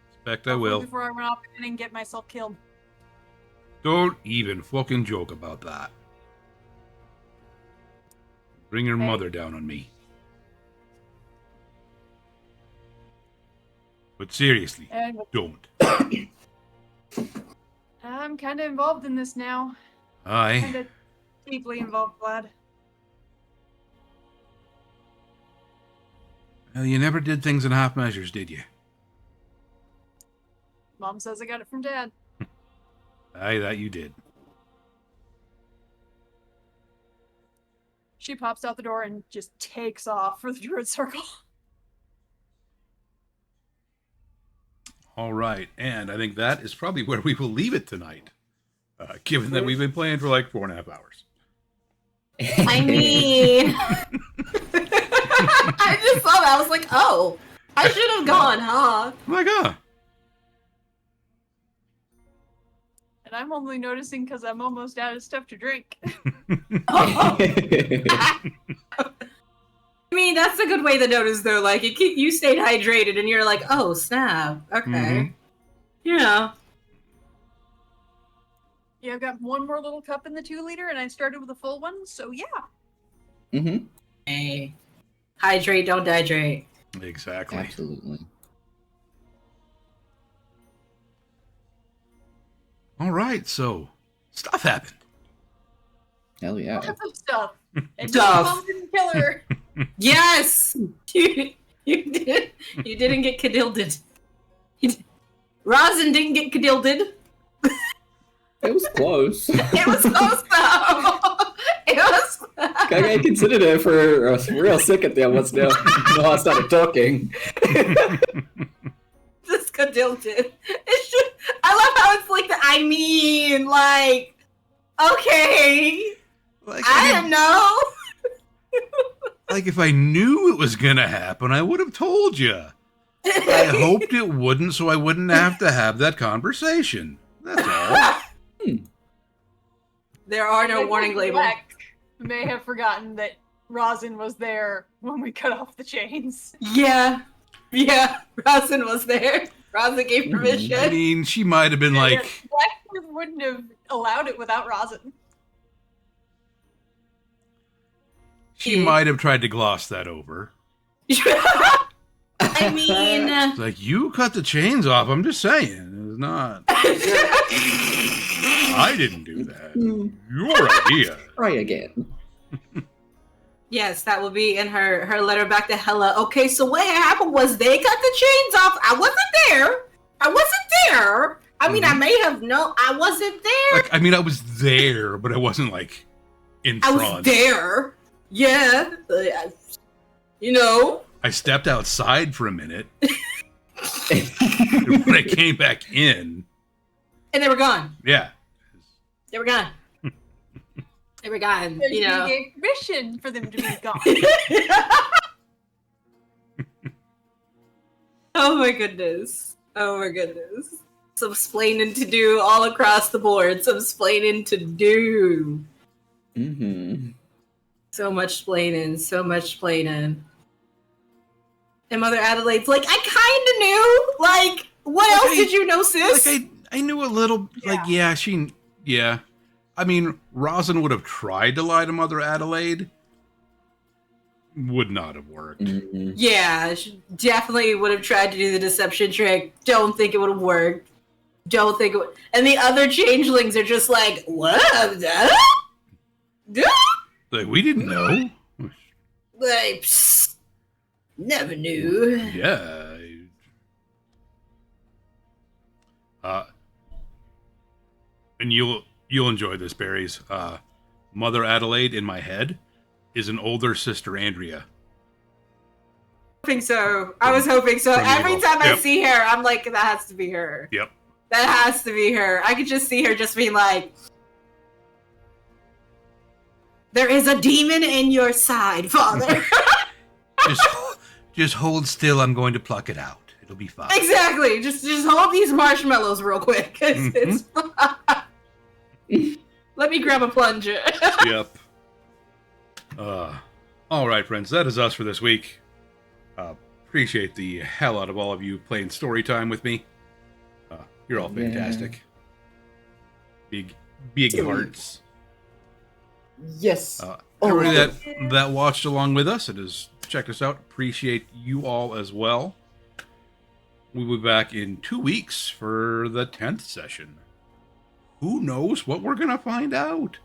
Speaker 2: Expect I
Speaker 6: Hopefully
Speaker 2: will.
Speaker 6: Before I run off and get myself killed.
Speaker 2: Don't even fucking joke about that. Bring your
Speaker 6: Hey.
Speaker 2: mother down on me. But seriously,
Speaker 6: And
Speaker 2: don't.
Speaker 6: I'm kind of involved in this now.
Speaker 2: Aye.
Speaker 6: Kind of deeply involved, Vlad.
Speaker 2: Well, you never did things in half measures, did you?
Speaker 6: Mom says I got it from Dad.
Speaker 2: Aye, that you did.
Speaker 9: She pops out the door and just takes off for the druid circle.
Speaker 2: All right, and I think that is probably where we will leave it tonight, given that we've been playing for like 4.5 hours.
Speaker 8: I mean, I just saw that. I was like, oh, I should have gone, huh?
Speaker 2: My God.
Speaker 9: And I'm only noticing because I'm almost out of stuff to drink.
Speaker 8: I mean, that's a good way to notice, though. Like, you stayed hydrated, and you're like, oh, snap. Okay.
Speaker 2: Mhm.
Speaker 8: Yeah.
Speaker 9: Yeah, I've got one more little cup in the 2-liter, and I started with a full one, so yeah.
Speaker 7: Mm-hmm.
Speaker 8: Hey. Hydrate, don't dehydrate.
Speaker 2: Exactly.
Speaker 7: Absolutely.
Speaker 2: All right, so stuff happened.
Speaker 7: Hell yeah.
Speaker 9: Lots of stuff. And
Speaker 8: Stuff.
Speaker 9: Mom didn't kill her.
Speaker 8: Yes! You did. You didn't get cadilded. Rosin didn't get cadilded.
Speaker 7: It was close.
Speaker 8: It was close, though. It was.
Speaker 7: I considered it for real sick at the end once now. No, I started talking.
Speaker 8: Just cadilded. It's just. I love how it's like the I mean, like. Okay.
Speaker 2: Like,
Speaker 8: I don't know.
Speaker 2: Like if I knew it was gonna happen, I would have told you. I hoped it wouldn't, so I wouldn't have to have that conversation. That's all.
Speaker 8: There are no warning labels.
Speaker 9: Black may have forgotten that Rosin was there when we cut off the chains.
Speaker 8: Yeah. Yeah. Rosin was there. Rosin gave permission.
Speaker 2: I mean, she might have been like,
Speaker 9: Black wouldn't have allowed it without Rosin.
Speaker 2: she might have tried to gloss that over.
Speaker 8: I mean,
Speaker 2: It's like, you cut the chains off. I'm just saying. It's not. I didn't do that. Your idea.
Speaker 7: Try again.
Speaker 8: yes, that will be in her letter back to Hella. Okay, so what happened was they cut the chains off. I wasn't there. I mean, I may have known. I wasn't there.
Speaker 2: Like, I mean, I was there, but I wasn't like in
Speaker 8: I
Speaker 2: front.
Speaker 8: was there. Yeah. You know.
Speaker 2: I stepped outside for a minute. When I came back in.
Speaker 8: And they were gone.
Speaker 2: Yeah.
Speaker 8: They were gone. They were gone.
Speaker 9: You
Speaker 8: You know.
Speaker 9: gave permission for them to be gone.
Speaker 8: Oh my goodness. Oh my goodness. Some splaining to do all across the board. Some splaining to do.
Speaker 7: Mm-hmm.
Speaker 8: So much splaining. So much splaining. And Mother Adelaide's like, I kind of knew. Like, what else did you know, sis?
Speaker 2: Like I knew a little. Like, yeah. I mean, Rosin would have tried to lie to Mother Adelaide. Would not have worked.
Speaker 7: Mm-hmm.
Speaker 8: Yeah, she definitely would have tried to do the deception trick. Don't think it would have worked. Don't think it would. And the other changelings are just like, what?
Speaker 2: Like, we didn't know.
Speaker 8: Like, psst, never knew.
Speaker 2: Yeah. And you'll enjoy this, Berries. Mother Adelaide in my head is an older sister Andrea.
Speaker 8: Hoping so. I was hoping so.
Speaker 2: From
Speaker 8: Every
Speaker 2: Evil.
Speaker 8: time I
Speaker 2: Yep.
Speaker 8: see her, I'm like, that has to be her.
Speaker 2: Yep.
Speaker 8: That has to be her. I could just see her just being like, there is a demon in your side, Father.
Speaker 2: Just hold still. I'm going to pluck it out. It'll be fine.
Speaker 8: Exactly. Just hold these marshmallows real quick. It's Let me grab a plunger.
Speaker 2: Yep. All right, friends. That is us for this week. Appreciate the hell out of all of you playing story time with me. You're all fantastic. Big hearts.
Speaker 7: Yes.
Speaker 2: Everybody that watched along with us and has checked us out, appreciate you all as well. We'll be back in 2 weeks for the 10th session. Who knows what we're gonna find out?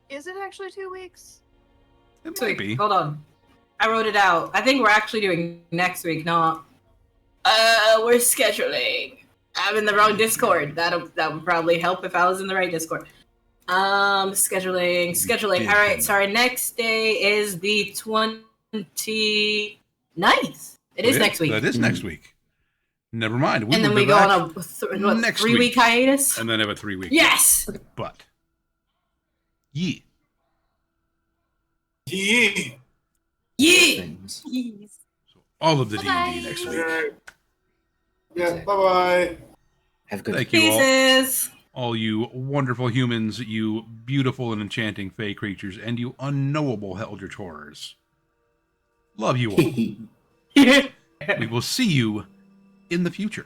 Speaker 9: Is it actually 2 weeks?
Speaker 2: It might be.
Speaker 8: Hold on. I wrote it out. I think we're actually doing next week, not. We're scheduling. I'm in the wrong Discord. That would probably help if I was in the right Discord.
Speaker 10: Scheduling. All right, sorry. Next day is the 29th. It is next week.
Speaker 2: That is next week. Never mind.
Speaker 10: And then we go on a 3-week hiatus.
Speaker 2: And then have a 3-week.
Speaker 10: Yes.
Speaker 2: But ye.
Speaker 3: Yeah.
Speaker 7: Things.
Speaker 2: So all of the D&D next week.
Speaker 3: Yeah. Bye-bye.
Speaker 7: Have a good
Speaker 2: Thank you all.
Speaker 10: Pieces.
Speaker 2: All you wonderful humans, you beautiful and enchanting fey creatures, and you unknowable eldritch horrors. Love you all. We will see you in the future.